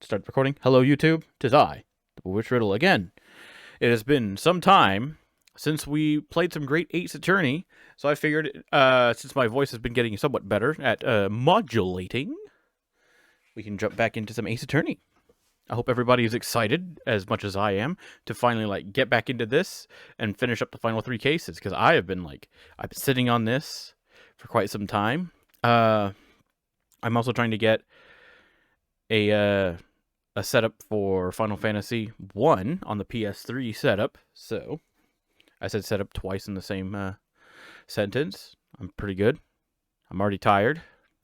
Start recording. Hello, YouTube. 'Tis I, the Bewitched Riddle again. It has been some time since we played some great Ace Attorney, so I figured, since my voice has been getting somewhat better at modulating, we can jump back into some Ace Attorney. I hope everybody is excited as much as I am to finally get back into this and finish up the final 3 cases, because I've been sitting on this for quite some time. I'm also trying to get a setup for Final Fantasy 1 on the PS3 setup. So I said setup twice in the same sentence. I'm pretty good. I'm already tired.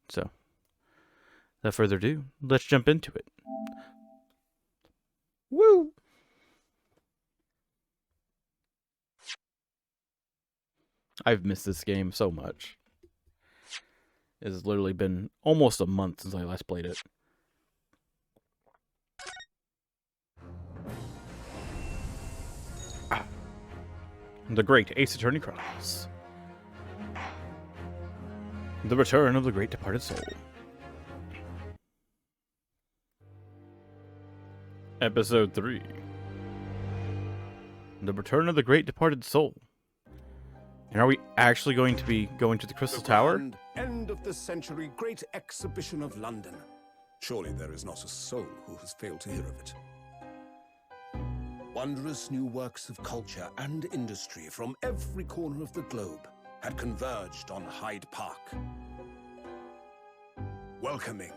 So without further ado, let's jump into it. Woo! I've missed this game so much. It has literally been almost a month since I last played it. The Great Ace Attorney Chronicles. The Return of the Great Departed Soul. Episode 3. The Return of the Great Departed Soul. And are we actually going to be going to the Crystal Tower? End of the century Great Exhibition of London. Surely there is not a soul who has failed to hear of it. Wondrous new works of culture and industry from every corner of the globe had converged on Hyde Park, welcoming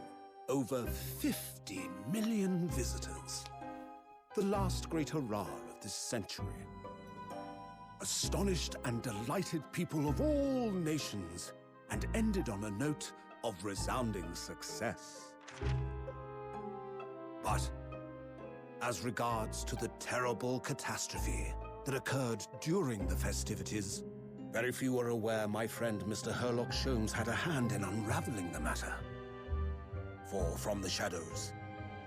over 50 million visitors. The last great hurrah of this century. Astonished and delighted people of all nations, and ended on a note of resounding success. But as regards to the terrible catastrophe that occurred during the festivities, very few are aware my friend Mr. Herlock Sholmes had a hand in unraveling the matter. For from the shadows,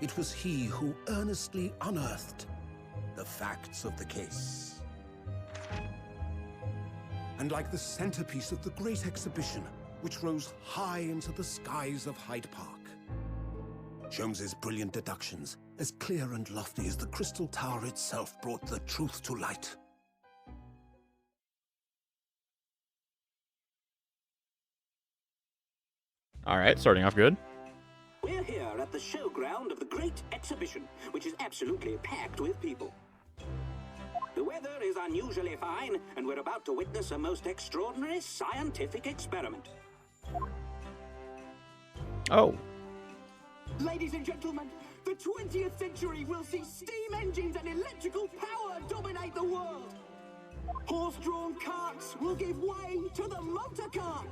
it was he who earnestly unearthed the facts of the case. And like the centerpiece of the great exhibition, which rose high into the skies of Hyde Park, Sholmes's brilliant deductions, as clear and lofty as the Crystal Tower itself, brought the truth to light. Alright, starting off good. We're here at the showground of the Great Exhibition, which is absolutely packed with people. The weather is unusually fine, and we're about to witness a most extraordinary scientific experiment. Oh. Ladies and gentlemen, the 20th century will see steam engines and electrical power dominate the world. Horse-drawn carts will give way to the motor car.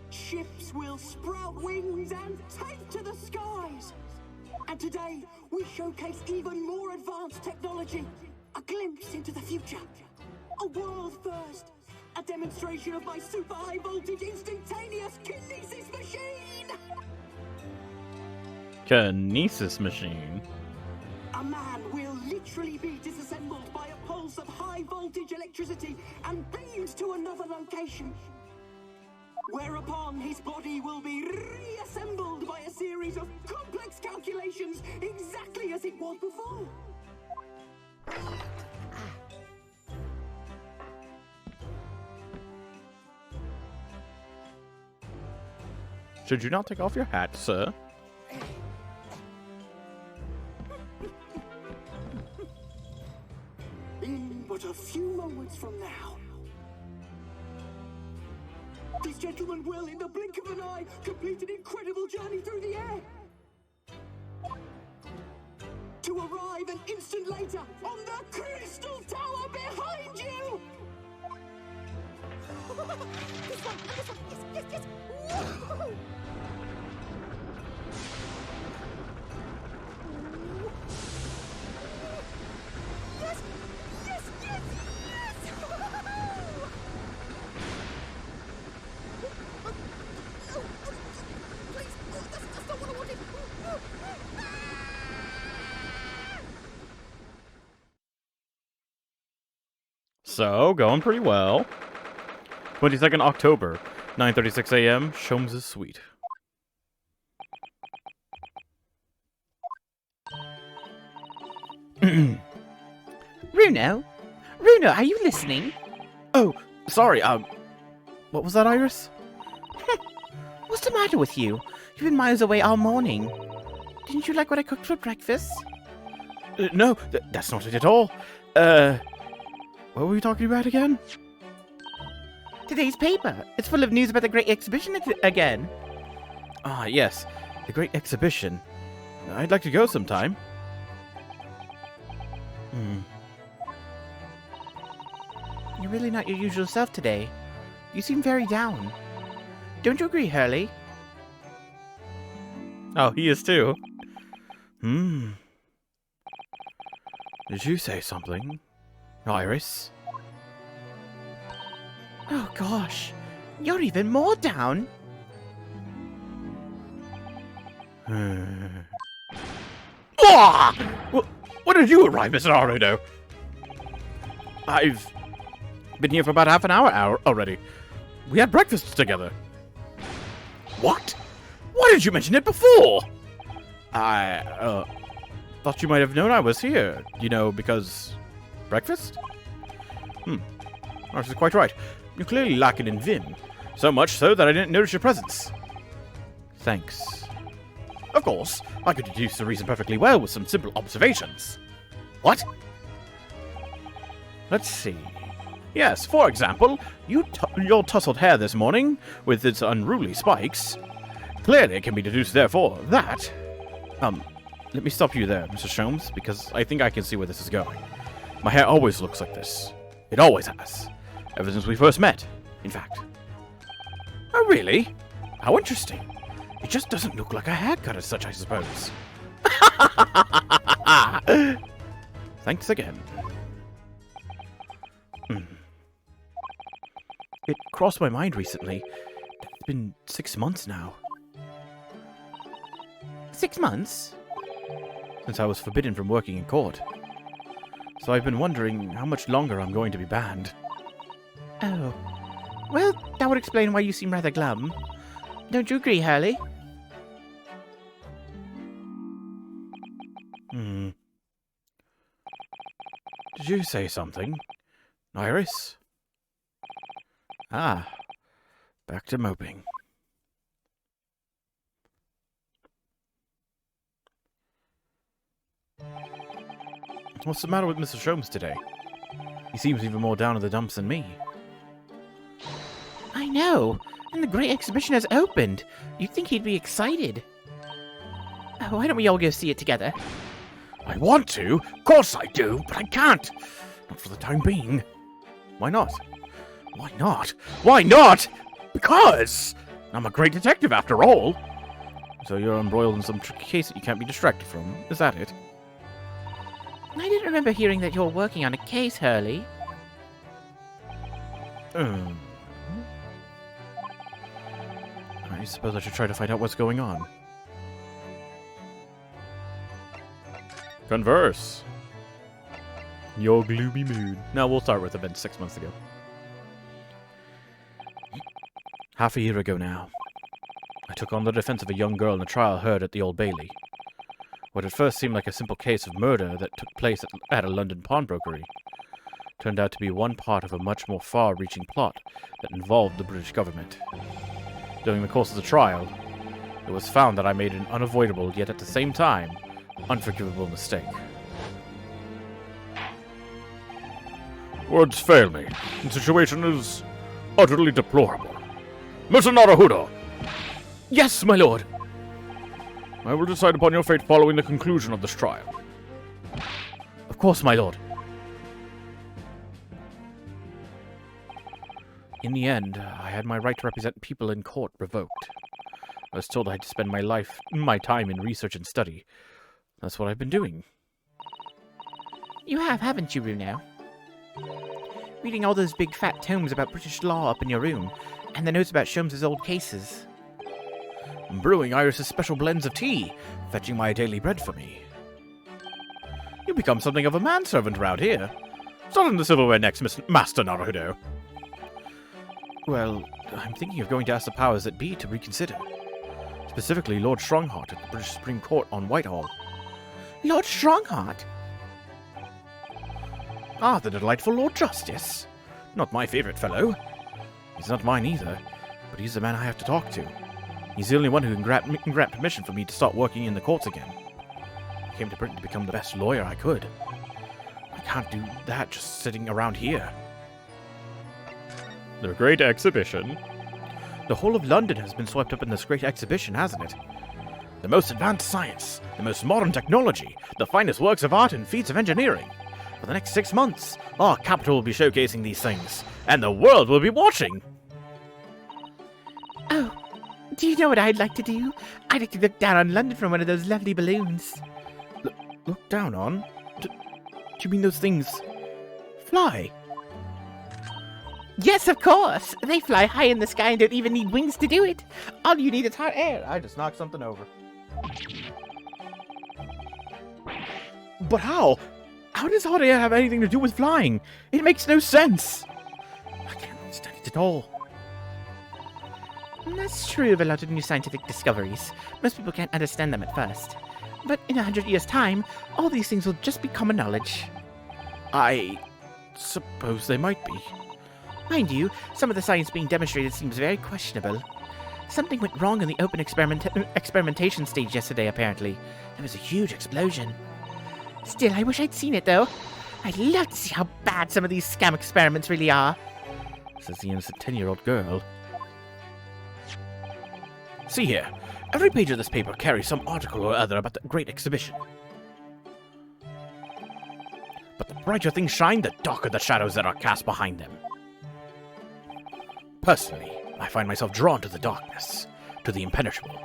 Ships will sprout wings and take to the skies. And today, we showcase even more advanced technology. A glimpse into the future. A world first. A demonstration of my super high voltage instantaneous kinesis machine. Kinesis machine. A man will literally be disassembled by a pulse of high voltage electricity and beamed to another location. Whereupon his body will be reassembled by a series of complex calculations exactly as it was before. Should you not take off your hat, sir? In but a few moments from now, this gentleman will, in the blink of an eye, complete an incredible journey through the air. To arrive an instant later on the Crystal Tower behind you! This one, yes. Woo! Yes! Please, that's not what I wanted. So, going pretty well. 22nd October, 9:36 a.m., Sholmes' suite. Runo? Runo, are you listening? Oh, sorry, what was that, Iris? What's the matter with you? You've been miles away all morning. Didn't you like what I cooked for breakfast? No, that's not it at all. What were we talking about again? Today's paper. It's full of news about the Great Exhibition again. Ah, yes, the Great Exhibition. I'd like to go sometime. You're really not your usual self today. You seem very down. Don't you agree, Hurley? Oh, he is too. Did you say something, Iris? Oh gosh, you're even more down. When did you arrive, Mr. Naruto? I've been here for about half an hour already. We had breakfast together. What? Why didn't you mention it before? I thought you might have known I was here. You know, because breakfast? This is quite right. You're clearly lacking in vim. So much so that I didn't notice your presence. Thanks. Of course, I could deduce the reason perfectly well with some simple observations. What? Let's see. Yes, for example, your tousled hair this morning, with its unruly spikes, clearly can be deduced therefore that... let me stop you there, Mr. Sholmes, because I think I can see where this is going. My hair always looks like this. It always has. Ever since we first met, in fact. Oh, really? How interesting. It just doesn't look like a haircut as such, I suppose. Thanks again. It crossed my mind recently. It's been 6 months now. 6 months? Since I was forbidden from working in court. So I've been wondering how much longer I'm going to be banned. Oh. Well, that would explain why you seem rather glum. Don't you agree, Hurley? Did you say something, Iris? Ah, back to moping. What's the matter with Mr. Sholmes today? He seems even more down in the dumps than me. I know, and the Great Exhibition has opened. You'd think he'd be excited. Why don't we all go see it together? I want to, of course I do, but I can't. Not for the time being. Why not? Why not? Why not? Because I'm a great detective after all. So you're embroiled in some tricky case that you can't be distracted from. Is that it? I didn't remember hearing that you're working on a case, Hurley. I suppose I should try to find out what's going on. Converse. Your gloomy mood. No, we'll start with events 6 months ago. Half a year ago now, I took on the defense of a young girl in a trial heard at the Old Bailey. What at first seemed like a simple case of murder that took place at a London pawnbrokery turned out to be one part of a much more far-reaching plot that involved the British government. During the course of the trial, it was found that I made an unavoidable, yet at the same time, unforgivable mistake. Words fail me. The situation is utterly deplorable. Mr. Naruto! Yes, my lord! I will decide upon your fate following the conclusion of this trial. Of course, my lord. In the end, I had my right to represent people in court revoked. I was told I had to spend my time in research and study. That's what I've been doing. You have, haven't you, Runo? Reading all those big fat tomes about British law up in your room, and the notes about Sholmes' old cases. Brewing Iris' special blends of tea, fetching my daily bread for me. You become something of a manservant around here. Start in the silverware next, Master Naruto. Well, I'm thinking of going to ask the powers that be to reconsider. Specifically, Lord Strongheart at the British Supreme Court on Whitehall. Lord Strongheart? Ah, the delightful Lord Justice. Not my favorite fellow. He's not mine either, but he's the man I have to talk to. He's the only one who can grant permission for me to start working in the courts again. I came to Britain to become the best lawyer I could. I can't do that just sitting around here. The Great Exhibition? The whole of London has been swept up in this great exhibition, hasn't it? The most advanced science, the most modern technology, the finest works of art and feats of engineering. For the next 6 months, our capital will be showcasing these things, and the world will be watching! Oh, do you know what I'd like to do? I'd like to look down on London from one of those lovely balloons. Look down on? Do you mean those things fly? Yes, of course. They fly high in the sky and don't even need wings to do it. All you need is hot air. I just knocked something over. But how? How does hot air have anything to do with flying? It makes no sense. I can't understand it at all. That's true of a lot of new scientific discoveries. Most people can't understand them at first. But in 100 years' time, all these things will just be common knowledge. I suppose they might be. Mind you, some of the science being demonstrated seems very questionable. Something went wrong in the open experimentation stage yesterday, apparently. There was a huge explosion. Still, I wish I'd seen it, though. I'd love to see how bad some of these scam experiments really are. Says the innocent 10-year-old girl. See here. Every page of this paper carries some article or other about the Great Exhibition. But the brighter things shine, the darker the shadows that are cast behind them. Personally, I find myself drawn to the darkness, to the impenetrable.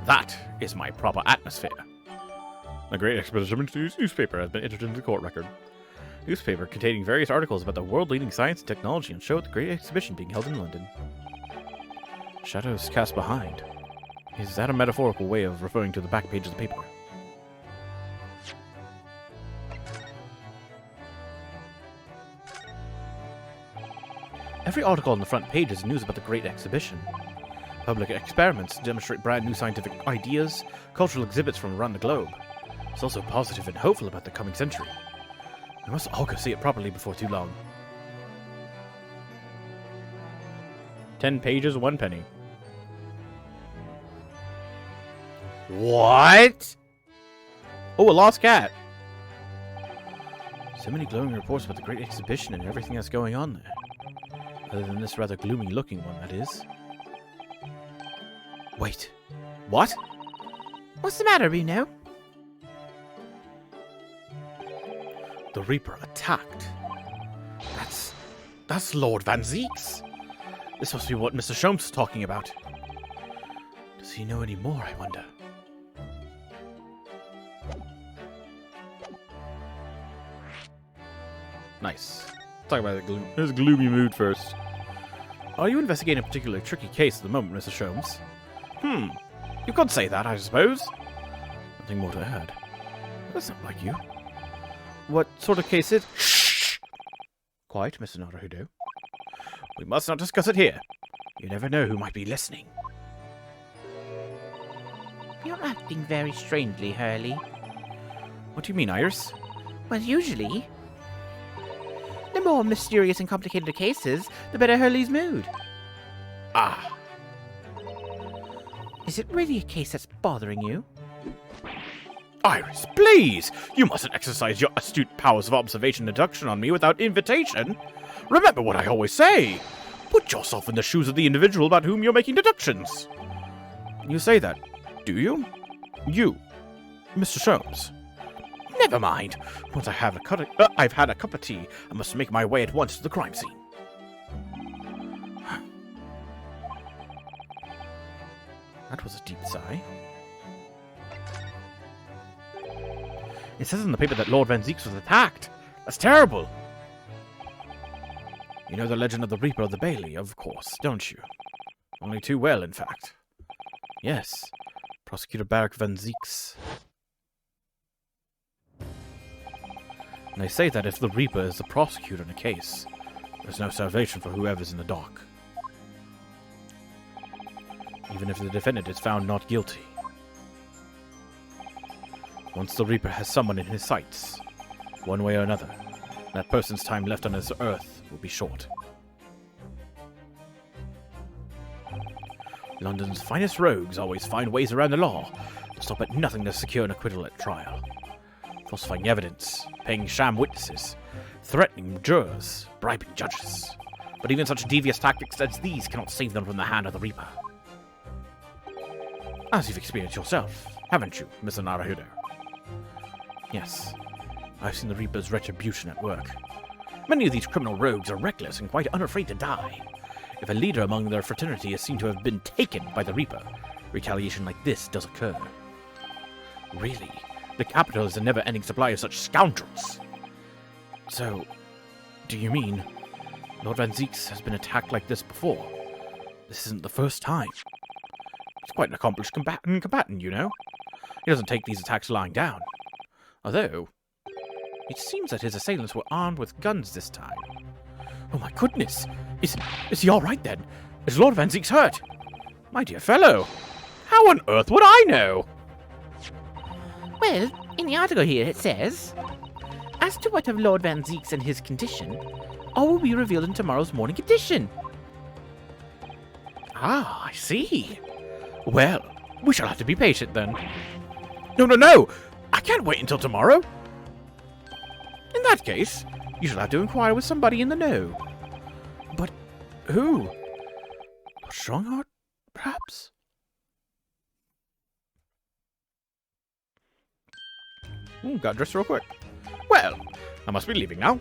That is my proper atmosphere. The Great Exhibition newspaper has been entered into the court record. Newspaper containing various articles about the world-leading science and technology and show at the Great Exhibition being held in London. Shadows cast behind. Is that a metaphorical way of referring to the back page of the paper? Every article on the front page is news about the Great Exhibition. Public experiments demonstrate brand new scientific ideas, cultural exhibits from around the globe. It's also positive and hopeful about the coming century. We must all go see it properly before too long. 10 pages, 1 penny. What? Oh, a lost cat. So many glowing reports about the Great Exhibition and everything that's going on there. Other than this rather gloomy-looking one, that is. Wait. What? What's the matter, Reno? The Reaper attacked. That's Lord Van Zieks. This must be what Mr. Sholmes is talking about. Does he know any more, I wonder? Nice. Talk about his gloomy mood first. Are you investigating a particularly tricky case at the moment, Mr. Sholmes? You could say that, I suppose. Nothing more to add. That's not like you. What sort of case is... Shh! Quiet, Mr. Naruhodo. We must not discuss it here. You never know who might be listening. You're acting very strangely, Hurley. What do you mean, Iris? Well, usually... the more mysterious and complicated the cases, the better Hurley's mood. Ah. Is it really a case that's bothering you? Iris, please! You mustn't exercise your astute powers of observation and deduction on me without invitation. Remember what I always say. Put yourself in the shoes of the individual about whom you're making deductions. You say that, do you? You, Mr. Sholmes. Never mind. Once I've had a cup of tea, I must make my way at once to the crime scene. That was a deep sigh. It says in the paper that Lord Van Zieks was attacked. That's terrible. You know the legend of the Reaper of the Bailey, of course, don't you? Only too well, in fact. Yes, Prosecutor Barak Van Zieks. And they say that if the Reaper is the prosecutor in a case, there's no salvation for whoever's in the dock. Even if the defendant is found not guilty. Once the Reaper has someone in his sights, one way or another, That person's time left on this earth will be short. London's finest rogues always find ways around the law, and stop at nothing to secure an acquittal at trial. Falsifying evidence, paying sham witnesses, threatening jurors, bribing judges. But even such devious tactics as these cannot save them from the hand of the Reaper. As you've experienced yourself, haven't you, Mr. Naruhodo? Yes, I've seen the Reaper's retribution at work. Many of these criminal rogues are reckless and quite unafraid to die. If a leader among their fraternity is seen to have been taken by the Reaper, retaliation like this does occur. Really, the capital is a never-ending supply of such scoundrels. So, do you mean Lord Van Zieks has been attacked like this before? This isn't the first time. He's quite an accomplished combatant, you know. He doesn't take these attacks lying down. Although, it seems that his assailants were armed with guns this time. Oh my goodness! Is he alright then? Is Lord Van Zieks hurt? My dear fellow, how on earth would I know? Well, in the article here it says, as to what of Lord Van Zieks and his condition, all will be revealed in tomorrow's morning edition. Ah, I see. Well, we shall have to be patient then. No! I can't wait until tomorrow. In that case, you shall have to inquire with somebody in the know. But who? Strongheart, perhaps? Got dressed real quick. Well, I must be leaving now.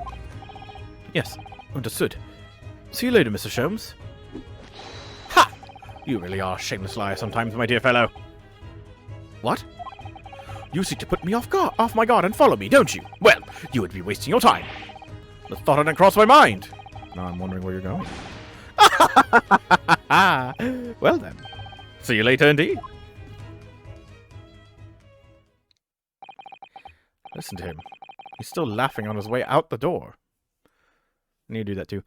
Yes, understood. See you later, Mr. Sholmes. Ha! You really are a shameless liar sometimes, my dear fellow. What? You seek to put me off my guard and follow me, don't you? Well, you would be wasting your time. The thought hadn't crossed my mind. Now I'm wondering where you're going. Well then, see you later indeed. Listen to him. He's still laughing on his way out the door. I need to do that too.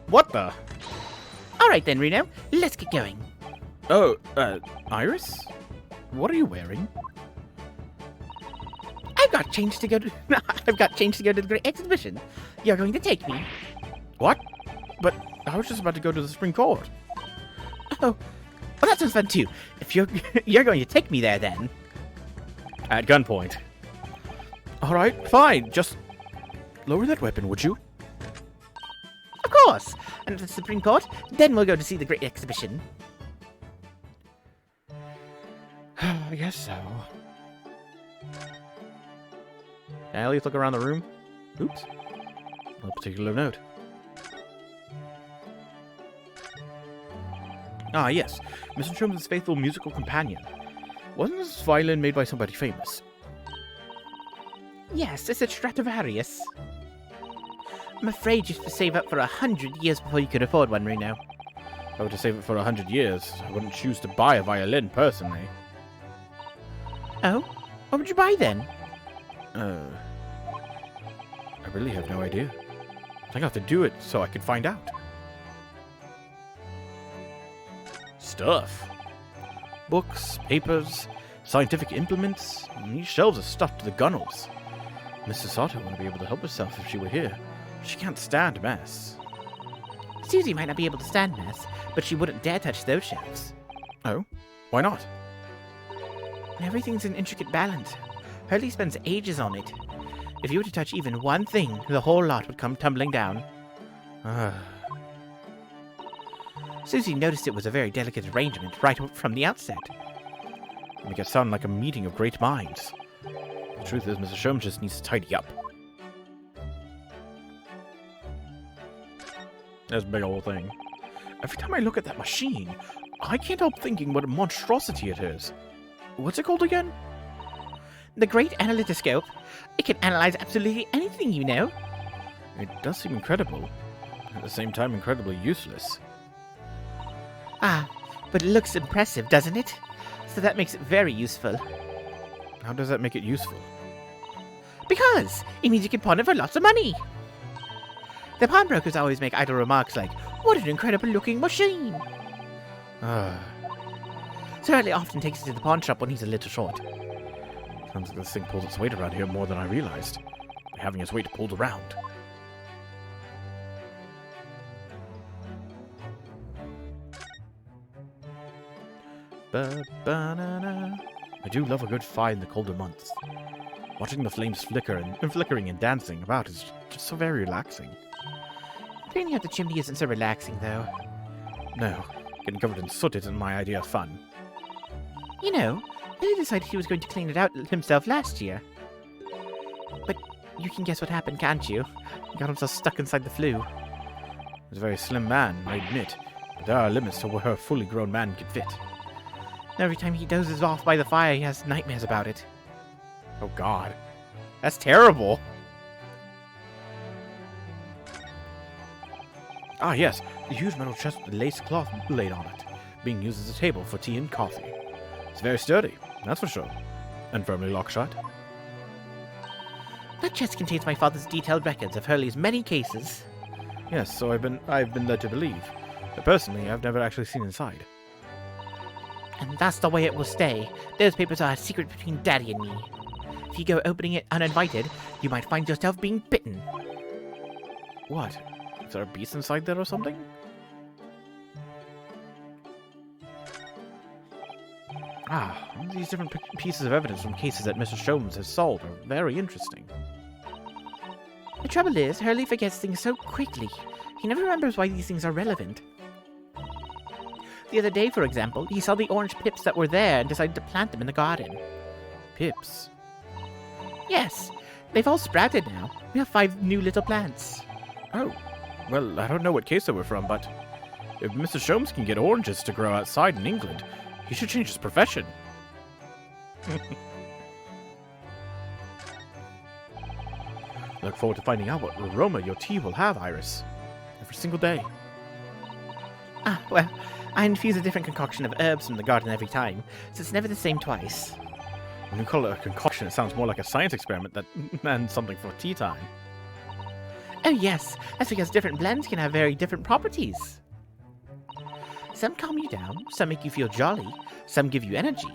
What the? Alright then, Reno, let's get going. Oh, Iris? What are you wearing? I've got change to go to the Great Exhibition. You're going to take me. What? But I was just about to go to the Spring Court. Oh, well, that sounds fun too. If you're going to take me there then. At gunpoint. Alright, fine. Just lower that weapon, would you? Of course. And to the Supreme Court, then we'll go to see the Great Exhibition. I guess so. Elliot, look around the room. Oops. No particular note. Ah, yes. Mr. Sholmes' faithful musical companion. Wasn't this violin made by somebody famous? Yes, it's a Stradivarius. I'm afraid you have to save up for 100 years before you could afford one, Reno. If I were to save it for 100 years, I wouldn't choose to buy a violin, personally. Oh? What would you buy then? I really have no idea. I think I have to do it so I can find out. Stuff. Books, papers, scientific implements. These shelves are stuffed to the gunnels. Mrs. Sato wouldn't be able to help herself if she were here. She can't stand mess. Susie might not be able to stand mess, but she wouldn't dare touch those shelves. Oh? Why not? Everything's in intricate balance. Hurley spends ages on it. If you were to touch even one thing, the whole lot would come tumbling down. Susie noticed it was a very delicate arrangement right from the outset. Make it sound like a meeting of great minds. The truth is, Mr. Sholmes just needs to tidy up. That's a big old thing. Every time I look at that machine, I can't help thinking what a monstrosity it is. What's it called again? The Great Analytoscope. It can analyze absolutely anything, you know. It does seem incredible. At the same time, incredibly useless. Ah, but it looks impressive, doesn't it? So that makes it very useful. How does that make it useful? Because it means you can pawn it for lots of money. The pawnbrokers always make idle remarks like, "What an incredible looking machine!" So Hurley often takes it to the pawn shop when he's a little short. Sounds like this thing pulls its weight around here more than I realized. By having its weight pulled around. Ba-ba-na-na. I do love a good fire in the colder months. Watching the flames flickering and dancing about is just so very relaxing. Cleaning out the chimney isn't so relaxing, though. No, getting covered in soot isn't my idea of fun. You know, Billy decided he was going to clean it out himself last year. But you can guess what happened, can't you? He got himself stuck inside the flue. He's a very slim man, I admit, but there are limits to where a fully grown man can fit. Every time he dozes off by the fire, he has nightmares about it. Oh god. That's terrible! Ah yes, the huge metal chest with the lace cloth laid on it, being used as a table for tea and coffee. It's very sturdy, that's for sure. And firmly locked shut. That chest contains my father's detailed records of Hurley's many cases. Yes, so I've been led to believe. But personally, I've never actually seen inside. And that's the way it will stay. Those papers are a secret between Daddy and me. If you go opening it uninvited, you might find yourself being bitten. What? Is there a beast inside there or something? Ah, all these different pieces of evidence from cases that Mr. Sholmes has solved are very interesting. The trouble is, Hurley forgets things so quickly. He never remembers why these things are relevant. The other day, for example, he saw the orange pips that were there and decided to plant them in the garden. Pips? Yes, they've all sprouted now. We have 5 new little plants. Oh, well, I don't know what case they were from, but if Mr. Sholmes can get oranges to grow outside in England, he should change his profession. Look forward to finding out what aroma your tea will have, Iris. Every single day. Ah, well, I infuse a different concoction of herbs from the garden every time, so it's never the same twice. When you call it a concoction, it sounds more like a science experiment than something for tea time. Oh yes, that's because different blends can have very different properties. Some calm you down, some make you feel jolly, some give you energy.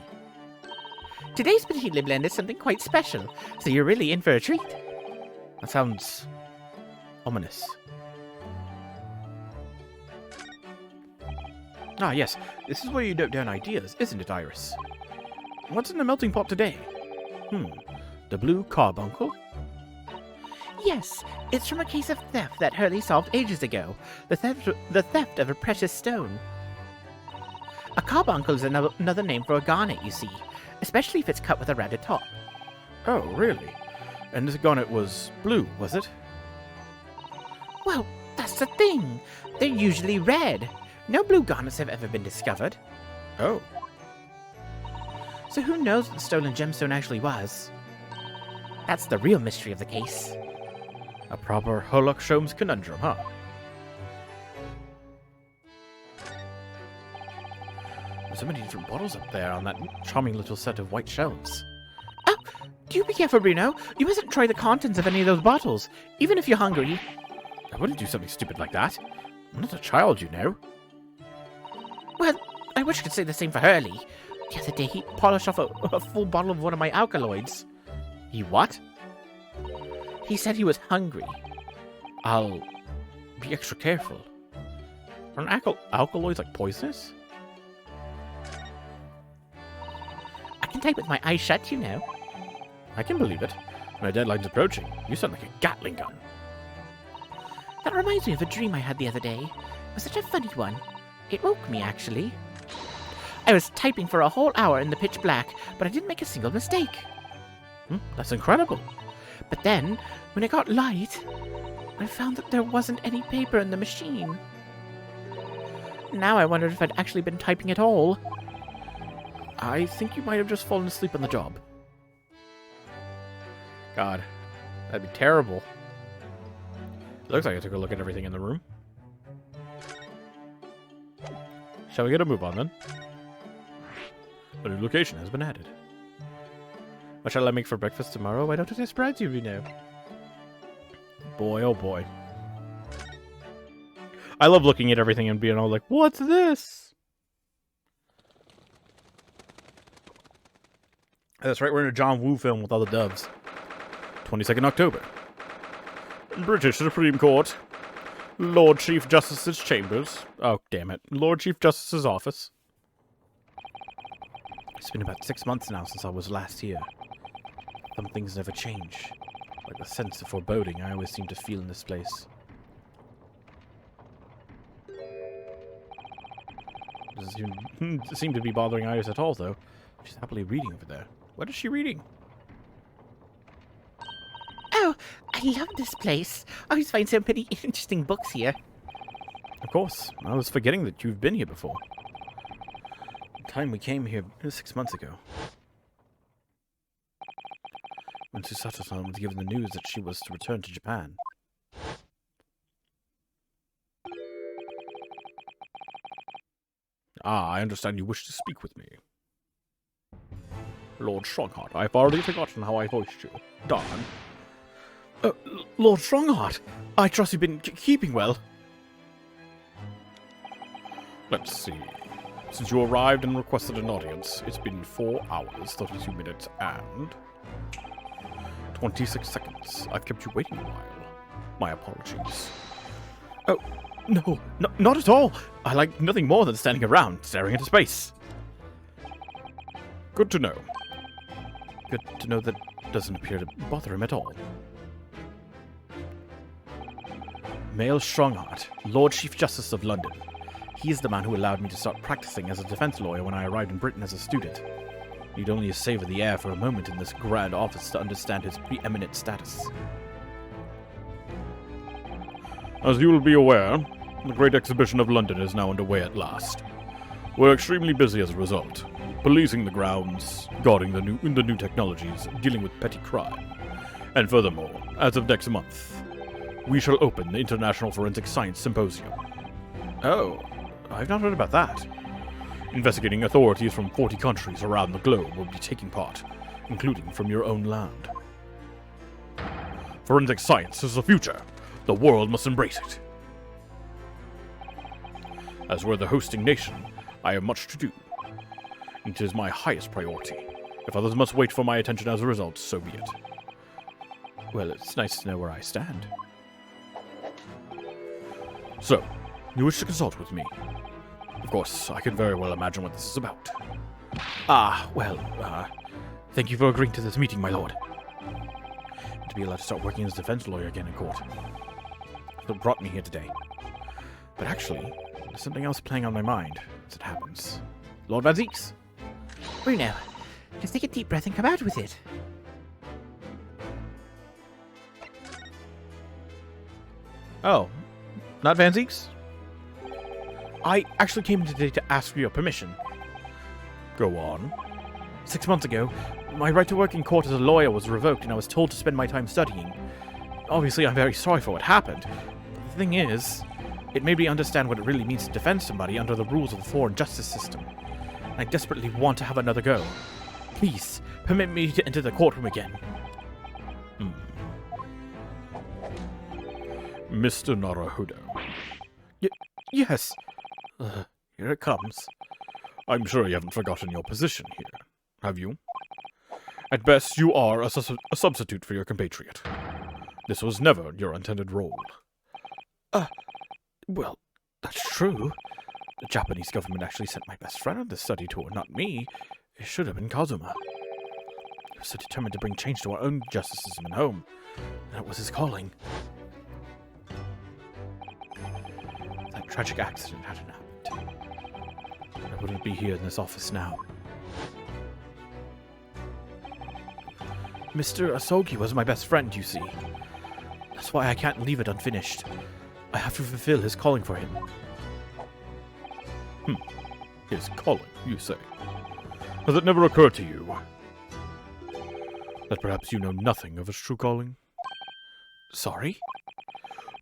Today's particular blend is something quite special, so you're really in for a treat. That sounds ominous. Ah, yes. This is where you note down ideas, isn't it, Iris? What's in the melting pot today? The blue carbuncle? Yes, it's from a case of theft that Hurley solved ages ago. The theft of a precious stone. A carbuncle is another name for a garnet, you see, especially if it's cut with a rounded top. Oh, really? And this garnet was blue, was it? Well, that's the thing. They're usually red. No blue garnets have ever been discovered. Oh. So who knows what the stolen gemstone actually was? That's the real mystery of the case. A proper Sherlock Sholmes conundrum, huh? There's so many different bottles up there on that charming little set of white shelves. Oh, do be careful, Bruno. You mustn't try the contents of any of those bottles, even if you're hungry. I wouldn't do something stupid like that. I'm not a child, you know. Well, I wish I could say the same for Hurley. The other day, he polished off a full bottle of one of my alkaloids. He what? He said he was hungry. I'll be extra careful. Aren't alkaloids like poisonous? I can type with my eyes shut, you know. I can believe it. My deadline's approaching. You sound like a Gatling gun. That reminds me of a dream I had the other day. It was such a funny one. It woke me, actually. I was typing for a whole hour in the pitch black, but I didn't make a single mistake. That's incredible. But then, when it got light, I found that there wasn't any paper in the machine. Now I wondered if I'd actually been typing at all. I think you might have just fallen asleep on the job. God, that'd be terrible. It looks like I took a look at everything in the room. Shall we get a move on then? A new location has been added. What shall I make for breakfast tomorrow? Why don't I surprise you, Reno? Boy, oh boy. I love looking at everything and being all like, what's this? That's right, we're in a John Woo film with all the doves. 22nd October. British Supreme Court. Lord Chief Justice's chambers. Oh, damn it. Lord Chief Justice's office. It's been about 6 months now since I was last here. Some things never change. Like the sense of foreboding I always seem to feel in this place. Doesn't seem to be bothering Iris at all, though. She's happily reading over there. What is she reading? Oh, I love this place. I always find so many interesting books here. Of course. I was forgetting that you've been here before. The time we came here 6 months ago. When Susato-san was given the news that she was to return to Japan. Ah, I understand you wish to speak with me. Lord Strongheart, I've already forgotten how I voiced you. Darn. Lord Strongheart, I trust you've been keeping well. Let's see. Since you arrived and requested an audience, it's been 4 hours, 32 minutes, and 26 seconds. I've kept you waiting a while. My apologies. Oh, no, not at all. I like nothing more than standing around, staring into space. Good to know. Good to know that doesn't appear to bother him at all. Mael Strongheart, Lord Chief Justice of London. He is the man who allowed me to start practicing as a defense lawyer when I arrived in Britain as a student. You'd only savor the air for a moment in this grand office to understand his preeminent status. As you will be aware, the Great Exhibition of London is now underway at last. We're extremely busy as a result, policing the grounds, guarding the new technologies, dealing with petty crime. And furthermore, as of next month, we shall open the International Forensic Science Symposium. Oh, I've not heard about that. Investigating authorities from 40 countries around the globe will be taking part, including from your own land. Forensic science is the future. The world must embrace it. As we're the hosting nation, I have much to do. It is my highest priority. If others must wait for my attention as a result, so be it. Well, it's nice to know where I stand. So, you wish to consult with me? Of course, I can very well imagine what this is about. Thank you for agreeing to this meeting, my lord. To be allowed to start working as a defense lawyer again in court. That's what brought me here today. But actually, there's something else playing on my mind as it happens. Lord Van Zieks! Bruno, just take a deep breath and come out with it. Oh, not Van Zieks? I actually came today to ask for your permission. Go on. 6 months ago, my right to work in court as a lawyer was revoked and I was told to spend my time studying. Obviously, I'm very sorry for what happened. But the thing is, it made me understand what it really means to defend somebody under the rules of the foreign justice system. I desperately want to have another go. Please, permit me to enter the courtroom again. Mr. Naruhodo. Yes. Here it comes. I'm sure you haven't forgotten your position here, have you? At best, you are a substitute for your compatriot. This was never your intended role. Well, that's true. The Japanese government actually sent my best friend on this study tour, not me. It should have been Kazuma. He was so determined to bring change to our own justice system and home. That was his calling. That tragic accident hadn't happened. I wouldn't be here in this office now. Mr. Asogi was my best friend, you see. That's why I can't leave it unfinished. I have to fulfill his calling for him. His calling, you say? Has it never occurred to you that perhaps you know nothing of his true calling? Sorry?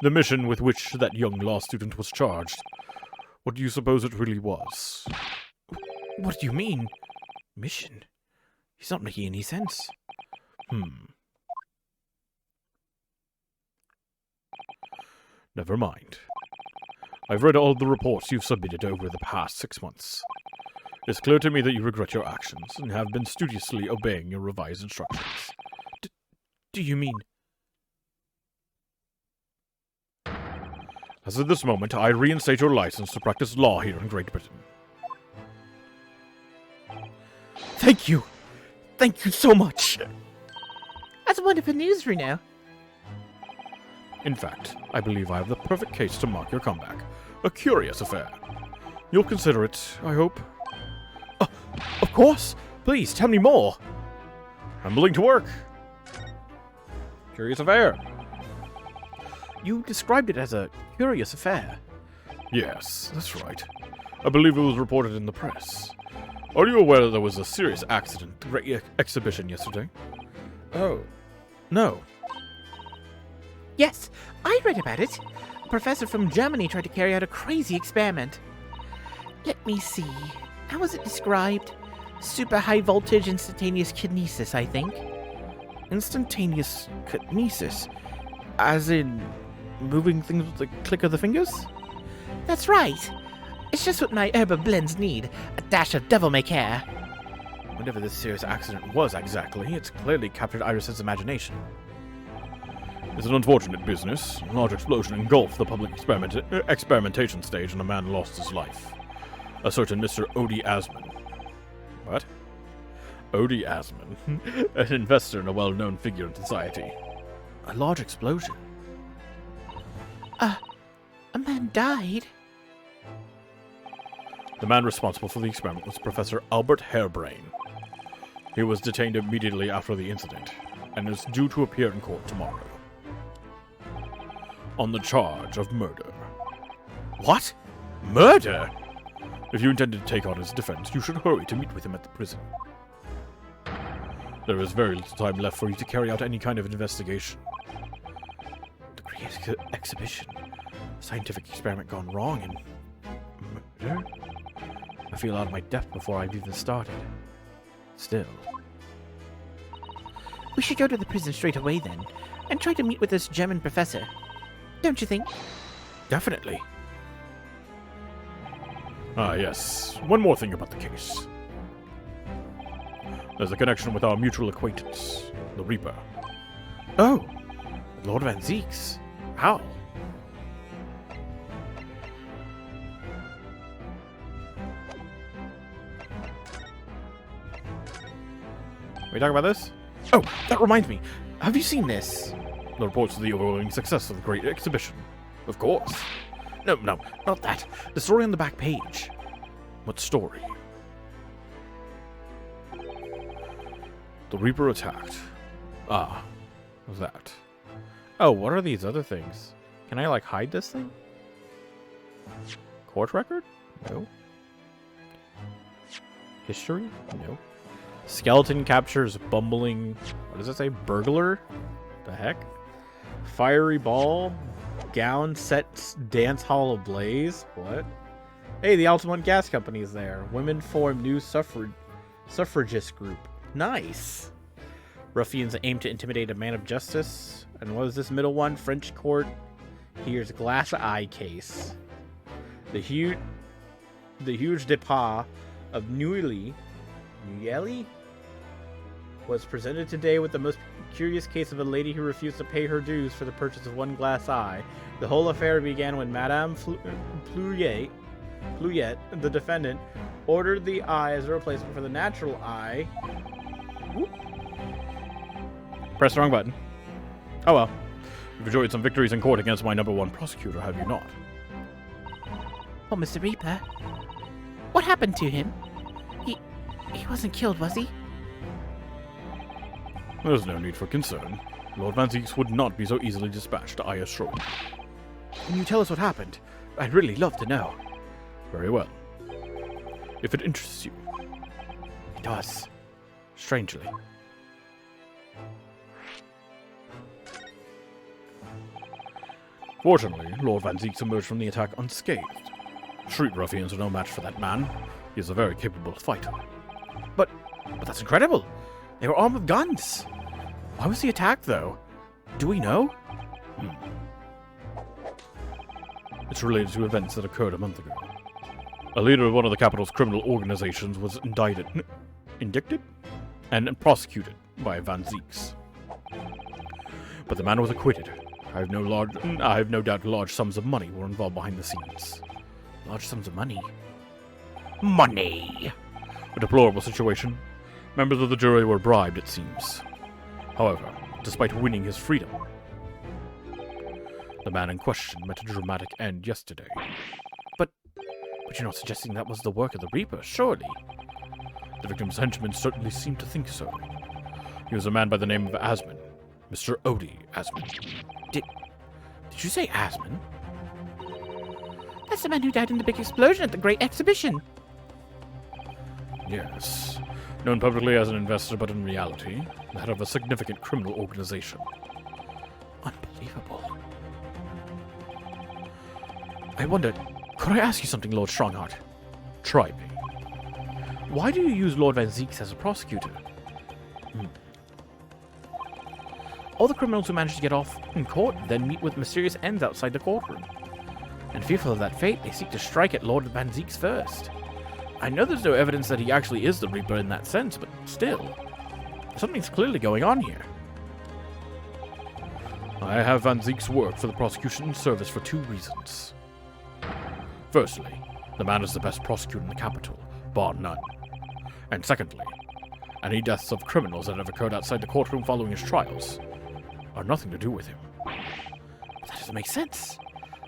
The mission with which that young law student was charged. What do you suppose it really was? What do you mean? Mission? He's not making any sense. Never mind. I've read all the reports you've submitted over the past 6 months. It's clear to me that you regret your actions and have been studiously obeying your revised instructions. Do you mean? As of this moment, I reinstate your license to practice law here in Great Britain. Thank you! Thank you so much! That's wonderful news, Reno. In fact, I believe I have the perfect case to mark your comeback. A curious affair. You'll consider it, I hope. Of course! Please, tell me more! I'm willing to work. Curious affair. You described it as a curious affair. Yes, that's right. I believe it was reported in the press. Are you aware that there was a serious accident at the Great Exhibition yesterday? Oh. No. Yes, I read about it. A professor from Germany tried to carry out a crazy experiment. Let me see. How was it described? Super high voltage instantaneous kinesis, I think. Instantaneous kinesis? As in moving things with the click of the fingers? That's right. It's just what my urban blends need. A dash of devil-may-care. Whatever this serious accident was exactly, it's clearly captured Iris's imagination. It's an unfortunate business. A large explosion engulfed the public experimentation stage and a man lost his life. A certain Mr. Odie Asman. What? Odie Asman. An investor and a well-known figure in society. A large explosion? A man died? The man responsible for the experiment was Professor Albert Harebrain. He was detained immediately after the incident, and is due to appear in court tomorrow. On the charge of murder. What? Murder? If you intend to take on his defense, you should hurry to meet with him at the prison. There is very little time left for you to carry out any kind of investigation. The Great Exhibition. Scientific experiment gone wrong and murder? I feel out of my depth before I've even started. Still. We should go to the prison straight away then, and try to meet with this German professor. Don't you think? Definitely. Ah, yes. One more thing about the case. There's a connection with our mutual acquaintance, the Reaper. Oh, Lord Van Zeeks. How? We talk about this? Oh, that reminds me. Have you seen this? The reports of the overwhelming success of the Great Exhibition. Of course. No, not that. The story on the back page. What story? The Reaper attacked. Ah, that. Oh, what are these other things? Can I, like, hide this thing? Court record? No. History? No. Skeleton captures bumbling... What does it say? Burglar? The heck? Fiery ball? Gown sets dance hall ablaze? What? Hey, the Altamont Gas Company is there. Women form new suffragist group. Nice. Ruffians aim to intimidate a man of justice. And what is this middle one? French court. Here's glass eye case. The huge départ of Neuilly was presented today with the most curious case of a lady who refused to pay her dues for the purchase of one glass eye. The whole affair began when Madame Pluyet, the defendant, ordered the eye as a replacement for the natural eye. Whoop. Press the wrong button. Oh well. You've enjoyed some victories in court against my #1 prosecutor, have you not? Oh, Mr. Reaper. What happened to him? He wasn't killed, was he? There's no need for concern. Lord Van Zeeks would not be so easily dispatched, I assure you. Can you tell us what happened? I'd really love to know. Very well. If it interests you. It does. Strangely. Fortunately, Lord Van Zeeks emerged from the attack unscathed. Street ruffians are no match for that man. He is a very capable fighter. But that's incredible. They were armed with guns. Why was he attacked, though? Do we know? It's related to events that occurred a month ago. A leader of one of the capital's criminal organizations was indicted and prosecuted by Van Zieks. But the man was acquitted. I have no doubt large sums of money were involved behind the scenes. Large sums of money? Money! A deplorable situation. Members of the jury were bribed, it seems. However, despite winning his freedom, the man in question met a dramatic end yesterday. But you're not suggesting that was the work of the Reaper, surely? The victim's henchmen certainly seemed to think so. He was a man by the name of Asman, Mr. Odie Asman. Did you say Asman? That's the man who died in the big explosion at the Great Exhibition. Yes. Known publicly as an investor, but in reality, the head of a significant criminal organization. Unbelievable. I wonder, could I ask you something, Lord Strongheart? Try me. Why do you use Lord Van Zieks as a prosecutor? All the criminals who manage to get off in court then meet with mysterious ends outside the courtroom. And fearful of that fate, they seek to strike at Lord Van Zieks first. I know there's no evidence that he actually is the Reaper in that sense, but still, something's clearly going on here. I have Van Zieks work for the prosecution service for 2 reasons. Firstly, the man is the best prosecutor in the capital, bar none. And secondly, any deaths of criminals that have occurred outside the courtroom following his trials are nothing to do with him. That doesn't make sense.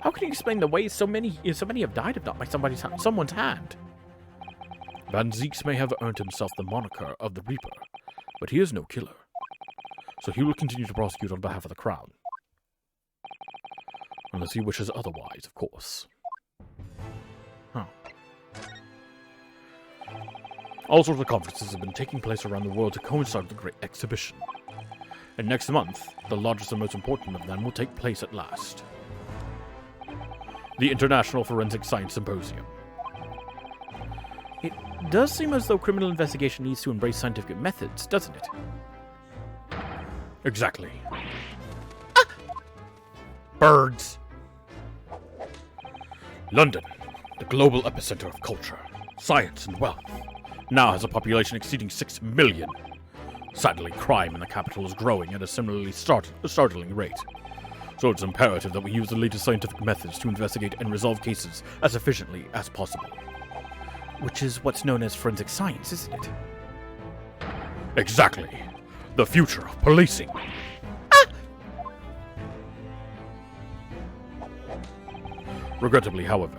How can you explain the way so many have died if not by someone's hand? Van Zieks may have earned himself the moniker of the Reaper, but he is no killer. So he will continue to prosecute on behalf of the Crown. Unless he wishes otherwise, of course. Huh. All sorts of conferences have been taking place around the world to coincide with the Great Exhibition. And next month, the largest and most important of them will take place at last. The International Forensic Science Symposium. It does seem as though criminal investigation needs to embrace scientific methods, doesn't it? Exactly. Birds! London, the global epicenter of culture, science, and wealth, now has a population exceeding 6 million. Sadly, crime in the capital is growing at a similarly startling rate. So it's imperative that we use the latest scientific methods to investigate and resolve cases as efficiently as possible. Which is what's known as forensic science, isn't it? Exactly. The future of policing. Regrettably, however,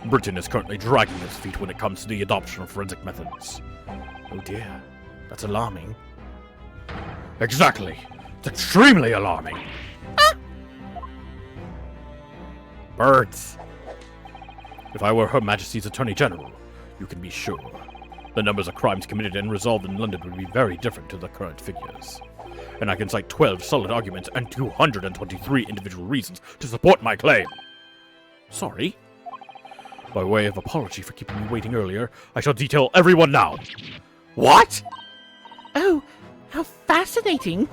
Britain is currently dragging its feet when it comes to the adoption of forensic methods. Oh dear, that's alarming. Exactly. It's extremely alarming. Birds. If I were Her Majesty's Attorney General, you can be sure the numbers of crimes committed and resolved in London would be very different to the current figures. And I can cite 12 solid arguments and 223 individual reasons to support my claim. Sorry? By way of apology for keeping you waiting earlier, I shall detail everyone now. What? Oh, how fascinating!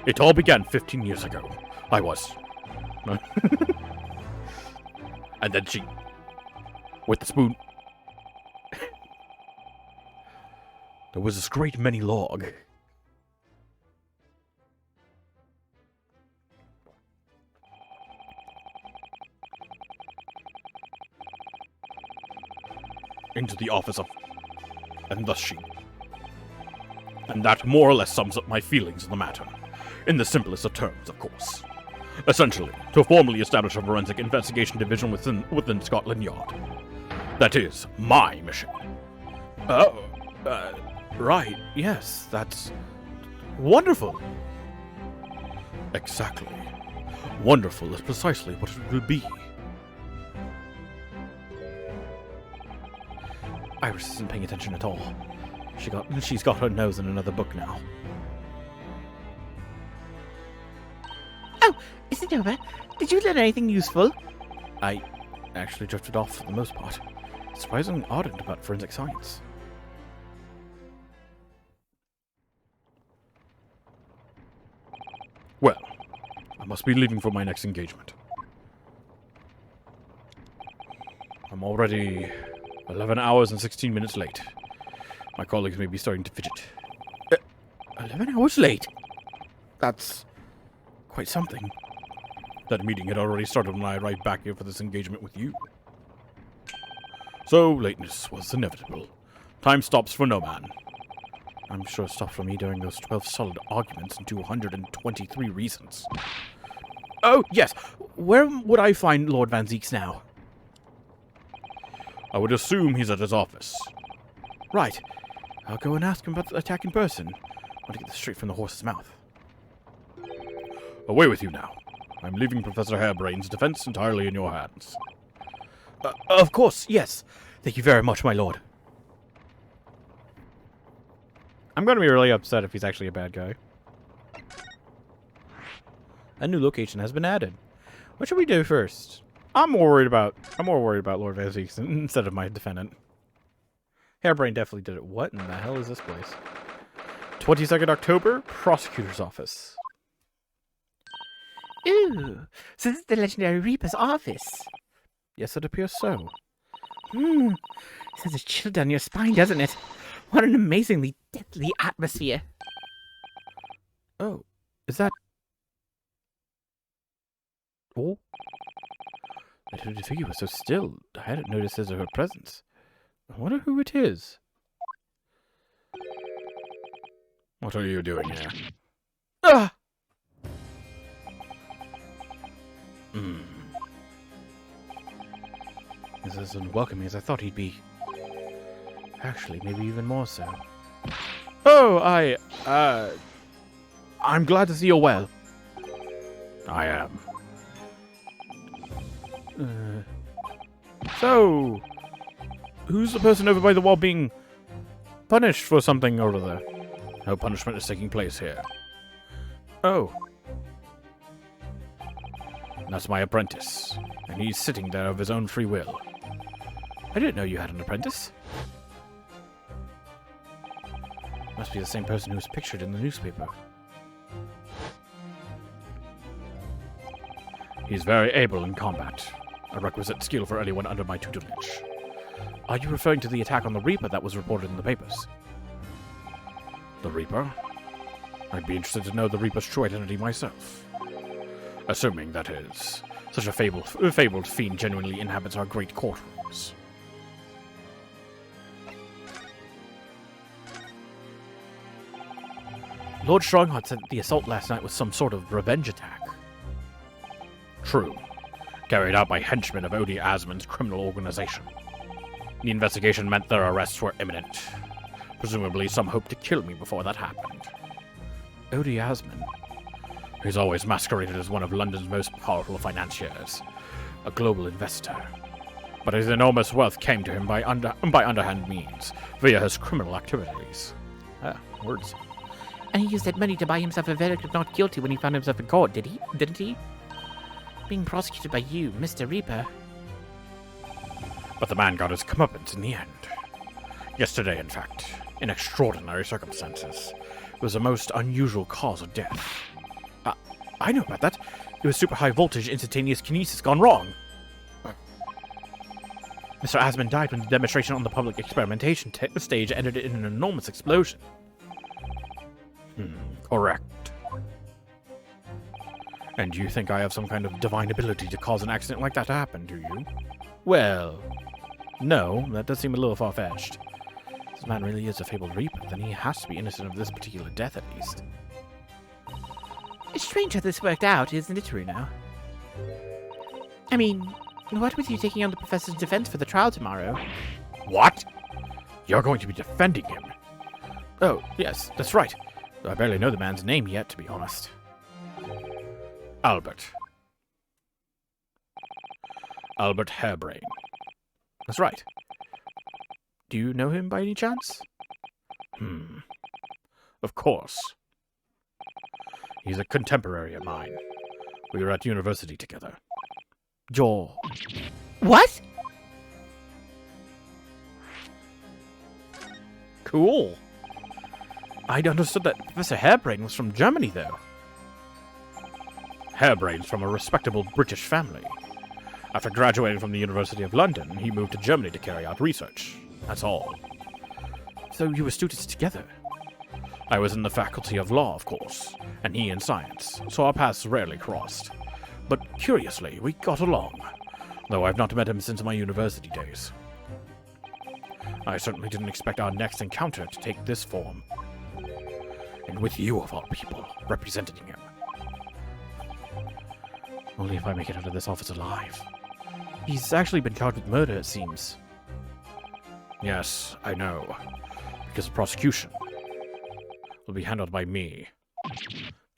It all began 15 years ago. I was... And then she... With the spoon... There was this great many log. Into the office of... And thus she... And that more or less sums up my feelings in the matter. In the simplest of terms, of course. Essentially, to formally establish a forensic investigation division within Scotland Yard. That is my mission. Right, yes, that's... wonderful! Exactly. Wonderful is precisely what it will be. Iris isn't paying attention at all. She's got her nose in another book now. Oh, is it over? Did you learn anything useful? I actually drifted off for the most part. Surprisingly ardent about forensic science. Well, I must be leaving for my next engagement. I'm already 11 hours and 16 minutes late. My colleagues may be starting to fidget. 11 hours late? That's quite something. That meeting had already started when I arrived back here for this engagement with you. So, lateness was inevitable. Time stops for no man. I'm sure it stopped for me during those 12 solid arguments and 223 reasons. Oh, yes. Where would I find Lord Van Zeeks now? I would assume he's at his office. Right. I'll go and ask him about the attack in person. I want to get this straight from the horse's mouth. Away with you now. I'm leaving Professor Harebrain's defense entirely in your hands. Of course, yes. Thank you very much, my lord. I'm going to be really upset if he's actually a bad guy. A new location has been added. What should we do first? I'm more worried about Lord Van Zeeks instead of my defendant. Harebrain definitely did it. What in the hell is this place? 22nd October, Prosecutor's Office. Ooh, so this is the legendary Reaper's office. Yes, it appears so. Sends a chill down your spine, doesn't it? What an amazingly deadly atmosphere. Oh, is that... Oh? That hooded figure was so still, I hadn't noticed her presence. I wonder who it is. What are you doing here? Ah! He's as unwelcoming as I thought he'd be. Actually, maybe even more so. Oh, I'm glad to see you're well. I am. So, who's the person over by the wall being punished for something over there? No punishment is taking place here. Oh. That's my apprentice, and he's sitting there of his own free will. I didn't know you had an apprentice. Must be the same person who was pictured in the newspaper. He's very able in combat, a requisite skill for anyone under my tutelage. Are you referring to the attack on the Reaper that was reported in the papers? The Reaper? I'd be interested to know the Reaper's true identity myself. Assuming, that is, such a fabled fiend genuinely inhabits our great courtrooms. Lord Strongheart said that the assault last night was some sort of revenge attack. True. Carried out by henchmen of Odie Asmon's criminal organization. The investigation meant their arrests were imminent. Presumably some hoped to kill me before that happened. Odie Asmon. He's always masqueraded as one of London's most powerful financiers, a global investor. But his enormous wealth came to him by underhand means, via his criminal activities. Words. And he used that money to buy himself a verdict of not guilty when he found himself in court, didn't he? Being prosecuted by you, Mr. Reaper. But the man got his comeuppance in the end. Yesterday, in fact, in extraordinary circumstances, it was a most unusual cause of death. I know about that. It was super high voltage instantaneous kinesis gone wrong. Mr. Asmon died when the demonstration on the public experimentation stage ended in an enormous explosion. Correct. And you think I have some kind of divine ability to cause an accident like that to happen, do you? Well, no, that does seem a little far-fetched. If this man really is a fabled Reaper, then he has to be innocent of this particular death at least. It's strange how this worked out, isn't it, Runo? I mean, what with you taking on the Professor's defense for the trial tomorrow? What? You're going to be defending him? Oh, yes, that's right. I barely know the man's name yet, to be honest. Albert. Albert Harebrain. That's right. Do you know him by any chance? Of course. He's a contemporary of mine. We were at university together. Joel. What? Cool. I'd understood that Professor Harebrain was from Germany, though. Harebrain's from a respectable British family. After graduating from the University of London, he moved to Germany to carry out research. That's all. So you were students together? I was in the Faculty of Law, of course, and he in Science, so our paths rarely crossed. But curiously, we got along, though I've not met him since my university days. I certainly didn't expect our next encounter to take this form. And with you, of all people, representing him. Only if I make it out of this office alive. He's actually been charged with murder, it seems. Yes, I know. Because the prosecution will be handled by me.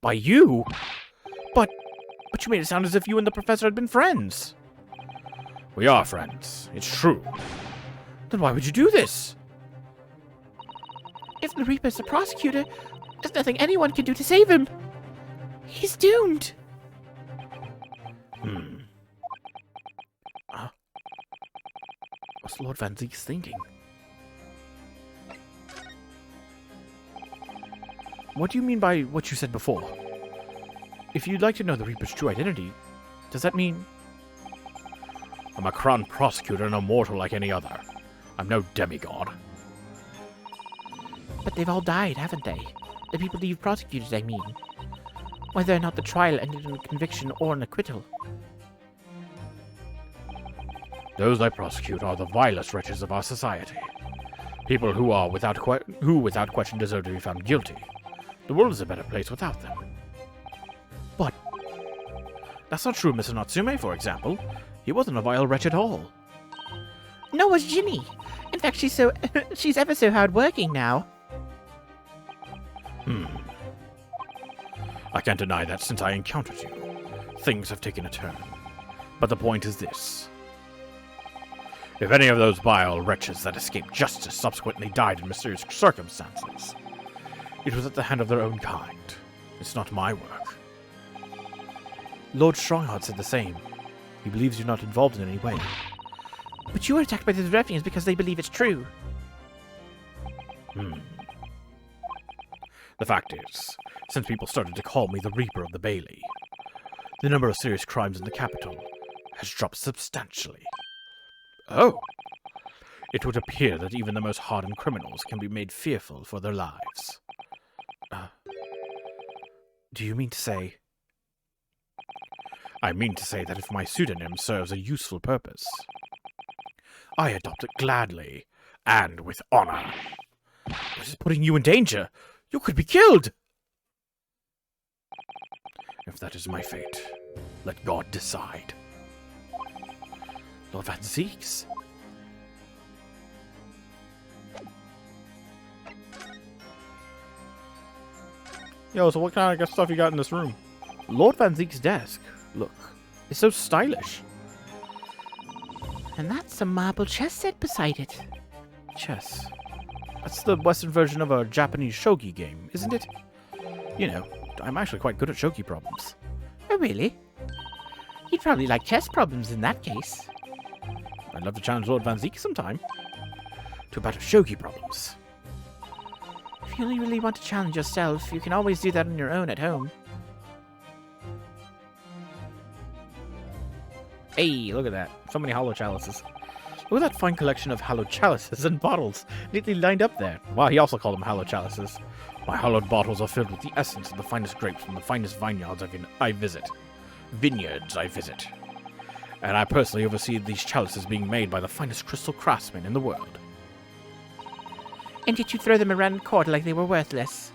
By you? But you made it sound as if you and the professor had been friends. We are friends. It's true. Then why would you do this? If the Reaper's the prosecutor, there's nothing anyone can do to save him. He's doomed. What's Lord Van Ziek's thinking? What do you mean by what you said before? If you'd like to know the Reaper's true identity, does that mean... I'm a crown prosecutor and a mortal like any other. I'm no demigod. But they've all died, haven't they? The people that you've prosecuted, I mean. Whether or not the trial ended in a conviction or an acquittal. Those I prosecute are the vilest wretches of our society. People who are without question deserve to be found guilty. The world is a better place without them. But that's not true, Mr. Natsume, for example. He wasn't a vile wretch at all. No, was Ginny. In fact, she's ever so hard-working now. I can't deny that since I encountered you, things have taken a turn. But the point is this. If any of those vile wretches that escaped justice subsequently died in mysterious circumstances, it was at the hand of their own kind. It's not my work. Lord Strongheart said the same. He believes you're not involved in any way. But you were attacked by the ruffians because they believe it's true. The fact is, since people started to call me the Reaper of the Bailey, the number of serious crimes in the capital has dropped substantially. Oh! It would appear that even the most hardened criminals can be made fearful for their lives. Do you mean to say... I mean to say that if my pseudonym serves a useful purpose, I adopt it gladly and with honor. This is putting you in danger. You could be killed. If that is my fate, let God decide. Lord Van Zieks? Yo, so what kind of stuff you got in this room? Lord Van Ziek's desk. Look, it's so stylish. And that's a marble chess set beside it. Chess? That's the Western version of a Japanese shogi game, isn't it? You know, I'm actually quite good at shogi problems. Oh, really? You'd probably like chess problems in that case. I'd love to challenge Lord Van Ziek sometime to a battle of shogi problems. If you only really want to challenge yourself, you can always do that on your own at home. Hey, look at that. So many hollow chalices. Look at that fine collection of hallowed chalices and bottles neatly lined up there. Wow, he also called them hallowed chalices. My hallowed bottles are filled with the essence of the finest grapes from the finest vineyards I visit. Vineyards I visit. And I personally oversee these chalices being made by the finest crystal craftsmen in the world. And yet you throw them around in court like they were worthless.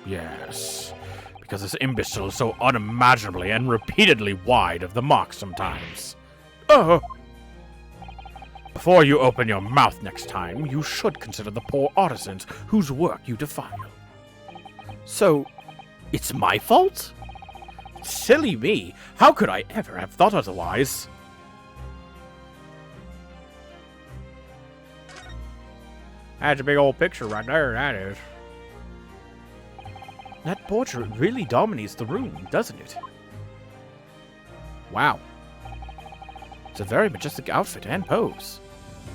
Yes, because this imbecile is so unimaginably and repeatedly wide of the mark sometimes. Oh! Before you open your mouth next time, you should consider the poor artisans whose work you defile. So, it's my fault? Silly me! How could I ever have thought otherwise? That's a big old picture right there, that is. That portrait really dominates the room, doesn't it? Wow. It's a very majestic outfit and pose.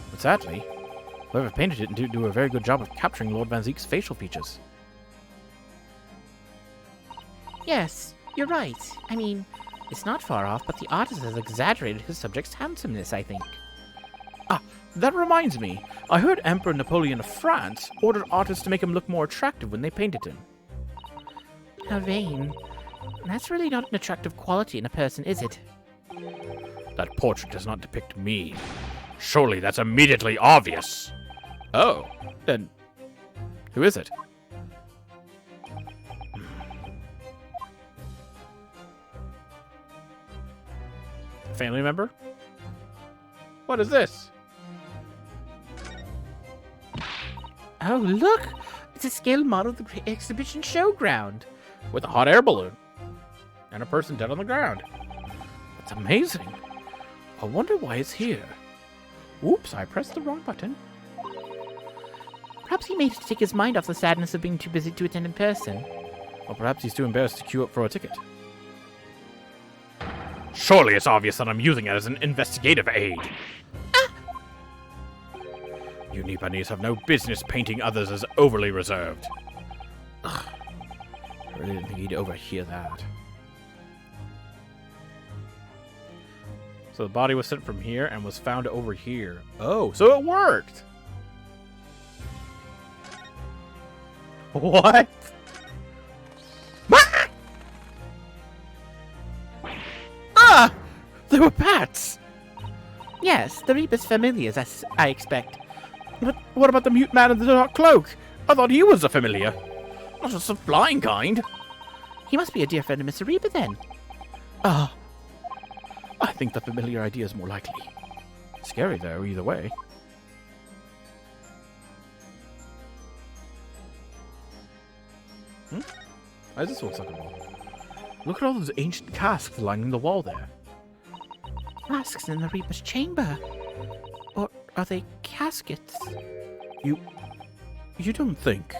But sadly, whoever painted it didn't do a very good job of capturing Lord Van Ziek's facial features. Yes, you're right. I mean, It's not far off, but the artist has exaggerated his subject's handsomeness, I think. Ah, that reminds me. I heard Emperor Napoleon of France ordered artists to make him look more attractive when they painted him. How vain. That's really not an attractive quality in a person, is it? That portrait does not depict me. Surely that's immediately obvious. Oh, then who is it? Family member? What is this? Oh, look! It's a scale model of the Great Exhibition Showground. With a hot air balloon. And a person dead on the ground. That's amazing. I wonder why it's here. Oops, I pressed the wrong button. Perhaps he made it to take his mind off the sadness of being too busy to attend in person. Or perhaps he's too embarrassed to queue up for a ticket. Surely it's obvious that I'm using it as an investigative aid. You Nipanese have no business painting others as overly reserved. Ugh. I really didn't think he'd overhear that. So the body was sent from here and was found over here. Oh, so it worked! What? Ah! They were bats! Yes, the Rebus familiars, as I expect. But what about the mute man in the dark cloak? I thought he was a familiar. Not just a flying kind. He must be a dear friend of Mr. Reba, then. Ah. I think the familiar idea is more likely. Scary, though, either way. Why does this look like a wall? Look at all those ancient casks lining the wall there. Masks in the Reaper's chamber. Or are they caskets? You don't think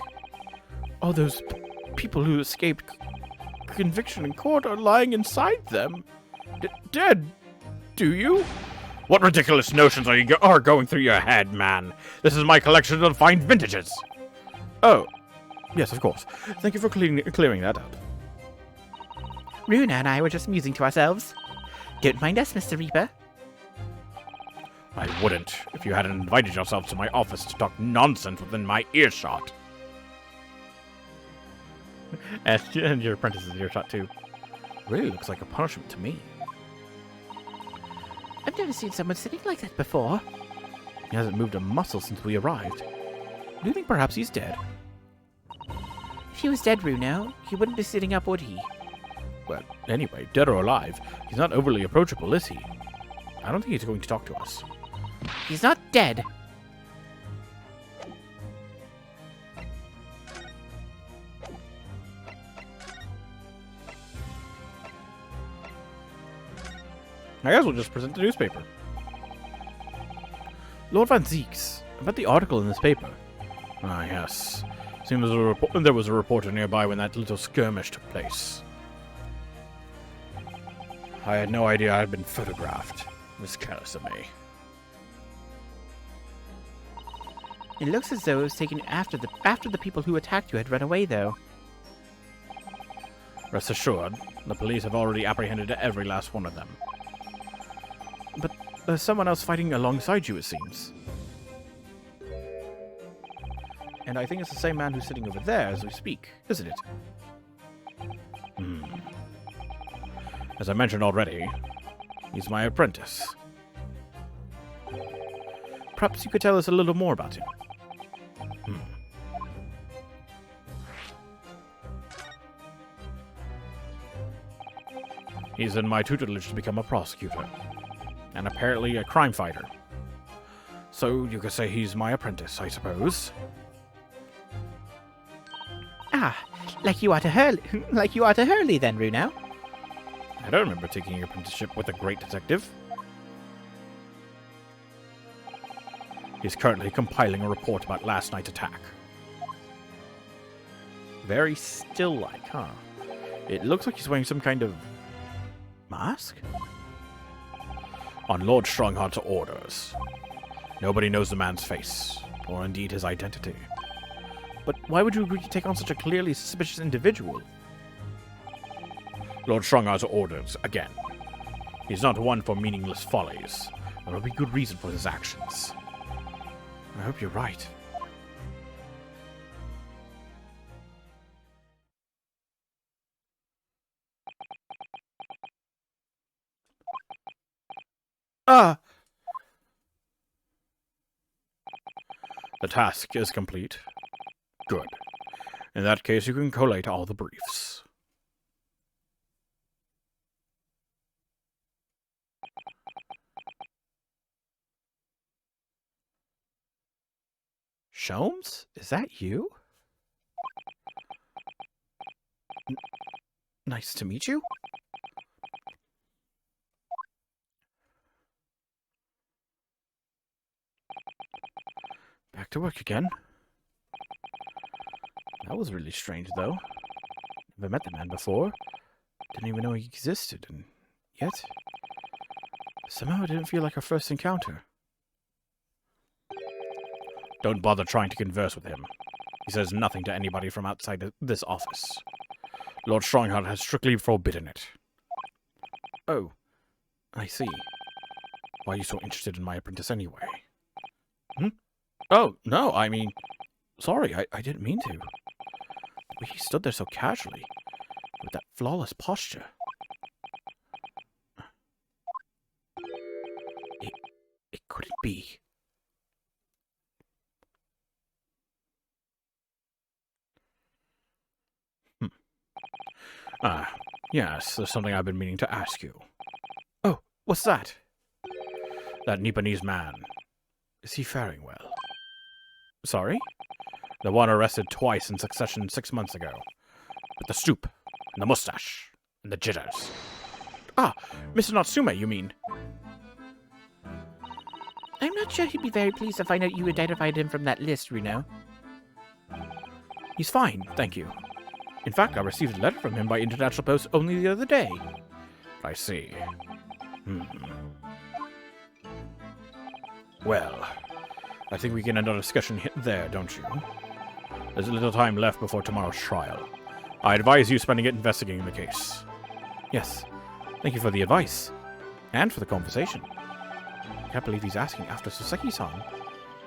all those people who escaped conviction in court are lying inside them? Dead, do you? What ridiculous notions are going through your head, man? This is my collection of fine vintages. Oh, yes, of course. Thank you for clearing that up. Runa and I were just musing to ourselves. Don't mind us, Mr. Reaper. I wouldn't if you hadn't invited yourself to my office to talk nonsense within my earshot. And your apprentice's earshot, too. Really looks like a punishment to me. I've never seen someone sitting like that before. He hasn't moved a muscle since we arrived. Do you think perhaps he's dead? If he was dead, Runo, he wouldn't be sitting up, would he? Well, anyway, dead or alive, he's not overly approachable, is he? I don't think he's going to talk to us. He's not dead. I guess we'll just present the newspaper. Lord Van Zeeks, about the article in this paper. Ah, yes. Seems there was a reporter nearby when that little skirmish took place. I had no idea I had been photographed. It was careless of me. It looks as though it was taken after the people who attacked you had run away, though. Rest assured, the police have already apprehended every last one of them. But there's someone else fighting alongside you, it seems. And I think it's the same man who's sitting over there as we speak, isn't it? As I mentioned already, he's my apprentice. Perhaps you could tell us a little more about him. He's in my tutelage to become a prosecutor, and apparently a crime fighter. So you could say he's my apprentice, I suppose. Ah, like you are to Hurley, then, Runo. I don't remember taking your apprenticeship with a great detective. He's currently compiling a report about last night's attack. Very still-like, huh? It looks like he's wearing some kind of mask? On Lord Strongheart's orders. Nobody knows the man's face, or indeed his identity. But why would you agree to take on such a clearly suspicious individual? Lord Strongheart's orders, again. He's not one for meaningless follies. There will be good reason for his actions. I hope you're right. The task is complete. Good. In that case, you can collate all the briefs. Sholmes? Is that you? Nice to meet you. Back to work again. That was really strange, though. Never met the man before. Didn't even know he existed, and yet... somehow it didn't feel like our first encounter. Don't bother trying to converse with him. He says nothing to anybody from outside this office. Lord Strongheart has strictly forbidden it. Oh, I see. Why are you so interested in my apprentice anyway? Oh, no, I mean... Sorry, I didn't mean to. The way he stood there so casually, with that flawless posture. It couldn't be. Yes, there's something I've been meaning to ask you. Oh, what's that? That Nipponese man. Is he faring well? Sorry? The one arrested twice in succession 6 months ago. With the stoop, and the mustache, and the jitters. Ah, Mr. Natsume, you mean? I'm not sure he'd be very pleased to find out you identified him from that list, Runo. He's fine, thank you. In fact, I received a letter from him by international post only the other day. I see. Well, I think we can end our discussion there, don't you? There's a little time left before tomorrow's trial. I advise you spending it investigating the case. Yes, thank you for the advice. And for the conversation. I can't believe he's asking after Soseki-san.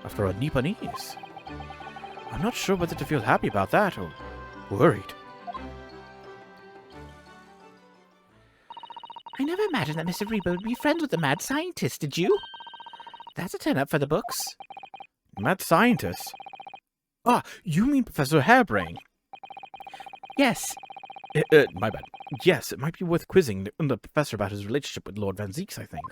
After a Nipponese. I'm not sure whether to feel happy about that or worried. I never imagined that Mr. Reba would be friends with the mad scientist, did you? That's a turn-up for the books. Mad scientist? Ah, you mean Professor Harebrained? Yes. My bad. Yes, it might be worth quizzing the professor about his relationship with Lord Van Zieks, I think.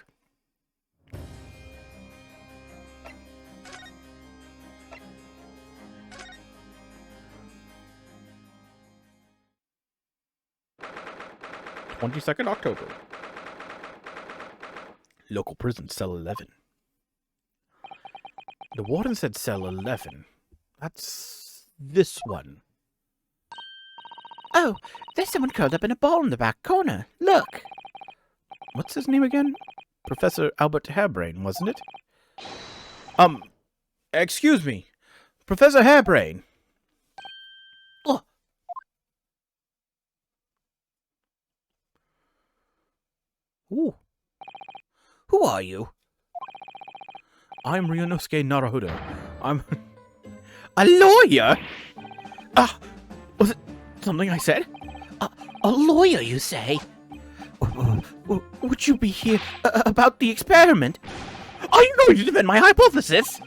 October. Local prison, cell 11. The warden said cell 11. That's this one. Oh, there's someone curled up in a ball in the back corner. Look. What's his name again? Professor Albert Harebrained, wasn't it? Excuse me. Professor Harebrained. Oh. Ooh. Who are you? I'm Ryunosuke Naruhodo. I'm a lawyer? Was it something I said? A lawyer, you say? Would you be here about the experiment? Are you going to defend my hypothesis?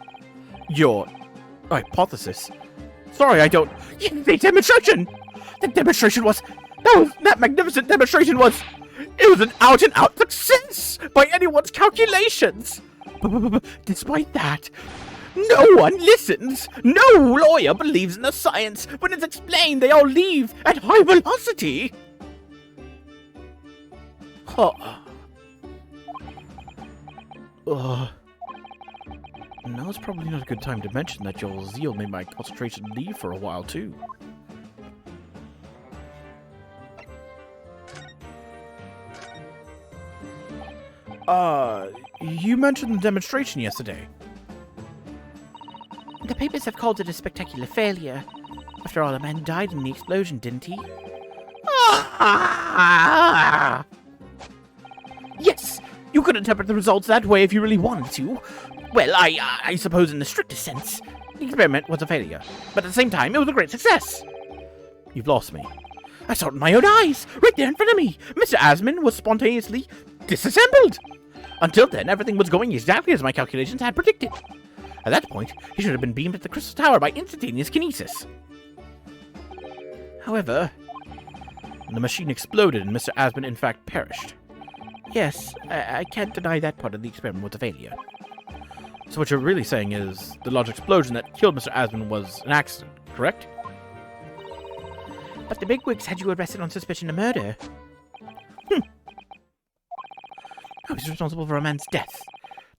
Your hypothesis? Sorry, I don't... The demonstration! The demonstration was... That magnificent demonstration was... It was an out-and-out success by anyone's calculations. Despite that, no one listens. No lawyer believes in the science. When it's explained, they all leave at high velocity. Now's probably not a good time to mention that your zeal made my concentration leave for a while, too. You mentioned the demonstration yesterday. The papers have called it a spectacular failure. After all, a man died in the explosion, didn't he? Yes! You could interpret the results that way if you really wanted to. Well, I suppose in the strictest sense, the experiment was a failure. But at the same time, it was a great success. You've lost me. I saw it with my own eyes, right there in front of me. Mr. Asman was spontaneously disassembled. Until then, everything was going exactly as my calculations had predicted. At that point, he should have been beamed at the Crystal Tower by instantaneous kinesis. However, the machine exploded and Mr. Asman in fact perished. yes, I can't deny that part of the experiment was a failure. So what you're really saying is the large explosion that killed Mr. Asman was an accident, correct? But the bigwigs had you arrested on suspicion of murder. I was responsible for a man's death.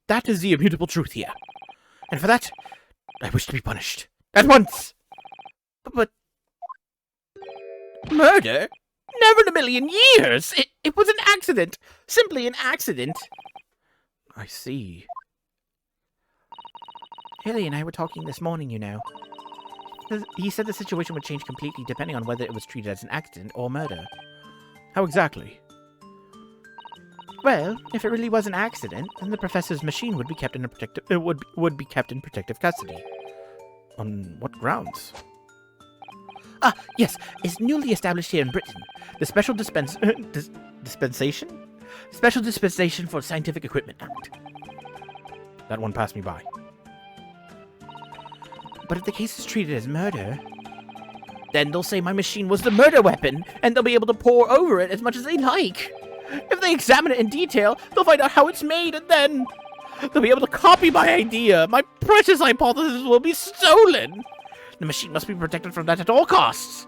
That is the immutable truth here. And for that, I wish to be punished. At once! But... murder? Never in a million years! It was an accident! Simply an accident! I see. Haley and I were talking this morning, you know. He said the situation would change completely depending on whether it was treated as an accident or murder. How exactly? Well, if it really was an accident, then the professor's machine would be kept in protective custody. On what grounds? Ah, yes, it's newly established here in Britain. The Special Dispensation? Special Dispensation for Scientific Equipment Act. That one passed me by. But if the case is treated as murder, then they'll say my machine was the murder weapon, and they'll be able to pore over it as much as they like. If they examine it in detail, they'll find out how it's made, and then they'll be able to copy my idea. My precious hypothesis will be stolen. The machine must be protected from that at all costs.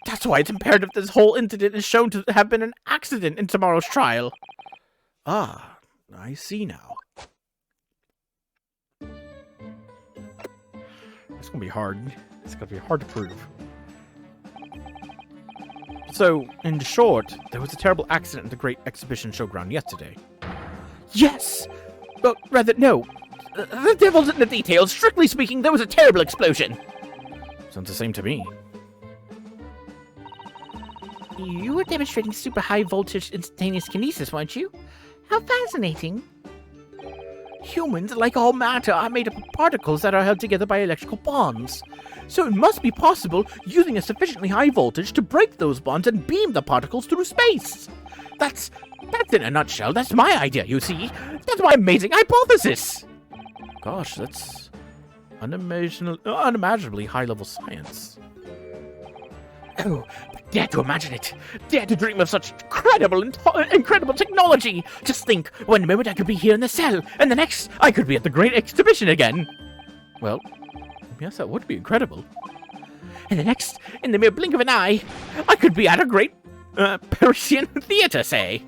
That's why it's imperative this whole incident is shown to have been an accident in tomorrow's trial. Ah, I see now. It's gonna be hard. It's gonna be hard to prove. So, in short, there was a terrible accident at the Great Exhibition Showground yesterday. Yes! Well, rather, no. The devil's in the details. Strictly speaking, there was a terrible explosion. Sounds the same to me. You were demonstrating super high voltage instantaneous kinesis, weren't you? How fascinating. Humans, like all matter, are made up of particles that are held together by electrical bonds. So it must be possible using a sufficiently high voltage to break those bonds and beam the particles through space. That's in a nutshell. That's my idea, you see. That's my amazing hypothesis. Gosh, that's unimaginably high-level science. Oh, but dare to imagine it. Dare to dream of such incredible technology. Just think, one moment I could be here in the cell, and the next I could be at the Great Exhibition again. Well, yes, that would be incredible. And the next, in the mere blink of an eye, I could be at a great Parisian theater, say.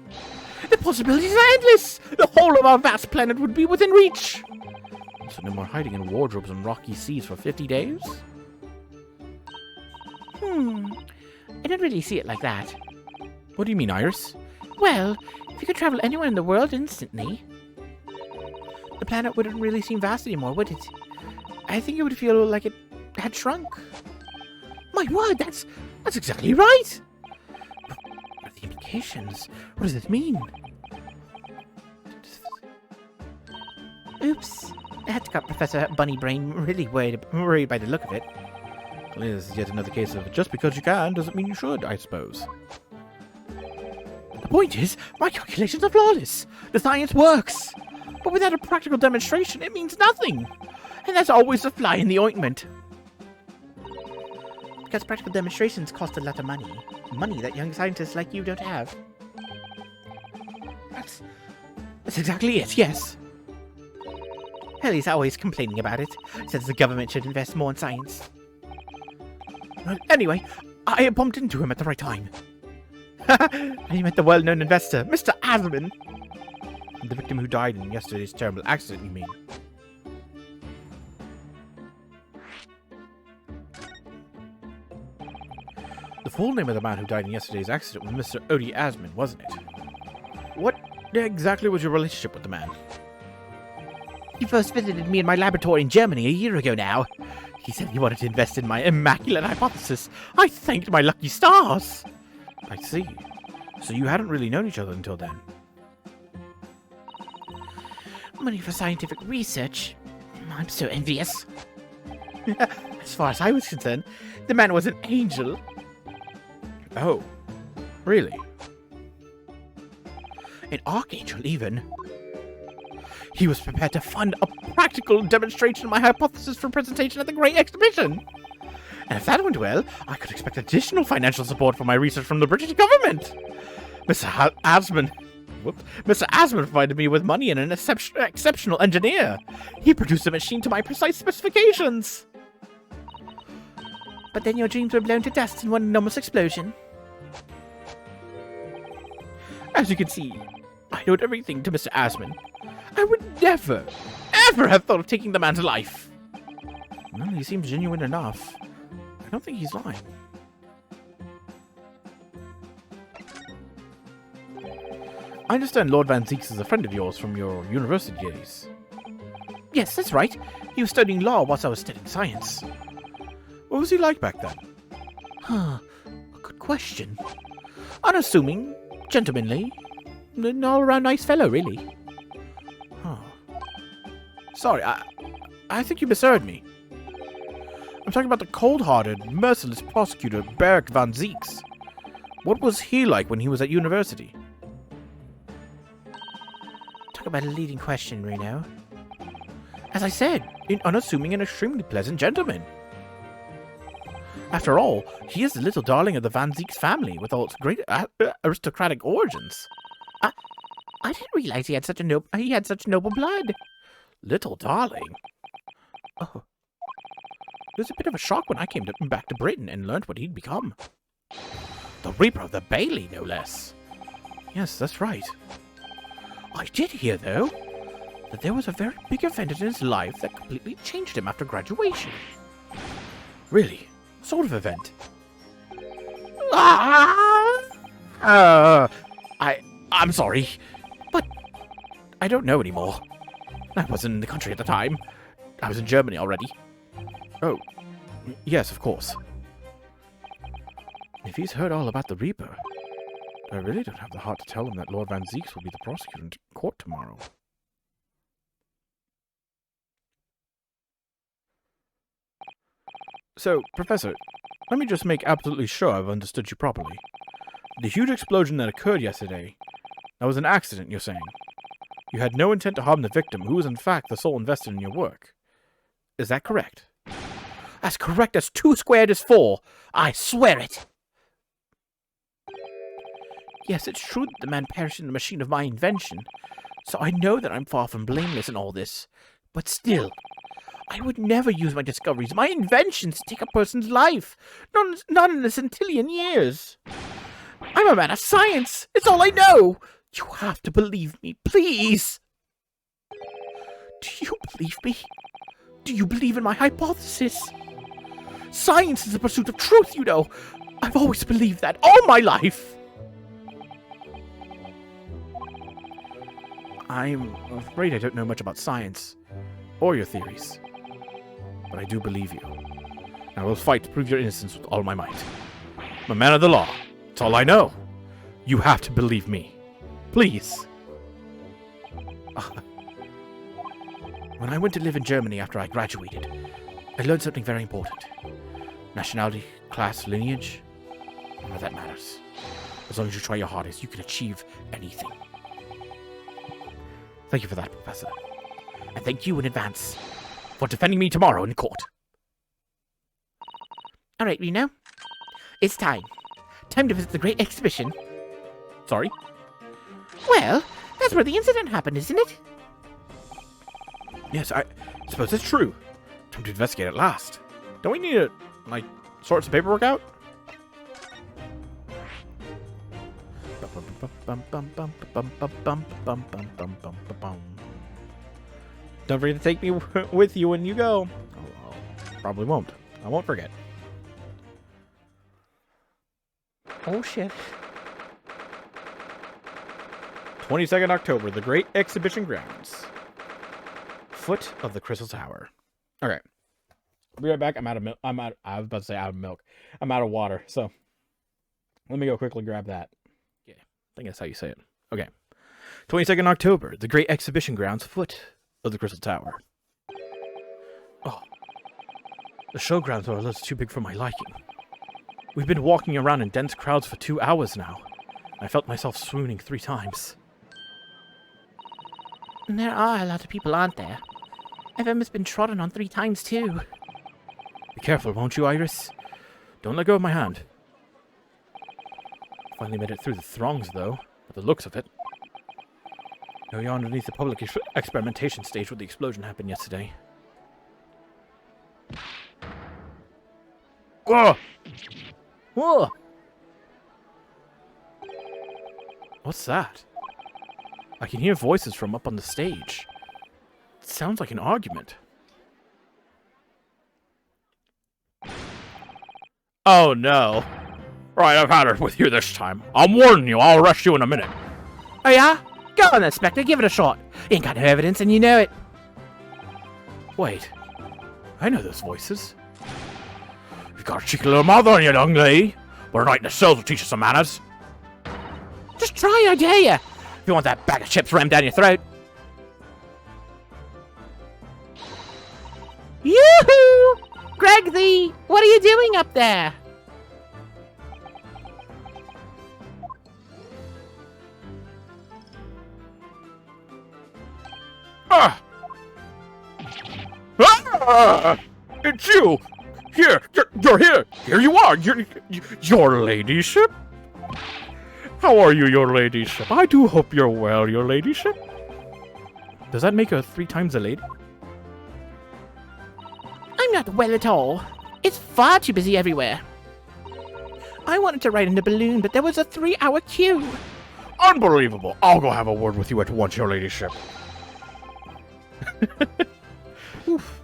The possibilities are endless. The whole of our vast planet would be within reach. So no more hiding in wardrobes on rocky seas for 50 days? I don't really see it like that. What do you mean, Iris? Well, if you could travel anywhere in the world instantly, the planet wouldn't really seem vast anymore, would it? I think it would feel like it had shrunk. My word, that's exactly right! What are the implications? What does this mean? Oops. I had to cut Professor Bunny Brain really worried by the look of it. Well, this is yet another case of just because you can doesn't mean you should, I suppose. The point is, my calculations are flawless. The science works. But without a practical demonstration, it means nothing. And that's always the fly in the ointment. Because practical demonstrations cost a lot of money. Money that young scientists like you don't have. That's exactly it, yes. Haley's always complaining about it. Says the government should invest more in science. Anyway, I bumped into him at the right time. I met the well-known investor, Mr. Asman. The victim who died in yesterday's terrible accident, you mean? The full name of the man who died in yesterday's accident was Mr. Odie Asman, wasn't it? What exactly was your relationship with the man? He first visited me in my laboratory in Germany a year ago now. He said he wanted to invest in my immaculate hypothesis. I thanked my lucky stars. I see. So you hadn't really known each other until then? Money for scientific research? I'm so envious. As far as I was concerned, the man was an angel. Oh, really? An archangel, even. He was prepared to fund a practical demonstration of my hypothesis for presentation at the Great Exhibition. And if that went well, I could expect additional financial support for my research from the British government. Mr. Asman provided me with money and an exceptional engineer. He produced a machine to my precise specifications. But then your dreams were blown to dust in one enormous explosion. As you can see, I owed everything to Mr. Asman. I would never, ever have thought of taking the man's life. Well, he seems genuine enough. I don't think he's lying. I understand Lord Van Zieks is a friend of yours from your university days. Yes, that's right. He was studying law whilst I was studying science. What was he like back then? Huh, a good question. Unassuming, gentlemanly, an all-around nice fellow, really. Huh. Sorry, I think you misheard me. I'm talking about the cold-hearted, merciless prosecutor, Beric Van Zieks. What was he like when he was at university? Talk about a leading question, Reno. As I said, an unassuming and extremely pleasant gentleman. After all, he is the little darling of the Van Zieks family, with all its great aristocratic origins. I didn't realize he had such noble blood. Little darling? Oh. It was a bit of a shock when I came back to Britain and learned what he'd become. The Reaper of the Bailey, no less. Yes, that's right. I did hear, though, that there was a very big event in his life that completely changed him after graduation. Really? What sort of event? I'm sorry, but I don't know anymore. I wasn't in the country at the time. I was in Germany already. Oh, yes, of course. If he's heard all about the Reaper, I really don't have the heart to tell him that Lord Van Zieks will be the prosecutor in court tomorrow. So, Professor, let me just make absolutely sure I've understood you properly. The huge explosion that occurred yesterday, that was an accident, you're saying? You had no intent to harm the victim, who was in fact the sole investor in your work. Is that correct? As correct as 2 squared is 4. I swear it. Yes, it's true that the man perished in the machine of my invention, so I know that I'm far from blameless in all this. But still, I would never use my discoveries, my inventions, to take a person's life. Not in a centillion years. I'm a man of science. It's all I know. You have to believe me, please. Do you believe me? Do you believe in my hypothesis? Science is the pursuit of truth, you know. I've always believed that all my life. I'm afraid I don't know much about science, or your theories. But I do believe you. And I will fight to prove your innocence with all my might. I'm a man of the law. It's all I know. You have to believe me. Please. When I went to live in Germany after I graduated, I learned something very important. Nationality, class, lineage, none of that matters. As long as you try your hardest, you can achieve anything. Thank you for that, Professor. And thank you in advance for defending me tomorrow in court. All right, Reno. It's time. Time to visit the Great Exhibition. Sorry? Well, that's where the incident happened, isn't it? Yes, I suppose that's true. Time to investigate at last. Don't we need to, sort some paperwork out? Don't forget to take me with you when you go. Oh, probably won't. I won't forget. Oh, shit. 22nd October, the Great Exhibition Grounds. Foot of the Crystal Tower. Okay. I'll be right back. I'm out of milk. I was about to say out of milk. I'm out of water, so let me go quickly grab that. Yeah, I think that's how you say it. Okay. 22nd October, the Great Exhibition Grounds, foot of the Crystal Tower. Oh, the showgrounds are a little too big for my liking. We've been walking around in dense crowds for 2 hours now. I felt myself swooning 3 times. There are a lot of people, aren't there? I've almost been trodden on 3 times, too. Be careful, won't you, Iris? Don't let go of my hand. Finally made it through the throngs, though, by the looks of it. Now you're underneath the public experimentation stage where the explosion happened yesterday. Whoa! Whoa! What's that? I can hear voices from up on the stage. It sounds like an argument. Oh no. Right, I've had it with you this time. I'm warning you, I'll arrest you in a minute. Oh yeah? Go on, Inspector, give it a shot. You ain't got no evidence and you know it. Wait. I know those voices. You've got a cheeky little mouth on you, young lady. But a night in the cells will teach you some manners. Just try, I dare ya. If you want that bag of chips rammed down your throat. Yoo-hoo! Greg what are you doing up there? Ah! Ah! It's you! Here! You're here! Here you are! Your ladyship? How are you, your ladyship? I do hope you're well, your ladyship. Does that make her 3 times a lady? I'm not well at all. It's far too busy everywhere. I wanted to ride in the balloon, but there was a 3-hour queue. Unbelievable! I'll go have a word with you at once, your ladyship. Oof.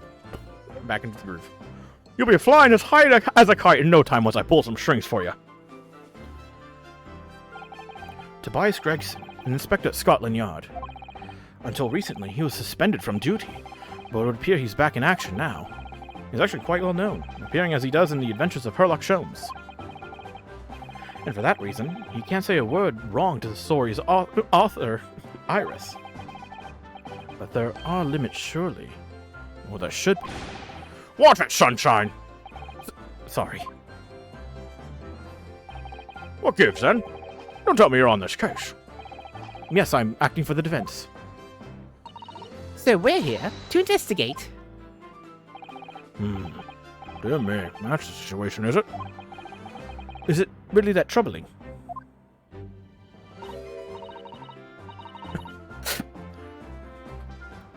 Back into the groove. You'll be flying as high as a kite in no time once I pull some strings for you. Tobias Gregson, an inspector at Scotland Yard. Until recently, he was suspended from duty, but it would appear he's back in action now. He's actually quite well known, appearing as he does in the Adventures of Sherlock Holmes. And for that reason, he can't say a word wrong to the story's author, Iris. But there are limits, surely. Well, there should be. Watch it, sunshine! Sorry. What gives, then? Don't tell me you're on this case. Yes, I'm acting for the defense. So we're here to investigate. Dear me, that's the situation, is it? Is it really that troubling?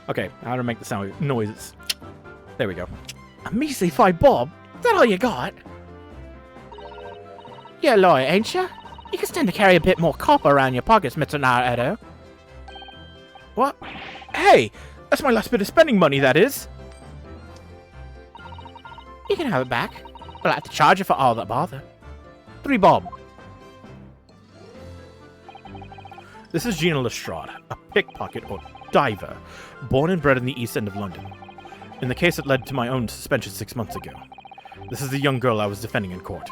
Okay, how to make the sound noises. There we go. A measly 5 bob? Is that all you got? You're a lawyer, ain't ya? You can stand to carry a bit more copper around your pockets, Mr. Naruto. What? Hey! That's my last bit of spending money, that is! You can have it back. But I'll have to charge you for all that bother. 3 bob. This is Gina Lestrade, a pickpocket or diver, born and bred in the East End of London. In the case that led to my own suspension 6 months ago. This is the young girl I was defending in court.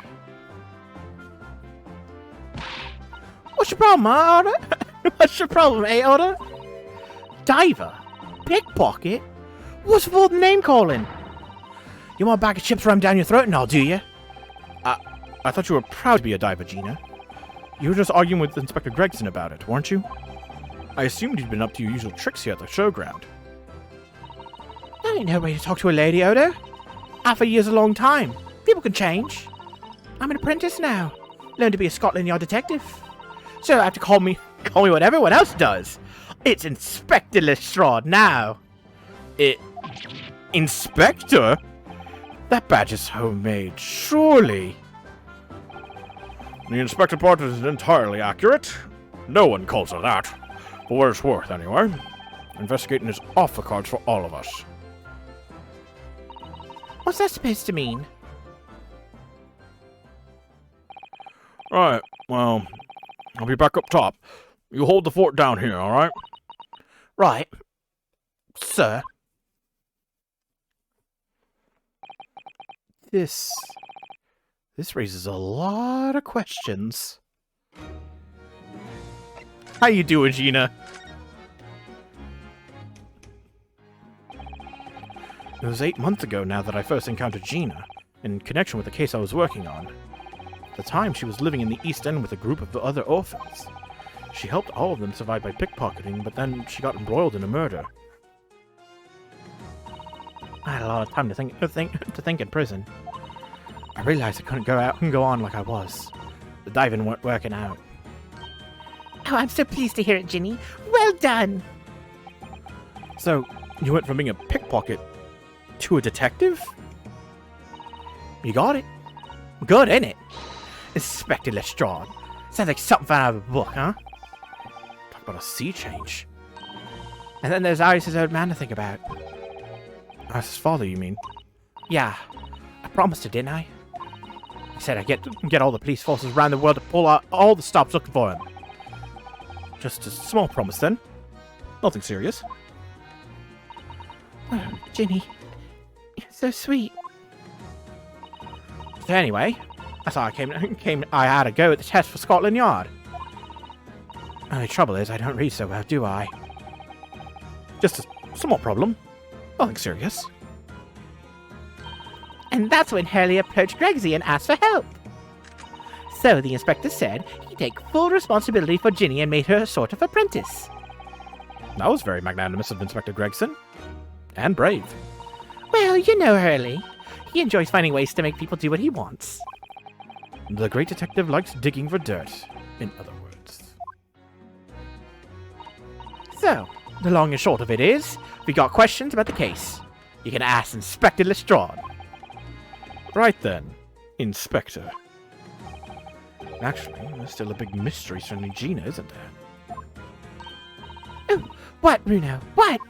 What's your problem, Oda? What's your problem, Oda? Diver? Pickpocket? What's with all the name calling? You want a bag of chips rammed down your throat and all, do you? I thought you were proud to be a diver, Gina. You were just arguing with Inspector Gregson about it, weren't you? I assumed you'd been up to your usual tricks here at the showground. That ain't no way to talk to a lady, Odo. Half a year's a long time. People can change. I'm an apprentice now. Learn to be a Scotland Yard detective. So I have to call me what everyone else does. It's Inspector Lestrade now. Inspector? That badge is homemade, surely. The inspector part is entirely accurate. No one calls her that. For what it's worth, anyway. Investigating is off the cards for all of us. What's that supposed to mean? Right, well, I'll be back up top. You hold the fort down here, alright? Right. Sir. This raises a lot of questions. How you doing, Gina? It was 8 months ago now that I first encountered Gina, in connection with the case I was working on. At the time, she was living in the East End with a group of other orphans. She helped all of them survive by pickpocketing, but then she got embroiled in a murder. I had a lot of time to think in prison. I realized I couldn't go out and go on like I was. The diving weren't working out. Oh, I'm so pleased to hear it, Ginny. Well done! So, you went from being a pickpocket to a detective? You got it. Good, ain't it? Inspector Lestrade. Sounds like something out of a book, huh? Talk about a sea change. And then there's Iris's old man to think about. Iris' father, you mean? Yeah. I promised her, didn't I? I said I'd get all the police forces around the world to pull out all the stops looking for him. Just a small promise, then. Nothing serious. Oh, Ginny. You're so sweet. So anyway, I thought I had a go at the test for Scotland Yard. Only trouble is I don't read so well, do I? Just a small problem. Nothing serious. And that's when Hurley approached Gregsy and asked for help. So the inspector said he'd take full responsibility for Ginny and made her a sort of apprentice. That was very magnanimous of Inspector Gregson. And brave. Well, you know Hurley. He enjoys finding ways to make people do what he wants. The great detective likes digging for dirt, in other words. So, the long and short of it is, if you got questions about the case, you can ask Inspector Lestrade. Right then, Inspector. Actually, there's still a big mystery surrounding Gina, isn't there? Oh, what, Bruno? What?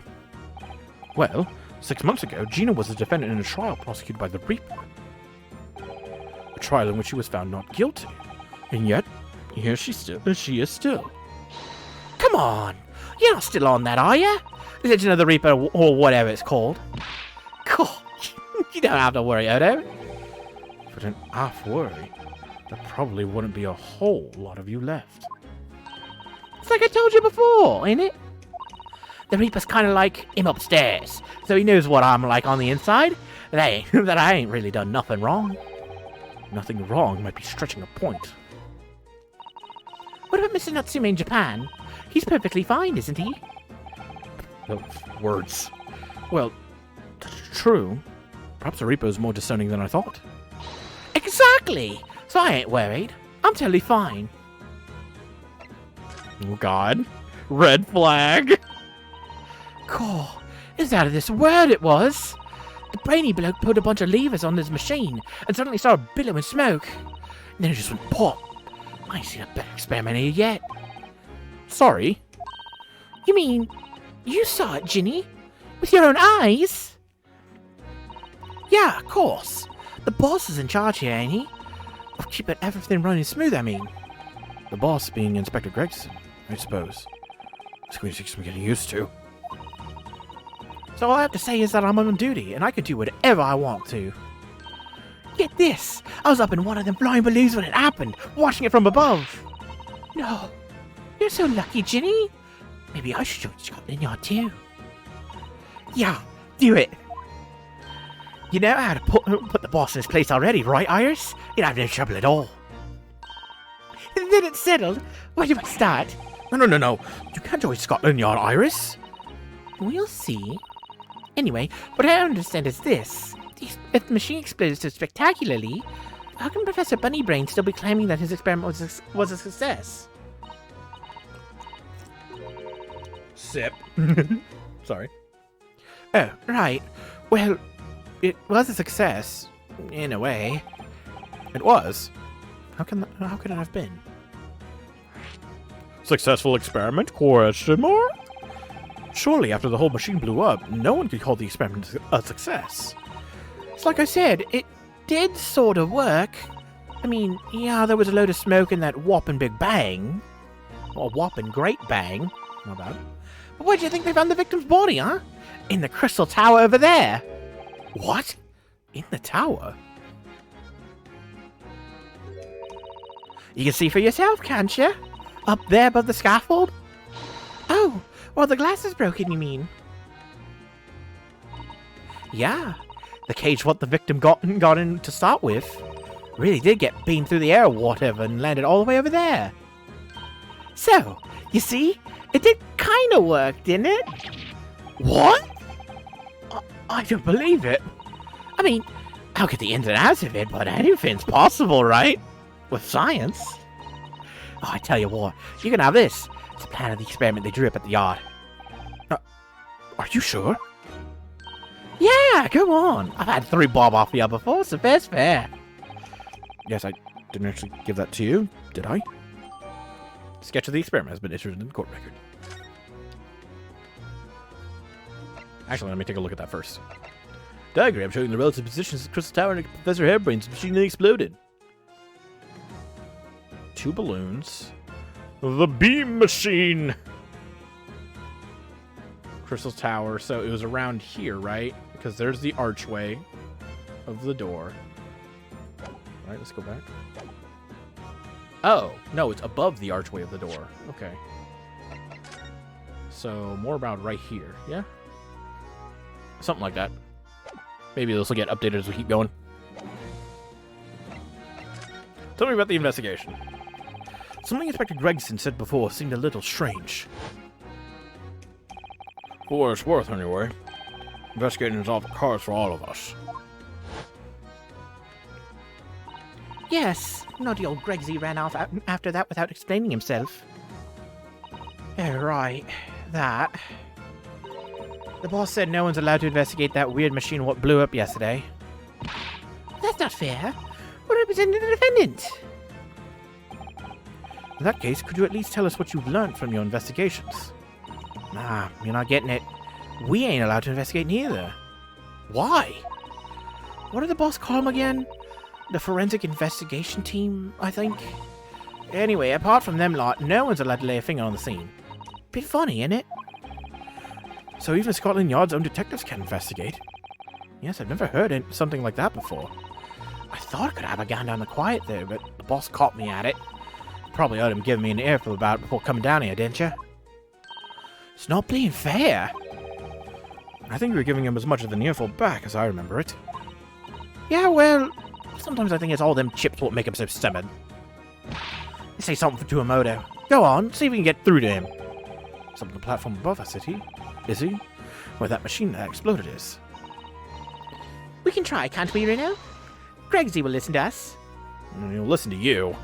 Well, 6 months ago, Gina was a defendant in a trial prosecuted by the Reaper. A trial in which she was found not guilty. And yet, here she is still. Come on! You're not still on that, are you? Legend of the Reaper, or whatever it's called. God, you don't have to worry, Odo. If I didn't half worry, there probably wouldn't be a whole lot of you left. It's like I told you before, ain't it? The Reaper's kind of like him upstairs, so he knows what I'm like on the inside. That I ain't really done nothing wrong. Nothing wrong might be stretching a point. What about Mr. Natsume in Japan? He's perfectly fine, isn't he? Oh, words. Well, that's true. Perhaps the Reaper is more discerning than I thought. Exactly! So I ain't worried. I'm totally fine. Oh, God. Red flag! God, it was out of this world, it was. The brainy bloke put a bunch of levers on his machine and suddenly started billowing smoke. And then it just went pop. I ain't seen a better experiment here yet. Sorry? You mean, you saw it, Ginny? With your own eyes? Yeah, of course. The boss is in charge here, ain't he? Of keeping everything running smooth, I mean. The boss being Inspector Gregson, I suppose. It's going to take some getting used to. So all I have to say is that I'm on duty, and I can do whatever I want to. Get this! I was up in one of them flying balloons when it happened, watching it from above. No. You're so lucky, Ginny. Maybe I should join Scotland Yard too. Yeah, do it. You know how to put the boss in his place already, right, Iris? You'd have no trouble at all. Then it's settled. Where do I start? No. You can't join Scotland Yard, Iris. We'll see. Anyway, what I don't understand is this. If the machine exploded so spectacularly, how can Professor Bunnybrain still be claiming that his experiment was a success? Sip. Sorry. Oh, right. Well, it was a success, in a way. It was. How could it have been? Successful experiment? Question mark? Surely after the whole machine blew up, no one could call the experiment a success. It's like I said, it did sort of work. I mean, yeah, there was a load of smoke in that whopping big bang. Or whopping great bang. Not bad. But where do you think they found the victim's body, huh? In the crystal tower over there. What? In the tower? You can see for yourself, can't you? Up there above the scaffold? Oh, well, the glass is broken, you mean? Yeah, the cage what the victim got in to start with really did get beamed through the air or whatever and landed all the way over there. So, you see, it did kind of work, didn't it? What? I don't believe it. I mean, I'll get the ins and outs of it, but anything's possible, right? With science? Oh, I tell you what, you can have this. It's a plan of the experiment they drew up at the yard. Are you sure? Yeah, go on. I've had 3 bob off you before, so fair's fair. Yes, I didn't actually give that to you, did I? Sketch of the experiment has been issued in the court record. Actually, let me take a look at that first. Diagram showing the relative positions of the Crystal Tower and Professor Harebrain's machine that exploded. 2 balloons. The beam machine! Crystal Tower, so it was around here, right? Because there's the archway of the door. Alright, let's go back. Oh, no, it's above the archway of the door. Okay. So, more about right here, yeah? Something like that. Maybe this will get updated as we keep going. Tell me about the investigation. Something Inspector Gregson said before seemed a little strange. For what it's worth, anyway. Investigating is off the cards for all of us. Yes, naughty old Gregsy ran off after that without explaining himself. Oh, right. That. The boss said no one's allowed to investigate that weird machine what blew up yesterday. That's not fair. We're representing the defendant. In that case, could you at least tell us what you've learned from your investigations? Nah, you're not getting it. We ain't allowed to investigate neither. Why? What did the boss call him again? The Forensic Investigation Team, I think? Anyway, apart from them lot, no one's allowed to lay a finger on the scene. Bit funny, ain't it? So even Scotland Yard's own detectives can investigate? Yes, I've never heard something like that before. I thought I could have a gone down the quiet there, but the boss caught me at it. Probably heard him giving me an earful about it before coming down here, didn't you? It's not being fair. I think you're giving him as much of an earful back as I remember it. Yeah, well, sometimes I think it's all them chips what make him so stubborn. Let's say something to Emoto. Go on, see if we can get through to him. It's up on the platform above us, is he? Is he? Where that machine that exploded is. We can try, can't we, Reno? Gregsy will listen to us. He'll listen to you.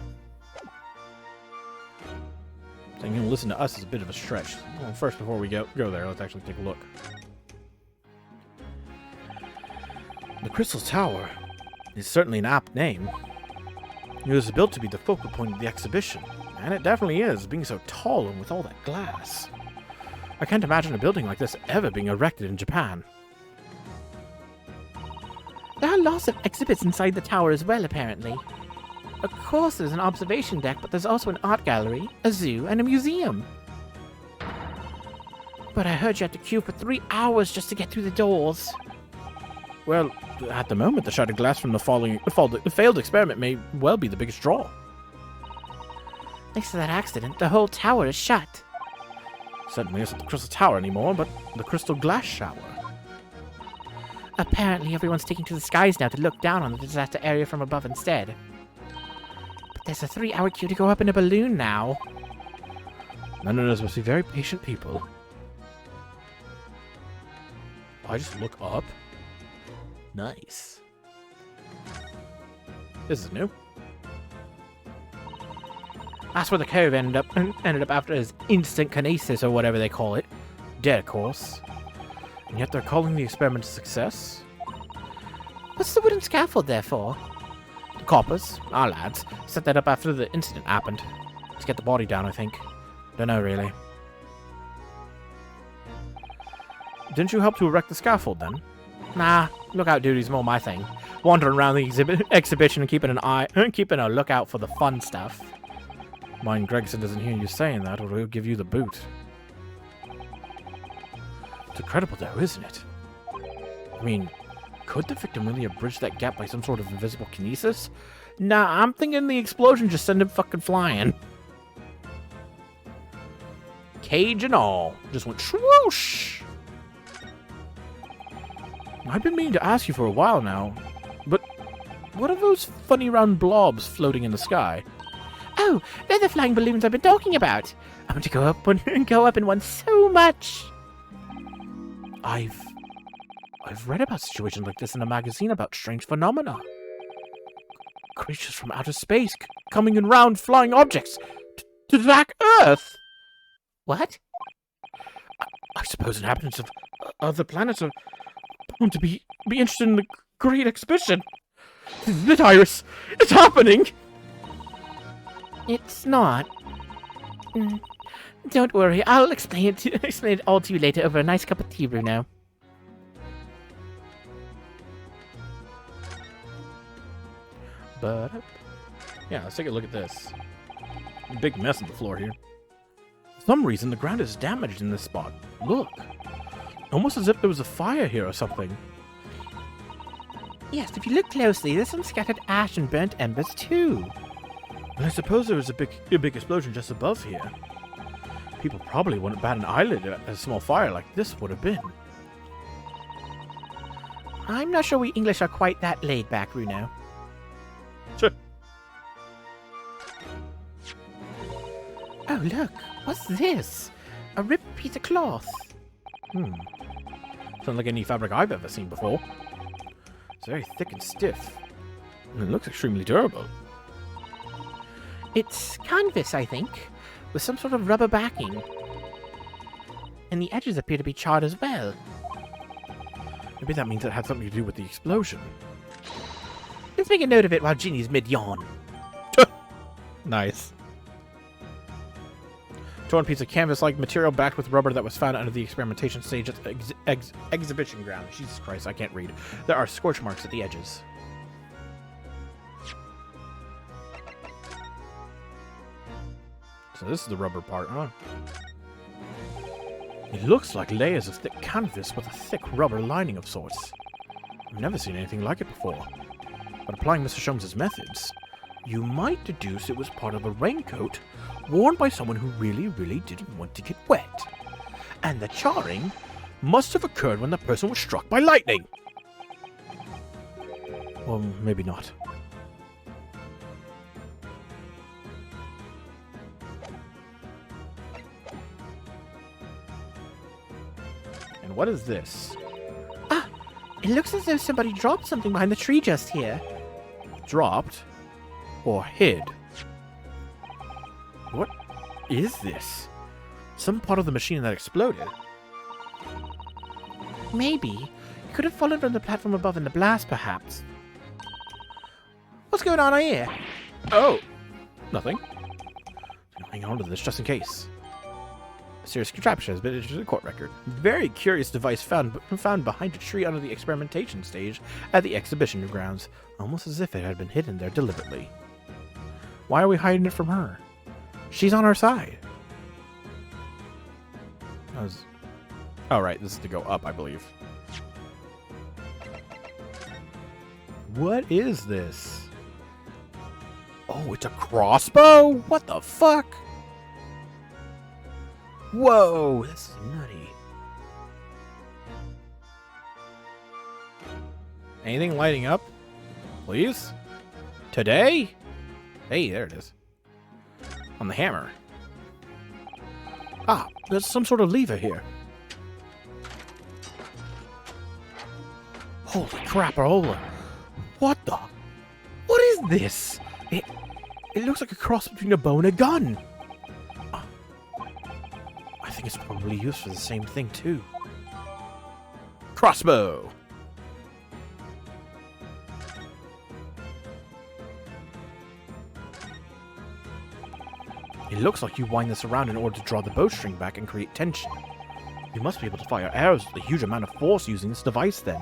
Saying he'll listen to us is a bit of a stretch. Well, first, before we go there, let's actually take a look. The Crystal Tower is certainly an apt name. It was built to be the focal point of the exhibition, and it definitely is, being so tall and with all that glass. I can't imagine a building like this ever being erected in Japan. There are lots of exhibits inside the tower as well, apparently. Of course, there's an observation deck, but there's also an art gallery, a zoo, and a museum. But I heard you had to queue for 3 hours just to get through the doors. Well, at the moment, the shattered glass from the failed experiment may well be the biggest draw. Thanks to that accident, the whole tower is shut. Certainly isn't the Crystal Tower anymore, but the Crystal Glass Shower. Apparently, everyone's taking to the skies now to look down on the disaster area from above instead. But there's a 3-hour queue to go up in a balloon now. None of us must be very patient people. I just look up. Nice. This is new. That's where the cove ended up after his instant kinesis or whatever they call it. Dead, of course. And yet they're calling the experiment a success? What's the wooden scaffold there for? The coppers, our lads, set that up after the incident happened. To get the body down, I think. Don't know, really. Didn't you help to erect the scaffold, then? Nah, lookout duty's more my thing. Wandering around the exhibition and keeping a lookout for the fun stuff. Mind Gregson doesn't hear you saying that, or he'll give you the boot. It's incredible, though, isn't it? I mean, could the victim really have bridged that gap by some sort of invisible kinesis? Nah, I'm thinking the explosion just sent him fucking flying. Cage and all. Just went swoosh! I've been meaning to ask you for a while now, but what are those funny round blobs floating in the sky? Oh, they're the flying balloons I've been talking about. I want to go up in one so much. I've read about situations like this in a magazine about strange phenomena. Creatures from outer space coming in round flying objects to attack Earth. What? I suppose inhabitants of other planets are bound to be interested in the Great Exhibition. This is it, Iris. It's happening. It's not. Don't worry, I'll explain it all to you later over a nice cup of tea, Bruno. But yeah, let's take a look at this. Big mess on the floor here. For some reason, the ground is damaged in this spot. Look. Almost as if there was a fire here or something. Yes, if you look closely, there's some scattered ash and burnt embers too. Well, I suppose there was a big explosion just above here. People probably wouldn't bat an eyelid at a small fire like this would have been. I'm not sure we English are quite that laid back, Bruno. Sure. Oh, look. What's this? A ripped piece of cloth. Sounds like any fabric I've ever seen before. It's very thick and stiff. And it looks extremely durable. It's canvas, I think, with some sort of rubber backing. And the edges appear to be charred as well. Maybe that means it had something to do with the explosion. Let's make a note of it while Ginny's mid-yawn. Nice. Torn piece of canvas-like material backed with rubber that was found under the experimentation stage at the exhibition ground. Jesus Christ, I can't read. There are scorch marks at the edges. So this is the rubber part, huh? It looks like layers of thick canvas with a thick rubber lining of sorts. I've never seen anything like it before. But applying Mr. Sholmes' methods, you might deduce it was part of a raincoat worn by someone who really, really didn't want to get wet. And the charring must have occurred when the person was struck by lightning. Well, maybe not. And what is this? Ah, it looks as though somebody dropped something behind the tree just here. Dropped? Or hid? What is this? Some part of the machine that exploded? Maybe. It could have fallen from the platform above in the blast, perhaps. What's going on here? Oh! Nothing. Hang on to this just in case. A serious contraption has been entered in the court record. Very curious device found behind a tree under the experimentation stage at the exhibition grounds, almost as if it had been hidden there deliberately. Why are we hiding it from her? She's on our side. Oh, right, this is to go up, I believe. What is this? Oh, it's a crossbow? What the fuck? Whoa, this is nutty. Anything lighting up? Please? Today? Hey, there it is. On the hammer. Ah, there's some sort of lever here. Holy crap-a-hola. What the? What is this? It looks like a cross between a bow and a gun. I think it's probably used for the same thing, too. Crossbow. It looks like you wind this around in order to draw the bowstring back and create tension. You must be able to fire arrows with a huge amount of force using this device then.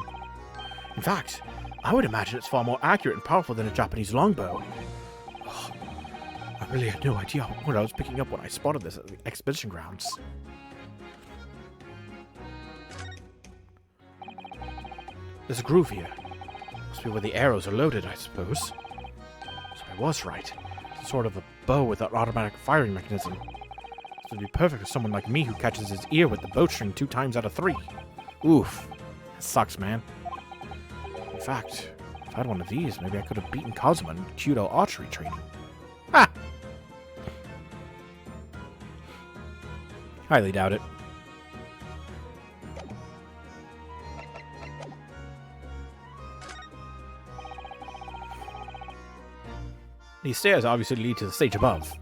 In fact, I would imagine it's far more accurate and powerful than a Japanese longbow. Oh, I really had no idea what I was picking up when I spotted this at the exhibition grounds. There's a groove here. Must be where the arrows are loaded, I suppose. So I was right. It's sort of a bow with an automatic firing mechanism. This would be perfect for someone like me who catches his ear with the bowstring 2 times out of 3. Oof. That sucks, man. fact, if I had one of these, maybe I could have beaten Kazuma in Kyudo archery training. Ha! Highly doubt it. These stairs obviously lead to the stage above.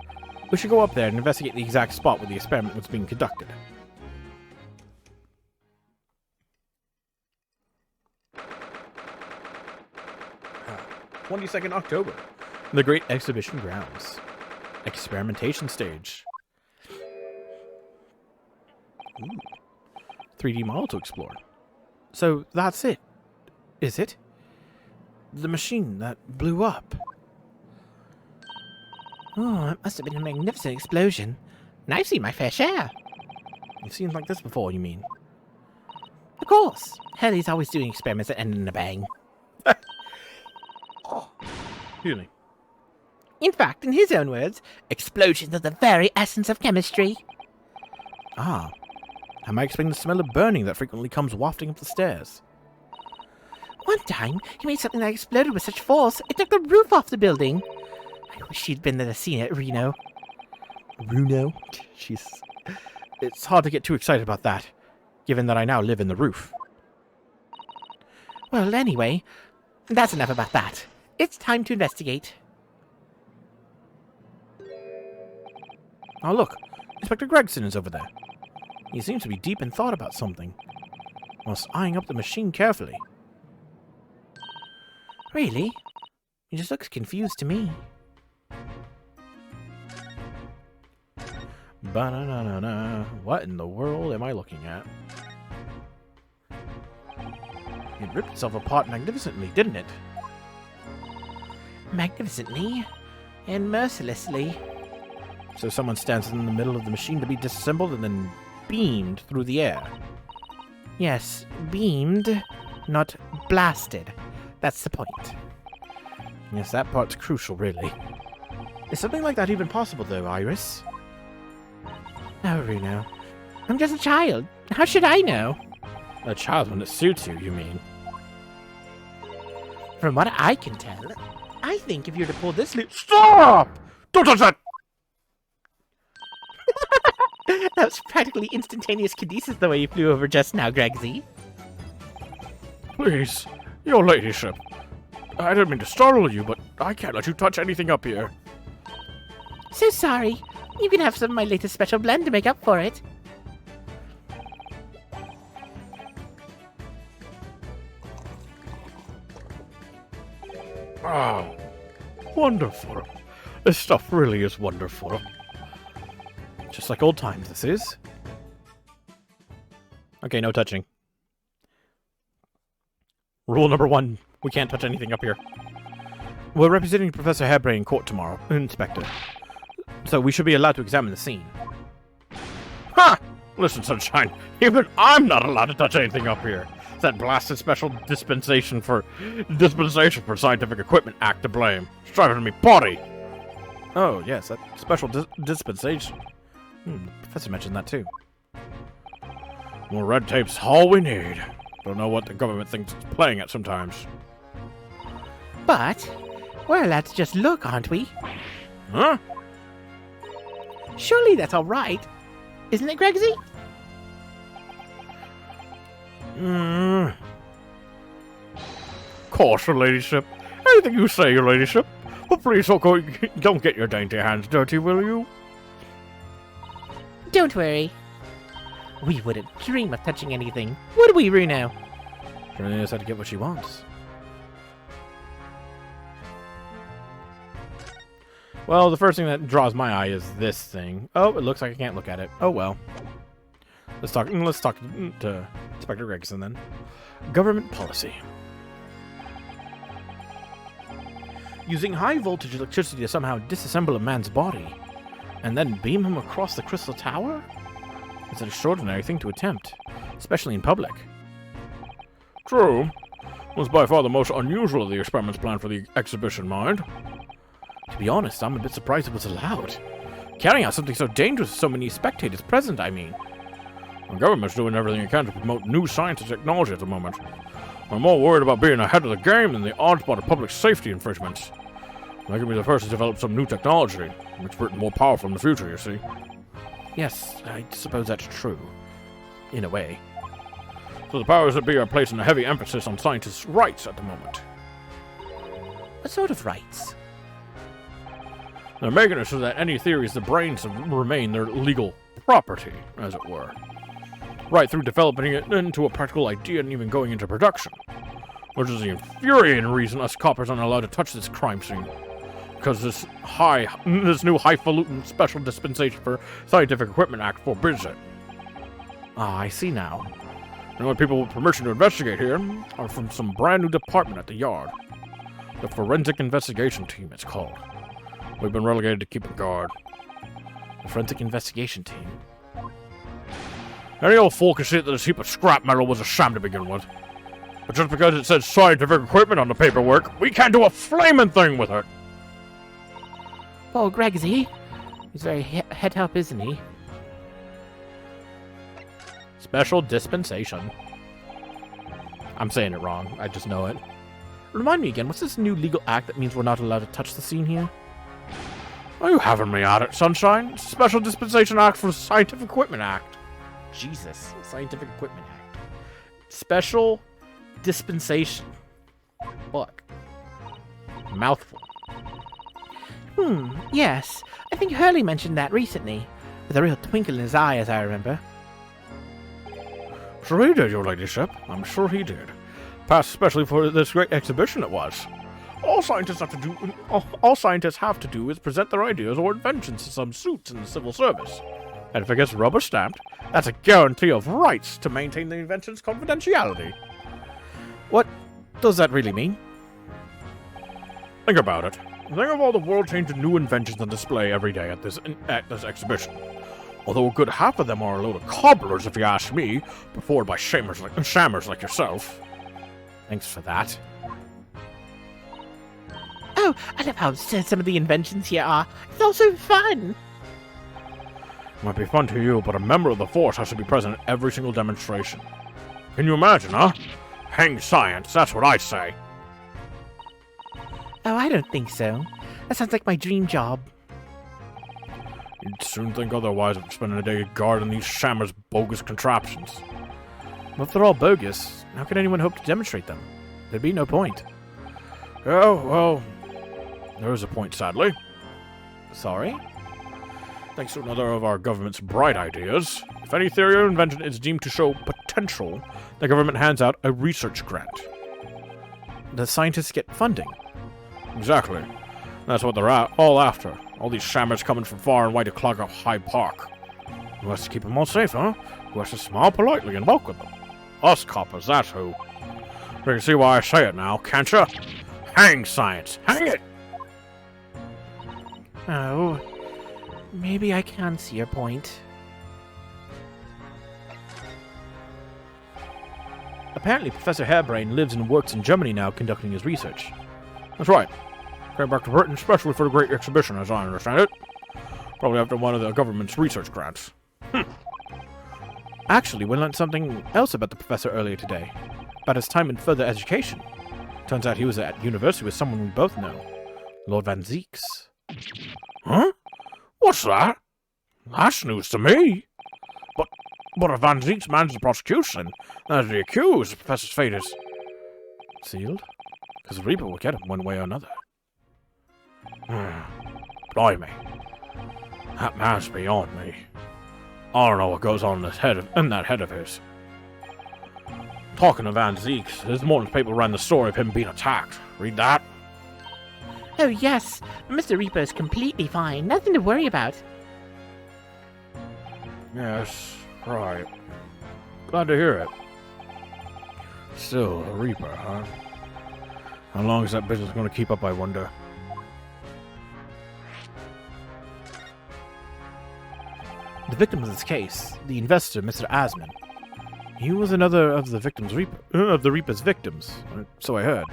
We should go up there and investigate the exact spot where the experiment was being conducted. 22nd October. The Great Exhibition Grounds. Experimentation stage. Ooh. 3D model to explore. So that's it, is it? The machine that blew up. Oh, it must have been a magnificent explosion. And I've seen my fair share. You've seen like this before, you mean? Of course. Hurley's always doing experiments that end in a bang. Excuse me. In fact, in his own words, explosions are the very essence of chemistry. Ah. That might explain the smell of burning that frequently comes wafting up the stairs. One time, he made something that exploded with such force, it took the roof off the building. I wish you'd been there to see it, Reno. Runo? Jeez. It's hard to get too excited about that, given that I now live in the roof. Well, anyway, that's enough about that. It's time to investigate. Oh, look. Inspector Gregson is over there. He seems to be deep in thought about something, whilst eyeing up the machine carefully. Really? He just looks confused to me. Ba-na-na-na-na. What in the world am I looking at? It ripped itself apart magnificently, didn't it? Magnificently and mercilessly. So someone stands in the middle of the machine to be disassembled and then beamed through the air. Yes, beamed, not blasted. That's the point. Yes, that part's crucial, really. Is something like that even possible, though, Iris? Oh, Reno. I'm just a child. How should I know? A child when it suits you, you mean? From what I can tell, I think if you were to pull this loop... Stop! Don't touch that! That was practically instantaneous kinesis the way you flew over just now, Gregsy. Please, your ladyship. I didn't mean to startle you, but I can't let you touch anything up here. So sorry. You can have some of my latest special blend to make up for it. Ah, wonderful. This stuff really is wonderful. Just like old times, this is. Okay, no touching. Rule number 1, we can't touch anything up here. We're representing Professor Harebrained in court tomorrow, Inspector. So we should be allowed to examine the scene. Ha! Listen, Sunshine, even I'm not allowed to touch anything up here. It's that blasted special dispensation for Scientific Equipment Act to blame. It's driving me potty. Oh, yes, that special dispensation. The professor mentioned that too. More red tape's all we need. Don't know what the government thinks it's playing at sometimes. But we're allowed to just look, aren't we? Huh? Surely that's all right. Isn't it, Gregsy? Course, your ladyship. Anything you say, your ladyship. But please don't get your dainty hands dirty, will you? Don't worry. We wouldn't dream of touching anything, would we, Reno? She really knows how to get what she wants. Well, the first thing that draws my eye is this thing. Oh, it looks like I can't look at it. Oh well. Let's talk to Inspector Gregson then. Government policy. Using high voltage electricity to somehow disassemble a man's body and then beam him across the Crystal Tower? It's an extraordinary thing to attempt, especially in public. True. It was by far the most unusual of the experiments planned for the exhibition, mind. To be honest, I'm a bit surprised it was allowed. Carrying out something so dangerous with so many spectators present, I mean. The government's doing everything it can to promote new science and technology at the moment. I'm more worried about being ahead of the game than the onslaught of public safety infringements. They could be the first to develop some new technology, which is more powerful in the future, you see. Yes, I suppose that's true. In a way. So the powers that be are placing a heavy emphasis on scientists' rights at the moment. What sort of rights? They're making it so that any theories the brains remain their legal property, as it were. Right through developing it into a practical idea and even going into production. Which is the infuriating reason us coppers aren't allowed to touch this crime scene. Because this new highfalutin special dispensation for Scientific Equipment Act forbids it. Ah, I see now. The only people with permission to investigate here are from some brand new department at the Yard. The Forensic Investigation Team, it's called. We've been relegated to keeping guard. The Forensic Investigation Team. Any old fool can see that this heap of scrap metal was a sham to begin with. But just because it says scientific equipment on the paperwork, we can't do a flaming thing with it! Paul Gregsy? He's very het up, isn't he? Special dispensation. I'm saying it wrong. I just know it. Remind me again, what's this new legal act that means we're not allowed to touch the scene here? Are you having me at it, Sunshine? Special Dispensation Act for the Scientific Equipment Act. Jesus. Scientific Equipment Act. Special dispensation. What? Mouthful. Yes. I think Hurley mentioned that recently. With a real twinkle in his eye, as I remember. Sure he did, your ladyship. I'm sure he did. Passed especially for this great exhibition it was. All scientists have to do is present their ideas or inventions to some suits in the civil service. And if it gets rubber stamped, that's a guarantee of rights to maintain the invention's confidentiality. What does that really mean? Think about it. Think of all the world-changing new inventions on display every day at this exhibition. Although a good half of them are a load of cobblers, if you ask me, performed by shammers like yourself. Thanks for that. Oh, I love how absurd some of the inventions here are. It's all so fun. Might be fun to you, but a member of the force has to be present at every single demonstration. Can you imagine, huh? Hang science, that's what I say. Oh, I don't think so. That sounds like my dream job. You'd soon think otherwise of spending a day guarding these shammers' bogus contraptions. Well, if they're all bogus, how could anyone hope to demonstrate them? There'd be no point. Oh, well, there is a point, sadly. Sorry? Thanks to another of our government's bright ideas, if any theory or invention is deemed to show potential, the government hands out a research grant. The scientists get funding. Exactly. That's what they're all after. All these shammers coming from far and wide to clog up Hyde Park. Who has to keep them all safe, huh? Who has to smile politely and welcome them? Us coppers, that's who. You can see why I say it now, can't you? Hang science! Hang it! Oh, maybe I can see your point. Apparently, Professor Hairbrain lives and works in Germany now conducting his research. That's right. Came back to Britain especially for the Great Exhibition, as I understand it. Probably after one of the government's research grants. Actually, we learned something else about the professor earlier today. About his time in further education. Turns out he was at university with someone we both know. Lord Van Zieks. Huh? What's that? That's news to me. But if Van Zieks manages the prosecution, as the accused, the professor's fate is Sealed? Because the Reaper will get him one way or another. Blimey. That man's beyond me. I don't know what goes on in that head of his. Talking of Van Zieks, this morning's paper ran the story of him being attacked. Read that? Oh, yes. Mr. Reaper is completely fine. Nothing to worry about. Yes, right. Glad to hear it. Still, a Reaper, huh? How long is that business going to keep up, I wonder? The victim of this case, the investor, Mr. Asman. He was another of the Reaper's victims, so I heard.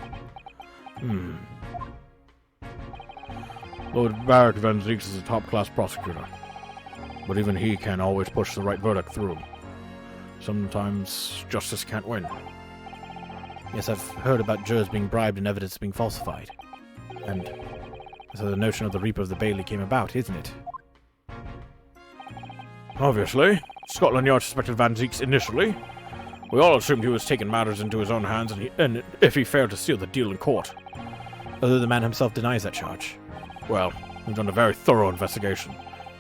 Lord Barrick Van Zieks is a top-class prosecutor. But even he can't always push the right verdict through. Sometimes justice can't win. Yes, I've heard about jurors being bribed and evidence being falsified. And so the notion of the Reaper of the Bailey came about, isn't it? Obviously. Scotland Yard suspected Van Zieks initially. We all assumed he was taking matters into his own hands, and if he failed to seal the deal in court. Although the man himself denies that charge. Well, we've done a very thorough investigation.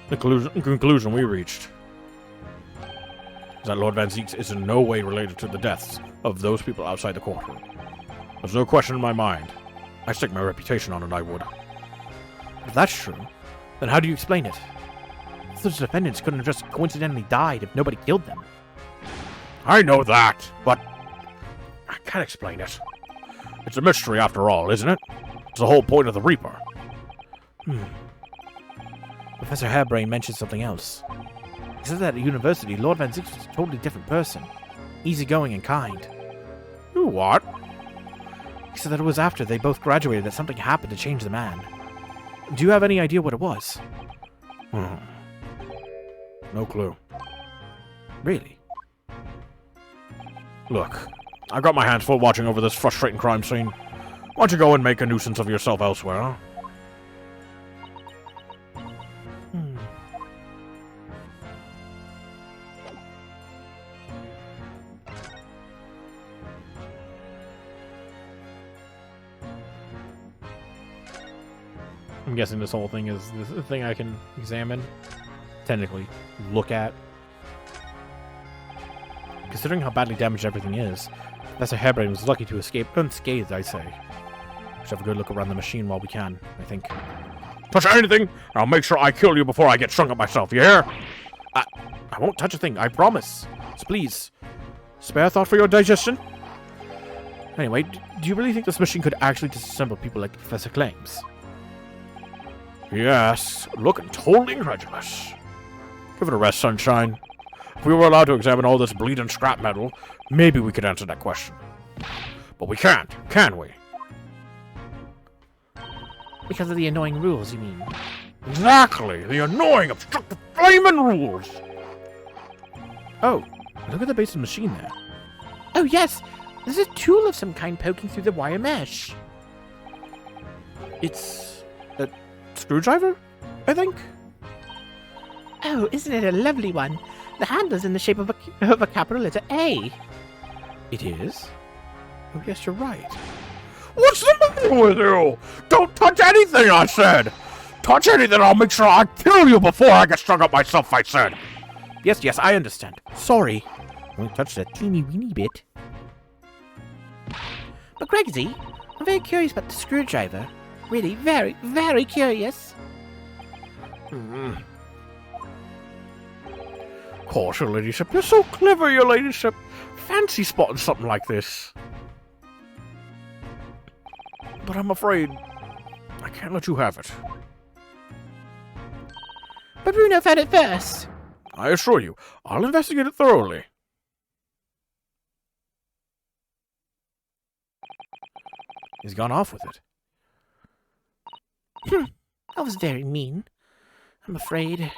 The conclusion we reached is that Lord Van Zieks is in no way related to the deaths of those people outside the courtroom. There's no question in my mind. I stake my reputation on it, I would. If that's true, then how do you explain it? Those defendants couldn't have just coincidentally died if nobody killed them. I know that, but I can't explain it. It's a mystery after all, isn't it? It's the whole point of the Reaper. Professor Harebrain mentioned something else. He said that at university, Lord Van Zieks was a totally different person. Easygoing and kind. What? He said that it was after they both graduated that something happened to change the man. Do you have any idea what it was? No clue. Really? Look, I've got my hands full watching over this frustrating crime scene. Why don't you go and make a nuisance of yourself elsewhere, huh? I'm guessing this whole thing is the thing I can examine, technically look at. Considering how badly damaged everything is, Professor Harebrain was lucky to escape unscathed, I say. We should have a good look around the machine while we can, I think. Touch anything, and I'll make sure I kill you before I get strung up myself, you hear? I won't touch a thing, I promise. So please, spare a thought for your digestion. Anyway, do you really think this machine could actually disassemble people like the Professor claims? Yes, looking totally incredulous. Give it a rest, Sunshine. If we were allowed to examine all this bleeding scrap metal, maybe we could answer that question. But we can't, can we? Because of the annoying rules, you mean? Exactly! The annoying, obstructive, flaming rules! Oh, look at the base of the machine there. Oh yes! There's a tool of some kind poking through the wire mesh. It's a screwdriver, I think? Oh, isn't it a lovely one? The handle's in the shape of a capital letter A. It is? Oh yes, you're right. What's the matter with you? Don't touch anything, I said! Touch anything, I'll make sure I kill you before I get strung up myself, I said! Yes, I understand. Sorry. I only touched a teeny weeny bit. But Gregsy, I'm very curious about the screwdriver. Really, very, very curious. Of course, your ladyship. You're so clever, your ladyship. Fancy spotting something like this. But I'm afraid I can't let you have it. But Bruno found it first. I assure you, I'll investigate it thoroughly. He's gone off with it. That was very mean. I'm afraid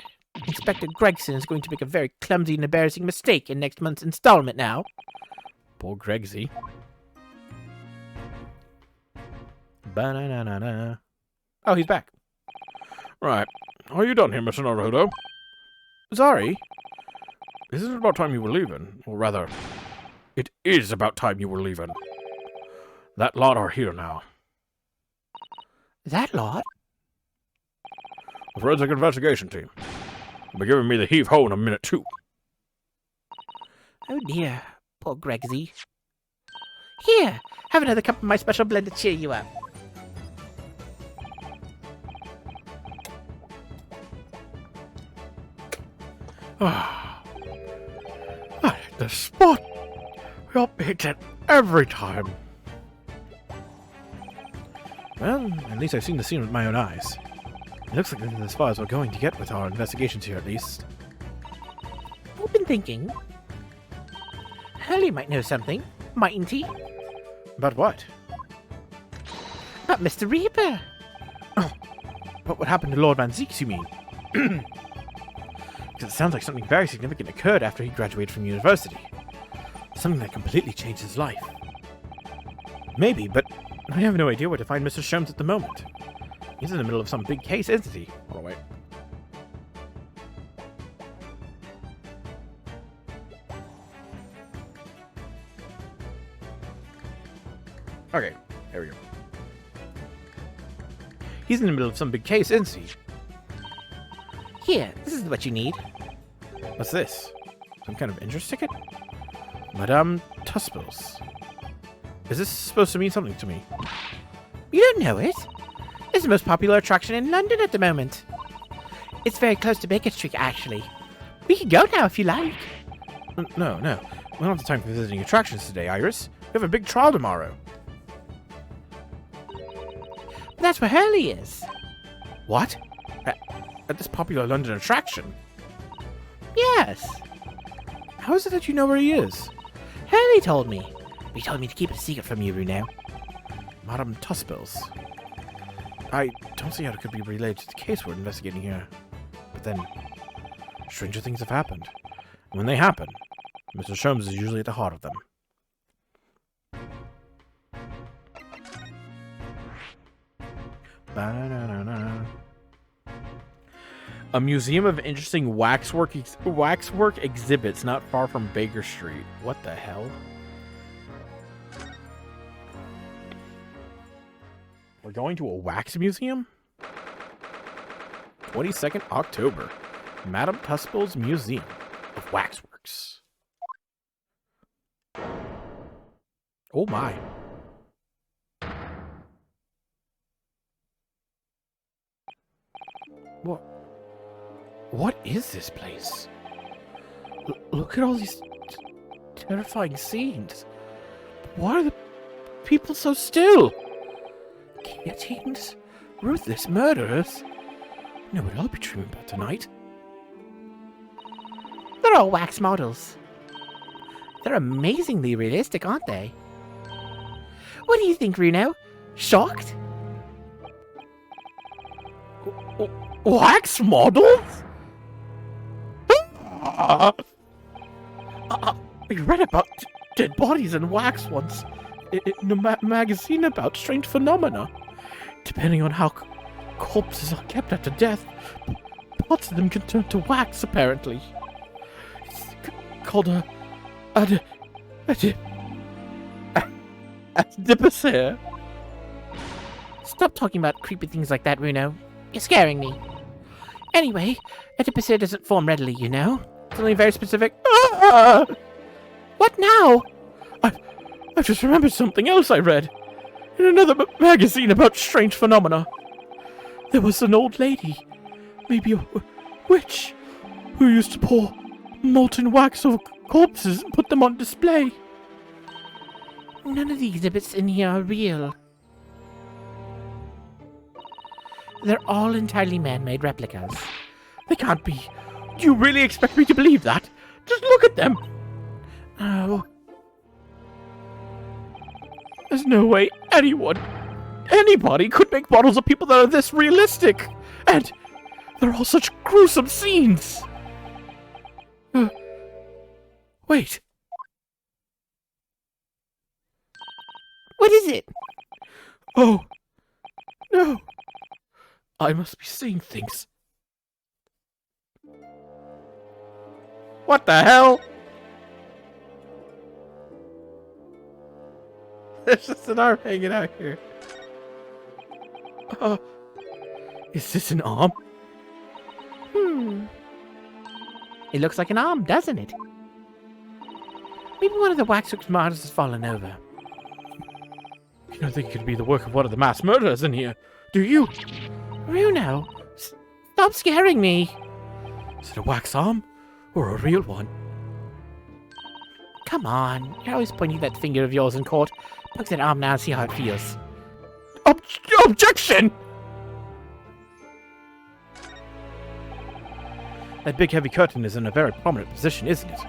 Inspector Gregson is going to make a very clumsy and embarrassing mistake in next month's installment now. Poor Gregsy. Ba-na-na-na-na. Oh, he's back. Right. Are you done here, Mr. Naruto? Sorry. Isn't it about time you were leaving? Or rather, it is about time you were leaving. That lot are here now. That lot? The forensic investigation team. They'll be giving me the heave-ho in a minute, too. Oh dear, poor Gregsy. Here, have another cup of my special blend to cheer you up. I hit the spot. You'll beat it every time. Well, at least I've seen the scene with my own eyes. It looks like this is as far as we're going to get with our investigations here, at least. I've been thinking. Hurley might know something, mightn't he? About what? About Mr. Reaper. Oh, but what happened to Lord Van Zieks, you mean? Because it sounds like something very significant occurred after he graduated from university. Something that completely changed his life. Maybe, but I have no idea where to find Mr. Sholmes at the moment. He's in the middle of some big case, isn't he? Oh, wait. Okay, there we go. He's in the middle of some big case, isn't he? Here, this is what you need. What's this? Some kind of interest ticket? Madame Tussauds. Is this supposed to mean something to me? You don't know it? It's the most popular attraction in London at the moment. It's very close to Baker Street, actually. We can go now if you like. No. We don't have the time for visiting attractions today, Iris. We have a big trial tomorrow. But that's where Hurley is. What? At this popular London attraction? Yes. How is it that you know where he is? Hurley told me. He told me to keep it a secret from you, Bruno. Madame Tussauds. I don't see how it could be related to the case we're investigating here. But then, stranger things have happened. And when they happen, Mr. Sholmes is usually at the heart of them. Ba-da-da-da-da. A museum of interesting waxwork exhibits not far from Baker Street. What the hell? We're going to a wax museum? 22nd October. Madame Tussauds Museum of Waxworks. Oh my. What is this place? Look at all these terrifying scenes. Why are the people so still? Guillotines? Ruthless murderers? Know what I'll be dreaming about tonight? They're all wax models. They're amazingly realistic, aren't they? What do you think, Bruno? Shocked? Wax models? I read about dead bodies in wax once in a magazine about strange phenomena. Depending on how corpses are kept after death, parts of them can turn to wax, apparently. It's called a adipocere. Stop talking about creepy things like that, Bruno. You're scaring me. Anyway, adipocere doesn't form readily, you know. It's only very specific. What now? I've just remembered something else I read in another magazine about strange phenomena. There was an old lady, maybe a witch, who used to pour molten wax over corpses and put them on display. None of the exhibits in here are real. They're all entirely man-made replicas. They can't be. Do you really expect me to believe that? Just look at them. Oh. There's no way anybody could make models of people that are this realistic. And they're all such gruesome scenes. Wait. What is it? Oh. No. I must be seeing things. What the hell? There's just an arm hanging out here. Is this an arm? It looks like an arm, doesn't it? Maybe one of the waxworks models has fallen over. You don't think it could be the work of one of the mass murderers in here, do you? Bruno, stop scaring me. Is it a wax arm or a real one? Come on, you're always pointing that finger of yours in court. Poke that arm now and see how it feels. Objection! That big heavy curtain is in a very prominent position, isn't it?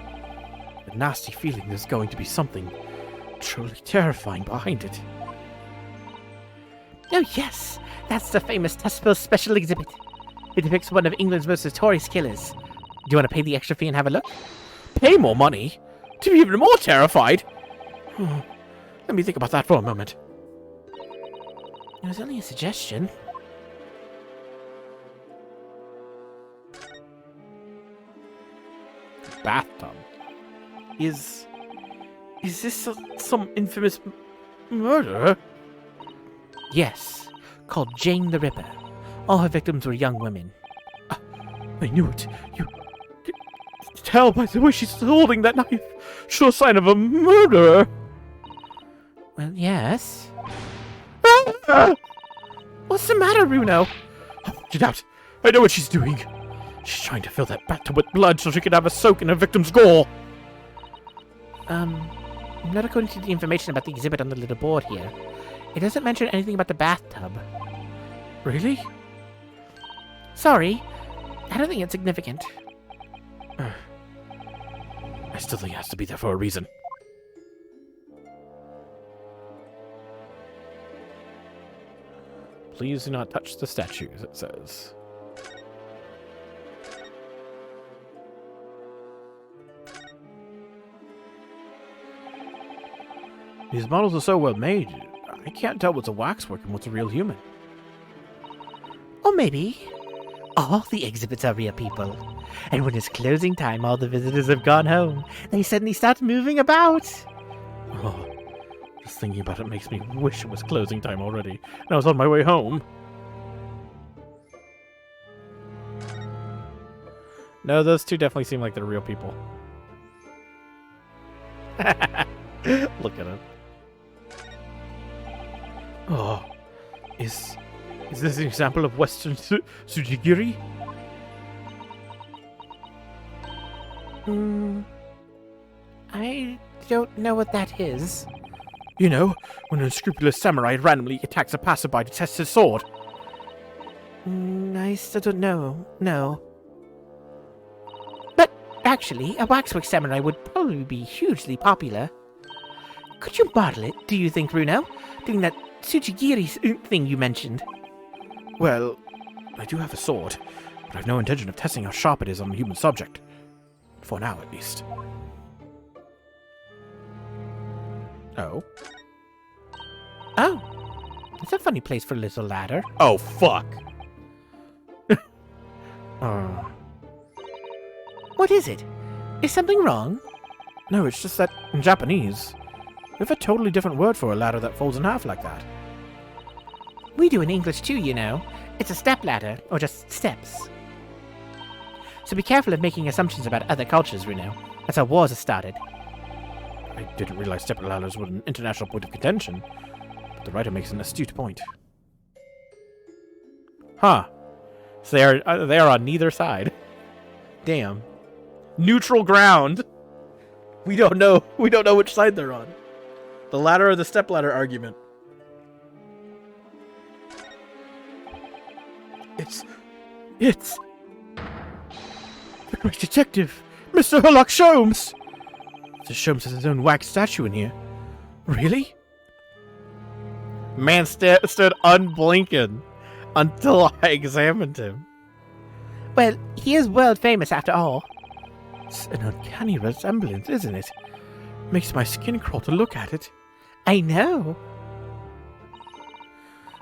A nasty feeling there's going to be something truly terrifying behind it. Oh yes, that's the famous Tussauds special exhibit. It depicts one of England's most notorious killers. Do you want to pay the extra fee and have a look? Pay more money? To be even more terrified? Let me think about that for a moment. It was only a suggestion. Bathtub. Is this some infamous murder? Yes, called Jane the Ripper. All her victims were young women. I knew it. You tell by the way she's holding that knife. Sure sign of a murderer. Well, yes. Ah! What's the matter, Bruno? Get out. I know what she's doing. She's trying to fill that bathtub with blood so she can have a soak in her victim's gore. Not according to the information about the exhibit on the little board here. It doesn't mention anything about the bathtub. Really? Sorry. I don't think it's significant. I still think it has to be there for a reason. Please do not touch the statues, it says. These models are so well made, I can't tell what's a waxwork and what's a real human. Or maybe all the exhibits are real people. And when it's closing time, all the visitors have gone home. They suddenly start moving about. Oh, just thinking about it makes me wish it was closing time already, and I was on my way home. No, those two definitely seem like they're real people. Look at him. Oh, is this an example of Western Tsujigiri? I don't know what that is. You know, when an unscrupulous samurai randomly attacks a passerby to test his sword. I still don't know. No. But actually, a waxwork samurai would probably be hugely popular. Could you model it, do you think, Bruno? Doing that Tsujigiri thing you mentioned. Well, I do have a sword, but I've no intention of testing how sharp it is on a human subject. For now, at least. Oh. Oh. It's a funny place for a little ladder. Oh, fuck! What is it? Is something wrong? No, it's just that in Japanese, we have a totally different word for a ladder that folds in half like that. We do in English too, you know. It's a step ladder, or just steps. So be careful of making assumptions about other cultures, Bruno. That's how wars are started. I didn't realize step ladders were an international point of contention, but the writer makes an astute point. Huh. So they are on neither side. Damn. Neutral ground. We don't know which side they're on. The ladder or the step ladder argument. It's the great detective, Mr. Sherlock Sholmes. Mr. Sholmes has his own wax statue in here. Really? Man stood unblinking until I examined him. Well, he is world famous after all. It's an uncanny resemblance, isn't it? Makes my skin crawl to look at it. I know.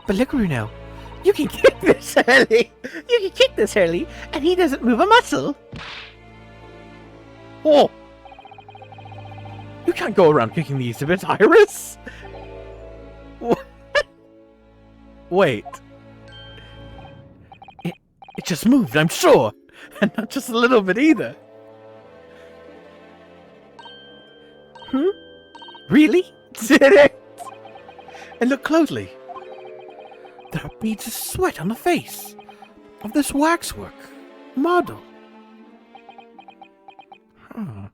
But look, Bruno. You can kick this early. You can kick this early, and he doesn't move a muscle. Oh! You can't go around kicking the exhibit, Iris! What? Wait. It just moved, I'm sure! And not just a little bit either. Really? Did it? And look closely. There are beads of sweat on the face of this waxwork model. Huh.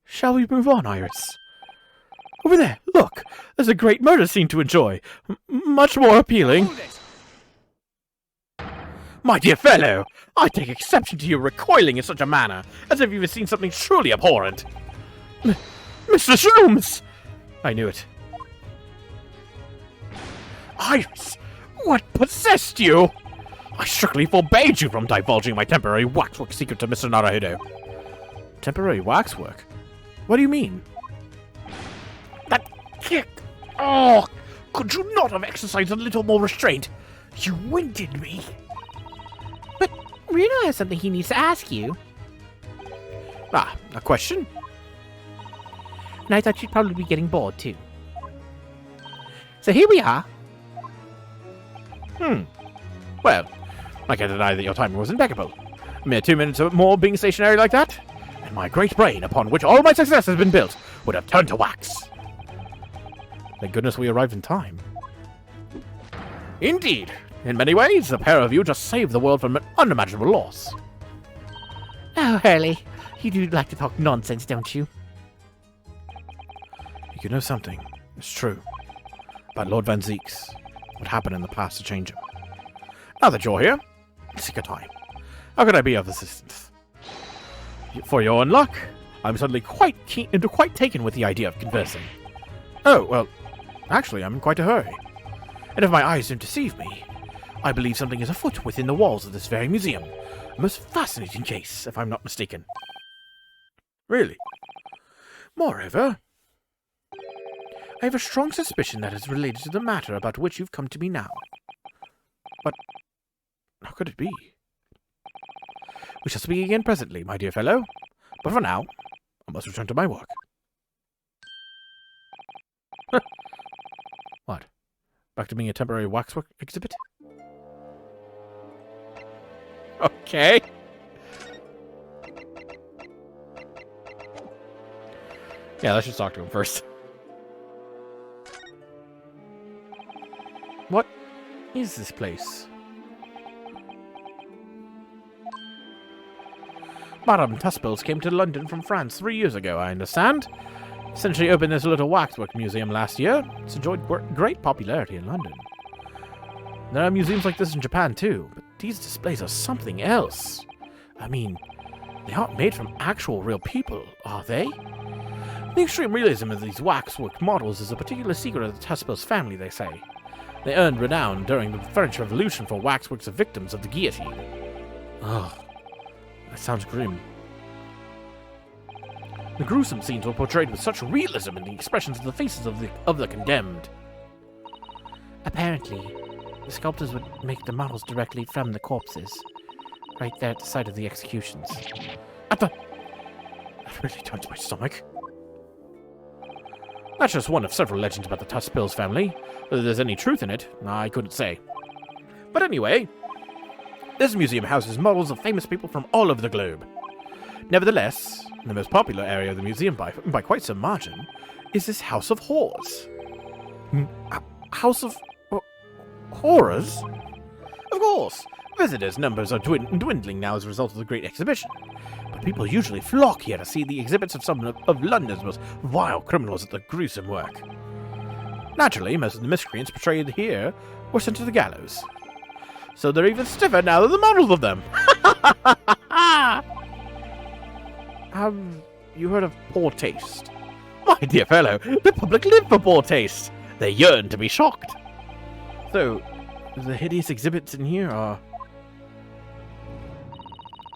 Shall we move on, Iris? Over there, look! There's a great murder scene to enjoy. Much more appealing. My dear fellow, I take exception to your recoiling in such a manner, as if you've seen something truly abhorrent. Mr. Sholmes! I knew it. Iris, what possessed you? I strictly forbade you from divulging my temporary waxwork secret to Mr. Naruhodo. Temporary waxwork? What do you mean? That kick! Oh! Could you not have exercised a little more restraint? You winded me. But Reno has something he needs to ask you. Ah, a question? And I thought you'd probably be getting bored, too. So here we are. Well, I can't deny that your timing was impeccable. A mere 2 minutes or more being stationary like that, and my great brain, upon which all my success has been built, would have turned to wax. Thank goodness we arrived in time. Indeed. In many ways, the pair of you just saved the world from an unimaginable loss. Oh, Hurley, you do like to talk nonsense, don't you? You know something. It's true. About Lord Van Zeeks. What happened in the past to change him. Now that you're here, seek a time. How could I be of assistance? For your own luck, I'm suddenly quite taken with the idea of conversing. Oh, well, actually, I'm in quite a hurry. And if my eyes don't deceive me, I believe something is afoot within the walls of this very museum. A most fascinating case, if I'm not mistaken. Really? Moreover, I have a strong suspicion that is related to the matter about which you've come to me now. But how could it be? We shall speak again presently, my dear fellow. But for now, I must return to my work. What? Back to being a temporary waxwork exhibit? Okay. Yeah, let's just talk to him first. What is this place? Madame Tuspels came to London from France 3 years ago, I understand. Since she opened this little waxwork museum last year, it's enjoyed great popularity in London. There are museums like this in Japan too, but these displays are something else. I mean, they aren't made from actual real people, are they? The extreme realism of these waxwork models is a particular secret of the Tuspels family, they say. They earned renown during the French Revolution for waxworks of victims of the guillotine. Ugh, that sounds grim. The gruesome scenes were portrayed with such realism in the expressions of the faces of the condemned. Apparently, the sculptors would make the models directly from the corpses, right there at the site of the executions. That really turns my stomach. That's just one of several legends about the Tuspels family. Whether there's any truth in it, I couldn't say. But anyway, this museum houses models of famous people from all over the globe. Nevertheless, the most popular area of the museum by quite some margin is this House of Horrors. House of Horrors? Of course, visitors' numbers are dwindling now as a result of the Great Exhibition. But people usually flock here to see the exhibits of some of London's most vile criminals at their gruesome work. Naturally, most of the miscreants portrayed here were sent to the gallows. So they're even stiffer now than the models of them. Have you heard of poor taste? My dear fellow, the public live for poor taste. They yearn to be shocked. So, the hideous exhibits in here are...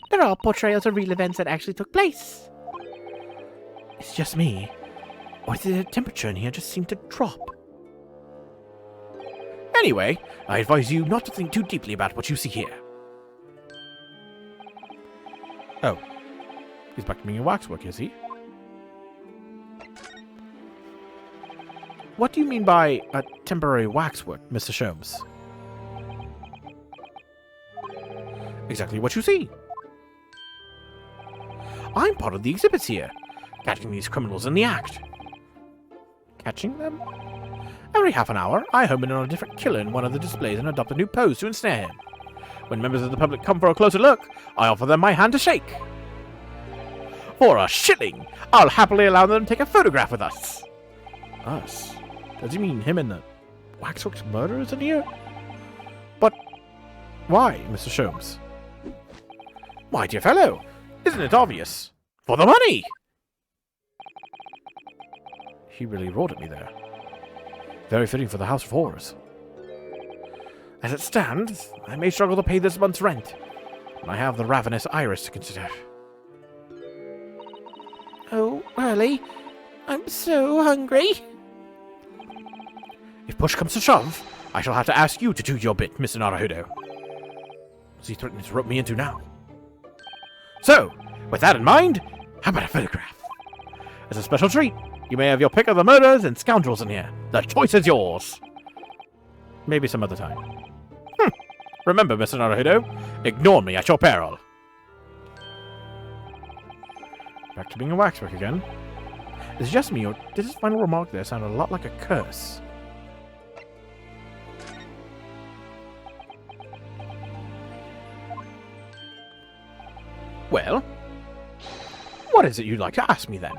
They're all portrayals of real events that actually took place. It's just me, or the temperature in here just seemed to drop. Anyway, I advise you not to think too deeply about what you see here. Oh. He's back to being a waxwork, is he? What do you mean by a temporary waxwork, Mr. Sholmes? Exactly what you see. I'm part of the exhibits here, catching these criminals in the act. Catching them? Every half an hour, I home in on a different killer in one of the displays and adopt a new pose to ensnare him. When members of the public come for a closer look, I offer them my hand to shake. For a shilling, I'll happily allow them to take a photograph with us. Us? Does he mean him and the waxworks murderers in here? But why, Mr. Sholmes? My dear fellow, isn't it obvious? For the money! He really roared at me there. Very fitting for the House of Horrors. As it stands, I may struggle to pay this month's rent. And I have the ravenous Iris to consider. Oh, Hurley, I'm so hungry. If push comes to shove, I shall have to ask you to do your bit, Mr. Naruhodo. What's he threatening to rope me into now? So, with that in mind, how about a photograph? As a special treat, you may have your pick of the murderers and scoundrels in here. The choice is yours. Maybe some other time. Remember, Mr. Naruhodo, ignore me at your peril. Back to being a waxwork again. Is it just me, or did his final remark there sound a lot like a curse? Well, what is it you'd like to ask me then?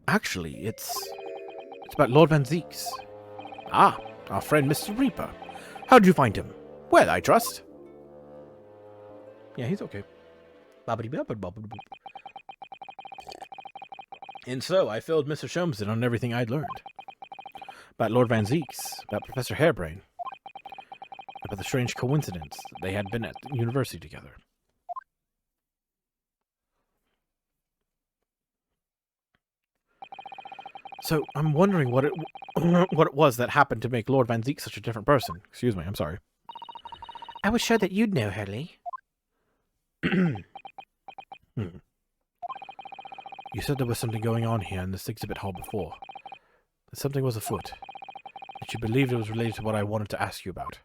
Actually, it's about Lord Van Zeeks. Ah, our friend Mr. Reaper. How did you find him? Well, I trust. Yeah, he's okay. And so I filled Mr. Sholmes in on everything I'd learned. About Lord Van Zeeks, about Professor Harebrain, about the strange coincidence that they had been at the university together. So I'm wondering what it was that happened to make Lord Van Zeek such a different person. Excuse me, I'm sorry. I was sure that you'd know, Hurley. You said there was something going on here in this exhibit hall before. That something was afoot. That you believed it was related to what I wanted to ask you about.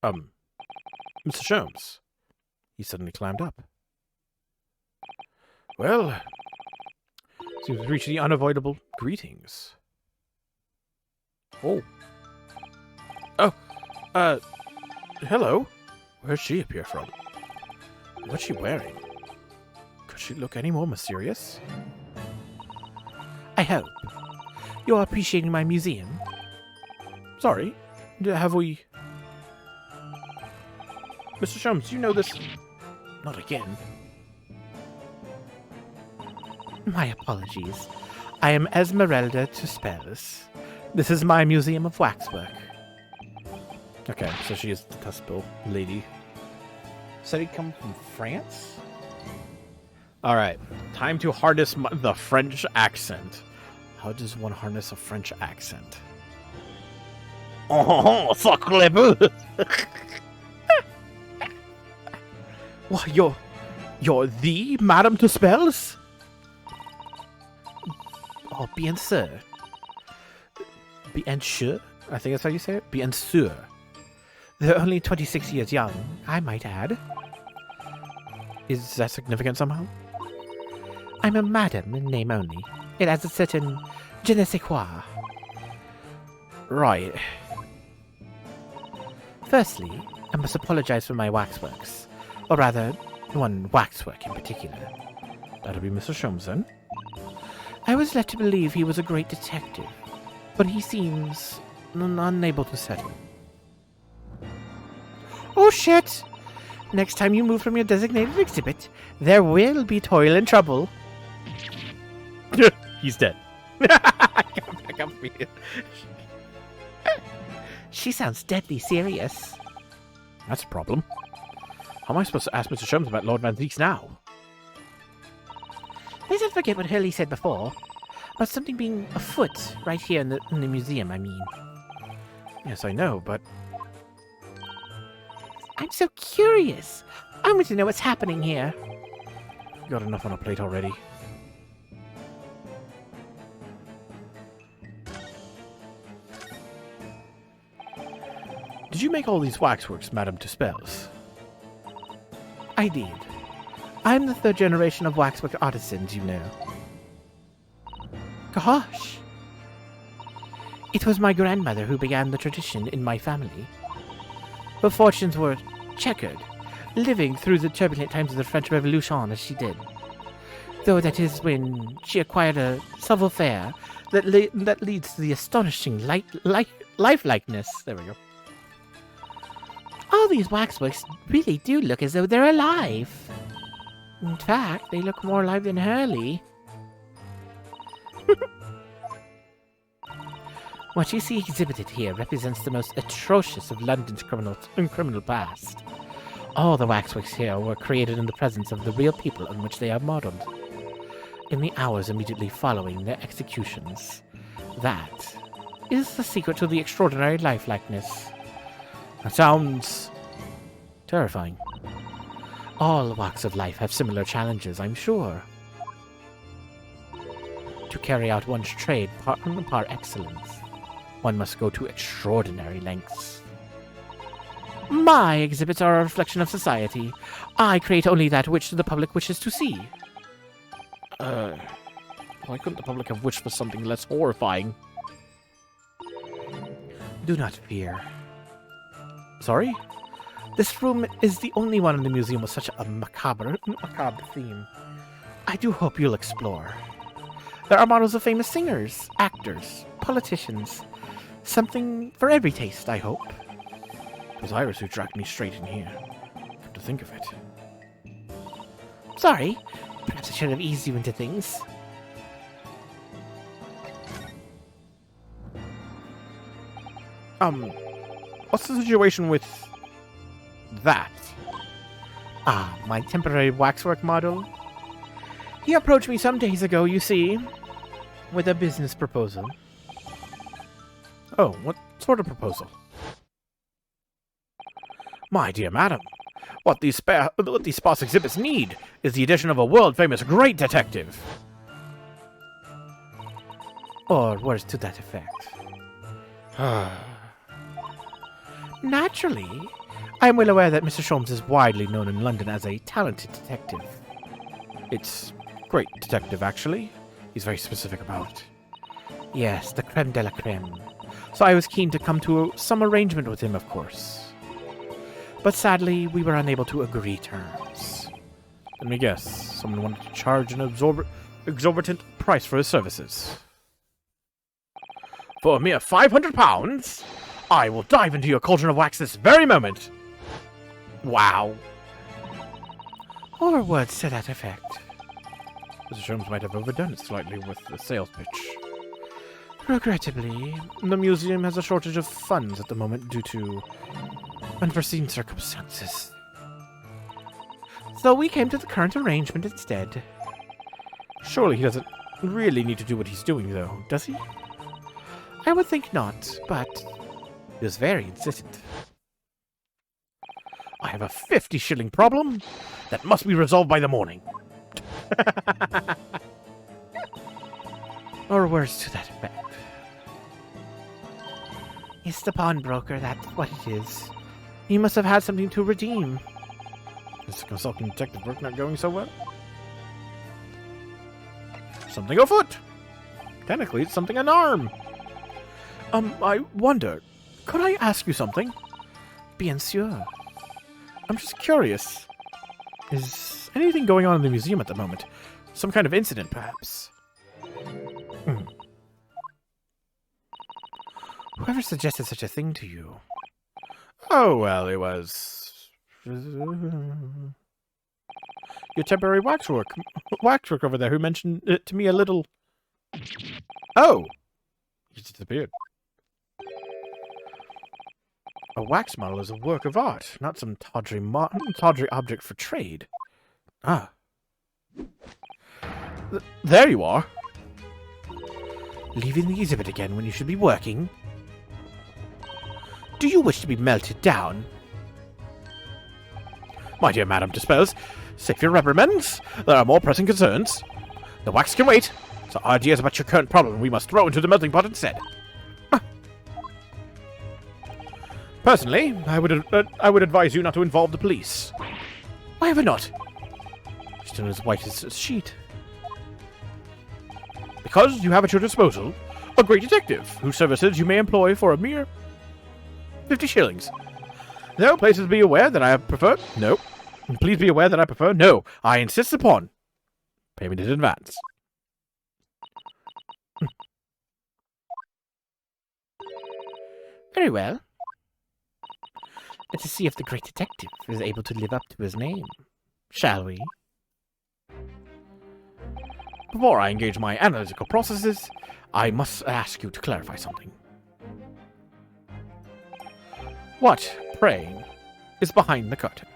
Mr. Sholmes. He suddenly climbed up. Well, seems we've reached the unavoidable greetings. Oh. Hello. Where'd she appear from? What's she wearing? Could she look any more mysterious? I hope. You're appreciating my museum? Sorry, have we... Mr. Sholmes, do you know this? Not again. My apologies. I am Esmeralda Tuspels. This is my museum of waxwork. Okay, so she is the Tuspel lady. Said he'd come from France? Alright, time to harness the French accent. How does one harness a French accent? Oh, sacre bleu! What, you're the Madame Tuspels? Oh, bien sûr. Bien sûr? I think that's how you say it. Bien sûr. They're only 26 years young, I might add. Is that significant somehow? I'm a madam in name only. It has a certain je ne sais quoi. Right. Firstly, I must apologize for my waxworks. Or rather, one waxwork in particular. That'll be Mr. Sholmes then. I was led to believe he was a great detective, but he seems unable to settle. Oh shit! Next time you move from your designated exhibit, there will be toil and trouble. He's dead. Come back up here. She sounds deadly serious. That's a problem. How am I supposed to ask Mr. Sholmes about Lord Van Zeeks now? Let's not forget what Hurley said before. About something being afoot right here in the museum, I mean. Yes, I know, but... I'm so curious. I want to know what's happening here. Got enough on a plate already. Did you make all these waxworks, Madame Tuspels? I did. I'm the third generation of waxwork artisans, you know. Gosh! It was my grandmother who began the tradition in my family. Her fortunes were checkered, living through the turbulent times of the French Revolution as she did. Though that is when she acquired a savoir-faire that leads to the astonishing lifelikeness. There we go. All these waxworks really do look as though they're alive. In fact, they look more alive than Hurley. What you see exhibited here represents the most atrocious of London's criminal past. All the waxworks here were created in the presence of the real people on which they are modeled. In the hours immediately following their executions. That is the secret to the extraordinary lifelikeliness. That sounds terrifying. All walks of life have similar challenges, I'm sure. To carry out one's trade par excellence, one must go to extraordinary lengths. My exhibits are a reflection of society. I create only that which the public wishes to see. Why couldn't the public have wished for something less horrifying? Do not fear. Sorry? This room is the only one in the museum with such a macabre theme. I do hope you'll explore. There are models of famous singers, actors, politicians. Something for every taste, I hope. It was Iris who dragged me straight in here. Come to think of it. Sorry. Perhaps I should have eased you into things. What's the situation with that? Ah, my temporary waxwork model. He approached me some days ago, you see, with a business proposal. Oh, what sort of proposal? My dear madam, what these sparse exhibits need is the addition of a world-famous great detective. Or words to that effect. Naturally, I am well aware that Mr. Sholmes is widely known in London as a talented detective. It's great detective, actually. He's very specific about it. Yes, the creme de la creme. So I was keen to come to some arrangement with him, of course. But sadly, we were unable to agree terms. Let me guess, someone wanted to charge an exorbitant price for his services. For a mere £500, I will dive into your cauldron of wax this very moment. Wow. Or words to that effect. Mr. Sholmes might have overdone it slightly with the sales pitch. Regrettably, the museum has a shortage of funds at the moment due to unforeseen circumstances. So we came to the current arrangement instead. Surely he doesn't really need to do what he's doing, though, does he? I would think not, but he was very insistent. I have a 50-shilling problem that must be resolved by the morning. Or words to that effect. It's the pawnbroker, that's what it is. He must have had something to redeem. Is the consulting detective work not going so well? Something afoot! Technically, it's something an arm. I wonder, could I ask you something? Bien sûr. I'm just curious. Is anything going on in the museum at the moment? Some kind of incident, perhaps? Whoever suggested such a thing to you? Oh, well, it was... your temporary waxwork over there who mentioned it to me a little... Oh! He disappeared. A wax model is a work of art, not some tawdry object for trade. Ah. There you are. Leaving the exhibit again when you should be working? Do you wish to be melted down? My dear Madame Dispels, save your reprimands. There are more pressing concerns. The wax can wait, so ideas about your current problem we must throw into the melting pot instead. Personally, I would advise you not to involve the police. Why ever not? Still as white as a sheet. Because you have at your disposal a great detective whose services you may employ for a mere 50 shillings. No, please be aware that I prefer... No. Please be aware that I prefer... No. I insist upon payment in advance. Very well. Let us see if the great detective is able to live up to his name. Shall we? Before I engage my analytical processes, I must ask you to clarify something. What, pray, is behind the curtain?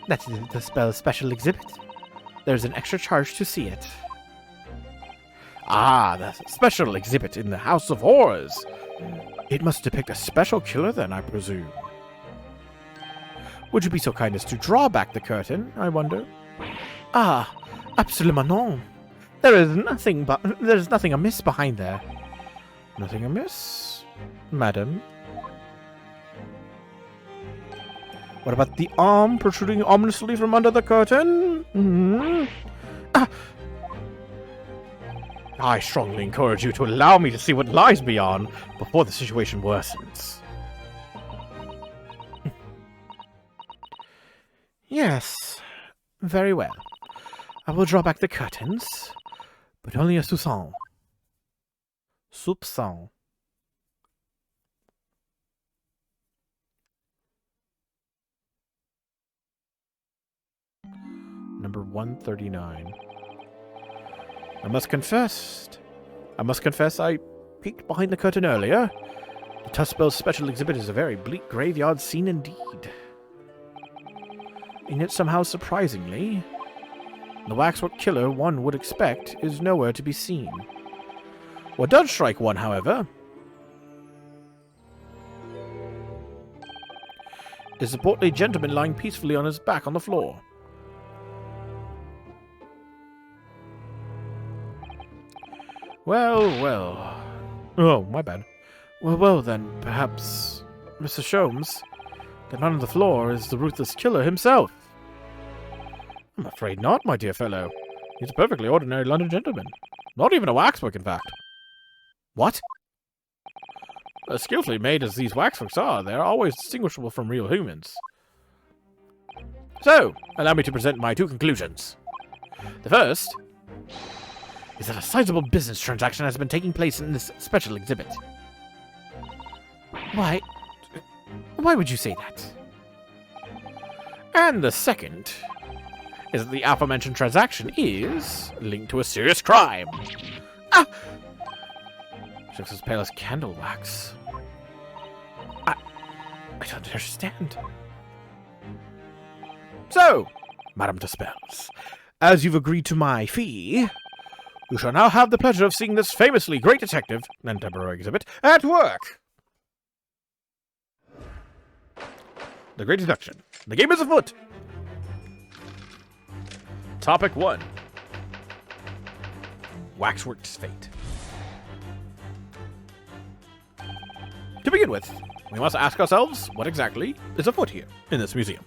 That is the spell's special exhibit. There's an extra charge to see it. Ah, the special exhibit in the House of Horrors. It must depict a special killer then, I presume. Would you be so kind as to draw back the curtain, I wonder? Ah, absolument non. There's nothing amiss behind there. Nothing amiss, madam? What about the arm protruding ominously from under the curtain? Ah! I strongly encourage you to allow me to see what lies beyond before the situation worsens. Yes, very well. I will draw back the curtains, but only a soupçon. Soupçon. Number 139. I must confess I peeked behind the curtain earlier. The Tuspel's special exhibit is a very bleak graveyard scene indeed. And yet somehow surprisingly, the waxwork killer one would expect is nowhere to be seen. What does strike one, however, is a portly gentleman lying peacefully on his back on the floor. Well, well. Oh, my bad. Well, then, perhaps, Mr. Sholmes, the man on the floor is the ruthless killer himself. I'm afraid not, my dear fellow. He's a perfectly ordinary London gentleman. Not even a waxwork, in fact. What? As skillfully made as these waxworks are, they are always distinguishable from real humans. So, allow me to present my two conclusions. The first is that a sizable business transaction has been taking place in this special exhibit. Why would you say that? And the second is that the aforementioned transaction is linked to a serious crime. Ah! She looks as pale as candle wax. I don't understand. So, Madame Tuspels, as you've agreed to my fee, you shall now have the pleasure of seeing this famously great detective and temporary exhibit at work. The Great Deduction. The game is afoot. Topic 1. Waxwork's fate. To begin with, we must ask ourselves what exactly is afoot here in this museum.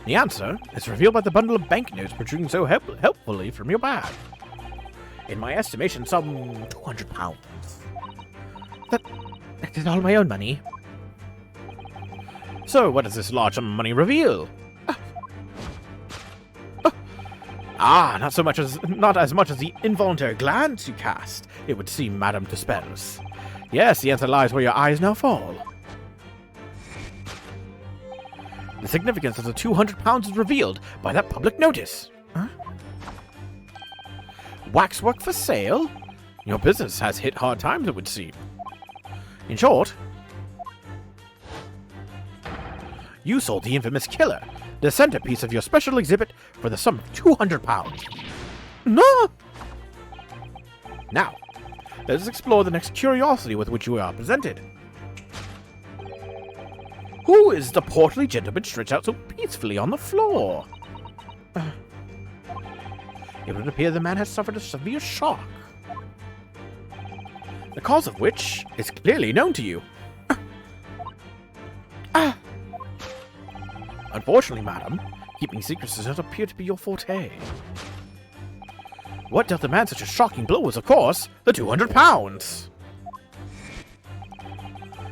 The answer is revealed by the bundle of banknotes protruding so helpfully from your bag. In my estimation, some £200. That is all my own money. So, what does this large sum of money reveal? Not as much as the involuntary glance you cast, it would seem, Madame Tuspels. Yes, the answer lies where your eyes now fall. The significance of the £200 is revealed by that public notice. Huh? Waxwork for sale? Your business has hit hard times, it would seem. In short, you sold the infamous killer, the centerpiece of your special exhibit, for the sum of £200. No! Now, let us explore the next curiosity with which you are presented. Who is the portly gentleman stretched out so peacefully on the floor? It would appear the man has suffered a severe shock, the cause of which is clearly known to you. Unfortunately, madam, keeping secrets does not appear to be your forte. What dealt the man such a shocking blow was, of course, the £200.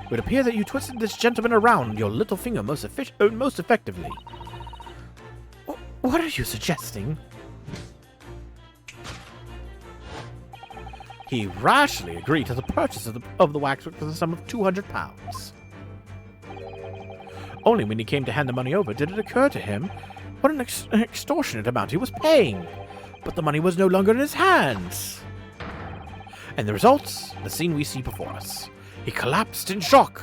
It would appear that you twisted this gentleman around your little finger most effectively. What are you suggesting? He rashly agreed to the purchase of the waxwork for the sum of £200. Only when he came to hand the money over did it occur to him what an extortionate amount he was paying. But the money was no longer in his hands. And the results, the scene we see before us. He collapsed in shock.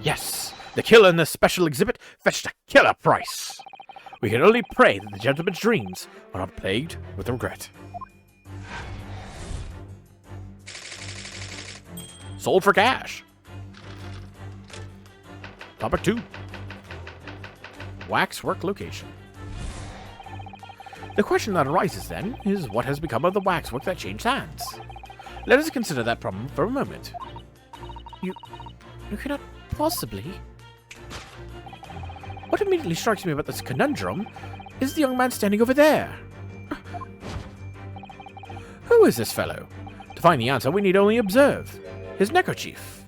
Yes, the killer in this special exhibit fetched a killer price. We can only pray that the gentleman's dreams are not plagued with regret. Sold for cash. Topic 2. Waxwork location. The question that arises then is what has become of the waxwork that changed hands? Let us consider that problem for a moment. You cannot possibly... What immediately strikes me about this conundrum is the young man standing over there. Who is this fellow? To find the answer, we need only observe his neckerchief.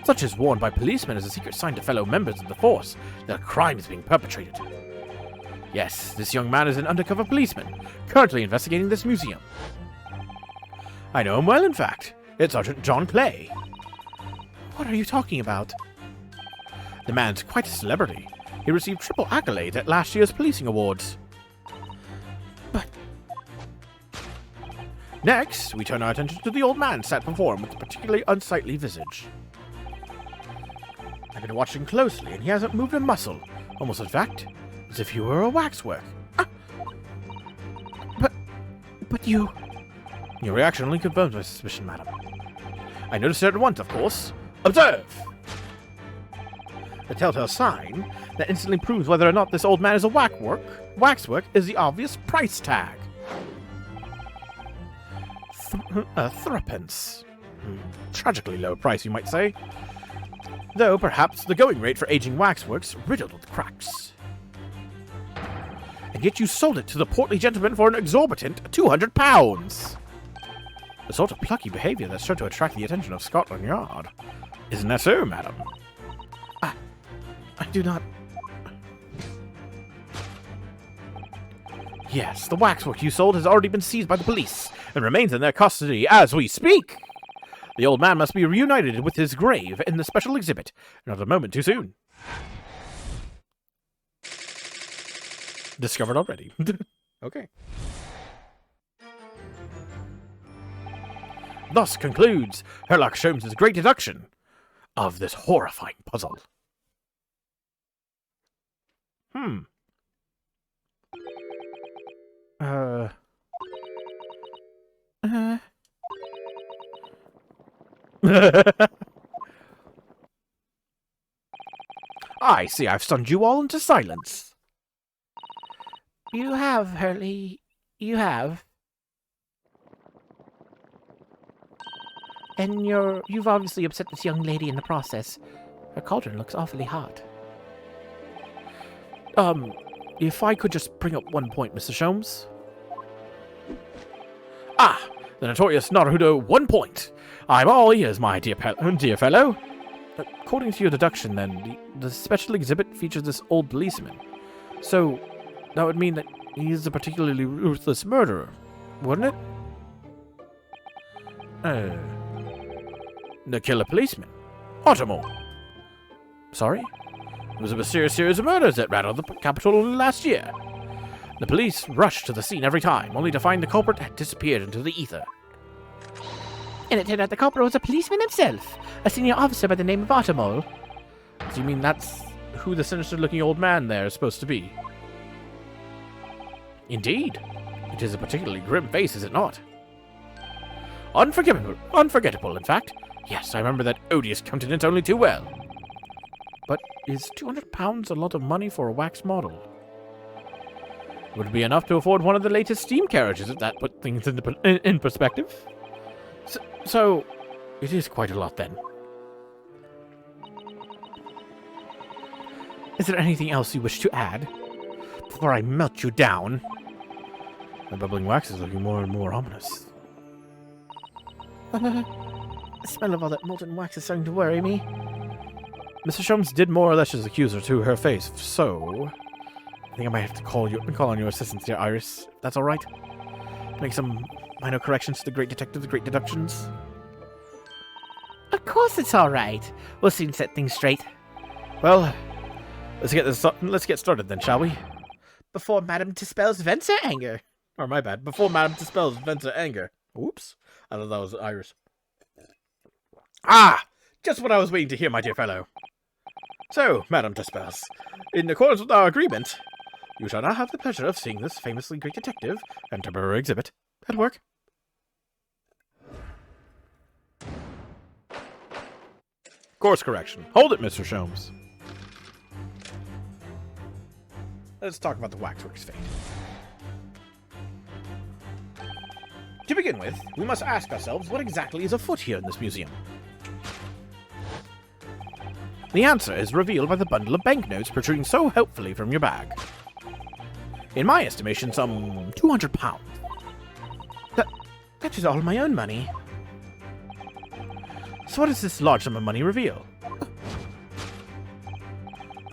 Such is worn by policemen as a secret sign to fellow members of the force that a crime is being perpetrated. Yes, this young man is an undercover policeman, currently investigating this museum. I know him well, in fact. It's Sergeant John Clay. What are you talking about? The man's quite a celebrity. He received triple accolades at last year's policing awards. But... Next, we turn our attention to the old man sat before him with a particularly unsightly visage. I've been watching closely, and he hasn't moved a muscle. Almost, in fact, as if he were a waxwork. Ah. But you... Your reaction only confirms my suspicion, madam. I noticed it at once, of course. Observe! The telltale sign that instantly proves whether or not this old man is a waxwork is the obvious price tag. Threepence. Tragically low price, you might say. Though perhaps the going rate for aging waxworks riddled with cracks. And yet you sold it to the portly gentleman for an exorbitant £200. The sort of plucky behavior that's sure to attract the attention of Scotland Yard. Isn't that so, madam? I do not... Yes, the waxwork you sold has already been seized by the police and remains in their custody as we speak. The old man must be reunited with his grave in the special exhibit. Not a moment too soon. Discovered already. Okay. Thus concludes Sherlock Holmes' great deduction of this horrifying puzzle. I see I've stunned you all into silence. You have, Hurley. You have. And you've obviously upset this young lady in the process. Her cauldron looks awfully hot. If I could just bring up one point, Mr. Sholmes. The notorious Naruto 1 point. I'm all ears, my dear fellow. According to your deduction, then, the special exhibit features this old policeman. So, that would mean that he is a particularly ruthless murderer, wouldn't it? The killer policeman. Ottomo. Sorry? It was a mysterious series of murders that rattled the capital only last year. The police rushed to the scene every time, only to find the culprit had disappeared into the ether. And it turned out the culprit was a policeman himself, a senior officer by the name of Ottomo. Do you mean that's who the sinister-looking old man there is supposed to be? Indeed. It is a particularly grim face, is it not? Unforgettable, in fact. Yes, I remember that odious countenance only too well. But is £200 a lot of money for a wax model? Would it be enough to afford one of the latest steam carriages if that put things in perspective? So, it is quite a lot then. Is there anything else you wish to add? Before I melt you down. The bubbling wax is looking more and more ominous. The smell of all that molten wax is starting to worry me. Mr. Sholmes did more or less just accuse her to her face, so... I think I might have to call on your assistance here, Iris. If that's alright? Make some minor corrections to the Great Detective's Great Deductions. Of course it's alright. We'll soon set things straight. Well, let's get started then, shall we? Before Madame dispels vents her anger. Or my bad, before Madame Dispels vents her anger. Whoops. I thought that was Iris. Ah! Just what I was waiting to hear, my dear fellow. So, Madame Dispels, in accordance with our agreement, you shall now have the pleasure of seeing this famously great detective and temporary exhibit at work. Course correction. Hold it, Mr. Sholmes. Let's talk about the Waxworks fate. To begin with, we must ask ourselves what exactly is afoot here in this museum. The answer is revealed by the bundle of banknotes protruding so helpfully from your bag. In my estimation, some £200. That is all my own money. So what does this large sum of money reveal?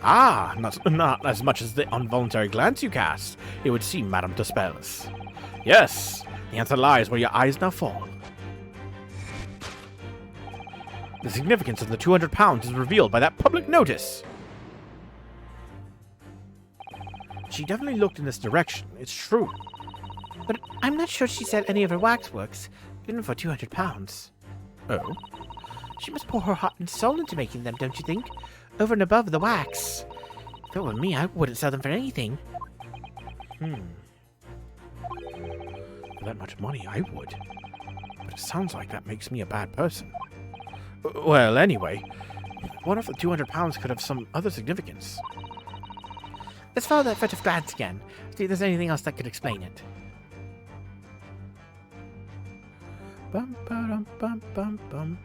Ah, not as much as the involuntary glance you cast, it would seem, Madame Dispels. Yes, the answer lies where your eyes now fall. The significance of the £200 is revealed by that public notice. She definitely looked in this direction, it's true. But I'm not sure she said any of her waxworks, even for £200. Oh? She must pour her heart and soul into making them, don't you think? Over and above the wax. If it were me, I wouldn't sell them for anything. For that much money, I would. But it sounds like that makes me a bad person. Well, anyway, what if the £200 could have some other significance? Let's follow that furtive glance again. See if there's anything else that could explain it. Bum, ba-dum, bum, bum, bum.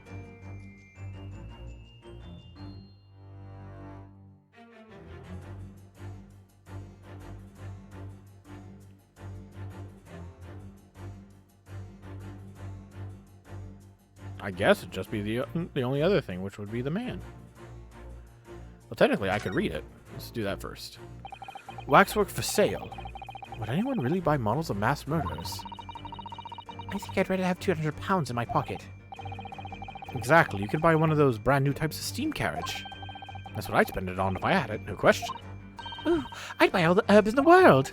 I guess it'd just be the only other thing, which would be the man. Well, technically, I could read it. Let's do that first. Waxwork for sale. Would anyone really buy models of mass murderers? I think I'd rather have £200 in my pocket. Exactly. You could buy one of those brand new types of steam carriage. That's what I'd spend it on if I had it, no question. Ooh, I'd buy all the herbs in the world.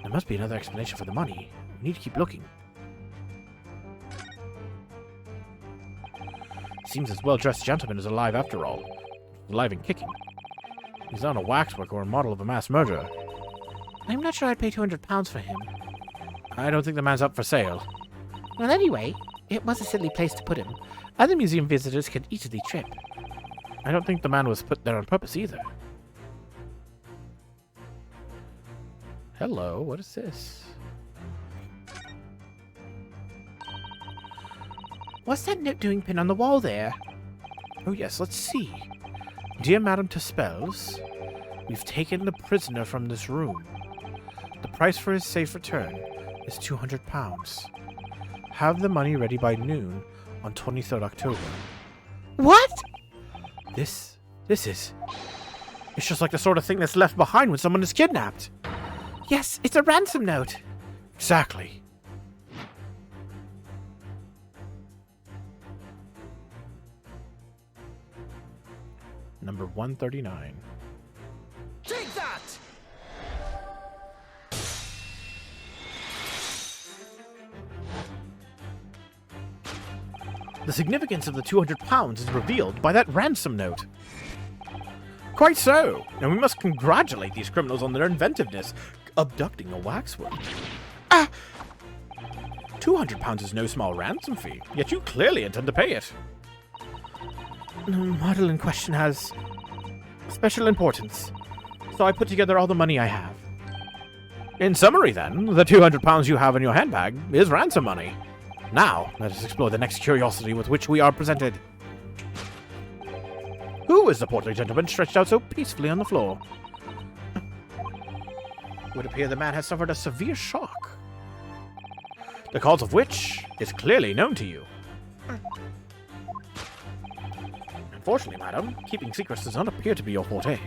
There must be another explanation for the money. We need to keep looking. Seems this well-dressed gentleman is alive after all. Alive and kicking. He's not a waxwork or a model of a mass murderer. I'm not sure I'd pay £200 for him. I don't think the man's up for sale. Well, anyway, it was a silly place to put him. Other museum visitors could easily trip. I don't think the man was put there on purpose either. Hello, what is this? What's that note doing pinned on the wall there? Oh yes, let's see. Dear Madame Dispels, we've taken the prisoner from this room. The price for his safe return is £200. Have the money ready by noon on 23rd October. What? This is... It's just like the sort of thing that's left behind when someone is kidnapped. Yes, it's a ransom note. Exactly. Number 139. Take that! The significance of the £200 is revealed by that ransom note. Quite so, and we must congratulate these criminals on their inventiveness, abducting a waxwork. Ah! £200 is no small ransom fee, yet you clearly intend to pay it. The model in question has special importance, so I put together all the money I have. In summary, then, the £200 you have in your handbag is ransom money. Now, let us explore the next curiosity with which we are presented. Who is the portly gentleman stretched out so peacefully on the floor? It would appear the man has suffered a severe shock, the cause of which is clearly known to you. Unfortunately, madam, keeping secrets does not appear to be your forte.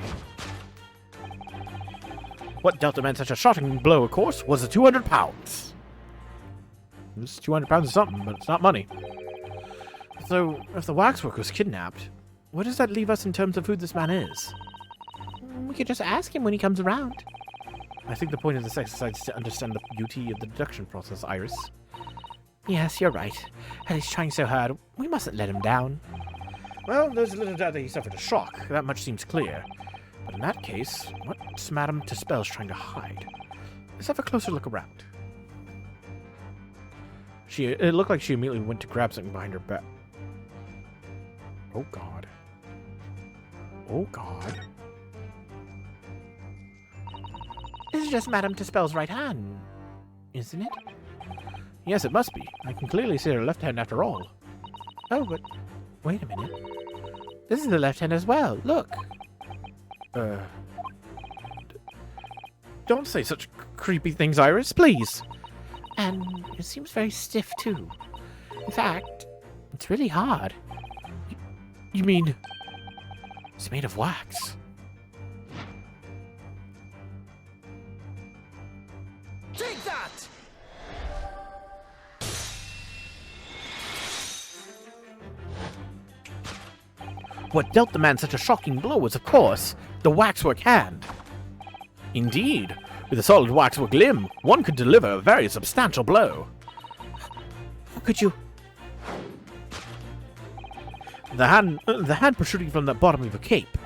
What dealt the man such a shocking blow, of course, was the £200. This £200 is something, but it's not money. So, if the waxwork was kidnapped, what does that leave us in terms of who this man is? We could just ask him when he comes around. I think the point of this exercise is to understand the beauty of the deduction process, Iris. Yes, you're right. And he's trying so hard. We mustn't let him down. Well, there's little doubt that he suffered a shock. That much seems clear. But in that case, what's Madame Dispel's trying to hide? Let's have a closer look around. It looked like she immediately went to grab something behind her back. Oh, God. Oh, God. This is just Madame Dispel's right hand, isn't it? Yes, it must be. I can clearly see her left hand after all. Oh, but wait a minute. This is the left hand as well. Look. Don't say such creepy things, Iris, please. And it seems very stiff, too. In fact, it's really hard. You mean... It's made of wax. Take that! What dealt the man such a shocking blow was, of course, the waxwork hand. Indeed, with a solid waxwork limb, one could deliver a very substantial blow. How could you... The hand protruding from the bottom of a cape.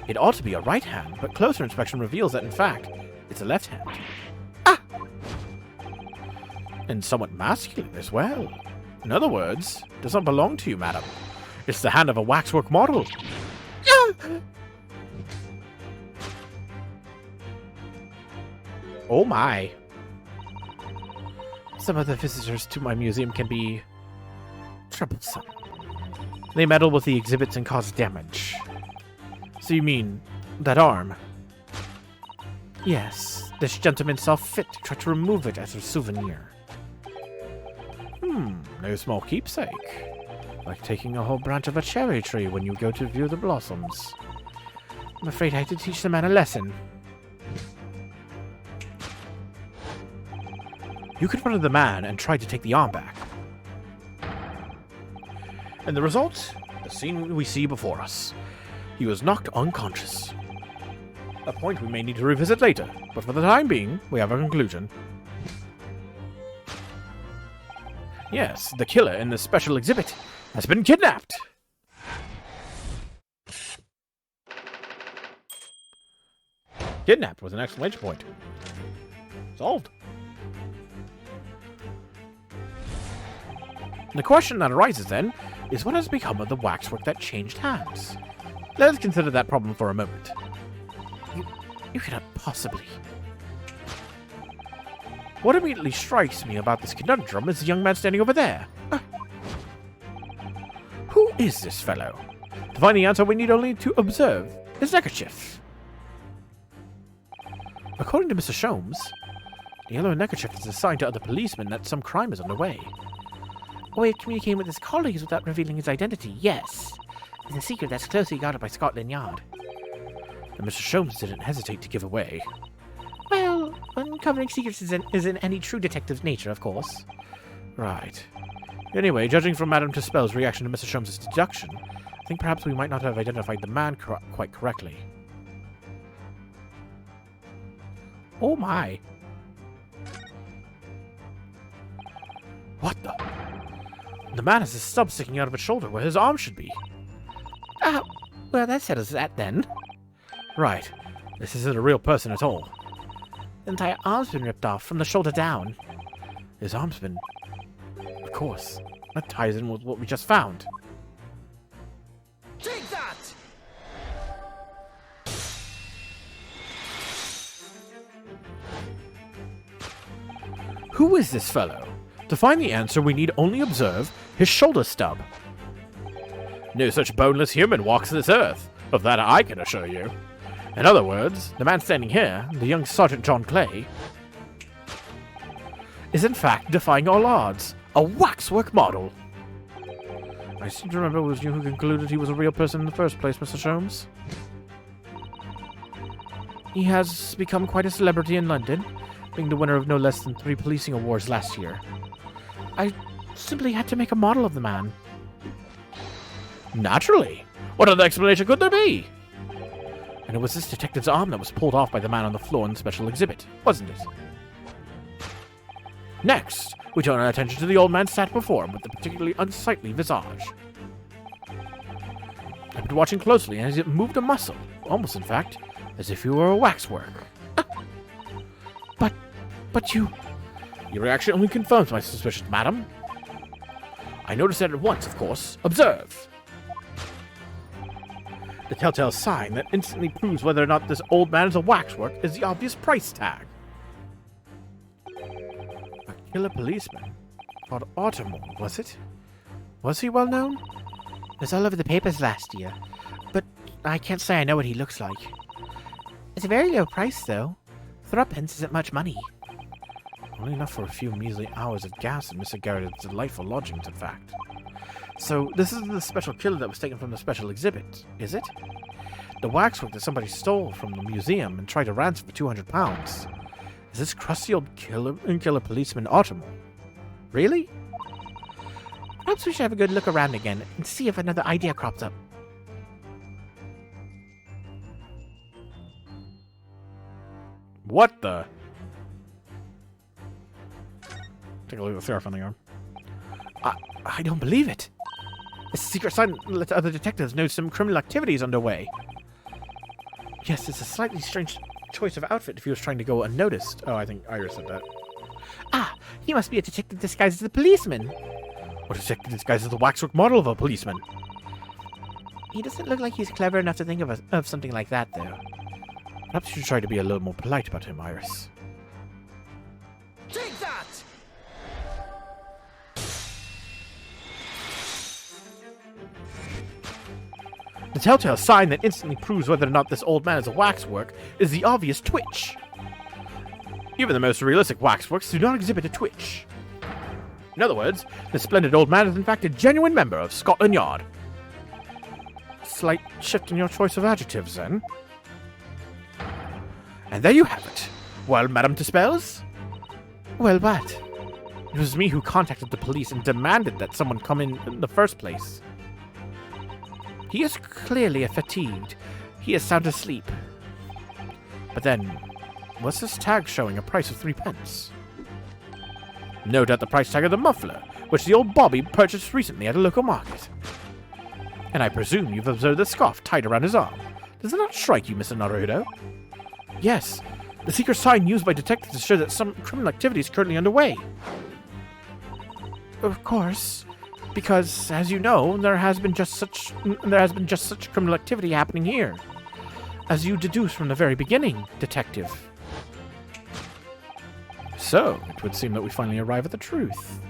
It ought to be a right hand, but closer inspection reveals that, in fact, it's a left hand. Ah! And somewhat masculine as well. In other words, it does not belong to you, madam. It's the hand of a waxwork model. Oh my. Some of the visitors to my museum can be troublesome. They meddle with the exhibits and cause damage. So you mean that arm? Yes, this gentleman saw fit to try to remove it as a souvenir. No small keepsake. Like taking a whole branch of a cherry tree when you go to view the blossoms. I'm afraid I had to teach the man a lesson. You confronted the man and tried to take the arm back. And the result? The scene we see before us. He was knocked unconscious. A point we may need to revisit later, but for the time being, we have a conclusion. Yes, the killer in this special exhibit has been kidnapped. Kidnapped with an exclamation point. Solved. The question that arises then is what has become of the waxwork that changed hands? Let us consider that problem for a moment. You cannot possibly... What immediately strikes me about this conundrum is the young man standing over there. Who is this fellow? To find the answer, we need only to observe his neckerchief. According to Mr. Sholmes, the yellow neckerchief is a sign to other policemen that some crime is underway. A way of communicating with his colleagues without revealing his identity, yes. It's a secret that's closely guarded by Scotland Yard. And Mr. Sholmes didn't hesitate to give away. Well, uncovering secrets is in any true detective's nature, of course. Right. Anyway, judging from Madame Dispel's reaction to Mr. Sholmes' deduction, I think perhaps we might not have identified the man quite correctly. Oh my. What the? The man has his stub sticking out of his shoulder where his arm should be. Well, that settles that then. Right. This isn't a real person at all. The entire arm's been ripped off from the shoulder down. His arm's been... Of course. That ties in with what we just found. Take that! Who is this fellow? To find the answer, we need only observe his shoulder stub. No such boneless human walks this earth, of that I can assure you. In other words, the man standing here, the young Sergeant John Clay, is in fact defying all odds, a waxwork model. I seem to remember it was you who concluded he was a real person in the first place, Mr. Sholmes. He has become quite a celebrity in London, being the winner of no less than 3 policing awards last year. I simply had to make a model of the man. Naturally. What other explanation could there be? And it was this detective's arm that was pulled off by the man on the floor in the special exhibit, wasn't it? Next, we turn our attention to the old man sat before him with the particularly unsightly visage. I've been watching closely, and as it moved a muscle, almost in fact, as if you were a waxwork. But you... Your reaction only confirms my suspicions, madam. I noticed that at once, of course. Observe! The telltale sign that instantly proves whether or not this old man is a waxwork is the obvious price tag. A killer policeman called Automore, was it? Was he well known? It was all over the papers last year, but I can't say I know what he looks like. It's a very low price, though. Threepence isn't much money. Only enough for a few measly hours of gas in Mr. Garrett's delightful lodgings, in fact. So, this is the special killer that was taken from the special exhibit, is it? The waxwork that somebody stole from the museum and tried to ransom for £200. Is this crusty old killer policeman Automore? Really? Perhaps we should have a good look around again and see if another idea crops up. What the? Take a look at the scarf on the arm. I don't believe it. It's a secret sign that lets other detectives know some criminal activity is underway. Yes, it's a slightly strange choice of outfit if he was trying to go unnoticed. Oh, I think Iris said that. Ah, he must be a detective disguised as a policeman. Or a detective disguised as the waxwork model of a policeman. He doesn't look like he's clever enough to think of something like that, though. Perhaps you should try to be a little more polite about him, Iris. Take that! The telltale sign that instantly proves whether or not this old man is a waxwork is the obvious twitch. Even the most realistic waxworks do not exhibit a twitch. In other words, this splendid old man is in fact a genuine member of Scotland Yard. Slight shift in your choice of adjectives, then. And there you have it. Well, Madame Tispels? Well, what? It was me who contacted the police and demanded that someone come in the first place. He is clearly fatigued. He is sound asleep. But then, what's this tag showing a price of 3 pence? No doubt the price tag of the muffler, which the old Bobby purchased recently at a local market. And I presume you've observed the scarf tied around his arm. Does it not strike you, Mr. Naruto? Yes, the secret sign used by detectives to show that some criminal activity is currently underway. Of course, because, as you know, there has been just such criminal activity happening here. As you deduced from the very beginning, detective. So, it would seem that we finally arrive at the truth.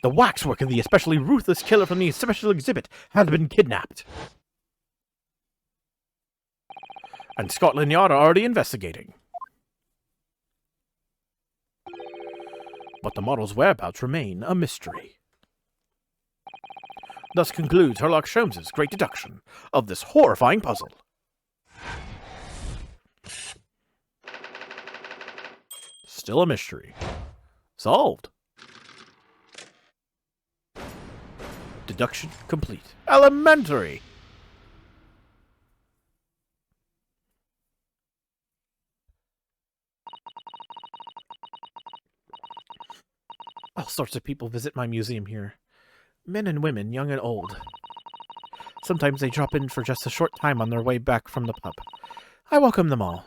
The waxwork and the especially ruthless killer from the special exhibit had been kidnapped. And Scotland Yard are already investigating. But the model's whereabouts remain a mystery. Thus concludes Sherlock Sholmes' great deduction of this horrifying puzzle. Still a mystery. Solved. Deduction complete. Elementary! All sorts of people visit my museum here. Men and women, young and old. Sometimes they drop in for just a short time on their way back from the pub. I welcome them all.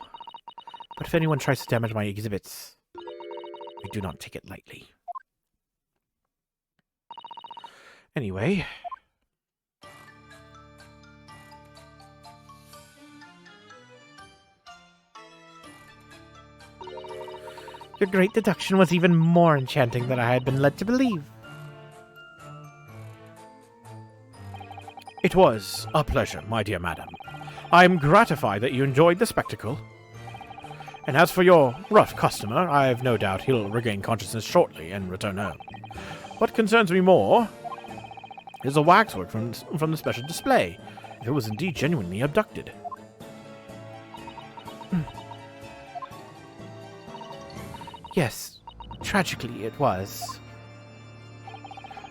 But if anyone tries to damage my exhibits, I do not take it lightly. Anyway. Your great deduction was even more enchanting than I had been led to believe. It was a pleasure, my dear madam. I am gratified that you enjoyed the spectacle. And as for your rough customer, I have no doubt he'll regain consciousness shortly and return home. What concerns me more is the waxwork from the special display, if it was indeed genuinely abducted. Yes, tragically it was.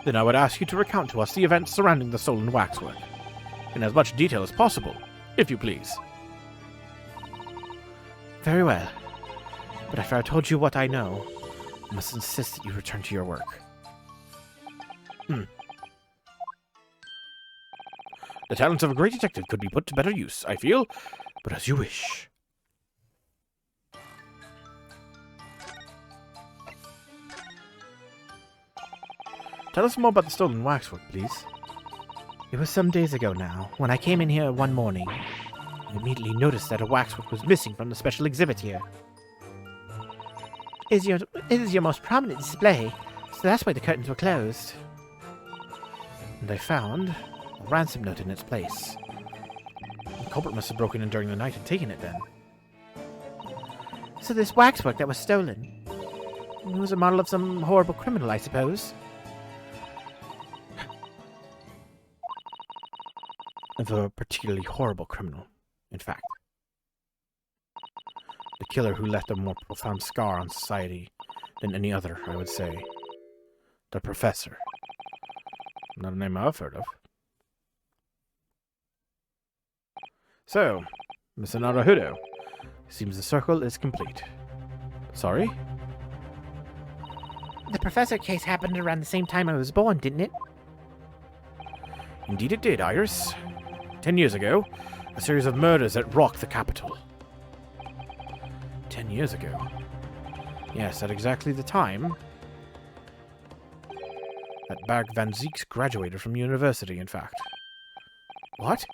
Then I would ask you to recount to us the events surrounding the stolen waxwork, in as much detail as possible, if you please. Very well. But after I've told you what I know, I must insist that you return to your work. The talents of a great detective could be put to better use, I feel, but as you wish. Tell us more about the stolen waxwork, please. It was some days ago now, when I came in here one morning. I immediately noticed that a waxwork was missing from the special exhibit here. It is your most prominent display, so that's why the curtains were closed. And I found a ransom note in its place. The culprit must have broken in during the night and taken it then. So this waxwork that was stolen, it was a model of some horrible criminal, I suppose? Of a particularly horrible criminal, in fact. The killer who left a more profound scar on society than any other, I would say. The Professor. Not a name I've heard of. So, Mr. Naruhodo, seems the circle is complete. Sorry? The Professor case happened around the same time I was born, didn't it? Indeed it did, Iris. 10 years ago, a series of murders that rocked the capital. 10 years ago? Yes, at exactly the time that Bag Van Zieks graduated from university, in fact. What?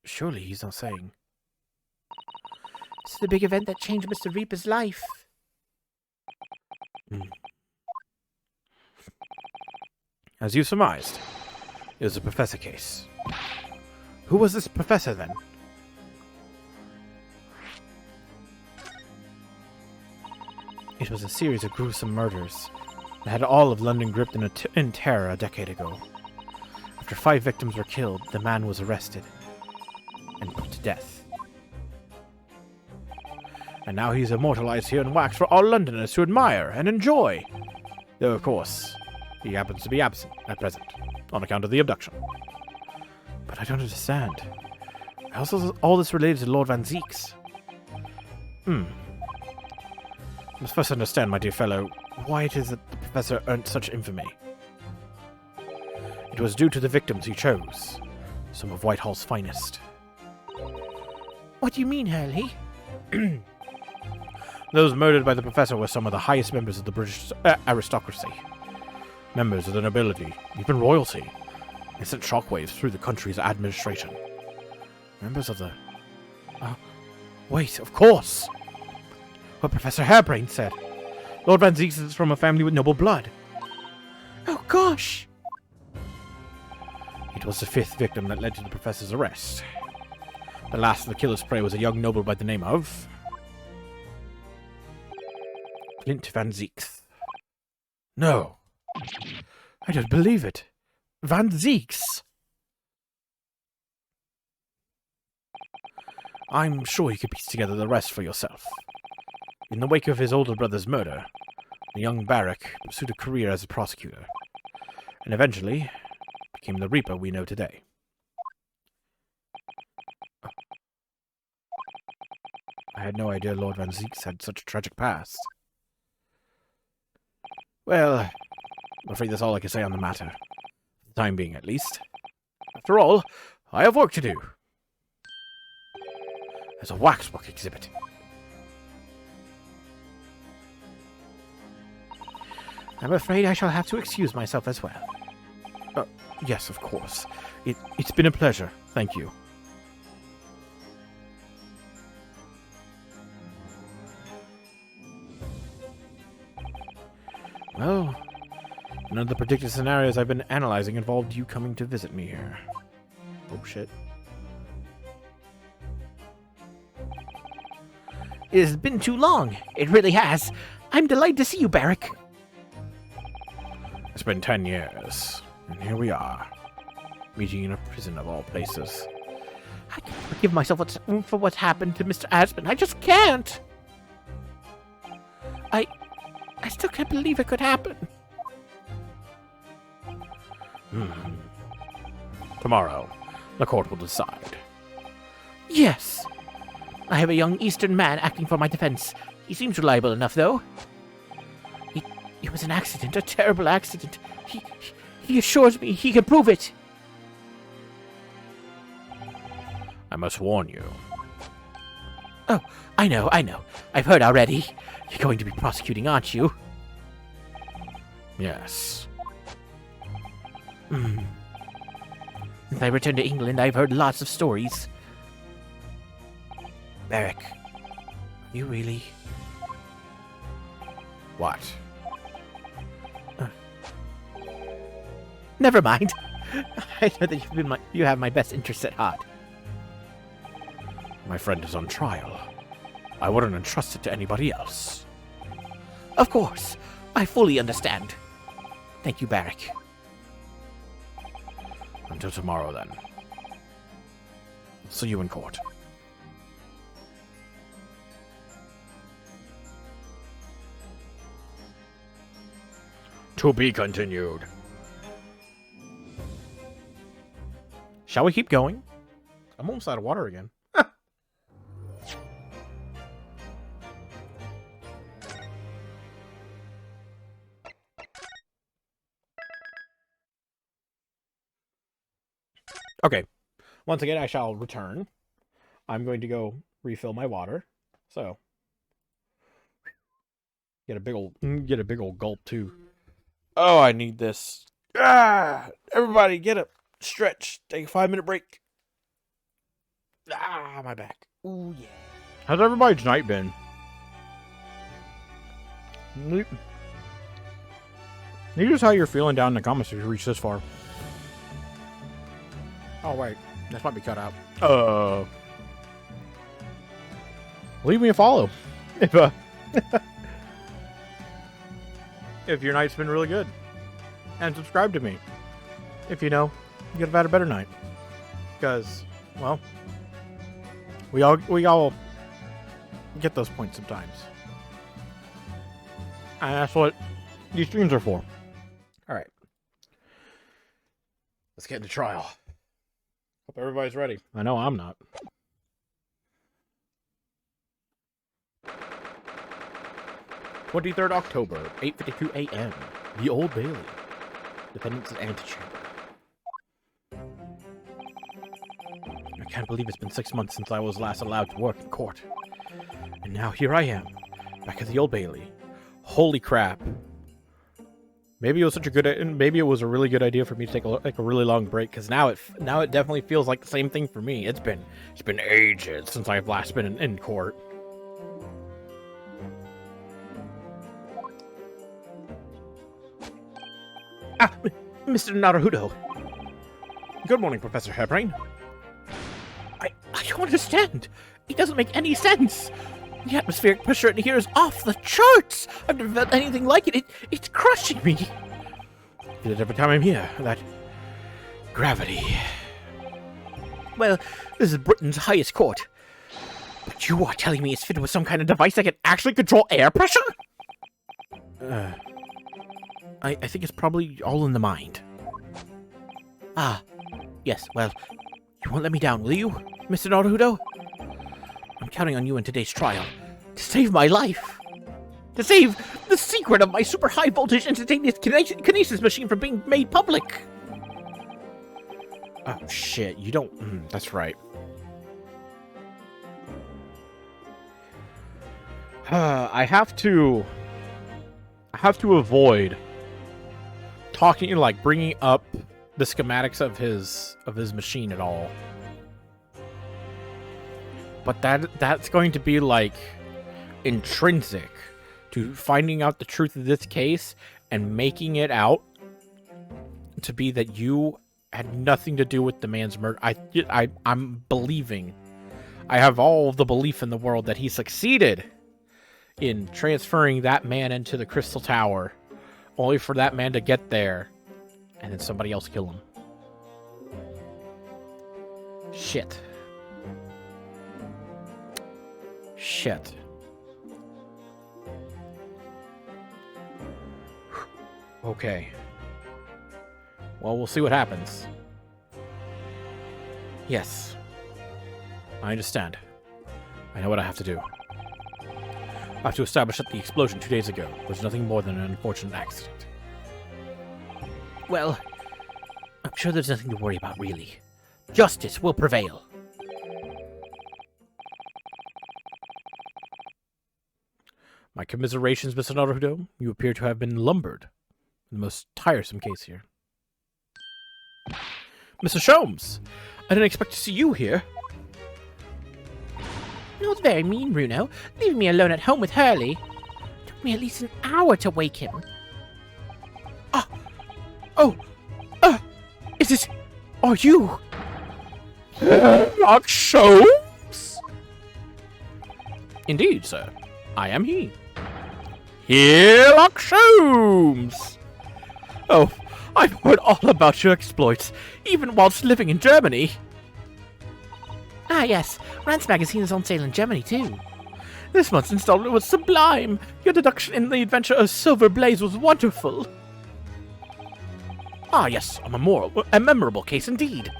Surely he's not saying. It's the big event that changed Mr. Reaper's life. As you surmised, it was a Professor case. Who was this Professor, then? It was a series of gruesome murders that had all of London gripped in terror a decade ago. After 5 victims were killed, the man was arrested and put to death. And now he's immortalized here in wax for all Londoners to admire and enjoy. Though, of course, he happens to be absent at present, on account of the abduction. But I don't understand. How is all this related to Lord Van Zieks? You must first understand, my dear fellow, why it is that the Professor earned such infamy. It was due to the victims he chose, some of Whitehall's finest. What do you mean, Hurley? Those murdered by the Professor were some of the highest members of the British aristocracy. Members of the nobility, even royalty. They sent shockwaves through the country's administration. Members of the... wait, of course! What Professor Harebrained said. Lord Van Zieks is from a family with noble blood. Oh, gosh! It was the 5th victim that led to the Professor's arrest. The last of the killer's prey was a young noble by the name of... Clint Van Zieks. No. I don't believe it. Van Zieks? I'm sure you could piece together the rest for yourself. In the wake of his older brother's murder, the young Barrack pursued a career as a prosecutor, and eventually became the Reaper we know today. I had no idea Lord Van Zieks had such a tragic past. Well, I'm afraid that's all I can say on the matter. For the time being, at least. After all, I have work to do. There's a waxwork exhibit. I'm afraid I shall have to excuse myself as well. Yes, of course. It's been a pleasure. Thank you. Well, none of the predicted scenarios I've been analyzing involved you coming to visit me here. Oh, shit. It has been too long. It really has. I'm delighted to see you, Barrack. It's been 10 years, and here we are, meeting in a prison of all places. I can't forgive myself for what's happened to Mr. Aspen. I just can't. I still can't believe it could happen. Tomorrow, the court will decide. Yes. I have a young Eastern man acting for my defense. He seems reliable enough, though. It was an accident, a terrible accident. He assures me he can prove it. I must warn you. Oh, I know. I've heard already. You're going to be prosecuting, aren't you? Yes. Since I returned to England, I've heard lots of stories. Barrick, you really... What? Never mind. I know that you have my best interests at heart. My friend is on trial. I wouldn't entrust it to anybody else. Of course. I fully understand. Thank you, Barrick. Until tomorrow, then. See you in court. To be continued. Shall we keep going? I'm almost out of water again. Okay. Once again, I shall return. I'm going to go refill my water. So, get a big old gulp too. Oh, I need this. Everybody get up, stretch, take a 5-minute break. My back. Ooh, yeah. How's everybody's night been? Leave us how you're feeling down in the comments if you reach this far. Oh, wait. That's might be cut out. Leave me a follow. If your night's been really good. And subscribe to me. If you know, you could have had a better night. Because, well, we all get those points sometimes. And that's what these streams are for. Alright. Let's get into trial. Hope everybody's ready. I know I'm not. "23rd October, 8:52 a.m. The Old Bailey. Defendant's antechamber. I can't believe it's been 6 months since I was last allowed to work in court. And now here I am, back at the Old Bailey. Holy crap. Maybe it was a really good idea for me to take a really long break, because now it definitely feels like the same thing for me. It's been ages since I've last been in court. Mr. Naruhodo. Good morning, Professor Hairbrain. I don't understand. It doesn't make any sense. The atmospheric pressure in here is off the charts. I've never felt anything like it. It's crushing me. Feel it every time I'm here. That gravity. Well, this is Britain's highest court. But you are telling me it's fitted with some kind of device that can actually control air pressure? I think it's probably all in the mind. Ah, yes, well, you won't let me down, will you, Mr. Naruhodo? I'm counting on you in today's trial to save my life. To save the secret of my super high voltage instantaneous kinesis machine from being made public. Oh, shit, you don't... that's right. I have to avoid talking, like, bringing up the schematics of his machine at all. But that's going to be, like, intrinsic to finding out the truth of this case and making it out to be that you had nothing to do with the man's murder. I'm believing. I have all the belief in the world that he succeeded in transferring that man into the Crystal Tower, only for that man to get there and then somebody else kill him. Shit. Okay. Well, we'll see what happens. Yes. I understand. I know what I have to do. I have to establish that the explosion 2 days ago was nothing more than an unfortunate accident. Well, I'm sure there's nothing to worry about, really. Justice will prevail. My commiserations, Mr. Naruto. You appear to have been lumbered. In the most tiresome case here. Mr. Sholmes! I didn't expect to see you here. That was very mean, Runo. Leaving me alone at home with Hurley. Took me at least an hour to wake him. Is it... Are you... Sherlock Sholmes? Indeed, sir. I am he. Sherlock Sholmes! Oh, I've heard all about your exploits, even whilst living in Germany. Ah, yes. Rance magazine is on sale in Germany, too. This month's installment was sublime. Your deduction in the adventure of Silver Blaze was wonderful. Ah, yes, a memorable case indeed.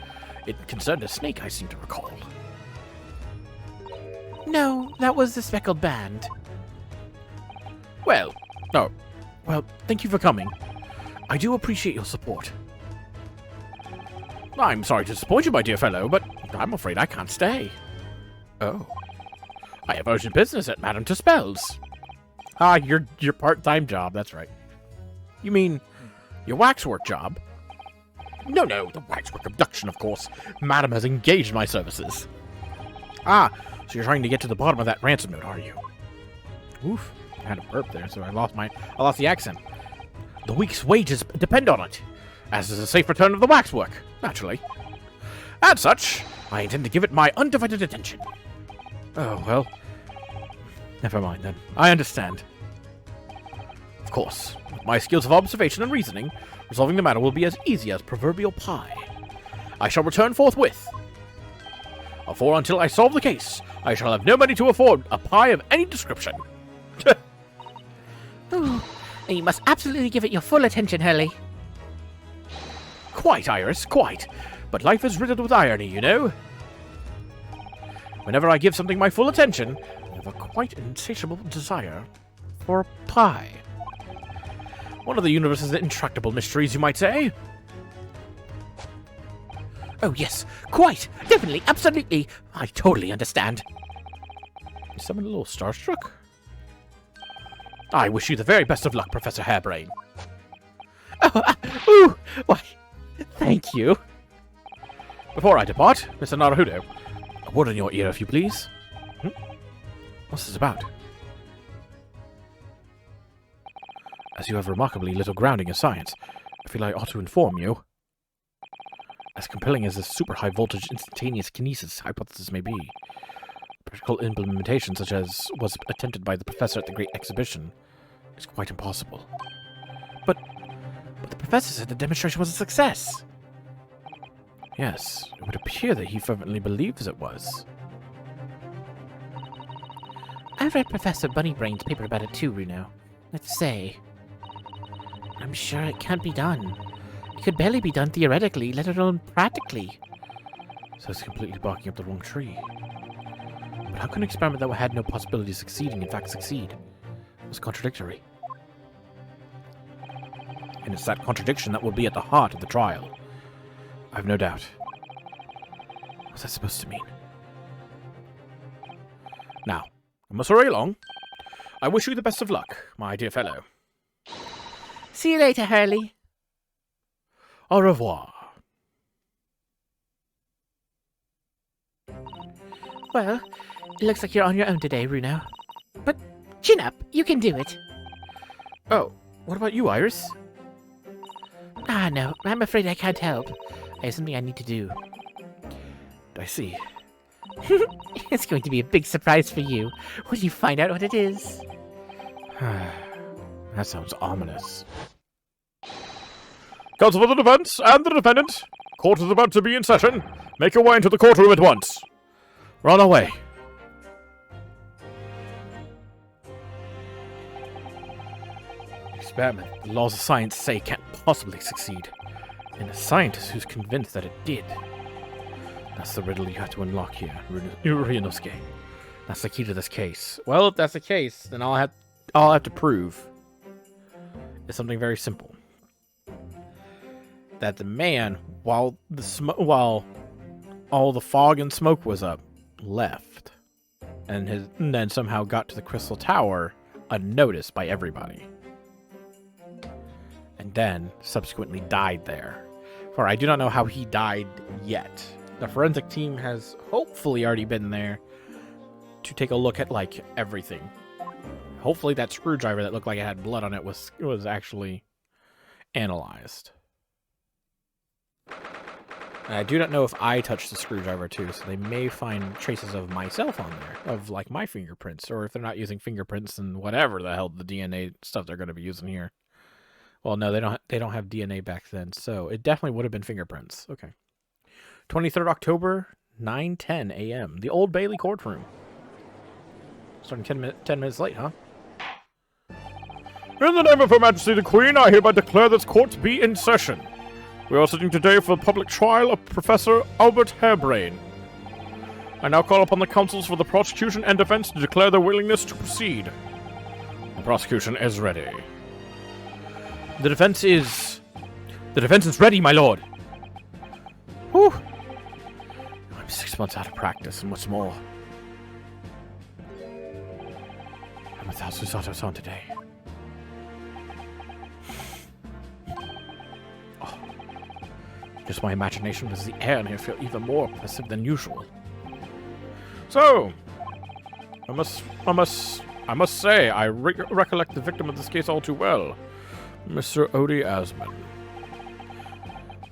It concerned a snake, I seem to recall. No, that was the Speckled Band. Well, thank you for coming. I do appreciate your support. I'm sorry to disappoint you, my dear fellow, but I'm afraid I can't stay. Oh. I have urgent business at Madame Tuspel's. Ah, your part-time job, that's right. You mean your waxwork job? No, the waxwork abduction, of course. Madame has engaged my services. Ah, so you're trying to get to the bottom of that ransom note, are you? Oof, I had a burp there, so I lost the accent. The week's wages depend on it, as is a safe return of the waxwork, naturally. As such, I intend to give it my undivided attention. Oh, well. Never mind, then. I understand. Of course, with my skills of observation and reasoning, resolving the matter will be as easy as proverbial pie. I shall return forthwith. For until I solve the case, I shall have no money to afford a pie of any description. Ooh, and you must absolutely give it your full attention, Hurley. Quite, Iris, quite. But life is riddled with irony, you know. Whenever I give something my full attention, I have a quite insatiable desire for a pie. One of the universe's intractable mysteries, you might say. Oh, yes, quite, definitely, absolutely. I totally understand. Is someone a little starstruck? I wish you the very best of luck, Professor Hairbrain. Why, thank you. Before I depart, Mr. Naruto, a word in your ear, if you please. What's this about? As you have remarkably little grounding in science, I feel I ought to inform you. As compelling as this super high voltage instantaneous kinesis hypothesis may be, practical implementation such as was attempted by the professor at the Great Exhibition is quite impossible. But the professor said the demonstration was a success. Yes, it would appear that he fervently believes it was. I've read Professor Bunnybrain's paper about it too, Runo. Let's say. I'm sure it can't be done. It could barely be done theoretically, let alone practically. So it's completely barking up the wrong tree. But how can an experiment that had no possibility of succeeding in fact succeed? It was contradictory. And it's that contradiction that will be at the heart of the trial. I've no doubt. What's that supposed to mean? Now, I must hurry along. I wish you the best of luck, my dear fellow. See you later, Hurley. Au revoir. Well, it looks like you're on your own today, Runo. But chin up, you can do it. Oh, what about you, Iris? Ah, no, I'm afraid I can't help. I have something I need to do. I see. It's going to be a big surprise for you when you find out what it is. That sounds ominous. Counsel for the defense and the defendant. Court is about to be in session. Make your way into the courtroom at once. We're on our way. Experiment the laws of science say can't possibly succeed. And a scientist who's convinced that it did. That's the riddle you have to unlock here, Ryunosuke. That's the key to this case. Well, if that's the case, then all I have to prove is something very simple. That the man, while all the fog and smoke was up, left, and then somehow got to the Crystal Tower unnoticed by everybody, and then subsequently died there. For I do not know how he died yet. The forensic team has hopefully already been there to take a look at, like, everything. Hopefully that screwdriver that looked like it had blood on it was actually analyzed. And I do not know if I touched the screwdriver too, so they may find traces of myself on there, of, like, my fingerprints, or if they're not using fingerprints, then whatever the hell the DNA stuff they're going to be using here. Well, no, they don't have DNA back then, so it definitely would have been fingerprints. Okay. 23rd October, 9:10 a.m. The Old Bailey courtroom. Starting 10 minutes late, huh? In the name of Her Majesty the Queen, I hereby declare this court to be in session. We are sitting today for the public trial of Professor Albert Harebrain. I now call upon the counsels for the prosecution and defense to declare their willingness to proceed. The prosecution is ready. The defense is ready, my lord. Whew. I'm 6 months out of practice, and what's more, I'm without Susato-san today. Oh. Just my imagination does the air in here feel even more oppressive than usual. So, I must say, I recollect the victim of this case all too well, Mr. Odie Asman.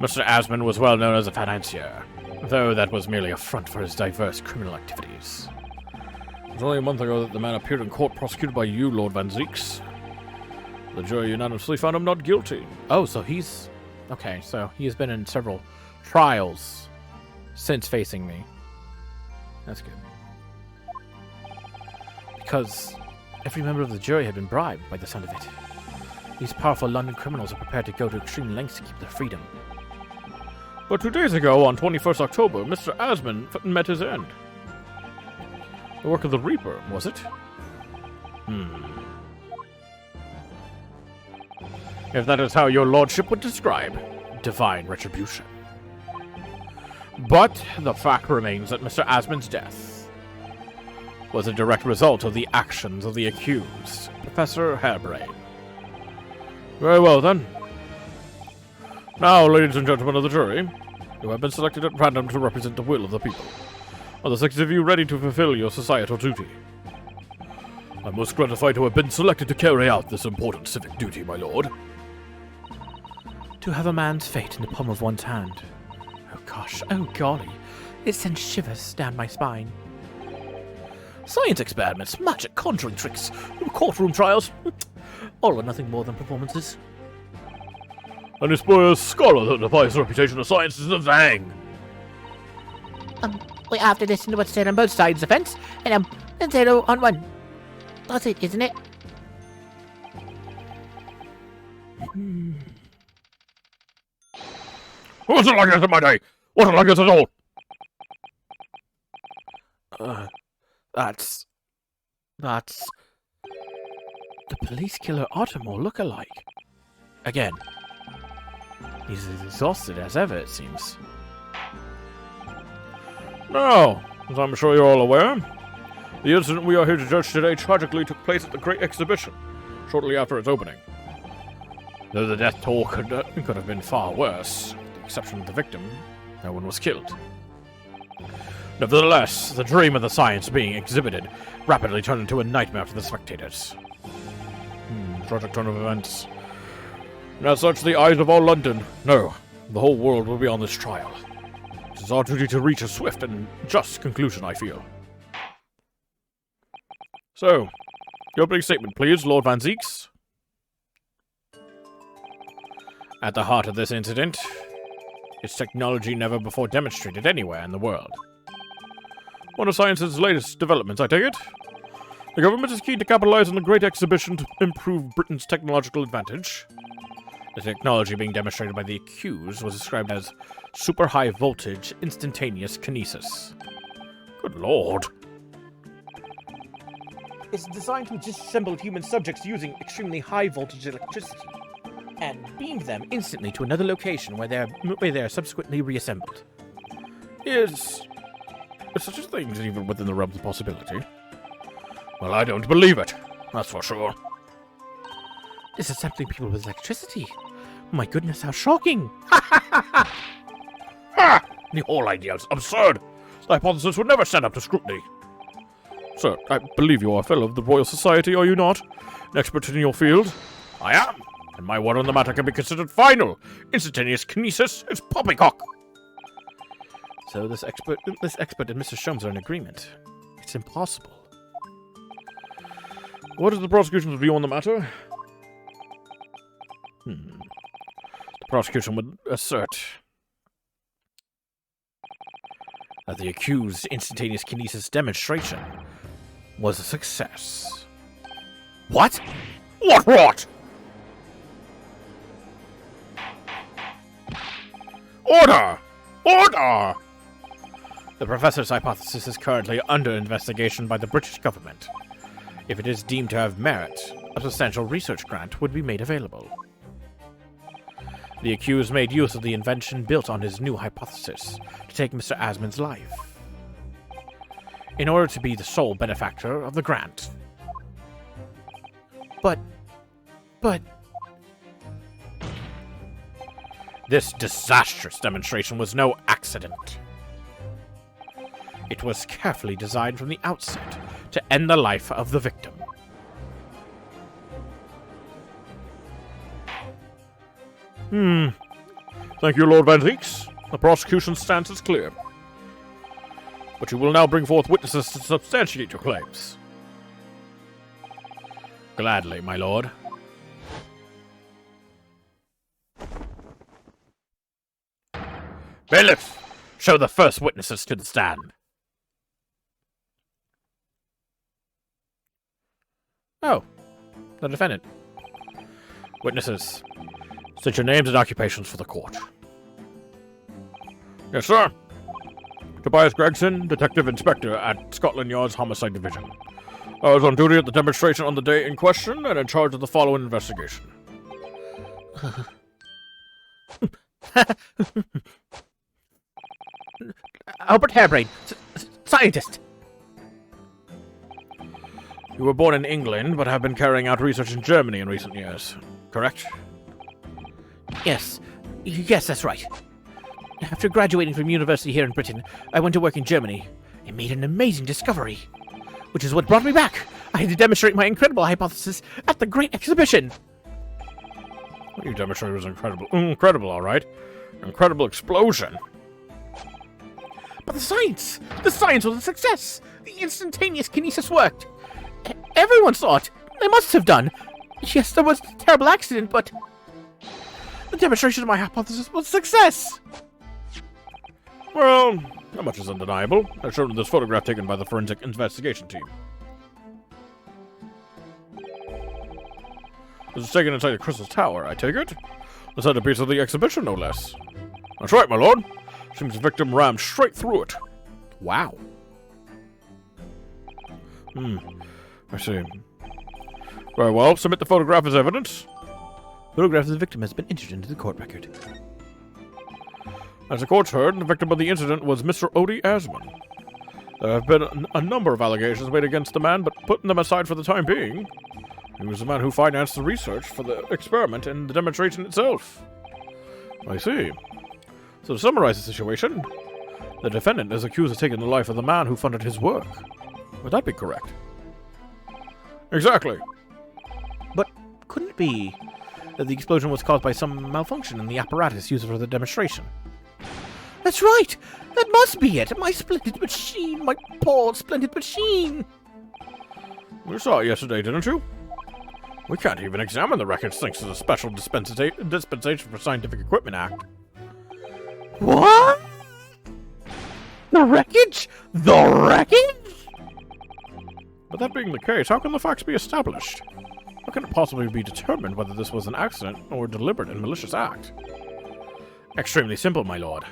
Mr. Asman was well known as a financier, though that was merely a front for his diverse criminal activities. It was only a month ago that the man appeared in court prosecuted by you, Lord Van Zieks. The jury unanimously found him not guilty. Oh, so he's... Okay, so he has been in several trials since facing me. That's good. Because every member of the jury had been bribed by the sound of it. These powerful London criminals are prepared to go to extreme lengths to keep their freedom. But 2 days ago, on 21st October, Mr. Asman met his end. The work of the Reaper, was it? If that is how your lordship would describe divine retribution. But the fact remains that Mr. Asman's death was a direct result of the actions of the accused, Professor Harebrain. Very well, then. Now, ladies and gentlemen of the jury, you have been selected at random to represent the will of the people. Are the six of you ready to fulfill your societal duty? I'm most gratified to have been selected to carry out this important civic duty, my lord. To have a man's fate in the palm of one's hand. Oh gosh, oh golly. It sends shivers down my spine. Science experiments, magic, conjuring tricks, courtroom trials. All are nothing more than performances. And it's by a scholar that defies the reputation of science is a thing. We have to listen to what's said on both sides of the fence, and zero on one. That's it, isn't it? What's it like this in my day? What's it like this at all? That's the police killer Ottomore look-alike. Again. He's as exhausted as ever, it seems. Now, as I'm sure you're all aware, the incident we are here to judge today tragically took place at the Great Exhibition, shortly after its opening. Though the death toll could have been far worse, with the exception of the victim, no one was killed. Nevertheless, the dream of the science being exhibited rapidly turned into a nightmare for the spectators. Tragic turn of events. And as such, the eyes of all London, no, the whole world will be on this trial. It is our duty to reach a swift and just conclusion, I feel. So, your opening statement, please, Lord Van Zieks. At the heart of this incident is technology never before demonstrated anywhere in the world. One of science's latest developments, I take it? The government is keen to capitalize on the Great Exhibition to improve Britain's technological advantage. The technology being demonstrated by the accused was described as super high voltage instantaneous kinesis. Good lord. It's designed to disassemble human subjects using extremely high voltage electricity and beam them instantly to another location where they are subsequently reassembled. Is such a thing even within the realms of possibility? Well, I don't believe it, that's for sure. Disassembling people with electricity? My goodness, how shocking! Ha! The whole idea is absurd. The hypothesis would never stand up to scrutiny. Sir, I believe you are a fellow of the Royal Society, are you not? An expert in your field? I am, and my word on the matter can be considered final. Instantaneous kinesis is poppycock. So this expert and Mr. Sholmes are in agreement. It's impossible. What is the prosecution's view on the matter? The prosecution would assert that the accused's instantaneous kinesis demonstration was a success. What? What? Order! Order! The professor's hypothesis is currently under investigation by the British government. If it is deemed to have merit, a substantial research grant would be made available. The accused made use of the invention built on his new hypothesis to take Mr. Asmund's life, in order to be the sole benefactor of the grant. But... This disastrous demonstration was no accident. It was carefully designed from the outset to end the life of the victim. Thank you, Lord Van Zieks. The prosecution's stance is clear. But you will now bring forth witnesses to substantiate your claims. Gladly, my lord. Bailiff, show the first witnesses to the stand. Oh, the defendant. Witnesses, state your names and occupations for the court. Yes, sir. Tobias Gregson, Detective Inspector at Scotland Yard's Homicide Division. I was on duty at the demonstration on the day in question and in charge of the following investigation. Albert Harebrain, scientist. You were born in England, but have been carrying out research in Germany in recent years, correct? Yes, that's right. After graduating from university here in Britain, I went to work in Germany and made an amazing discovery, which is what brought me back. I had to demonstrate my incredible hypothesis at the Great Exhibition. What you demonstrated was incredible. Incredible, all right. Incredible explosion. But the science was a success. The instantaneous kinesis worked. Everyone saw it. They must have done. Yes, there was a terrible accident, but the demonstration of my hypothesis was a success. Well, not much is undeniable, as shown in this photograph taken by the forensic investigation team. This is taken inside the Crystal Tower, I take it? The centerpiece of the exhibition, no less. That's right, my lord. Seems the victim rammed straight through it. Wow. I see. Very well, submit the photograph as evidence. Photograph of the victim has been entered into the court record. As the court's heard, the victim of the incident was Mr. Odie Asmund. There have been a number of allegations made against the man, but putting them aside for the time being, he was the man who financed the research for the experiment and the demonstration itself. I see. So to summarize the situation, the defendant is accused of taking the life of the man who funded his work. Would that be correct? Exactly. But couldn't it be that the explosion was caused by some malfunction in the apparatus used for the demonstration? That's right! That must be it! My splendid machine! My poor splendid machine! You saw it yesterday, didn't you? We can't even examine the records thanks to the Special Dispensation for Scientific Equipment Act. What? The wreckage? The wreckage? But that being the case, how can the facts be established? How can it possibly be determined whether this was an accident or a deliberate and malicious act? Extremely simple, my lord.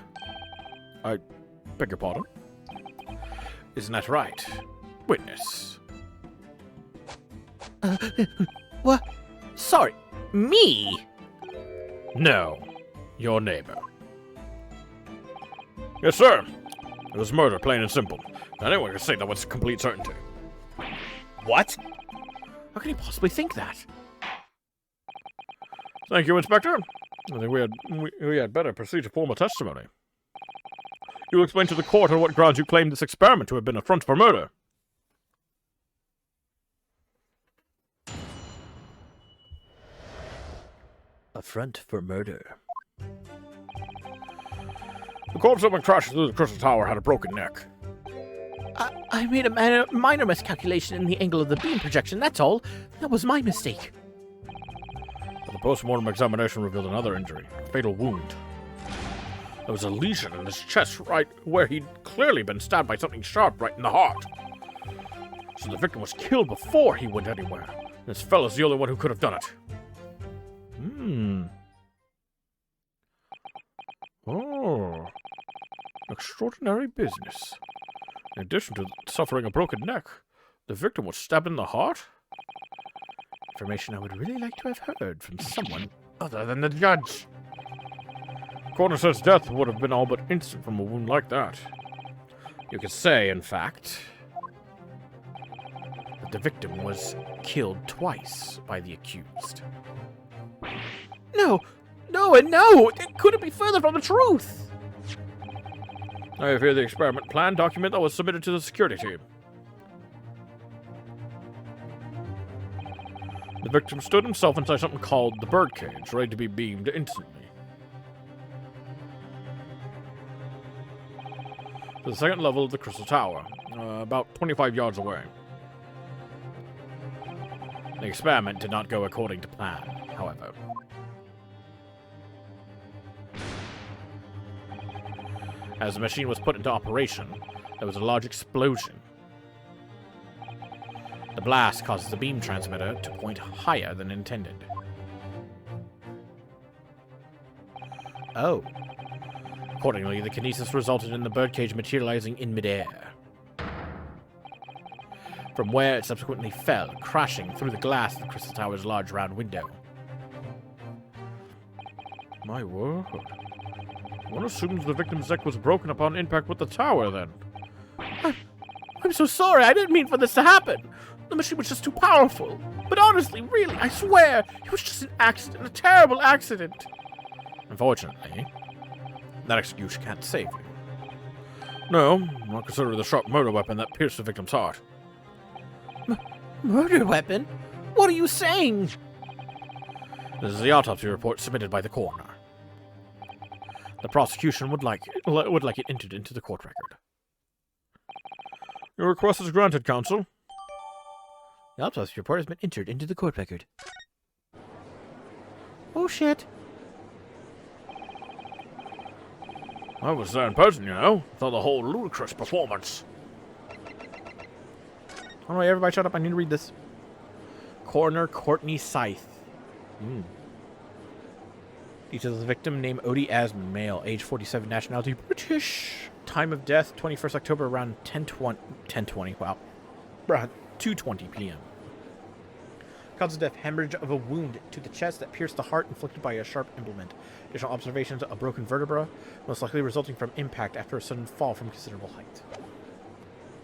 I beg your pardon? Isn't that right? Witness. What? Sorry, me? No, your neighbor. Yes, sir. It was murder, plain and simple. Anyone can say that with complete certainty. What? How can you possibly think that? Thank you, Inspector. I think we had better proceed to formal testimony. You will explain to the court on what grounds you claim this experiment to have been a front for murder. A front for murder. The corpse that went crashing through the Crystal Tower had a broken neck. I made a minor miscalculation in the angle of the beam projection, that's all. That was my mistake. But the post-mortem examination revealed another injury, a fatal wound. There was a lesion in his chest right where he'd clearly been stabbed by something sharp right in the heart. So the victim was killed before he went anywhere. This fellow's the only one who could have done it. Oh. Extraordinary business. In addition to suffering a broken neck, the victim was stabbed in the heart? Information I would really like to have heard from someone other than the judge. Coroner says death would have been all but instant from a wound like that. You could say, in fact, that the victim was killed twice by the accused. No! No and no! It couldn't be further from the truth! I have here the experiment plan document that was submitted to the security team. The victim stood himself inside something called the birdcage, ready to be beamed instantly. To the second level of the Crystal Tower, about 25 yards away. The experiment did not go according to plan, however. As the machine was put into operation, there was a large explosion. The blast causes the beam transmitter to point higher than intended. Oh. Accordingly, the kinesis resulted in the birdcage materializing in midair, from where it subsequently fell, crashing through the glass of the Crystal Tower's large round window. My word. One assumes the victim's neck was broken upon impact with the tower, then. I'm so sorry, I didn't mean for this to happen. The machine was just too powerful. But honestly, really, I swear, it was just an accident, a terrible accident. Unfortunately, that excuse can't save you. No, not consider the sharp murder weapon that pierced the victim's heart. Murder weapon? What are you saying? This is the autopsy report submitted by the coroner. The prosecution would like it entered into the court record. Your request is granted, counsel. The autopsy report has been entered into the court record. Oh shit. I was there in person, you know. Saw the whole ludicrous performance. Alright, everybody shut up, I need to read this. Coroner Courtney Scythe. Details of the victim, name Odie Asman, male, age 47, nationality British. Time of death, 21st October, around 10:20, wow. Around 2:20 p.m. Cause of death, hemorrhage of a wound to the chest that pierced the heart inflicted by a sharp implement. Additional observations, a broken vertebra, most likely resulting from impact after a sudden fall from considerable height.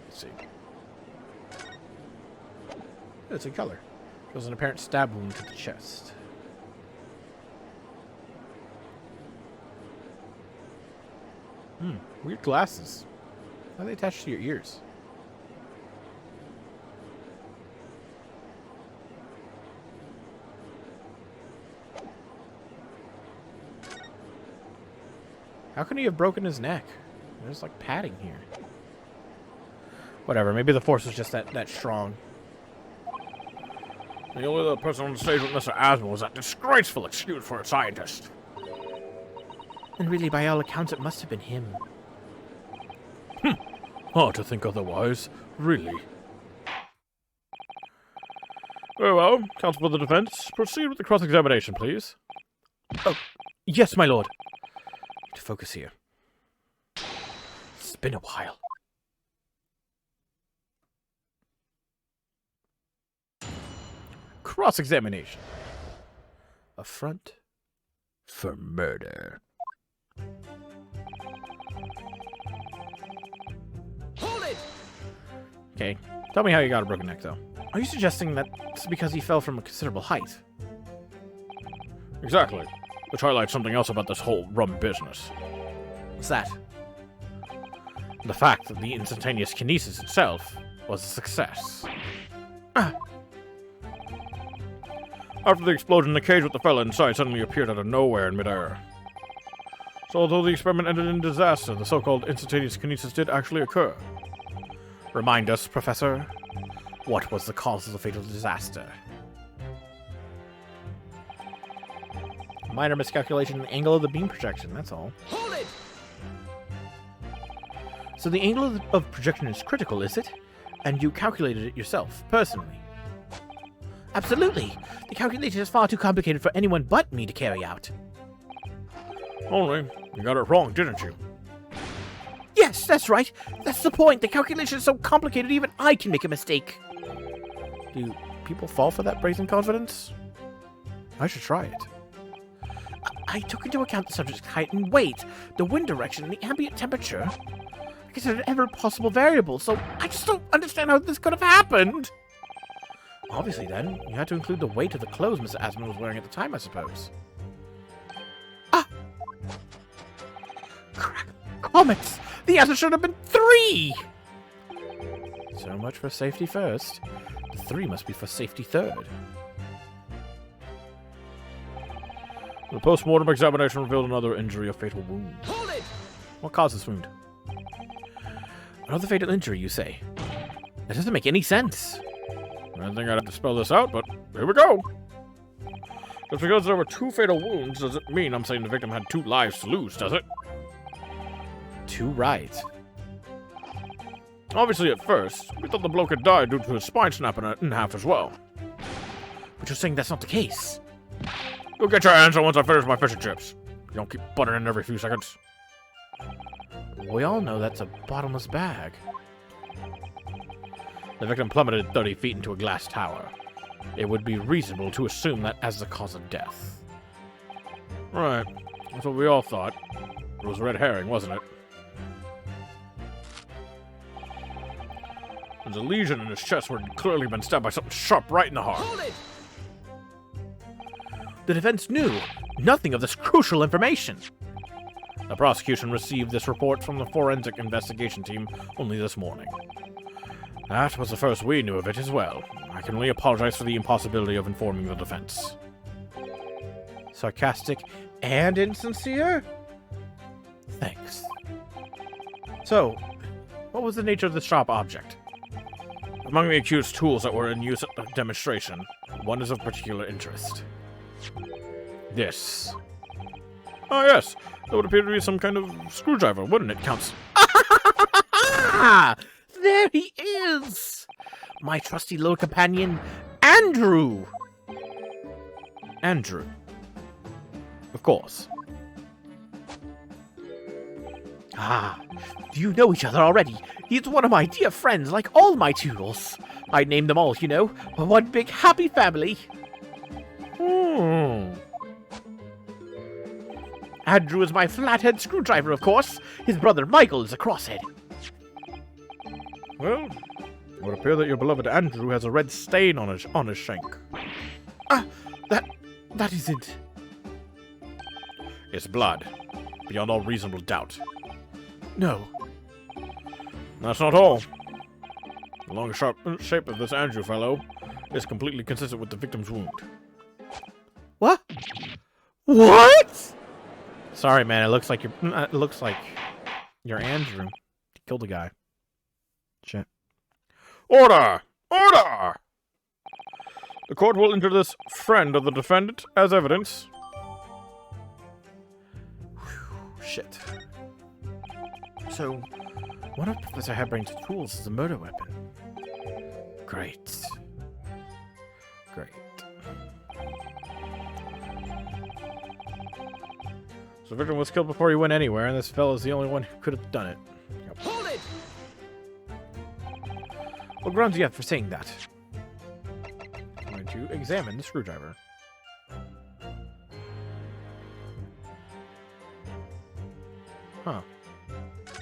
Let's see. It's a color. Shows an apparent stab wound to the chest. Weird glasses. How are they attached to your ears? How can he have broken his neck? There's like padding here. Whatever, maybe the force was just that strong. The only other person on the stage with Mr. Asman was that disgraceful excuse for a scientist. And really, by all accounts, it must have been him. Hard to think otherwise, really. Very well. Counsel for the defense, proceed with the cross-examination, please. Oh, yes, my lord. To focus here. It's been a while. Cross-examination. Affront for murder. Hold it! Okay, tell me how you got a broken neck, though. Are you suggesting that it's because he fell from a considerable height? Exactly. Which highlights something else about this whole rum business. What's that? The fact that the instantaneous kinesis itself was a success. After the explosion, the cage with the fella inside suddenly appeared out of nowhere in midair. So although the experiment ended in disaster, the so-called instantaneous kinesis did actually occur. Remind us, Professor, what was the cause of the fatal disaster? Minor miscalculation in the angle of the beam projection, that's all. Hold it! So the angle of projection is critical, is it? And you calculated it yourself, personally? Absolutely. The calculation is far too complicated for anyone but me to carry out. Only, you got it wrong, didn't you? Yes, that's right. That's the point. The calculation is so complicated even I can make a mistake. Do people fall for that brazen confidence? I should try it. I took into account the subject's height and weight, the wind direction, and the ambient temperature. I considered every possible variable, so I just don't understand how this could have happened. Obviously, then, you had to include the weight of the clothes Mr. Asman was wearing at the time, I suppose. Crap. Comets! The answer should have been 3! So much for safety first. The 3 must be for safety third. The post-mortem examination revealed another injury, a fatal wound. Hold it! What caused this wound? Another fatal injury, you say? That doesn't make any sense. I didn't think I'd have to spell this out, but here we go. Just because there were 2 fatal wounds doesn't mean I'm saying the victim had 2 lives to lose, does it? 2 right. Obviously, at first, we thought the bloke had died due to his spine snapping in half as well. But you're saying that's not the case. Go get your hands on once I finish my fish and chips. You don't keep buttering in every few seconds. We all know that's a bottomless bag. The victim plummeted 30 feet into a glass tower. It would be reasonable to assume that as the cause of death. Right. That's what we all thought. It was a red herring, wasn't it? There's a lesion in his chest where he'd clearly been stabbed by something sharp right in the heart. Hold it! The defense knew nothing of this crucial information. The prosecution received this report from the forensic investigation team only this morning. That was the first we knew of it as well. I can only apologize for the impossibility of informing the defense. Sarcastic and insincere? Thanks. So, what was the nature of the sharp object? Among the accused's tools that were in use at the demonstration, one is of particular interest. This. Oh yes, that would appear to be some kind of screwdriver, wouldn't it, Counts? Ah! There he is! My trusty little companion, Andrew! Andrew. Of course. Ah, do you know each other already? He's one of my dear friends, like all my tools. I named them all, you know, one big happy family. Andrew is my flathead screwdriver, of course. His brother Michael is a crosshead. Well, it would appear that your beloved Andrew has a red stain on his shank. That isn't... It's blood, beyond all reasonable doubt. No. That's not all. The long, sharp shape of this Andrew fellow is completely consistent with the victim's wound. What? What? Sorry, man. It looks like you're Andrew. You killed a guy. Shit. Order! Order! The court will enter this friend of the defendant as evidence. Whew, shit. So, one of Professor Harebrain's tools is a murder weapon. Great. Great. So the victim was killed before he went anywhere, and this fella's the only one who could have done it. Yep. Hold it! What grounds do you have for saying that? I'm going to examine the screwdriver. Huh.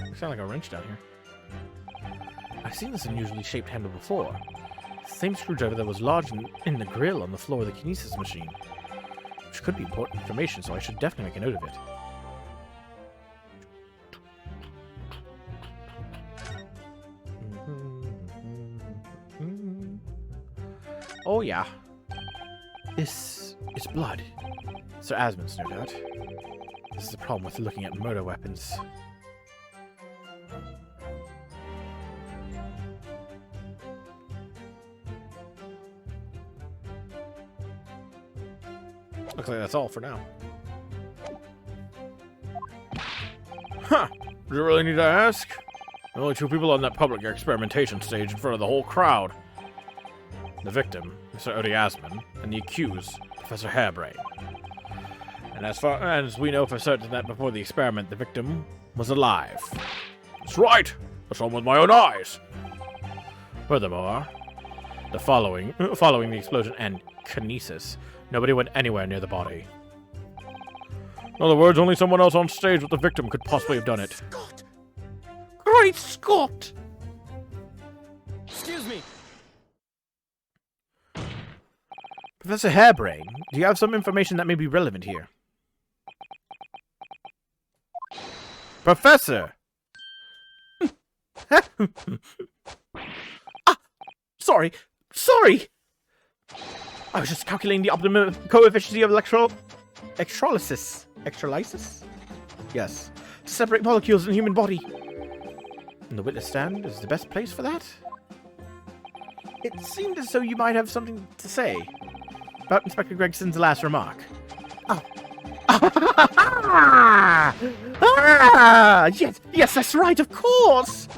Looks like a wrench down here. I've seen this unusually shaped handle before. The same screwdriver that was lodged in the grill on the floor of the kinesis machine. Which could be important information, so I should definitely make a note of it. Oh yeah. This is blood. Sir Asmund's, no doubt. This is the problem with looking at murder weapons. Looks like that's all for now. Huh! Do you really need to ask? There are only two people on that public experimentation stage in front of the whole crowd. The victim, Mr. Odi Asmund, and the accused, Professor Harebrain. And as far as we know for certain that before the experiment, the victim was alive. That's right! I saw him with my own eyes! Furthermore, following the explosion and kinesis, nobody went anywhere near the body. In other words, only someone else on stage with the victim could possibly have done it. Scott! Great Scott! Excuse me! Professor Harebrain, do you have some information that may be relevant here? Professor! Sorry! I was just calculating the optimum coefficient of electrolysis. Electrolysis? Yes. To separate molecules in the human body. And the witness stand is the best place for that? It seemed as though you might have something to say about Inspector Gregson's last remark. Oh. Yes, that's right, of course!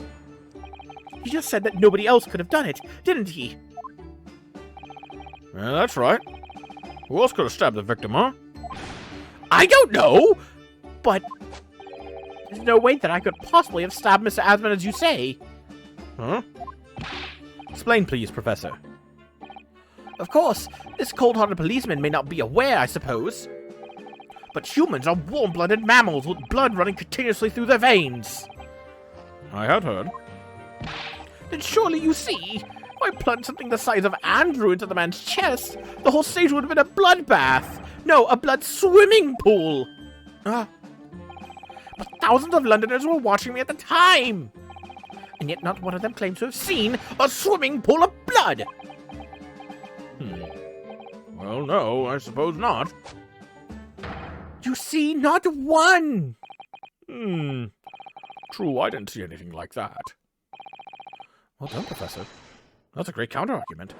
He just said that nobody else could have done it, didn't he? Yeah, that's right. Who else could have stabbed the victim, huh? I don't know! But there's no way that I could possibly have stabbed Mr. Asmund as you say. Huh? Explain, please, Professor. Of course, this cold-hearted policeman may not be aware, I suppose. But humans are warm-blooded mammals with blood running continuously through their veins. I had heard. Then surely you see, if I plunged something the size of Andrew into the man's chest, the whole stage would have been a bloodbath. No, a blood swimming pool. But thousands of Londoners were watching me at the time. And yet not one of them claims to have seen a swimming pool of blood. Well, no, I suppose not. You see, not one. True, I didn't see anything like that. Well done, Professor. That's a great counter-argument.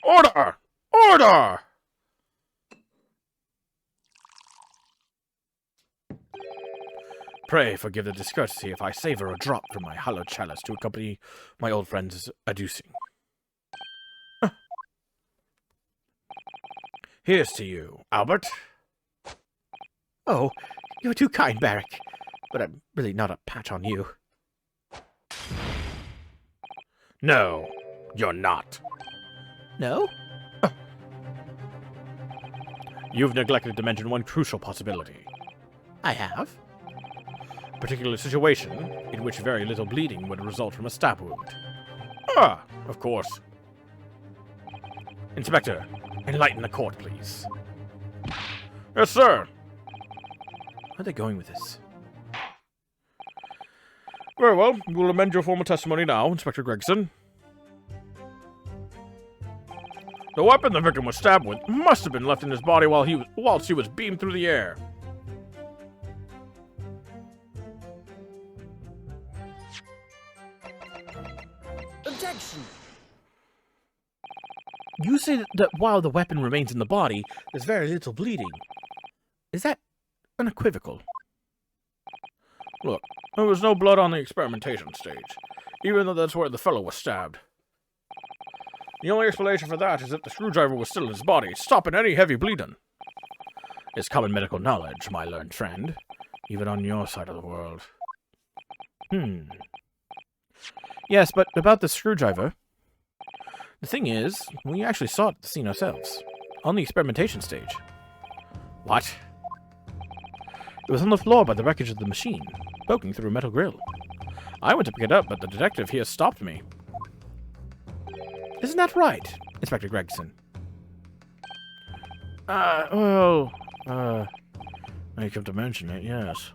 Order! Order! Pray forgive the discourtesy if I savor a drop from my hallowed chalice to accompany my old friend's adducing. Here's to you, Albert. Oh, you're too kind, Barrick. But I'm really not a patch on you. No, you're not. No? You've neglected to mention one crucial possibility. I have? A particular situation in which very little bleeding would result from a stab wound. Of course. Inspector, enlighten the court, please. Yes, sir. Where are they going with this? Very well. We'll amend your formal testimony now, Inspector Gregson. The weapon the victim was stabbed with must have been left in his body whilst he was beamed through the air. Objection! You say that while the weapon remains in the body, there's very little bleeding. Is that unequivocal? Look, there was no blood on the experimentation stage. even though that's where the fellow was stabbed. The only explanation for that is that the screwdriver was still in his body, stopping any heavy bleeding. It's common medical knowledge, my learned friend, even on your side of the world. Yes, but about the screwdriver. The thing is, we actually saw it at the scene ourselves, on the experimentation stage. What? It was on the floor by the wreckage of the machine, poking through a metal grill. I went to pick it up, but the detective here stopped me. Isn't that right, Inspector Gregson? Now you come to mention it, yes.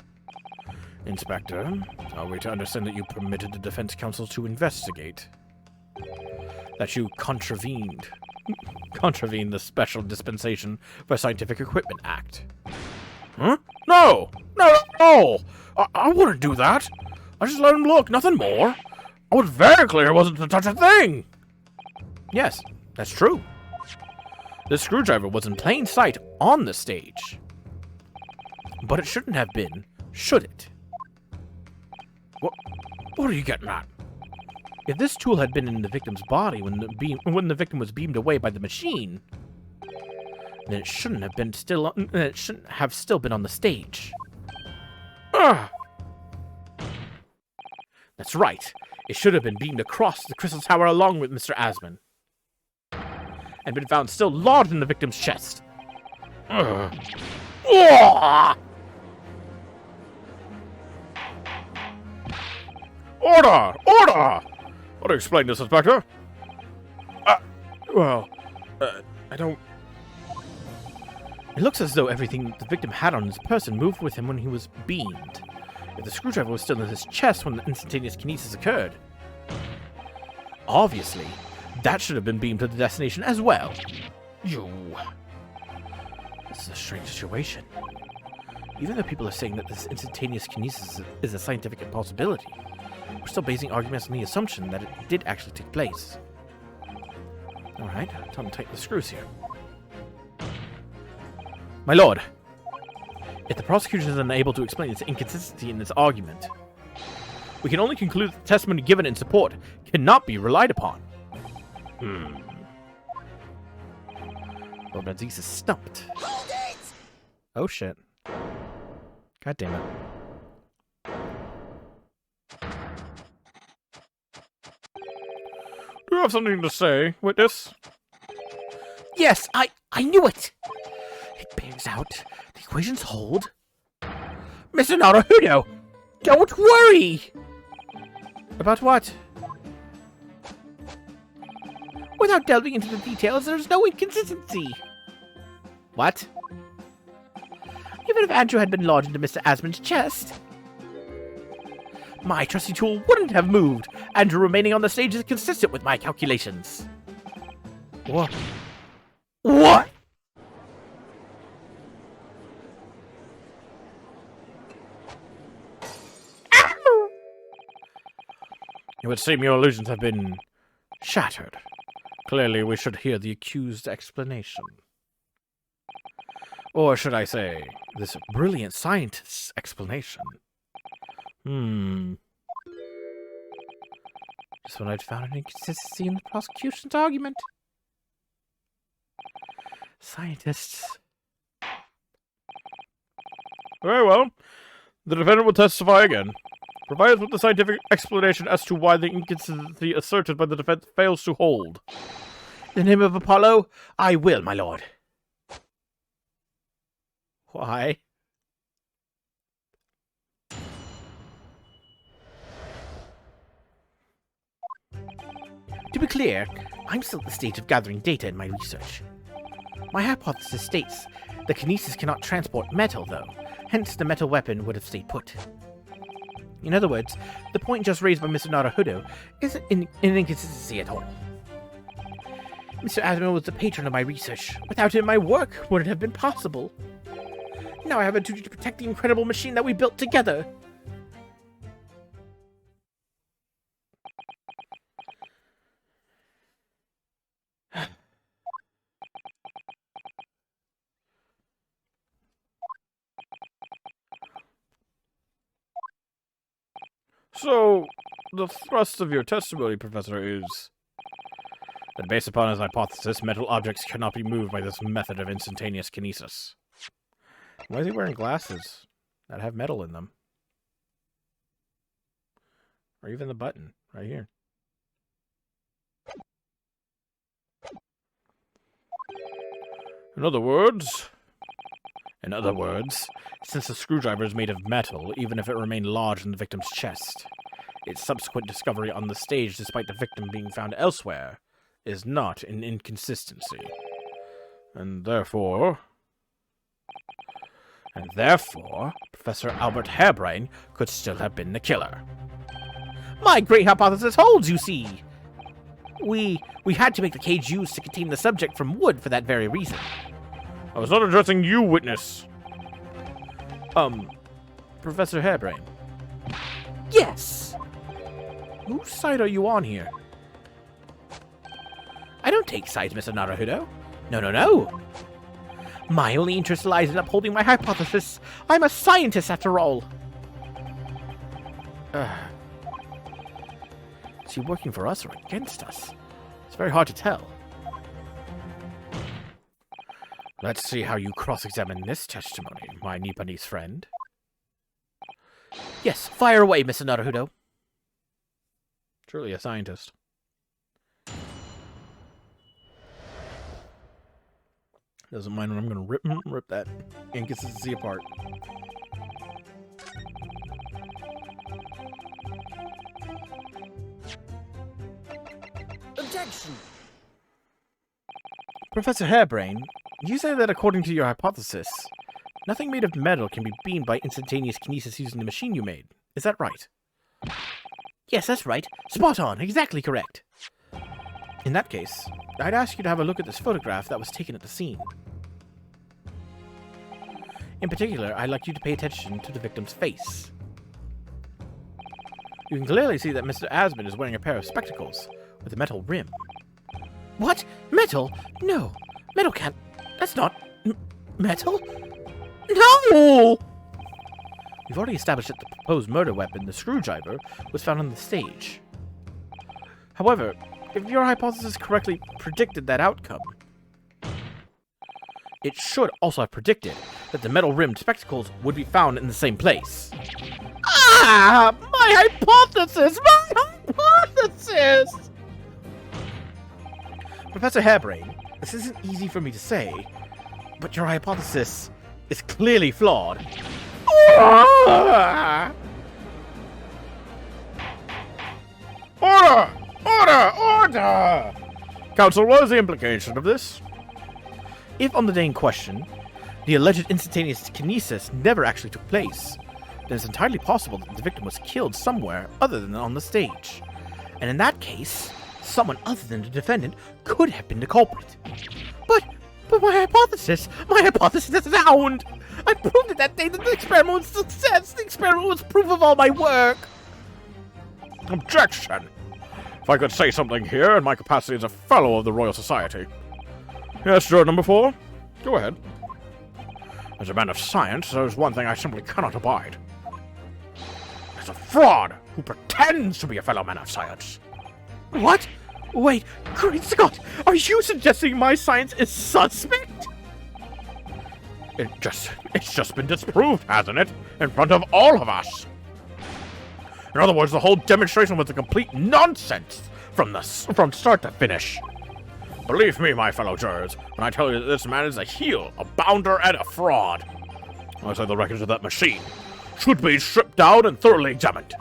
Inspector, are we to understand that you permitted the defense counsel to investigate? That you contravened the Special Dispensation for Scientific Equipment Act? Huh? No! No! I wouldn't do that! I just let him look, nothing more! I was very clear it wasn't to touch a thing! Yes, that's true. The screwdriver was in plain sight on the stage. But it shouldn't have been, should it? What are you getting at? If this tool had been in the victim's body when the victim was beamed away by the machine, then it shouldn't have still been on the stage. That's right. It should have been beamed across the Crystal Tower along with Mr. Asman, and been found still lodged in the victim's chest. Order! Order! How to explain this, Inspector? I don't... It looks as though everything the victim had on his person moved with him when he was beamed. If the screwdriver was still in his chest when the instantaneous kinesis occurred, obviously, that should have been beamed to the destination as well. This is a strange situation. Even though people are saying that this instantaneous kinesis is a scientific impossibility, we're still basing arguments on the assumption that it did actually take place. Alright, time to tighten the screws here. My lord, if the prosecution is unable to explain its inconsistency in this argument, we can only conclude that the testimony given in support cannot be relied upon. Lord Benzies is stumped. Hold it! Oh shit. God damn it. Do you have something to say, witness? Yes, I knew it! It bears out. The equations hold. Mr. Naruhodo, don't worry! About what? Without delving into the details, there's no inconsistency. What? Even if Andrew had been lodged into Mr. Asman's chest, my trusty tool wouldn't have moved. Andrew remaining on the stage is consistent with my calculations. What? What? It would seem your illusions have been shattered. Clearly, we should hear the accused's explanation. Or should I say, this brilliant scientist's explanation. Just when I'd found an inconsistency in the prosecution's argument. Scientists. Very well. The defendant will testify again. Provide us with the scientific explanation as to why the inconsistency asserted by the defense fails to hold. In the name of Apollo, I will, my lord. Why? To be clear, I'm still at the stage of gathering data in my research. My hypothesis states the kinesis cannot transport metal, though, hence the metal weapon would have stayed put. In other words, the point just raised by Mr. Naruhodo isn't an inconsistency at all. Mr. Asman was the patron of my research. Without him, my work wouldn't have been possible. Now I have a duty to protect the incredible machine that we built together. So, The thrust of your testimony, Professor, is that based upon his hypothesis, metal objects cannot be moved by this method of instantaneous kinesis. Why is he wearing glasses that have metal in them? Or even the button, right here. In other words, since the screwdriver is made of metal, even if it remained lodged in the victim's chest, its subsequent discovery on the stage, despite the victim being found elsewhere, is not an inconsistency. And therefore, Professor Albert Harebrain could still have been the killer. My great hypothesis holds, you see. We had to make the cage used to contain the subject from wood for that very reason. I was not addressing you, witness. Professor Harebrain. Yes. Whose side are you on here? I don't take sides, Mr. Naruhodo. No. My only interest lies in upholding my hypothesis. I'm a scientist, after all. Is he working for us or against us? It's very hard to tell. Let's see how you cross-examine this testimony, my Nipponese friend. Yes, fire away, Mr. Naruhodo. Truly a scientist. Doesn't mind when I'm gonna rip that inconsistency apart. Objection! Professor Harebrain, you say that according to your hypothesis, nothing made of metal can be beamed by instantaneous kinesis using the machine you made. Is that right? Yes, that's right. Spot on. Exactly correct. In that case, I'd ask you to have a look at this photograph that was taken at the scene. In particular, I'd like you to pay attention to the victim's face. You can clearly see that Mr. Asmund is wearing a pair of spectacles with a metal rim. What? Metal? No. Metal can't... That's not... metal? No! We've already established that the proposed murder weapon, the screwdriver, was found on the stage. However, if your hypothesis correctly predicted that outcome, it should also have predicted that the metal-rimmed spectacles would be found in the same place. Ah! My hypothesis! My hypothesis! Professor Harebrain, this isn't easy for me to say, but your hypothesis is clearly flawed. Order! Order! Order! Counsel, what is the implication of this? If on the day in question, the alleged instantaneous kinesis never actually took place, then it's entirely possible that the victim was killed somewhere other than on the stage. And in that case, someone other than the defendant could have been the culprit. But my hypothesis is sound! I proved it that day that the experiment was a success! The experiment was proof of all my work! Objection! If I could say something here in my capacity as a fellow of the Royal Society. Yes, juror number 4. Go ahead. As a man of science, there's one thing I simply cannot abide. There's a fraud who pretends to be a fellow man of science. What? Wait, great Scott! Are you suggesting my science is suspect? It's just been disproved, hasn't it? In front of all of us. In other words, the whole demonstration was a complete nonsense from start to finish. Believe me, my fellow jurors, when I tell you that this man is a heel, a bounder, and a fraud. I say the records of that machine should be stripped down and thoroughly examined.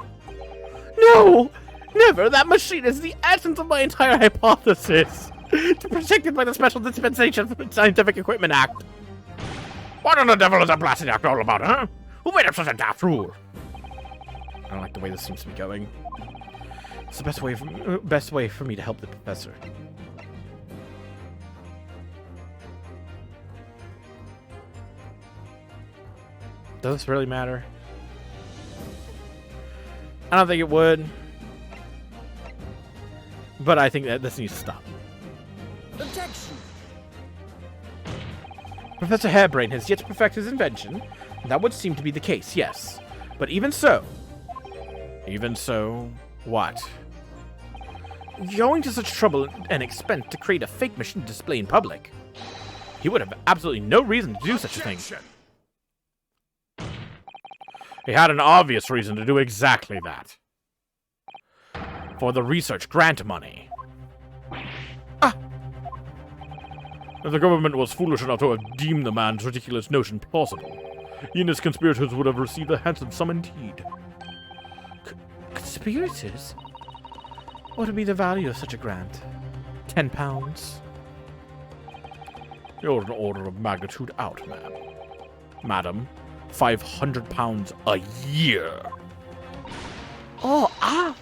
No! Never! That machine is the essence of my entire hypothesis! Protected by the Special Dispensation from the Scientific Equipment Act. What in the devil is that blasted act all about, huh? Who made up such a daft rule? I don't like the way this seems to be going. It's the best way for me to help the professor. Does this really matter? I don't think it would. But I think that this needs to stop. Objection! Professor Harebrain has yet to perfect his invention. That would seem to be the case, yes. But even so, What? Going to such trouble and expense to create a fake machine display in public. He would have absolutely no reason to do such a thing. He had an obvious reason to do exactly that. For the research grant money. If the government was foolish enough to have deemed the man's ridiculous notion plausible, he and his conspirators would have received a handsome sum indeed. Conspirators? What would be the value of such a grant? £10? You're an order of magnitude out, ma'am. Madam, £500 a year. Oh,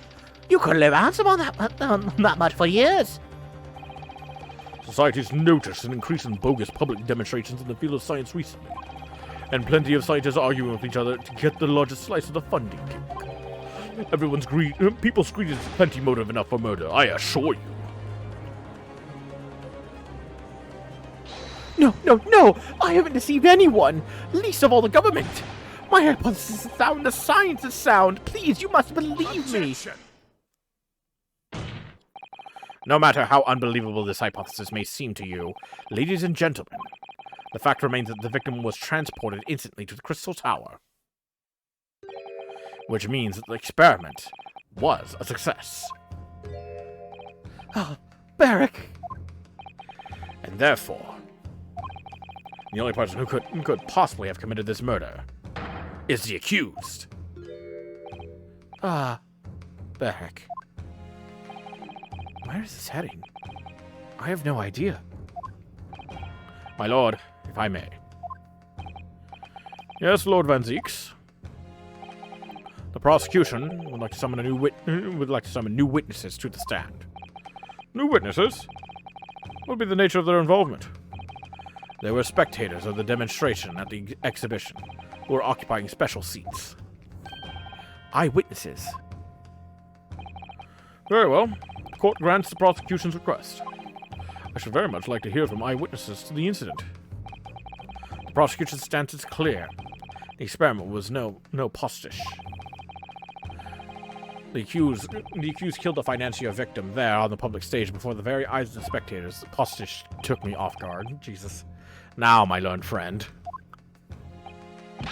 you could live handsome on that much for years. Society's noticed an increase in bogus public demonstrations in the field of science recently, and plenty of scientists arguing with each other to get the largest slice of the funding cake. People's greed is plenty motive enough for murder, I assure you. No! I haven't deceived anyone, least of all the government. My hypothesis is sound, the science is sound. Please, you must believe me. No matter how unbelievable this hypothesis may seem to you, ladies and gentlemen, the fact remains that the victim was transported instantly to the Crystal Tower. Which means that the experiment was a success. Oh, Barrick. And therefore, the only person who could possibly have committed this murder is the accused. Barrick. Where is this heading? I have no idea. My lord, if I may. Yes, Lord Van Zieks. The prosecution would like to summon new witnesses to the stand. New witnesses? What would be the nature of their involvement? They were spectators of the demonstration at the exhibition, who were occupying special seats. Eyewitnesses. Very well. The court grants the prosecution's request. I should very much like to hear from eyewitnesses to the incident. The prosecution's stance is clear. The experiment was no postiche. The accused killed the financier victim there on the public stage before the very eyes of the spectators. Postiche took me off guard. Jesus. Now, my learned friend.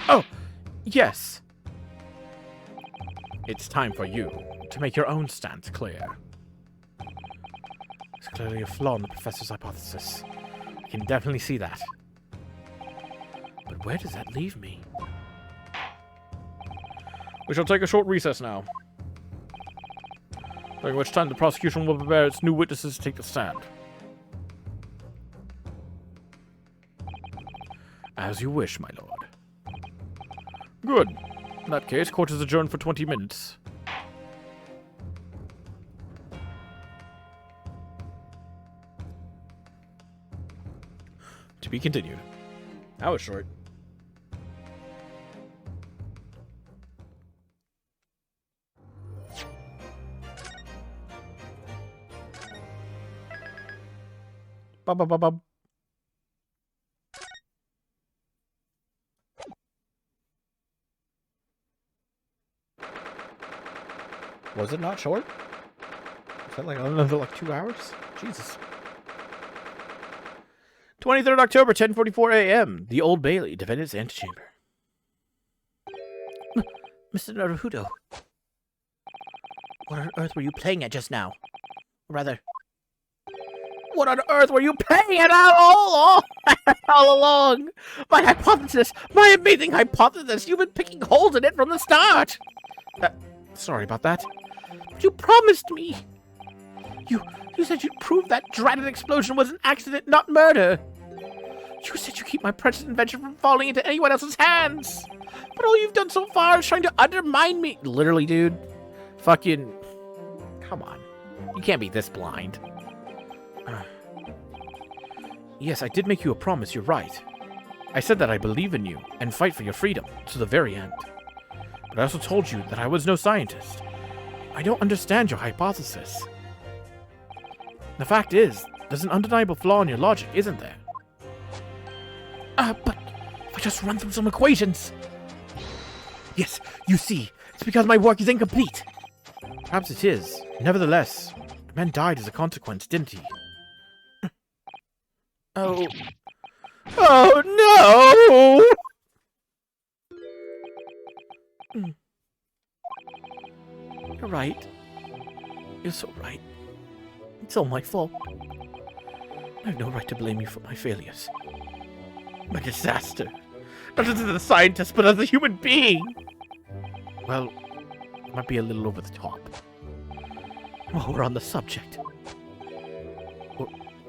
Oh, yes. It's time for you to make your own stance clear. There's clearly a flaw in the professor's hypothesis. I can definitely see that. But where does that leave me? We shall take a short recess now, during which time the prosecution will prepare its new witnesses to take the stand. As you wish, my lord. Good. In that case, court is adjourned for 20 minutes. To be continued. That was short. Bum. Was it not short? Is that like another 2 hours? Jesus. 23rd October, 10:44 a.m. The Old Bailey, defendant's antechamber. Mr. Naruhodo. What on earth were you playing at just now? Or rather, what on earth were you playing at all along? My hypothesis! My amazing hypothesis! You've been picking holes in it from the start! Sorry about that. But you promised me! You said you'd prove that dratted explosion was an accident, not murder! You said you'd keep my precious invention from falling into anyone else's hands! But all you've done so far is trying to undermine me! Literally, dude. Fucking... Come on. You can't be this blind. Yes, I did make you a promise, you're right. I said that I believe in you and fight for your freedom to the very end. But I also told you that I was no scientist. I don't understand your hypothesis. The fact is, there's an undeniable flaw in your logic, isn't there? But I just run through some equations. Yes, you see, it's because my work is incomplete. Perhaps it is. Nevertheless, the man died as a consequence, didn't he? Oh. Oh no! You're right. You're so right. It's all my fault. I have no right to blame you for my failures. My disaster. Not as a scientist, but as a human being. Well, it might be a little over the top. While we're on the subject.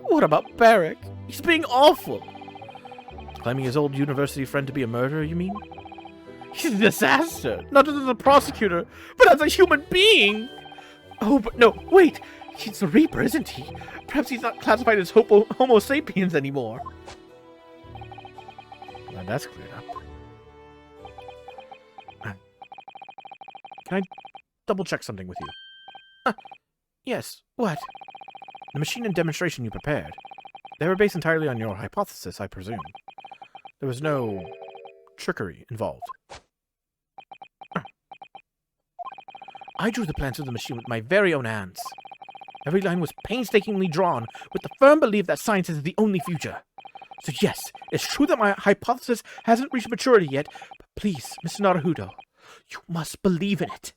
What about Barrick? He's being awful. Claiming his old university friend to be a murderer, you mean? He's a disaster. Not as a prosecutor, but as a human being. Oh, but no, wait. He's the Reaper, isn't he? Perhaps he's not classified as Homo sapiens anymore. Well, that's cleared up. Can I double-check something with you? Yes, what? The machine and demonstration you prepared. They were based entirely on your hypothesis, I presume. There was no trickery involved. I drew the plans of the machine with my very own hands. Every line was painstakingly drawn with the firm belief that science is the only future. So yes, it's true that my hypothesis hasn't reached maturity yet, but please, Mr. Naruhodo, you must believe in it.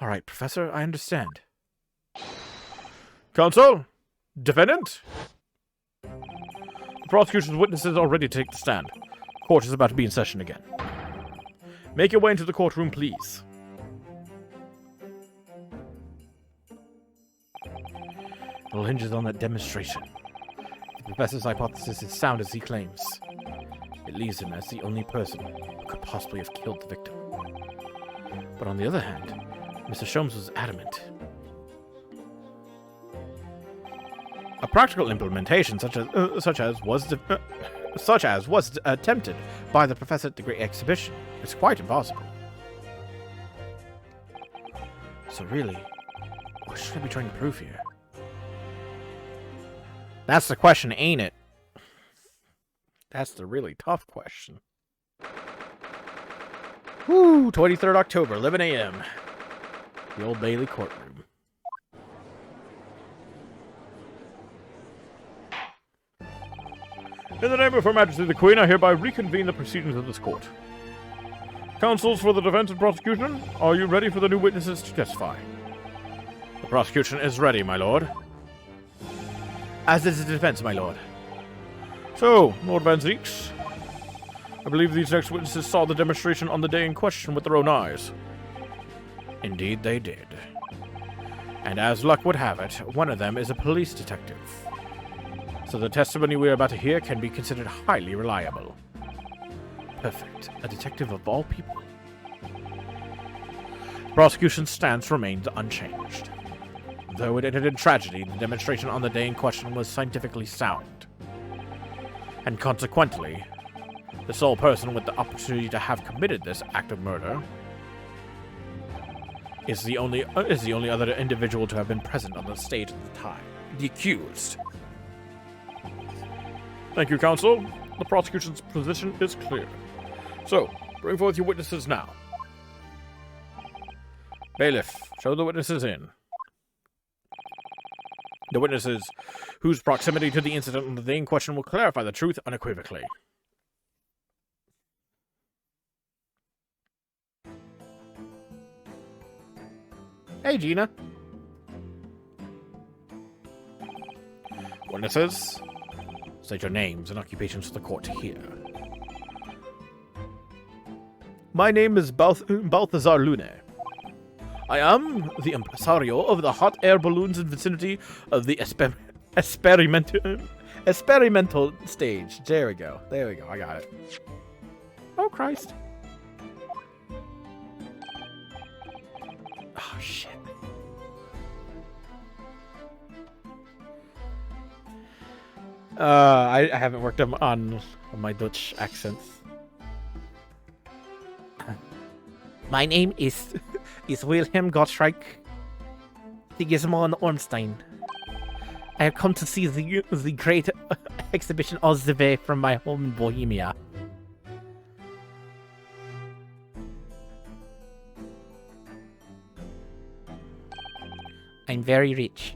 All right, Professor, I understand. Counsel? Defendant? The prosecution's witnesses are ready to take the stand. Court is about to be in session again. Make your way into the courtroom, please. It all hinges on that demonstration. The professor's hypothesis is sound as he claims. It leaves him as the only person who could possibly have killed the victim. But on the other hand, Mr. Sholmes was adamant. A practical implementation such as was attempted by the professor at the Great Exhibition is quite impossible. So really, what should I be trying to prove here? That's the question, ain't it? That's the really tough question. Woo! 23rd October, 11 a.m. The Old Bailey courtroom. In the name of Her Majesty the Queen, I hereby reconvene the proceedings of this court. Counsels for the defense and prosecution, are you ready for the new witnesses to testify? The prosecution is ready, my lord. As is the defense, my lord. So, Lord Van Zieks, I believe these next witnesses saw the demonstration on the day in question with their own eyes. Indeed they did. And as luck would have it, one of them is a police detective. So the testimony we are about to hear can be considered highly reliable. Perfect. A detective of all people. The prosecution's stance remains unchanged. Though it ended in tragedy, the demonstration on the day in question was scientifically sound. And consequently, the sole person with the opportunity to have committed this act of murder is the only other individual to have been present on the stage at the time. The accused. Thank you, counsel. The prosecution's position is clear. So, bring forth your witnesses now. Bailiff, show the witnesses in. The witnesses whose proximity to the incident on the day in question will clarify the truth unequivocally. Hey, Gina. Witnesses, state your names and occupations for the court to hear. My name is Balthazar Lune. I am the impresario of the hot air balloons in vicinity of the experimental stage. There we go. I got it. Oh, Christ. Oh, shit. I haven't worked on my Dutch accents. My name is Wilhelm Gottschalk Sigismund Ornstein. I have come to see the great exhibition all the way from my home in Bohemia. I'm very rich.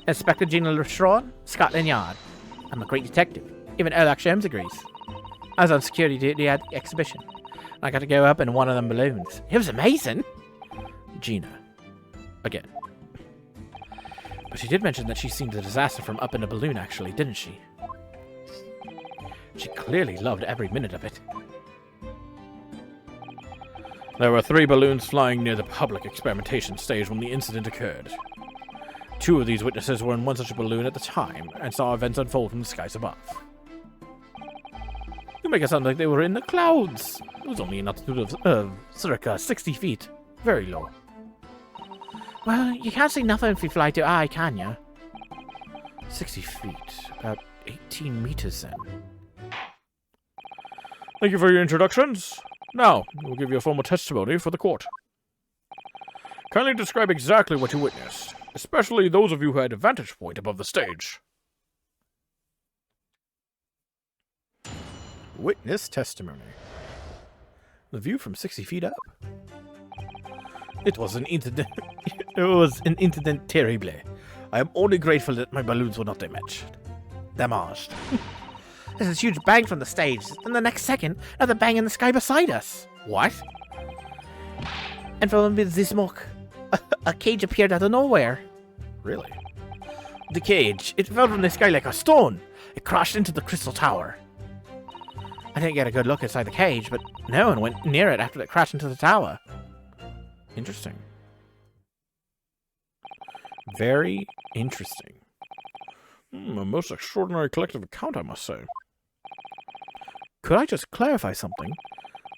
Inspector Gina Lestron, Scotland Yard. I'm a great detective. Even Sherlock Holmes agrees. I was on security duty at the exhibition. And I got to go up in one of them balloons. It was amazing. Gina. Again. But she did mention that she seen the disaster from up in a balloon, actually, didn't she? She clearly loved every minute of it. There were 3 balloons flying near the public experimentation stage when the incident occurred. 2 of these witnesses were in one such balloon at the time and saw events unfold from the skies above. You make it sound like they were in the clouds. It was only an altitude of circa 60 feet. Very low. Well, you can't see nothing if you fly too high, can you? 60 feet. About 18 meters then. Thank you for your introductions. Now, we'll give you a formal testimony for the court. Kindly describe exactly what you witnessed, especially those of you who had a vantage point above the stage. Witness testimony. The view from 60 feet up. It was an incident. It was an incident terrible. I am only grateful that my balloons were not damaged. There's this huge bang from the stage, and the next second, another bang in the sky beside us. What? And from the smoke, a cage appeared out of nowhere. Really? The cage, it fell from the sky like a stone. It crashed into the crystal tower. I didn't get a good look inside the cage, but no one went near it after it crashed into the tower. Interesting. Very interesting. A most extraordinary collective account, I must say. Could I just clarify something?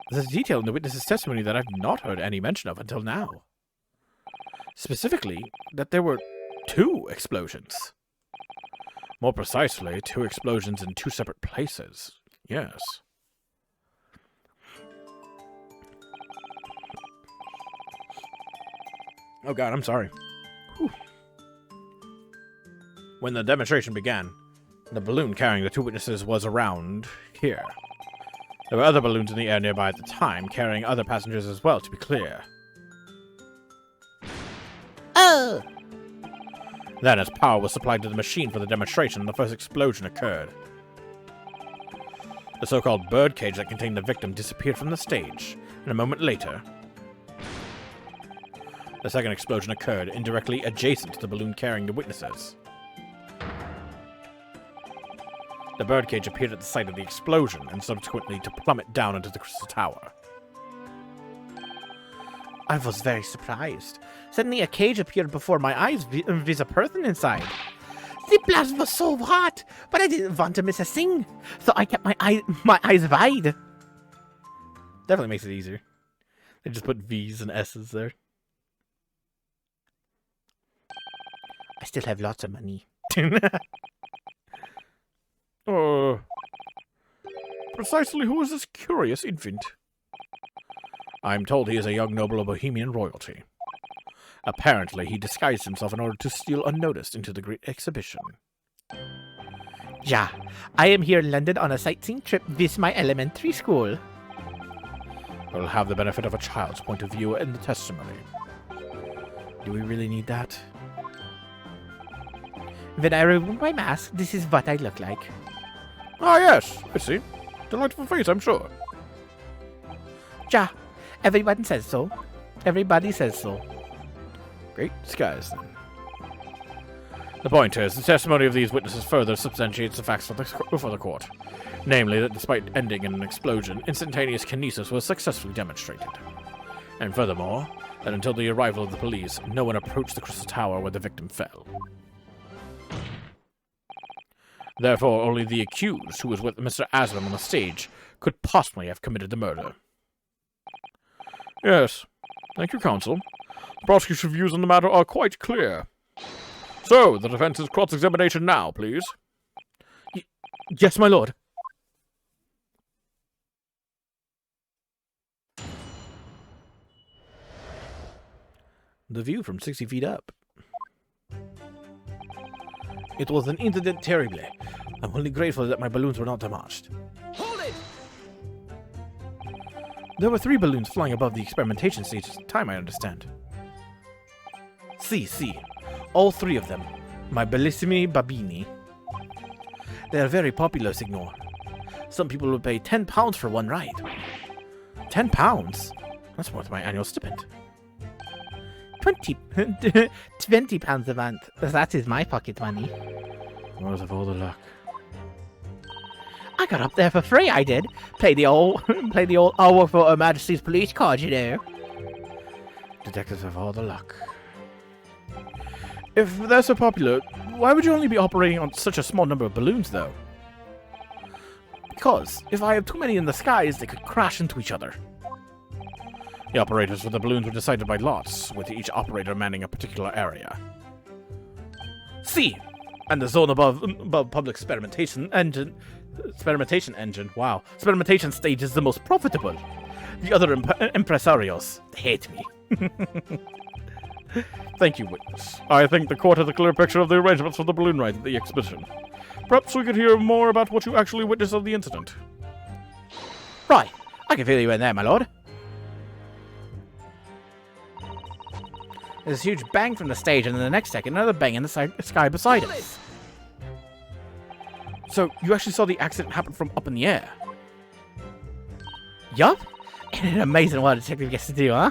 There's a detail in the witness's testimony that I've not heard any mention of until now. Specifically, that there were 2 explosions. More precisely, 2 explosions in 2 separate places. Yes. Oh god, I'm sorry. Whew. When the demonstration began, the balloon carrying the 2 witnesses was around here. There were other balloons in the air nearby at the time, carrying other passengers as well, to be clear. Oh! Then, as power was supplied to the machine for the demonstration, the first explosion occurred. The so-called birdcage that contained the victim disappeared from the stage, and a moment later, the second explosion occurred, indirectly adjacent to the balloon carrying the witnesses. The birdcage appeared at the site of the explosion, and subsequently to plummet down into the crystal tower. I was very surprised. Suddenly a cage appeared before my eyes with a person inside. The blast was so hot, but I didn't want to miss a thing, so I kept my eyes wide. Definitely makes it easier. They just put V's and S's there. I still have lots of money. Precisely who is this curious infant? I'm told he is a young noble of Bohemian royalty. Apparently, he disguised himself in order to steal unnoticed into the great exhibition. Yeah, I am here in London on a sightseeing trip with my elementary school. We'll have the benefit of a child's point of view in the testimony. Do we really need that? When I remove my mask, this is what I look like. Ah, yes, I see. Delightful face, I'm sure. Ja, everyone says so. Everybody says so. Great skies, then. The point is, the testimony of these witnesses further substantiates the facts before the court. Namely, that despite ending in an explosion, instantaneous kinesis was successfully demonstrated. And furthermore, that until the arrival of the police, no one approached the crystal tower where the victim fell. Therefore, only the accused, who was with Mr. Aslam on the stage, could possibly have committed the murder. Yes. Thank you, counsel. The prosecution's views on the matter are quite clear. So, the defense's cross-examination now, please. Yes, my lord. The view from 60 feet up. It was an incident terrible. I'm only grateful that my balloons were not damaged. Hold it! There were 3 balloons flying above the experimentation stage at the time, I understand. See. All three of them. My bellissimi babini. They are very popular, signor. Some people would pay £10 for one ride. £10? That's worth my annual stipend. 20 £20 a month. That is my pocket money. Worth of all the luck. I got up there for free, I did. Play the old I'll work for Her Majesty's police card, you know. Detectives have all the luck. If they're so popular, why would you only be operating on such a small number of balloons, though? Because if I have too many in the skies, they could crash into each other. The operators for the balloons were decided by lots, with each operator manning a particular area. See, and the zone above public experimentation engine. Wow, experimentation stage is the most profitable. The other impresarios, they hate me. Thank you, witness. I think the court has a clear picture of the arrangements for the balloon ride at the exhibition. Perhaps we could hear more about what you actually witnessed of the incident. Right, I can feel you in there, my lord. There's a huge bang from the stage, and then the next second, another bang in the sky beside us. So, you actually saw the accident happen from up in the air? Yup. Isn't it amazing what a detective gets to do, huh?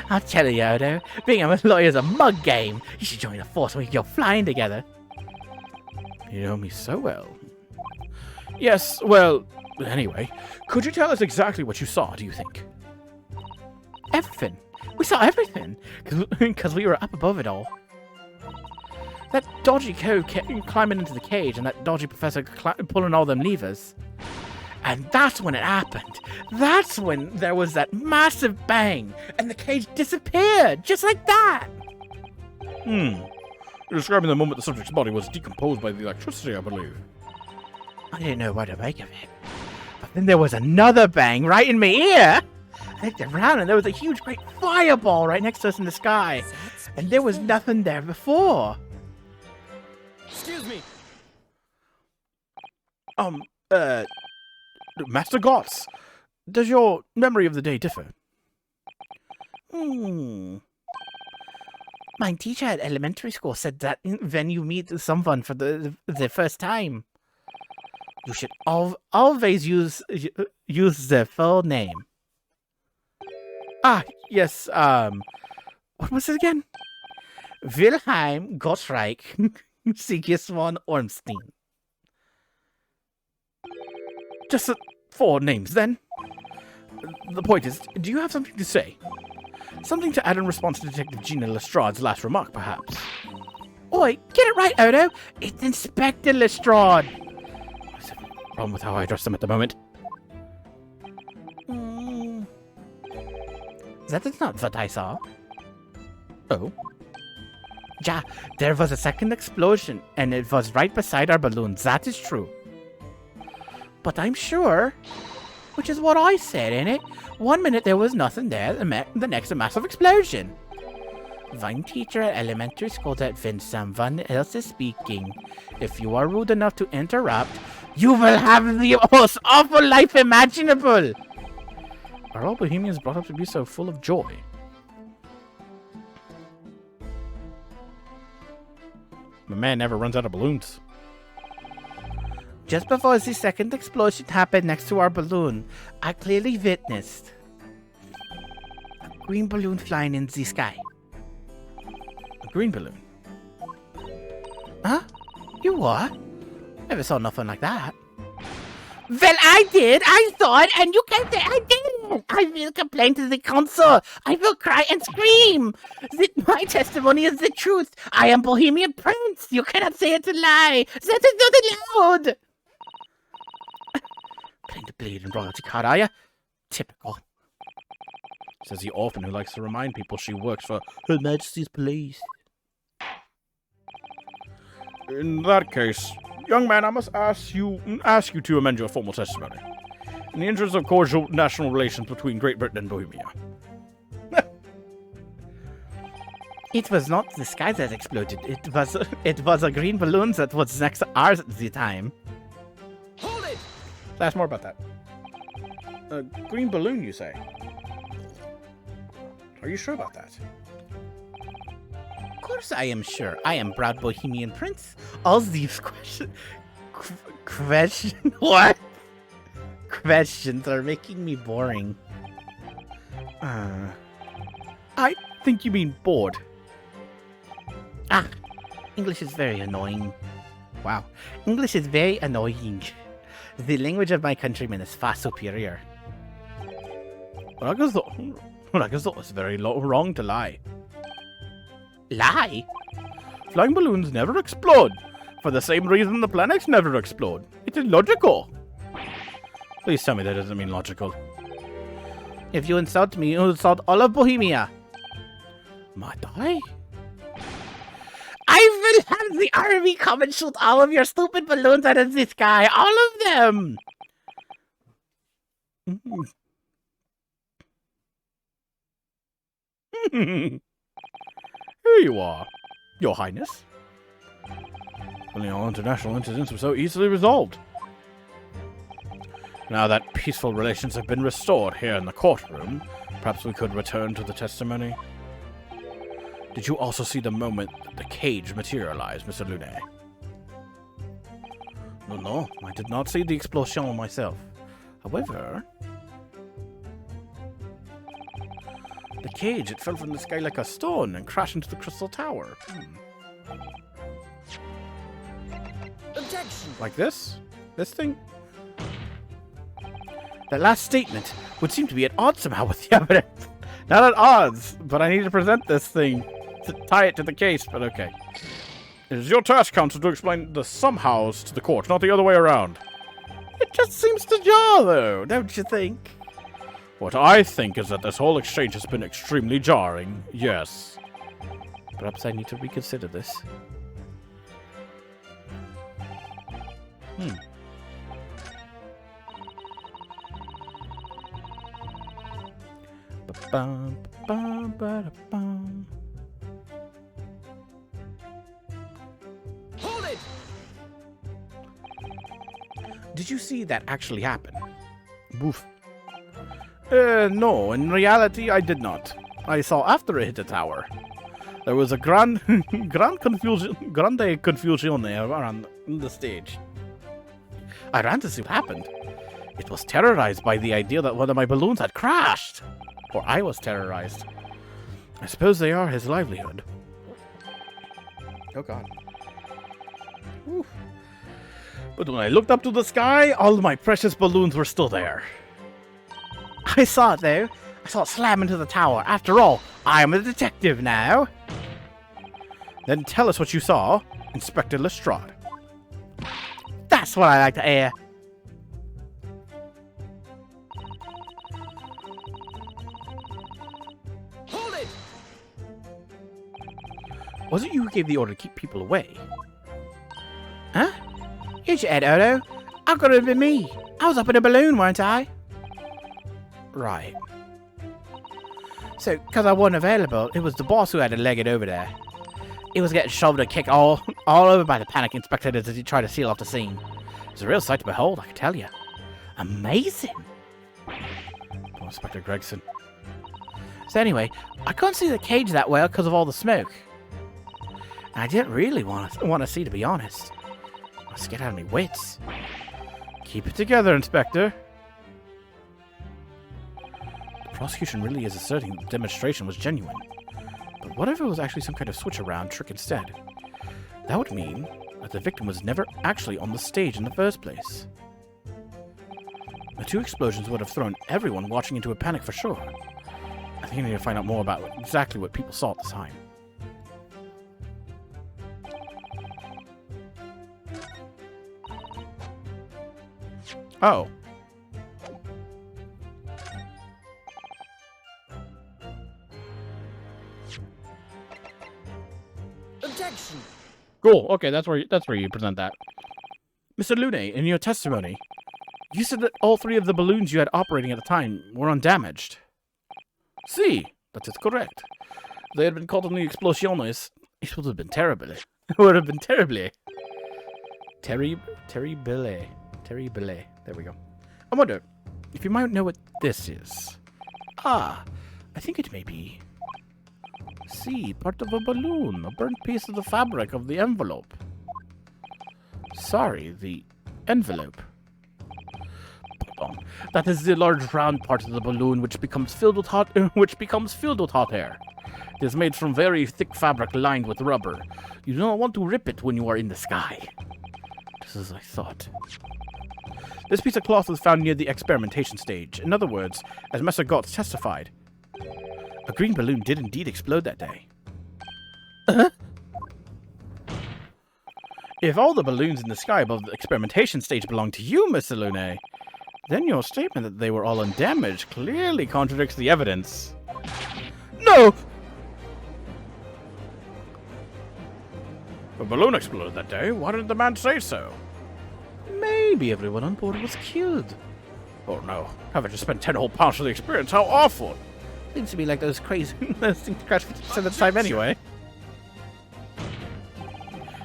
I'll tell you, Odo, being a lawyer is a mug game. You should join the force and we can go flying together. You know me so well. Yes, well, anyway, could you tell us exactly what you saw, do you think? Everything. We saw everything, because we were up above it all. That dodgy code climbing into the cage and that dodgy professor pulling all them levers. And that's when it happened. That's when there was that massive bang and the cage disappeared, just like that. You're describing the moment the subject's body was decomposed by the electricity, I believe. I didn't know what to make of it. But then there was another bang right in my ear. I looked around and there was a huge, great fireball right next to us in the sky. And there was nothing there before. Excuse me. Master Goss, does your memory of the day differ? My teacher at elementary school said that when you meet someone for the first time, you should always use their full name. Ah, yes, what was it again? Wilhelm Gottschalk Sigismund Ormstein. Just 4 names, then. The point is, do you have something to say? Something to add in response to Detective Gina Lestrade's last remark, perhaps? Oi, get it right, Odo! It's Inspector Lestrade! What's the problem with how I address them at the moment? That is not what I saw. Oh? Ja, there was a second explosion, and it was right beside our balloon. That is true. But I'm sure, which is what I said, innit? 1 minute there was nothing there, the next a massive explosion. One teacher at elementary school that when someone else is speaking, if you are rude enough to interrupt, you will have the most awful life imaginable. Are all Bohemians brought up to be so full of joy? My man never runs out of balloons. Just before the second explosion happened next to our balloon, I clearly witnessed a green balloon flying in the sky. A green balloon? Huh? You what? Never saw nothing like that. Well, I did. I saw it, and you can't say I didn't. I will complain to the council. I will cry and scream. My testimony is the truth. I am Bohemian Prince. You cannot say it's a lie. That is not allowed. Playing the bleeding royalty card, are you? Typical. Says the orphan who likes to remind people she works for Her Majesty's Police. In that case, young man, I must ask you to amend your formal testimony. In the interest of cordial national relations between Great Britain and Bohemia. It was not the sky that exploded. It was a green balloon that was next to ours at the time. Hold it! Ask more about that. A green balloon, you say? Are you sure about that? course I am sure. I am proud Bohemian Prince. All these what? Questions are making me boring. I think you mean bored. Ah, English is very annoying. Wow, English is very annoying. The language of my countrymen is far superior. Well, I guess it's very wrong to lie. Lie? Flying balloons never explode. For the same reason the planets never explode. It is logical. Please tell me that doesn't mean logical. If you insult me, you insult all of Bohemia. Might I? I will have the army come and shoot all of your stupid balloons out of the sky. All of them! Here you are, Your Highness. Only all international incidents were so easily resolved. Now that peaceful relations have been restored here in the courtroom, perhaps we could return to the testimony. Did you also see the moment that the cage materialized, Mr. Lune? No, I did not see the explosion myself. However, the cage, it fell from the sky like a stone and crashed into the crystal tower. Objection! Like this? This thing? That last statement would seem to be at odds somehow with the evidence. Not at odds, but I need to present this thing to tie it to the case, but okay. It is your task, counsel, to explain the somehows to the court, not the other way around. It just seems to jar, though, don't you think? What I think is that this whole exchange has been extremely jarring, yes. Perhaps I need to reconsider this. Hold it! Did you see that actually happen? Boof. No, in reality, I did not. I saw after it hit the tower. There was a grande confusion around the stage. I ran to see what happened. It was terrorized by the idea that one of my balloons had crashed. Or I was terrorized. I suppose they are his livelihood. Oh god. Whew. But when I looked up to the sky, all of my precious balloons were still there. I saw it though. I saw it slam into the tower. After all, I'm a detective now. Then tell us what you saw, Inspector Lestrade. That's what I like to hear. Hold it! Was it you who gave the order to keep people away? Huh? Here's your head, Odo. I've got to have been me. I was up in a balloon, weren't I? Right. So, because I wasn't available, it was the boss who had to leg it over there. He was getting shoved and kicked all over by the panic spectators as he tried to seal off the scene. It was a real sight to behold, I can tell you. Amazing. Oh, Inspector Gregson. So anyway, I couldn't see the cage that well because of all the smoke. And I didn't really want to see, to be honest. I was scared out of my wits. Keep it together, Inspector. The prosecution really is asserting that the demonstration was genuine. But what if it was actually some kind of switch-around trick instead? That would mean that the victim was never actually on the stage in the first place. The two explosions would have thrown everyone watching into a panic for sure. I think I need to find out more about exactly what people saw at the time. Oh. Objection! Cool. Okay, that's where you present that. Mr. Lune, in your testimony, you said that all three of the balloons you had operating at the time were undamaged. See, that is correct. If they had been caught in the explosiones, it would have been terrible. It would have been terribly. Terrible. There we go. I wonder if you might know what this is. Ah, I think it may be See, part of a balloon, a burnt piece of the fabric of the envelope. Sorry, the envelope. Pardon. That is the large round part of the balloon which becomes filled with hot air. It is made from very thick fabric lined with rubber. You do not want to rip it when you are in the sky. Just as I thought. This piece of cloth was found near the experimentation stage. In other words, as Messer Gotts testified, a green balloon did indeed explode that day. If all the balloons in the sky above the experimentation stage belong to you, Mr. Lune, then your statement that they were all undamaged clearly contradicts the evidence. No! If a balloon exploded that day, why didn't the man say so? Maybe everyone on board was killed. Oh no, having to spend 10 whole pounds for the experience, how awful! Seems to be like those crazy those things crash 50% of the time anyway.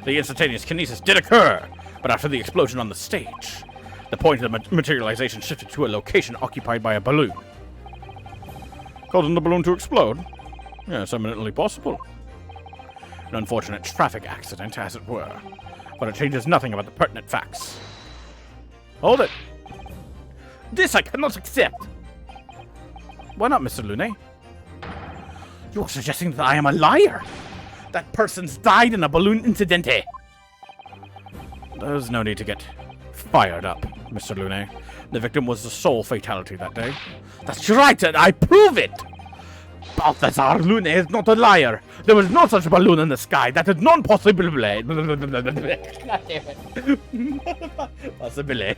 The instantaneous kinesis did occur, but after the explosion on the stage, the point of the materialization shifted to a location occupied by a balloon. Causing the balloon to explode? Yes, eminently possible. An unfortunate traffic accident, as it were, but it changes nothing about the pertinent facts. Hold it! This I cannot accept! Why not, Mr. Lune? You are suggesting that I am a liar! That person's died in a balloon incidente! There's no need to get fired up, Mr. Lune. The victim was the sole fatality that day. That's right, and I prove it! Balthazar Lune is not a liar! There was no such balloon in the sky! That is non-possible! Possible.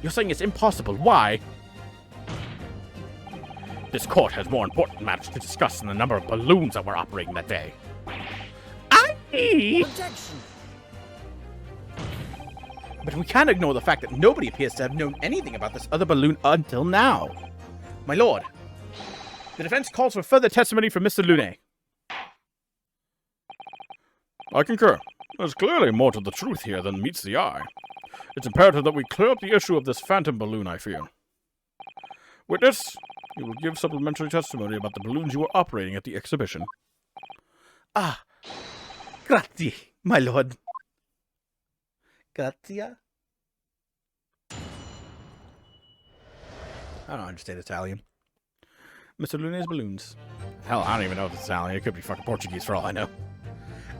You're saying it's impossible. Why? This court has more important matters to discuss than the number of balloons that were operating that day. Objection! But we can't ignore the fact that nobody appears to have known anything about this other balloon until now. My lord, the defense calls for further testimony from Mr. Lune. I concur. There's clearly more to the truth here than meets the eye. It's imperative that we clear up the issue of this phantom balloon, I fear. Witness, you will give supplementary testimony about the balloons you were operating at the exhibition. Ah, grazie, my lord. Grazie. I don't understand Italian. Mr. Lune's balloons. Hell, I don't even know if it's Italian. It could be fucking Portuguese for all I know.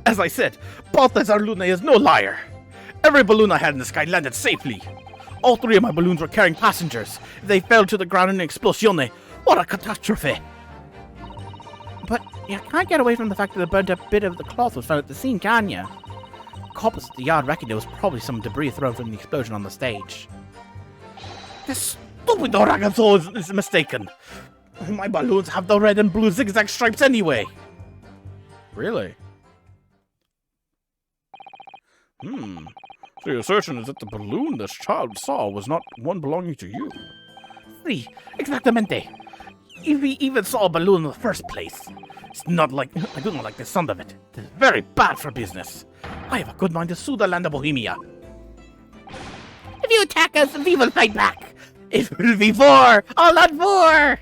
As I said, Balthazar Lune is no liar. Every balloon I had in the sky landed safely. All 3 of my balloons were carrying passengers. If they fell to the ground in an explosione, what a catastrophe! But you can't get away from the fact that a burnt up bit of the cloth was found at the scene, can you? Coppers at the yard reckon there was probably some debris thrown from the explosion on the stage. This stupid ragazzo is mistaken. My balloons have the red and blue zigzag stripes anyway. Really? So your assertion is that the balloon this child saw was not one belonging to you? Si, exactamente. If we even saw a balloon in the first place, it's not like... I do not like the sound of it. It is very bad for business. I have a good mind to sue the land of Bohemia. If you attack us, we will fight back. It will be war! All out war!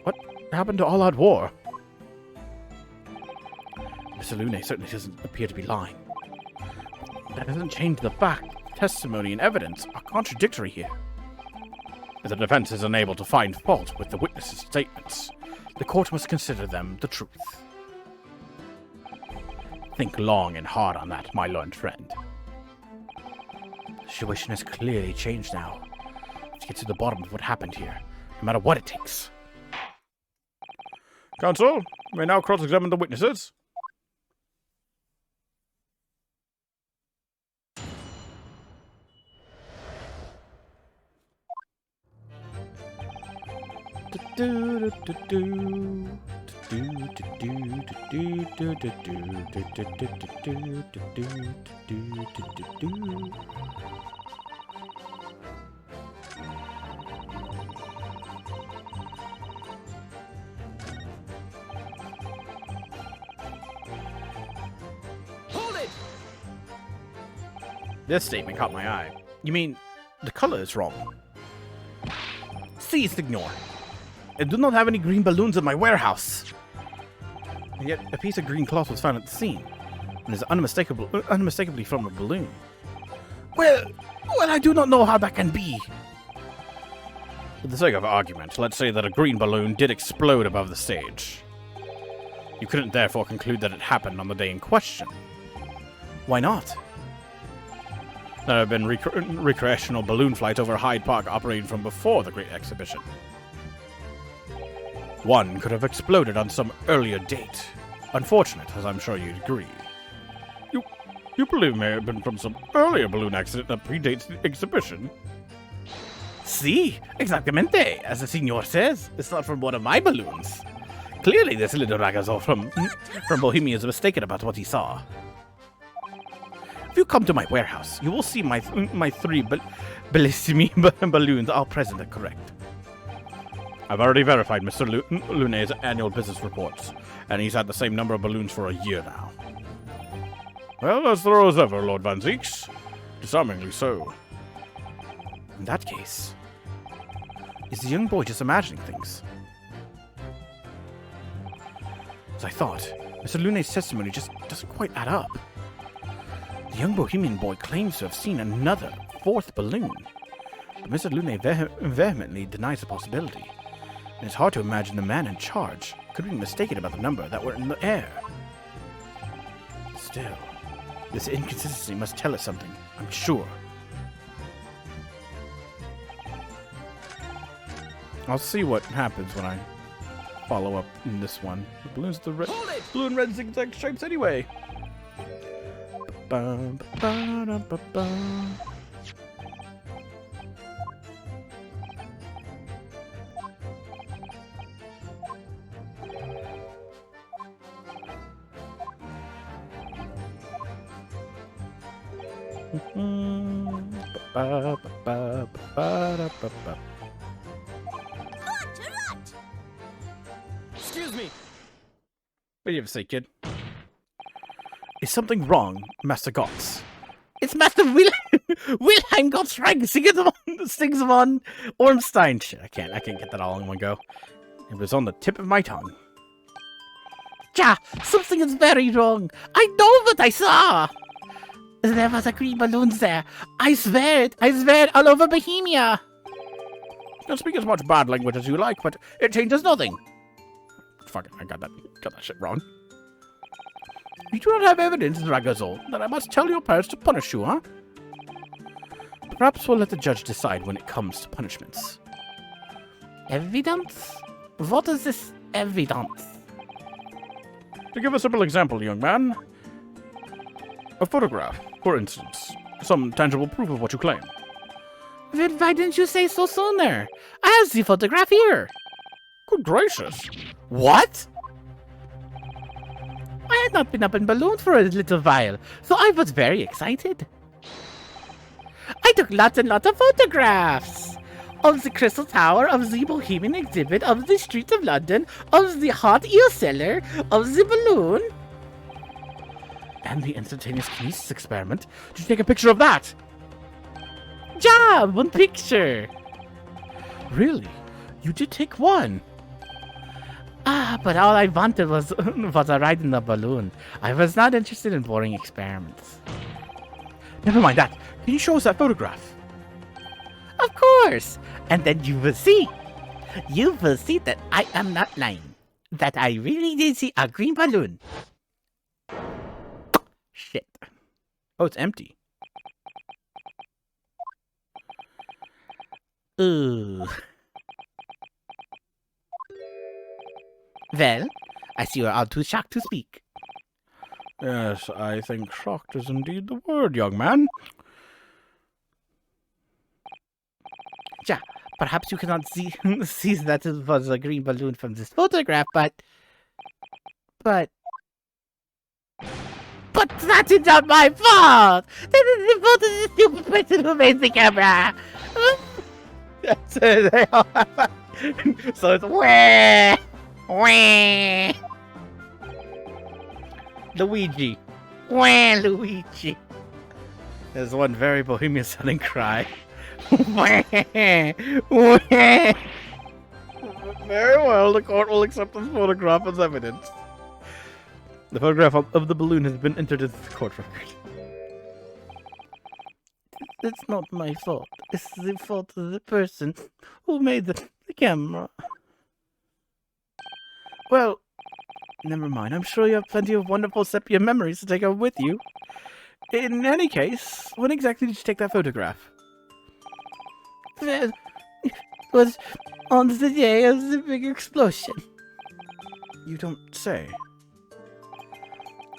What happened to all out war? Mr. Lune certainly doesn't appear to be lying. That doesn't change the fact testimony and evidence are contradictory here. If the defense is unable to find fault with the witnesses' statements, the court must consider them the truth. Think long and hard on that, my learned friend. The situation has clearly changed now. Let's get to the bottom of what happened here, no matter what it takes. Counsel, you may now cross-examine the witnesses. This statement caught my eye. You mean the color is wrong. See, Signor, I do not have any green balloons in my warehouse. And yet, a piece of green cloth was found at the scene, and is unmistakably from a balloon. Well, I do not know how that can be. For the sake of argument, let's say that a green balloon did explode above the stage. You couldn't therefore conclude that it happened on the day in question. Why not? There have been recreational balloon flights over Hyde Park operating from before the Great Exhibition. One could have exploded on some earlier date. Unfortunate, as I'm sure you'd agree. You believe may have been from some earlier balloon accident that predates the exhibition? See, exactamente, as the Signor says. It's not from one of my balloons. Clearly this little ragazzo from Bohemia is mistaken about what he saw. If you come to my warehouse, you will see my three bellissimi balloons all present and correct. I've already verified Mr. Lunet's annual business reports, and he's had the same number of balloons for a year now. Well, as thorough as ever, Lord Van Zeeks. Disarmingly so. In that case, is the young boy just imagining things? As I thought, Mr. Lunet's testimony just doesn't quite add up. The young Bohemian boy claims to have seen another, fourth balloon, but Mr. Lunet vehemently denies the possibility, and it's hard to imagine the man in charge could be mistaken about the number that were in the air. Still, this inconsistency must tell us something, I'm sure. I'll see what happens when I follow up in this one. The balloon's the red, blue and red zigzag stripes anyway. Excuse me. What do you have to say, kid? Is something wrong, Master Gotts? It's Master Wilhelm Gottsrang Sigismund Ormstein. Shit, I can't get that all in one go. It was on the tip of my tongue. Ja, something is very wrong. I know what I saw. There was a green balloon there. I swear it all over Bohemia. You can speak as much bad language as you like, but it changes nothing. Fuck it, I got that shit wrong. You do not have evidence, Ragazzo, then I must tell your parents to punish you, huh? Perhaps we'll let the judge decide when it comes to punishments. Evidence? What is this evidence? To give a simple example, young man. A photograph, for instance. Some tangible proof of what you claim. Then why didn't you say so sooner? I have the photograph here. Good gracious. What? I had not been up in balloon for a little while, so I was very excited. I took lots and lots of photographs of the Crystal Tower, of the Bohemian exhibit, of the streets of London, of the hot eel cellar, of the balloon, and the instantaneous kinesis experiment. Did you take a picture of that? Yeah, one picture. Really? You did take one? Ah, but all I wanted was a ride in the balloon. I was not interested in boring experiments. Never mind that. Can you show us that photograph? Of course. And then you will see. You will see that I am not lying. That I really did see a green balloon. Shit. Oh, it's empty. Ooh. Well, I see you are all too shocked to speak. Yes, I think shocked is indeed the word, young man. Yeah, perhaps you cannot see that it was a green balloon from this photograph, but that is not my fault! That is the fault of the stupid person who made the camera! So it's wah! Wah! Luigi. Wah, Luigi. There's one very bohemian sounding cry Very well, the court will accept this photograph as evidence. The photograph of the balloon has been entered into the court record. It's not my fault. It's the fault of the person who made the camera. Well, never mind. I'm sure you have plenty of wonderful sepia memories to take home with you. In any case, when exactly did you take that photograph? It was on the day of the big explosion. You don't say.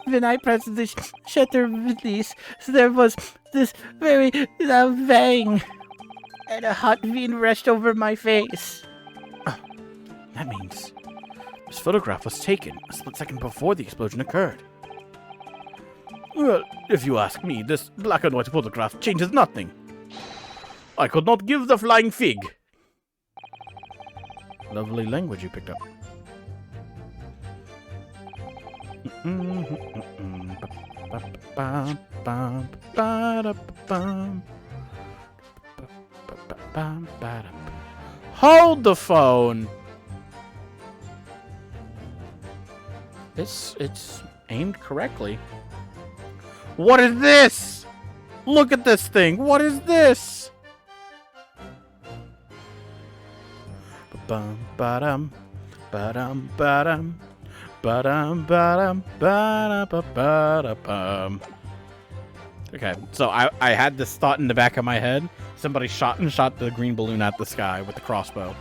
When I pressed the shutter release, there was this very loud bang, and a hot wind rushed over my face. That means this photograph was taken a split second before the explosion occurred. Well, if you ask me, this black and white photograph changes nothing. I could not give the flying fig. Lovely language you picked up. Hold the phone. It's aimed correctly. What is this? Look at this thing. What is this? Ba-dum, ba-dum, ba-dum, ba-dum, ba-dum, ba-dum, ba-dum. Okay, so I had this thought in the back of my head. Somebody shot the green balloon at the sky with the crossbow.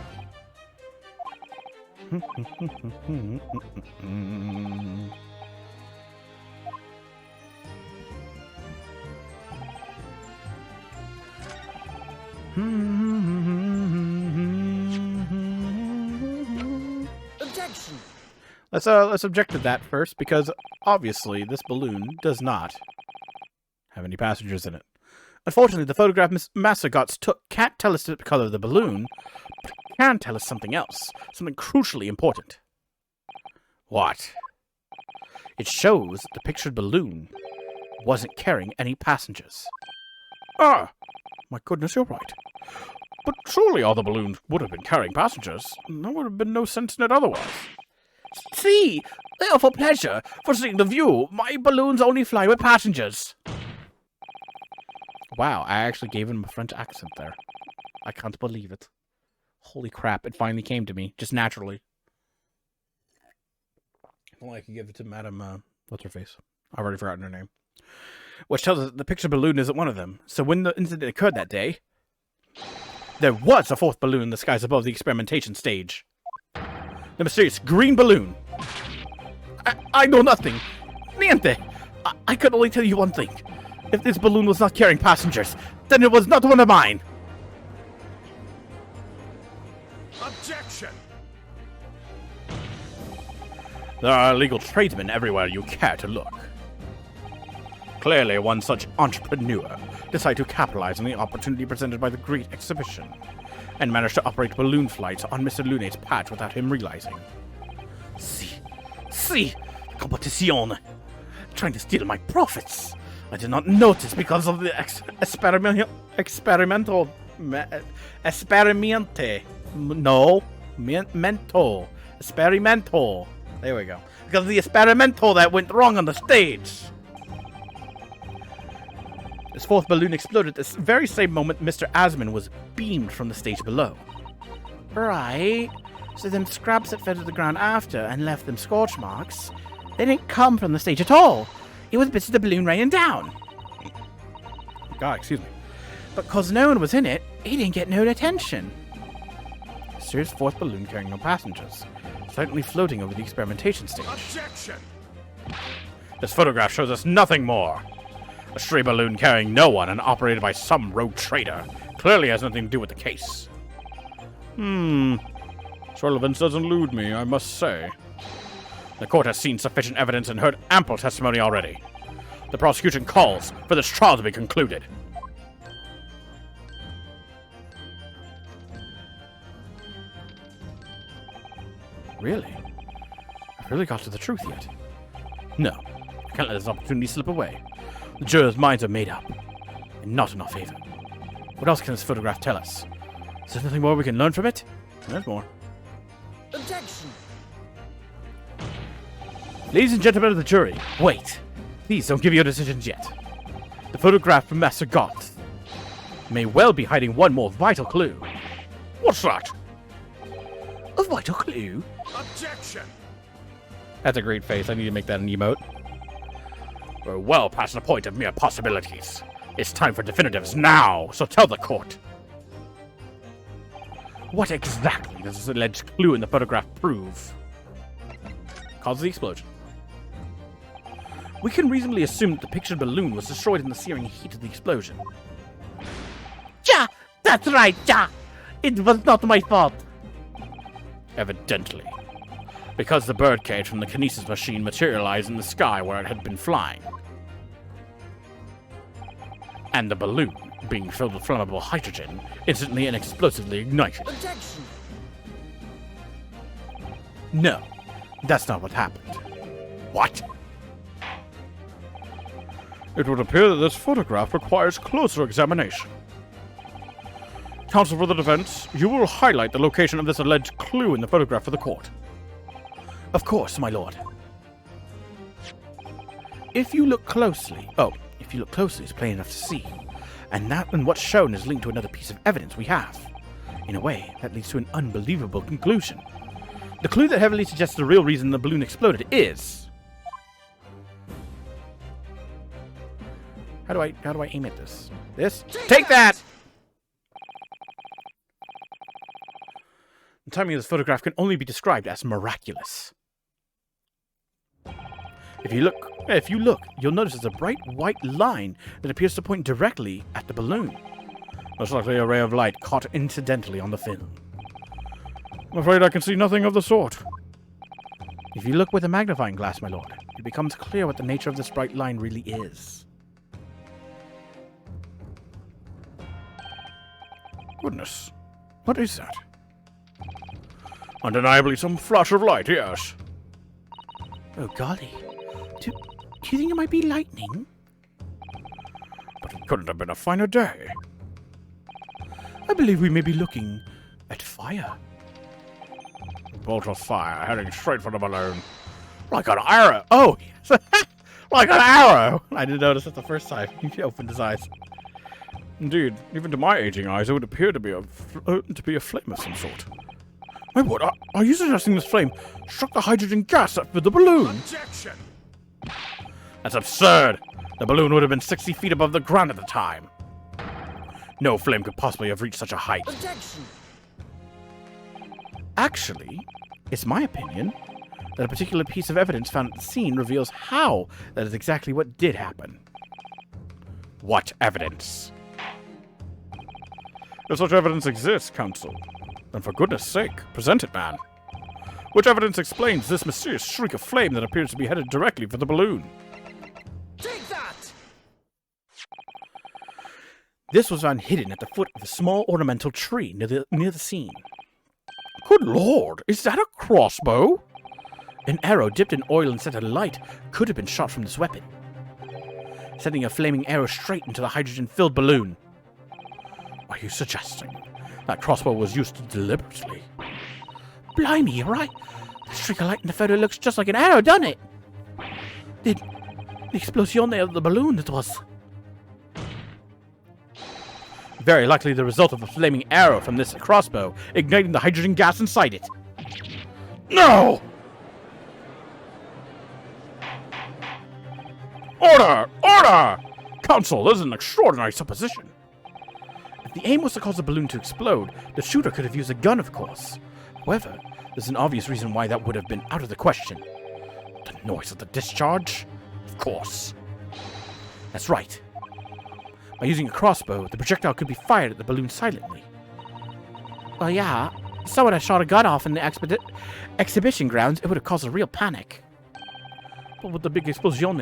Objection! Let's object to that first, because obviously this balloon does not have any passengers in it. Unfortunately, the photograph Miss Massagots took can't tell us the color of the balloon, but it can tell us something else, something crucially important. What? It shows the pictured balloon wasn't carrying any passengers. Ah, my goodness, you're right. But surely all the balloons would have been carrying passengers. There would have been no sense in it otherwise. See, they are for pleasure, for seeing the view. My balloons only fly with passengers. Wow, I actually gave him a French accent there. I can't believe it. Holy crap, it finally came to me, just naturally. If only I could give it to Madame, what's her face? I've already forgotten her name. Which tells us that the picture balloon isn't one of them. So when the incident occurred that day, there was a fourth balloon in the skies above the experimentation stage. The mysterious green balloon. I know nothing. Niente. I could only tell you one thing. If this balloon was not carrying passengers, then it was not one of mine. Objection! There are illegal tradesmen everywhere you care to look. Clearly, one such entrepreneur decided to capitalize on the opportunity presented by the Great Exhibition and managed to operate balloon flights on Mr. Lunate's patch without him realizing. See, competition, trying to steal my profits. I did not notice because of the experimente. There we go. Because of the experimental that went wrong on the stage. This fourth balloon exploded at this very same moment Mr. Asman was beamed from the stage below. Right. So them scraps that fell to the ground after and left them scorch marks, they didn't come from the stage at all. It was bits of the balloon raining down. God, excuse me. But cause no one was in it, he didn't get no attention. Mysterious fourth balloon carrying no passengers, silently floating over the experimentation stage. Objection! This photograph shows us nothing more. A stray balloon carrying no one and operated by some rogue trader clearly has nothing to do with the case. This relevance doesn't elude me, I must say. The court has seen sufficient evidence and heard ample testimony already. The prosecution calls for this trial to be concluded. Really? I've really got to the truth yet? No, I can't let this opportunity slip away. The jurors' minds are made up, and not in our favor. What else can this photograph tell us? Is there nothing more we can learn from it? There's more. Objection! Ladies and gentlemen of the jury, wait. Please don't give your decisions yet. The photograph from Master Goth may well be hiding one more vital clue. What's that? A vital clue? Objection! That's a great face. I need to make that an emote. We're well past the point of mere possibilities. It's time for definitives now, so tell the court. What exactly does this alleged clue in the photograph prove? Cause the explosion. We can reasonably assume that the pictured balloon was destroyed in the searing heat of the explosion. Ja! That's right, ja! It was not my fault. Evidently. Because the birdcage from the kinesis machine materialized in the sky where it had been flying. And the balloon, being filled with flammable hydrogen, instantly and explosively ignited. Objection! No, that's not what happened. What? It would appear that this photograph requires closer examination. Counsel for the defense, you will highlight the location of this alleged clue in the photograph for the court. Of course, my lord. If you look closely, it's plain enough to see. And what's shown is linked to another piece of evidence we have. In a way, that leads to an unbelievable conclusion. The clue that heavily suggests the real reason the balloon exploded is... How do I aim at this? This? Take that! The timing of this photograph can only be described as miraculous. If you look, you'll notice there's a bright white line that appears to point directly at the balloon. Most likely a ray of light caught incidentally on the film. I'm afraid I can see nothing of the sort. If you look with a magnifying glass, my lord, it becomes clear what the nature of this bright line really is. Goodness, what is that? Undeniably some flash of light, yes. Oh, golly. Do you think it might be lightning? But it couldn't have been a finer day. I believe we may be looking at fire. A bolt of fire heading straight for the balloon. Like an arrow. Oh, yes. Like an arrow. I didn't notice it the first time. He opened his eyes. Indeed, even to my aging eyes, it would appear to be a flame of some sort. My word, are you suggesting this flame struck the hydrogen gas that filled the balloon? Objection! That's absurd. The balloon would have been 60 feet above the ground at the time. No flame could possibly have reached such a height. Objection! Actually, it's my opinion that a particular piece of evidence found at the scene reveals how that is exactly what did happen. What evidence? If such evidence exists, counsel, then for goodness sake, present it, man. Which evidence explains this mysterious shriek of flame that appears to be headed directly for the balloon? Take that! This was found hidden at the foot of a small ornamental tree near the scene. Good lord, is that a crossbow? An arrow dipped in oil and set alight could have been shot from this weapon, sending a flaming arrow straight into the hydrogen-filled balloon. Are you suggesting that crossbow was used deliberately? Blimey, you're right. The streak of light in the photo looks just like an arrow, doesn't it? The explosion of the balloon, it was. Very likely the result of a flaming arrow from this crossbow igniting the hydrogen gas inside it. No! Order! Order! Counsel, this is an extraordinary supposition. If the aim was to cause the balloon to explode, the shooter could have used a gun, of course. However, there's an obvious reason why that would have been out of the question. The noise of the discharge? Of course. That's right. By using a crossbow, the projectile could be fired at the balloon silently. Well, yeah. Someone had shot a gun off in the exhibition grounds, it would have caused a real panic. But with the big explosion,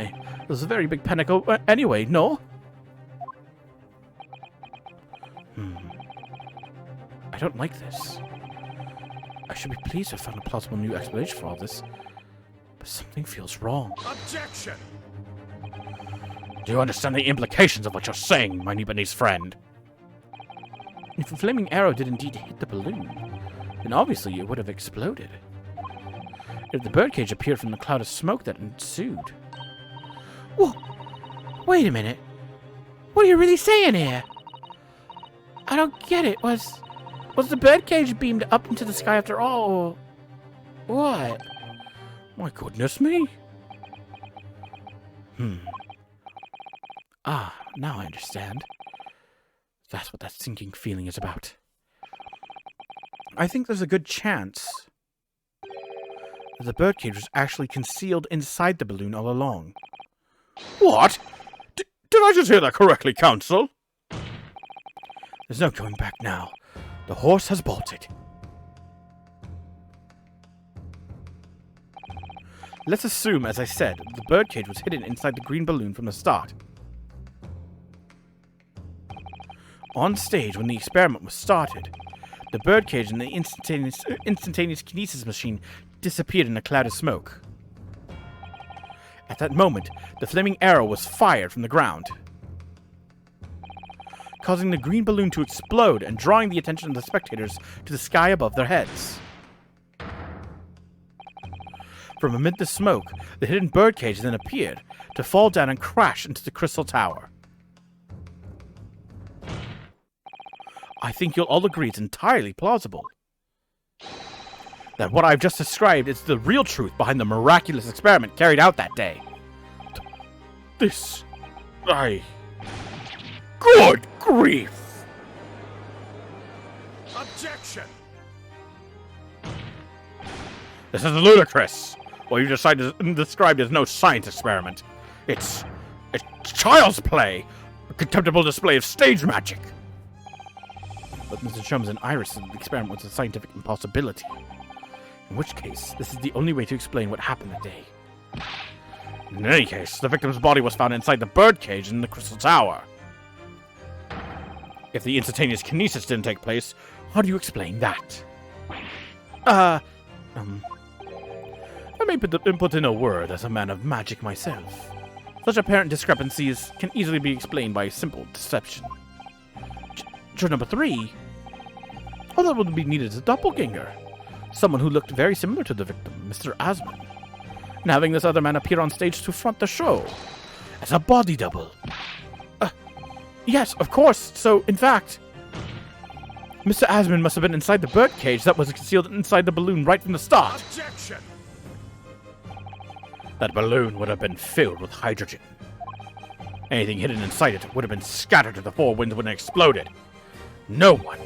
there's a very big panic anyway, no? I don't like this. I should be pleased to have found a plausible new explanation for all this, but something feels wrong. Objection! Do you understand the implications of what you're saying, my Nibonese friend? If a flaming arrow did indeed hit the balloon, then obviously it would have exploded. If the birdcage appeared from the cloud of smoke that ensued. Whoa! Wait a minute. What are you really saying here? I don't get it. Was the birdcage beamed up into the sky after all, or what? My goodness me. Now I understand. That's what that sinking feeling is about. I think there's a good chance that the birdcage was actually concealed inside the balloon all along. What? Did I just hear that correctly, Counsel? There's no going back now. The horse has bolted. Let's assume, as I said, the birdcage was hidden inside the green balloon from the start. On stage, when the experiment was started, the birdcage and the instantaneous kinesis machine disappeared in a cloud of smoke. At that moment, the flaming arrow was fired from the ground, causing the green balloon to explode and drawing the attention of the spectators to the sky above their heads. From amid the smoke, the hidden birdcage then appeared to fall down and crash into the crystal tower. I think you'll all agree it's entirely plausible that what I've just described is the real truth behind the miraculous experiment carried out that day. Good grief! Objection! This is ludicrous. What you described as no science experiment. It's child's play. A contemptible display of stage magic. But Mr. Chums and Iris said the experiment was a scientific impossibility. In which case, this is the only way to explain what happened that day. In any case, the victim's body was found inside the birdcage in the Crystal Tower. If the instantaneous kinesis didn't take place, how do you explain that? I may put in a word as a man of magic myself. Such apparent discrepancies can easily be explained by simple deception. Juror number 3? All that would be needed is a doppelganger. Someone who looked very similar to the victim, Mr. Asman. And having this other man appear on stage to front the show as a body double. Yes, of course. So, in fact, Mr. Asman must have been inside the birdcage that was concealed inside the balloon right from the start. Objection! That balloon would have been filled with hydrogen. Anything hidden inside it would have been scattered to the four winds when it exploded. No one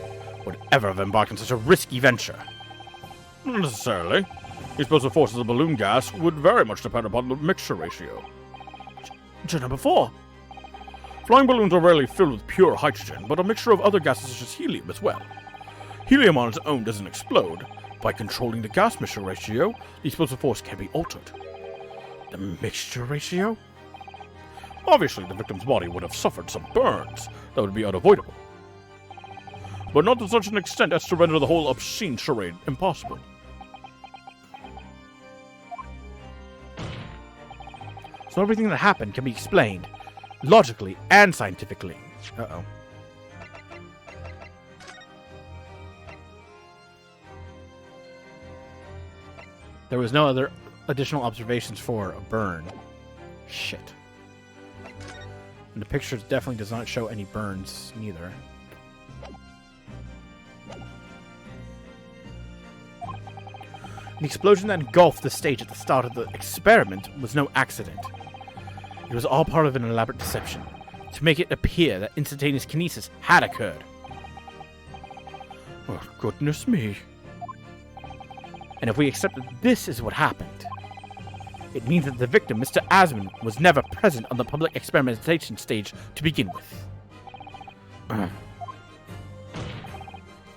would ever have embarked on such a risky venture. Not necessarily. The explosive force of the balloon gas would very much depend upon the mixture ratio. Juror number 4. Flying balloons are rarely filled with pure hydrogen, but a mixture of other gases such as helium as well. Helium on its own doesn't explode. By controlling the gas mixture ratio, the explosive force can be altered. The mixture ratio? Obviously, the victim's body would have suffered some burns that would be unavoidable. But not to such an extent as to render the whole obscene charade impossible. So everything that happened can be explained, logically and scientifically. Uh-oh. There was no other additional observations for a burn. Shit. And the picture definitely does not show any burns, neither. The explosion that engulfed the stage at the start of the experiment was no accident. It was all part of an elaborate deception, to make it appear that instantaneous kinesis had occurred. Oh, goodness me. And if we accept that this is what happened, it means that the victim, Mr. Asman, was never present on the public experimentation stage to begin with.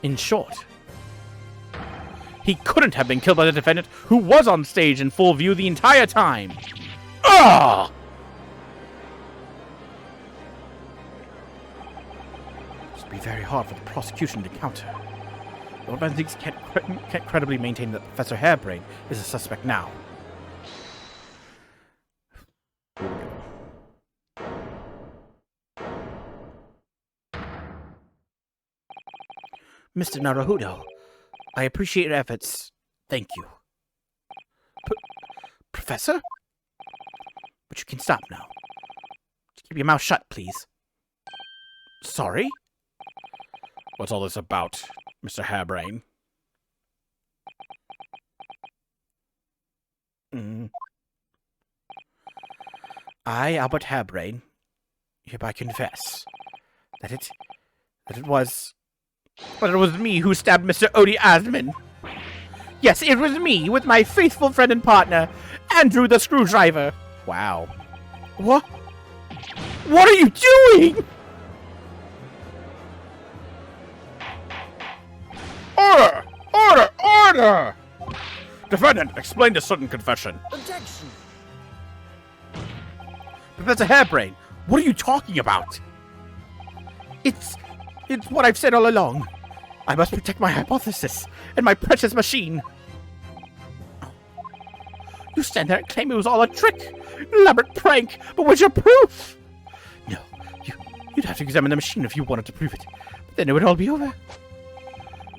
In short, he couldn't have been killed by the defendant, who was on stage in full view the entire time. Ah! This would be very hard for the prosecution to counter. Lord Van Zieks can't credibly maintain that Professor Hairbrain is a suspect now. Mr. Naruhodo, I appreciate your efforts. Thank you. Professor? But you can stop now. Keep your mouth shut, please. Sorry? What's all this about, Mr. Hairbrain? I, Albert Hairbrain, hereby confess that it was me who stabbed Mr. Odie Asman. Yes, it was me with my faithful friend and partner, Andrew the Screwdriver. Wow. What? What are you doing? Order! Order! Order! Defendant, explain the sudden confession. Objection! Professor Hairbrain, what are you talking about? It's what I've said all along. I must protect my hypothesis and my precious machine. You stand there and claim it was all a trick, an elaborate prank, but where's your proof? No, you'd have to examine the machine if you wanted to prove it, but then it would all be over.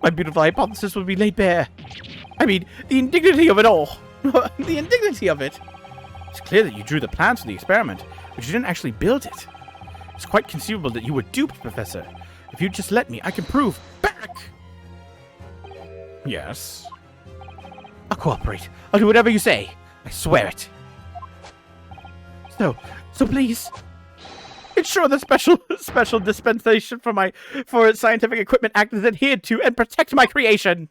My beautiful hypothesis would be laid bare. I mean, the indignity of it all. The indignity of it. It's clear that you drew the plans for the experiment, but you didn't actually build it. It's quite conceivable that you were duped, Professor. If you'd just let me, I can prove back. Yes. I'll cooperate. I'll do whatever you say. I swear it. So please, ensure the special dispensation for Scientific Equipment Act is adhered to and protect my creation.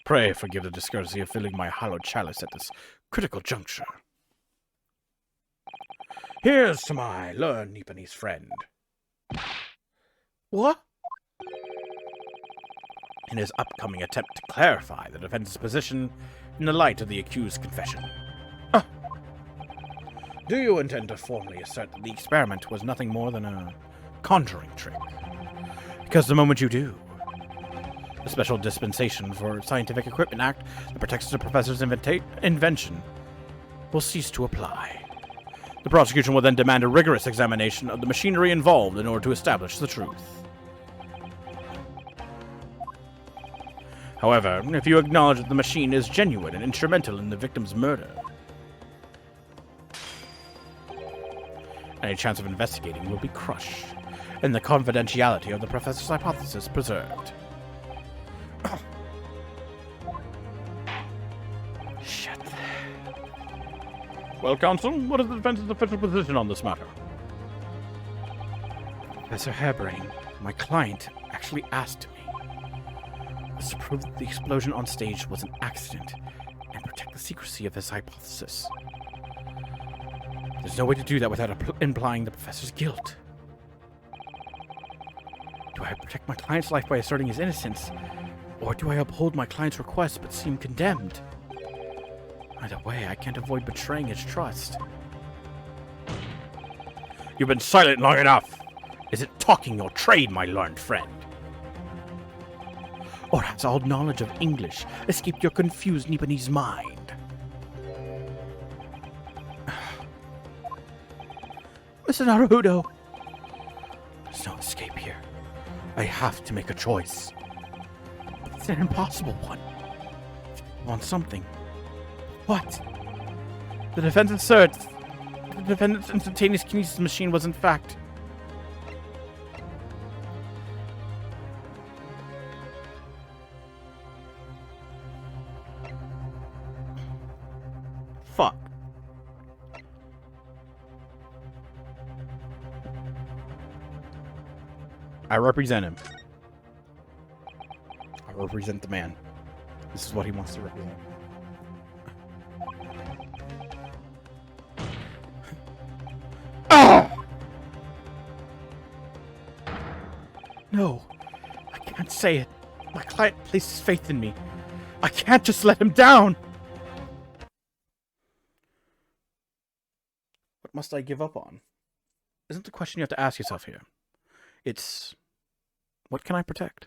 Pray forgive the discourtesy of filling my hollow chalice at this critical juncture. Here's to my learned Nipponese friend. What? In his upcoming attempt to clarify the defense's position in the light of the accused's confession. Do you intend to formally assert that the experiment was nothing more than a conjuring trick? Because the moment you do, the Special Dispensation for Scientific Equipment Act that protects the professor's invention will cease to apply. The prosecution will then demand a rigorous examination of the machinery involved in order to establish the truth. However, if you acknowledge that the machine is genuine and instrumental in the victim's murder, any chance of investigating will be crushed, and the confidentiality of the professor's hypothesis preserved. Shit. Well, counsel, what is the defense's official position on this matter? Professor Hairbrain, my client, actually asked me to prove that the explosion on stage was an accident and protect the secrecy of his hypothesis. There's no way to do that without implying the professor's guilt. Do I protect my client's life by asserting his innocence, or do I uphold my client's request but seem condemned? Either way, I can't avoid betraying his trust. You've been silent long enough. Is it talking your trade, my learned friend? Or has all knowledge of English escaped your confused Nipponese mind? Mr. Naruhodo, there's no escape here. I have to make a choice. It's an impossible one. I want something. What? The defense asserts the defendant's instantaneous kinesis machine was in fact... Fuck. I represent him. I represent the man. This is what he wants to represent. Oh! No, I can't say it. My client places faith in me. I can't just let him down. What must I give up on? Isn't the question you have to ask yourself here. It's, what can I protect?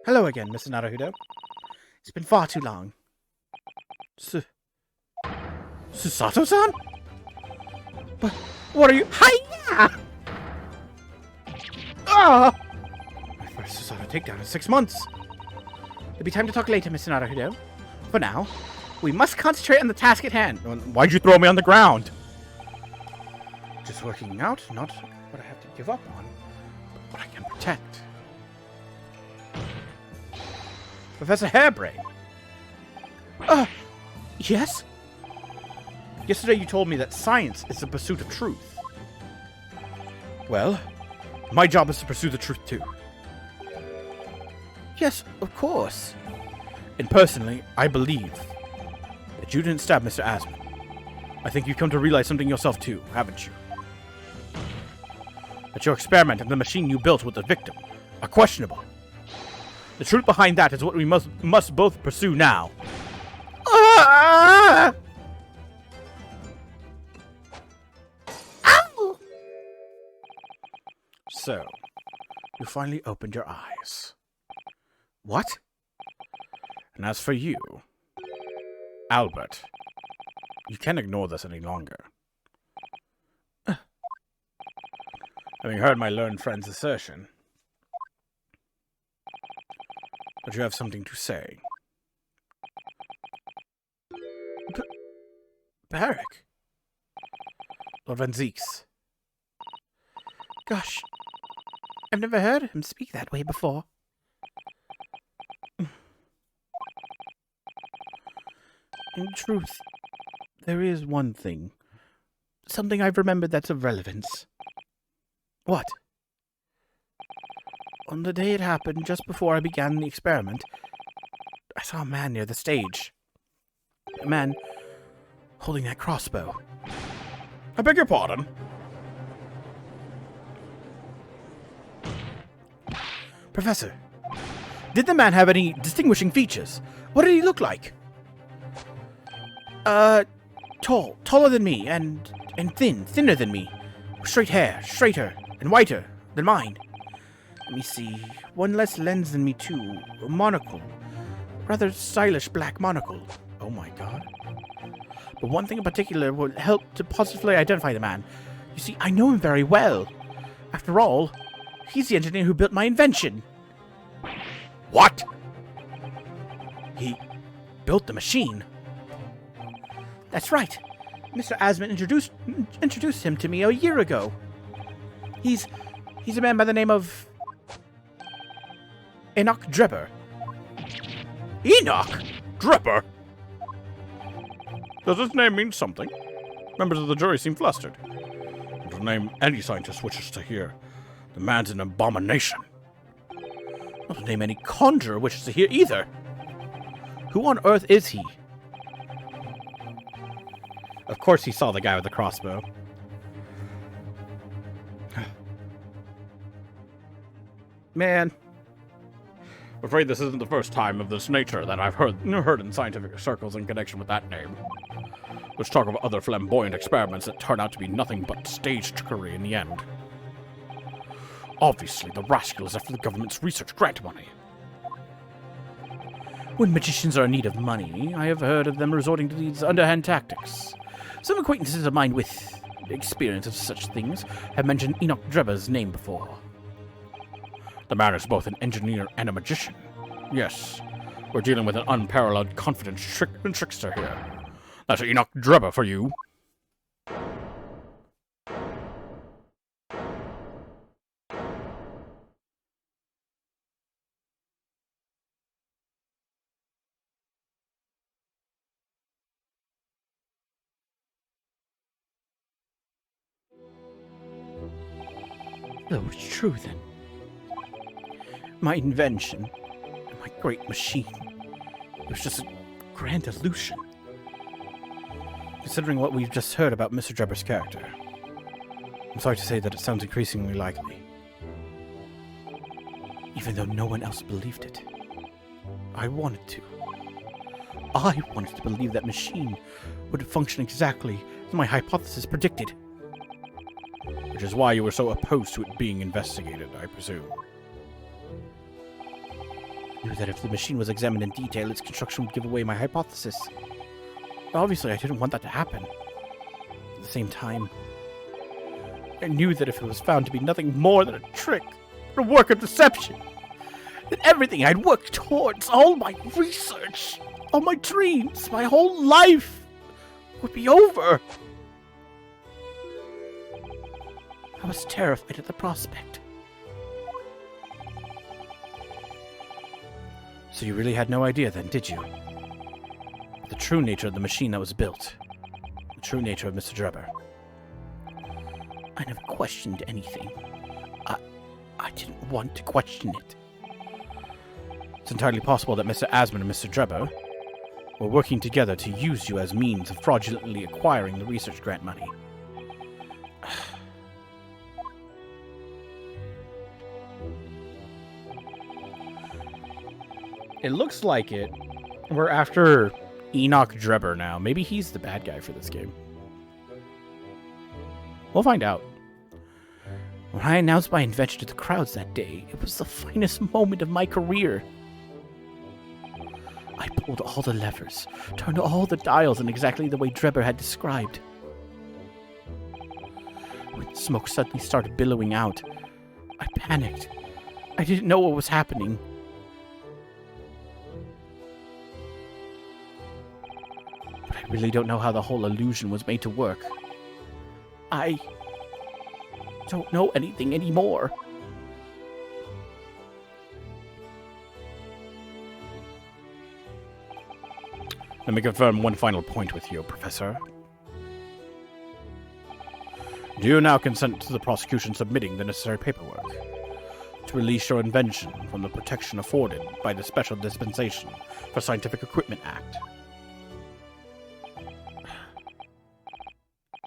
Hello again, Mr. Naruhido. It's been far too long. Susato-san? But what are you? Hiya! Ah! My first Susato takedown in 6 months. There'll be time to talk later, Mr. Naruhido. For now, we must concentrate on the task at hand. Why'd you throw me on the ground? Just working out, not what I have to give up on, but what I can protect. Professor Hairbrain. Yes? Yesterday you told me that science is the pursuit of truth. Well, my job is to pursue the truth too. Yes, of course. And personally, I believe that you didn't stab Mr. Asman. I think you've come to realize something yourself too, haven't you? That your experiment and the machine you built with the victim are questionable. The truth behind that is what we must both pursue now. Ah! Ow! So, you finally opened your eyes. What? And as for you, Albert, you can't ignore this any longer. Having heard my learned friend's assertion, but you have something to say. Barrick? Lord Van Zieks. Gosh, I've never heard him speak that way before. In truth, there is one thing. Something I've remembered that's of relevance. What? On the day it happened, just before I began the experiment, I saw a man near the stage. A man holding that crossbow. I beg your pardon? Professor, did the man have any distinguishing features? What did he look like? Taller than me, and thinner than me. Straight hair, straighter, and whiter than mine. Let me see. One less lens than me, too. A monocle. Rather stylish black monocle. Oh my god. But one thing in particular will help to positively identify the man. You see, I know him very well. After all, he's the engineer who built my invention. What? He built the machine? That's right. Mr. Asman introduced him to me a year ago. He's a man by the name of Enoch Drebber. Enoch Drebber? Does his name mean something? Members of the jury seem flustered. It's a name any scientist wishes to hear. The man's an abomination. Not a name any conjurer wishes to hear either. Who on earth is he? Of course he saw the guy with the crossbow. Man. I'm afraid this isn't the first time of this nature that I've heard in scientific circles in connection with that name. Let's talk of other flamboyant experiments that turn out to be nothing but stage trickery in the end. Obviously, the rascal is after the government's research grant money. When magicians are in need of money, I have heard of them resorting to these underhand tactics. Some acquaintances of mine with experience of such things have mentioned Enoch Drebber's name before. The man is both an engineer and a magician. Yes, we're dealing with an unparalleled confidence trickster here. That's Enoch Drebber for you. Oh, it's true then. My invention, my great machine, it was just a grand illusion. Considering what we've just heard about Mr. Drebber's character, I'm sorry to say that it sounds increasingly likely. Even though no one else believed it. I wanted to. I wanted to believe that machine would function exactly as my hypothesis predicted. Which is why you were so opposed to it being investigated, I presume. I knew that if the machine was examined in detail, its construction would give away my hypothesis. Obviously, I didn't want that to happen. At the same time, I knew that if it was found to be nothing more than a trick, a work of deception, that everything I'd worked towards, all my research, all my dreams, my whole life, would be over. I was terrified at the prospect. So you really had no idea then, did you? The true nature of the machine that was built. The true nature of Mr. Drebber. I never questioned anything. I didn't want to question it. It's entirely possible that Mr. Asmund and Mr. Drebber were working together to use you as means of fraudulently acquiring the research grant money. It looks like it. We're after Enoch Drebber now. Maybe he's the bad guy for this game. We'll find out. When I announced my invention to the crowds that day, it was the finest moment of my career. I pulled all the levers, turned all the dials in exactly the way Drebber had described. When the smoke suddenly started billowing out, I panicked. I didn't know what was happening. But I really don't know how the whole illusion was made to work. I don't know anything anymore. Let me confirm one final point with you, Professor. Do you now consent to the prosecution submitting the necessary paperwork to release your invention from the protection afforded by the Special Dispensation for Scientific Equipment Act?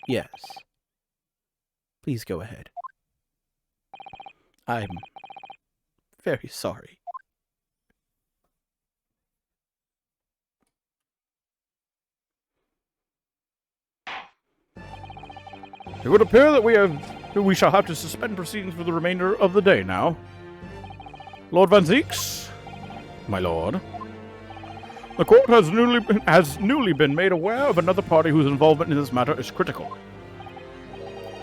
Yes. Please go ahead. I'm very sorry. It would appear that we shall have to suspend proceedings for the remainder of the day now. Lord Van Zieks, my lord, the court has newly been made aware of another party whose involvement in this matter is critical.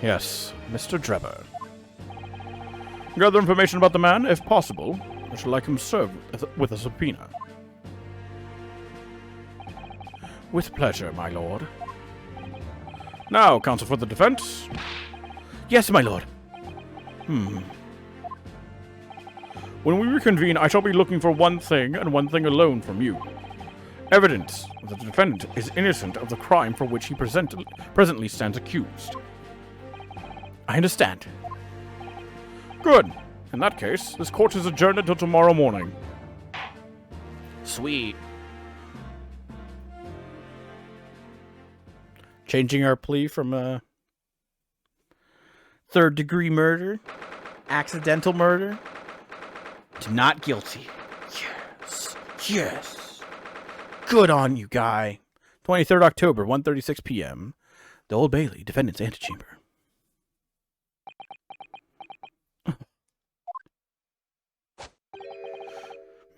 Yes, Mr. Drebber. Gather information about the man, if possible. I should like him served with a subpoena. With pleasure, my lord. Now, counsel for the defense. Yes, my lord. When we reconvene, I shall be looking for one thing and one thing alone from you. Evidence that the defendant is innocent of the crime for which he presently stands accused. I understand. Good. In that case, this court is adjourned until tomorrow morning. Sweet. Changing our plea from third-degree murder, accidental murder, to not guilty. Yes. Yes. Good on you, guy. 23rd October, 1:36 p.m. The Old Bailey, defendant's antechamber.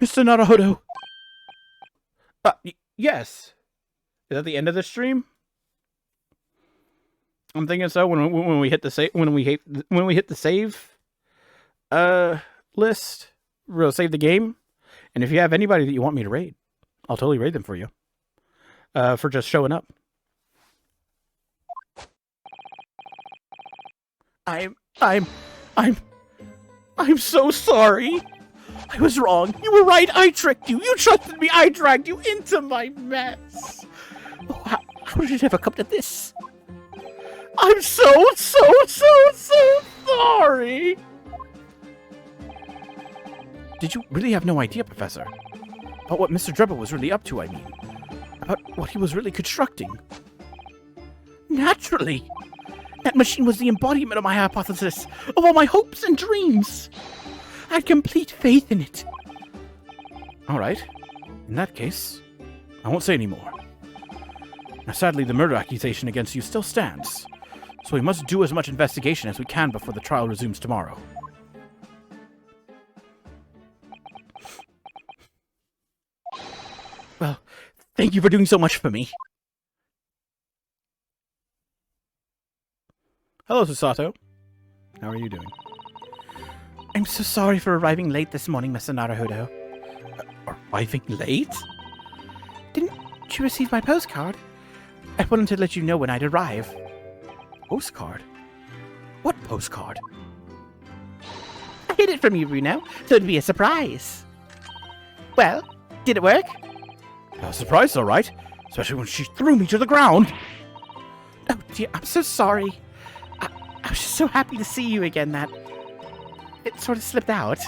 Mr. Naruhodo. Yes. Is that the end of the stream? I'm thinking so. When we hit the save, when we hit the save list, we'll save the game. And if you have anybody that you want me to raid, I'll totally raid them for you. For just showing up. I'm so sorry. I was wrong. You were right. I tricked you. You trusted me. I dragged you into my mess. Oh, how did it ever come to this? I'm so sorry. Did you really have no idea, Professor? About what Mr. Drebber was really up to, I mean. About what he was really constructing. Naturally. That machine was the embodiment of my hypothesis, of all my hopes and dreams. I had complete faith in it. All right. In that case, I won't say any more. Now, sadly, the murder accusation against you still stands, so we must do as much investigation as we can before the trial resumes tomorrow. Well, thank you for doing so much for me. Hello, Susato. How are you doing? I'm so sorry for arriving late this morning, Mr. Naruhodo. Arriving late? Didn't you receive my postcard? I wanted to let you know when I'd arrive. Postcard? What postcard? I hid it from you, Bruno, so it'd be a surprise. Well, did it work? A surprise, all right. Especially when she threw me to the ground. Oh dear, I'm so sorry. I was just so happy to see you again that it sort of slipped out.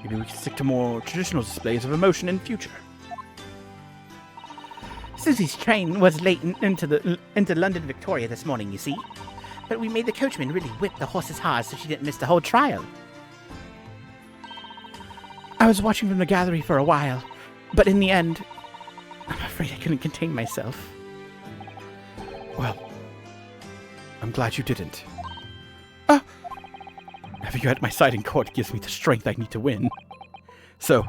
Maybe we can stick to more traditional displays of emotion in future. Susie's train was late into London Victoria this morning, you see. But we made the coachman really whip the horses hard so she didn't miss the whole trial. I was watching from the gallery for a while, but in the end, I'm afraid I couldn't contain myself. Well, I'm glad you didn't. Having you at my side in court gives me the strength I need to win. So,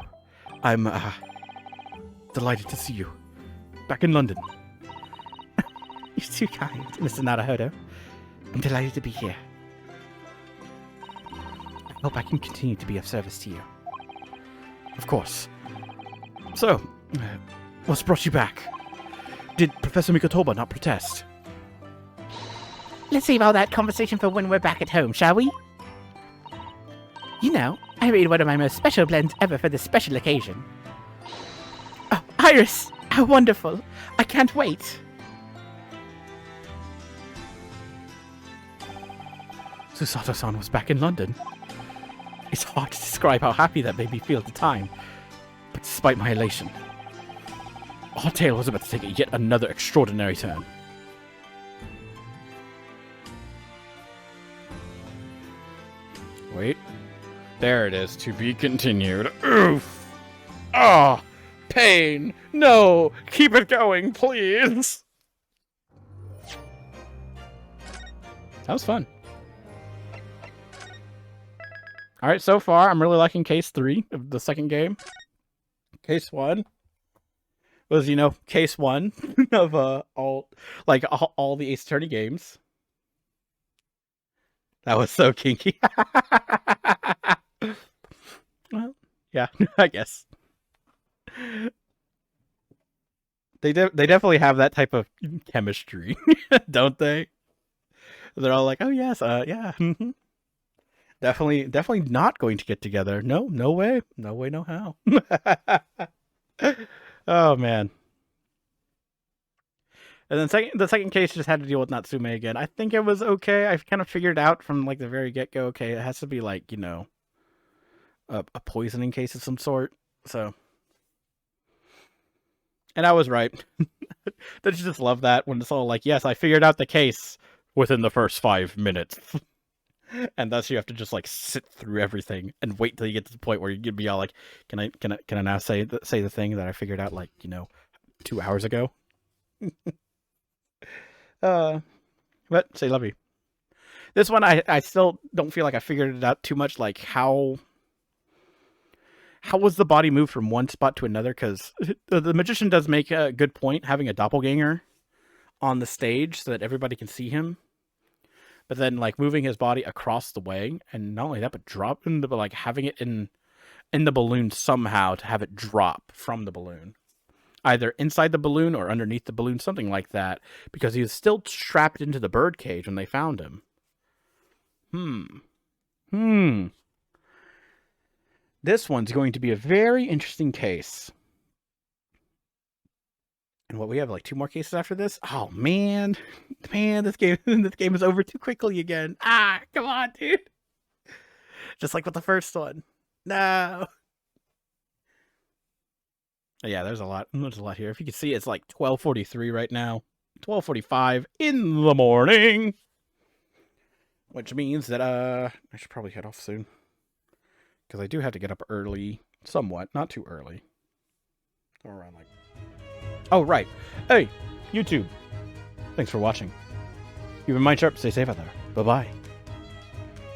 I'm delighted to see you back in London. You're too kind, Mr. Naruhodo. I'm delighted to be here. I hope I can continue to be of service to you. Of course. So, what's brought you back? Did Professor Mikotoba not protest? Let's save all that conversation for when we're back at home, shall we? You know, I made one of my most special blends ever for this special occasion. Oh, Iris! How wonderful! I can't wait! Susato-san was back in London. It's hard to describe how happy that made me feel at the time, but despite my elation, our tale was about to take yet another extraordinary turn. Wait. There it is, to be continued. Oof! Ah! Pain! No! Keep it going, please! That was fun. Alright, so far, I'm really liking Case 3 of the second game. Case 1 was, you know, Case 1 of all the Ace Attorney games. That was so kinky. Well, yeah, I guess. They definitely have that type of chemistry, don't they? They're all like, "Oh yes, yeah, definitely not going to get together. No way, no how." Oh man. And then the second case just had to deal with Natsume again. I think it was okay. I kind of figured out from like the very get-go, okay, it has to be like, you know, a poisoning case of some sort. So, and I was right. Don't you just love that when it's all like, yes, I figured out the case within the first 5 minutes. And thus you have to just like sit through everything and wait till you get to the point where you'd be all like, can I now say the thing that I figured out like, you know, 2 hours ago? But say lovey. This one I still don't feel like I figured it out too much, like how was the body moved from one spot to another? Because the magician does make a good point, having a doppelganger on the stage so that everybody can see him. But then, like, moving his body across the way, and not only that, but like having it in the balloon somehow to have it drop from the balloon, either inside the balloon or underneath the balloon, something like that, because he was still strapped into the bird cage when they found him. This one's going to be a very interesting case. And what, we have like 2 more cases after this? Oh man, this game is over too quickly again. Come on, dude. Just like with the first one. No. Yeah, there's a lot here. If you can see, it's like 12:43 right now. 12:45 in the morning. Which means that I should probably head off soon. Because I do have to get up early, somewhat, not too early. Around like... Oh, right. Hey, YouTube. Thanks for watching. Keep your mind sharp, stay safe out there. Bye-bye.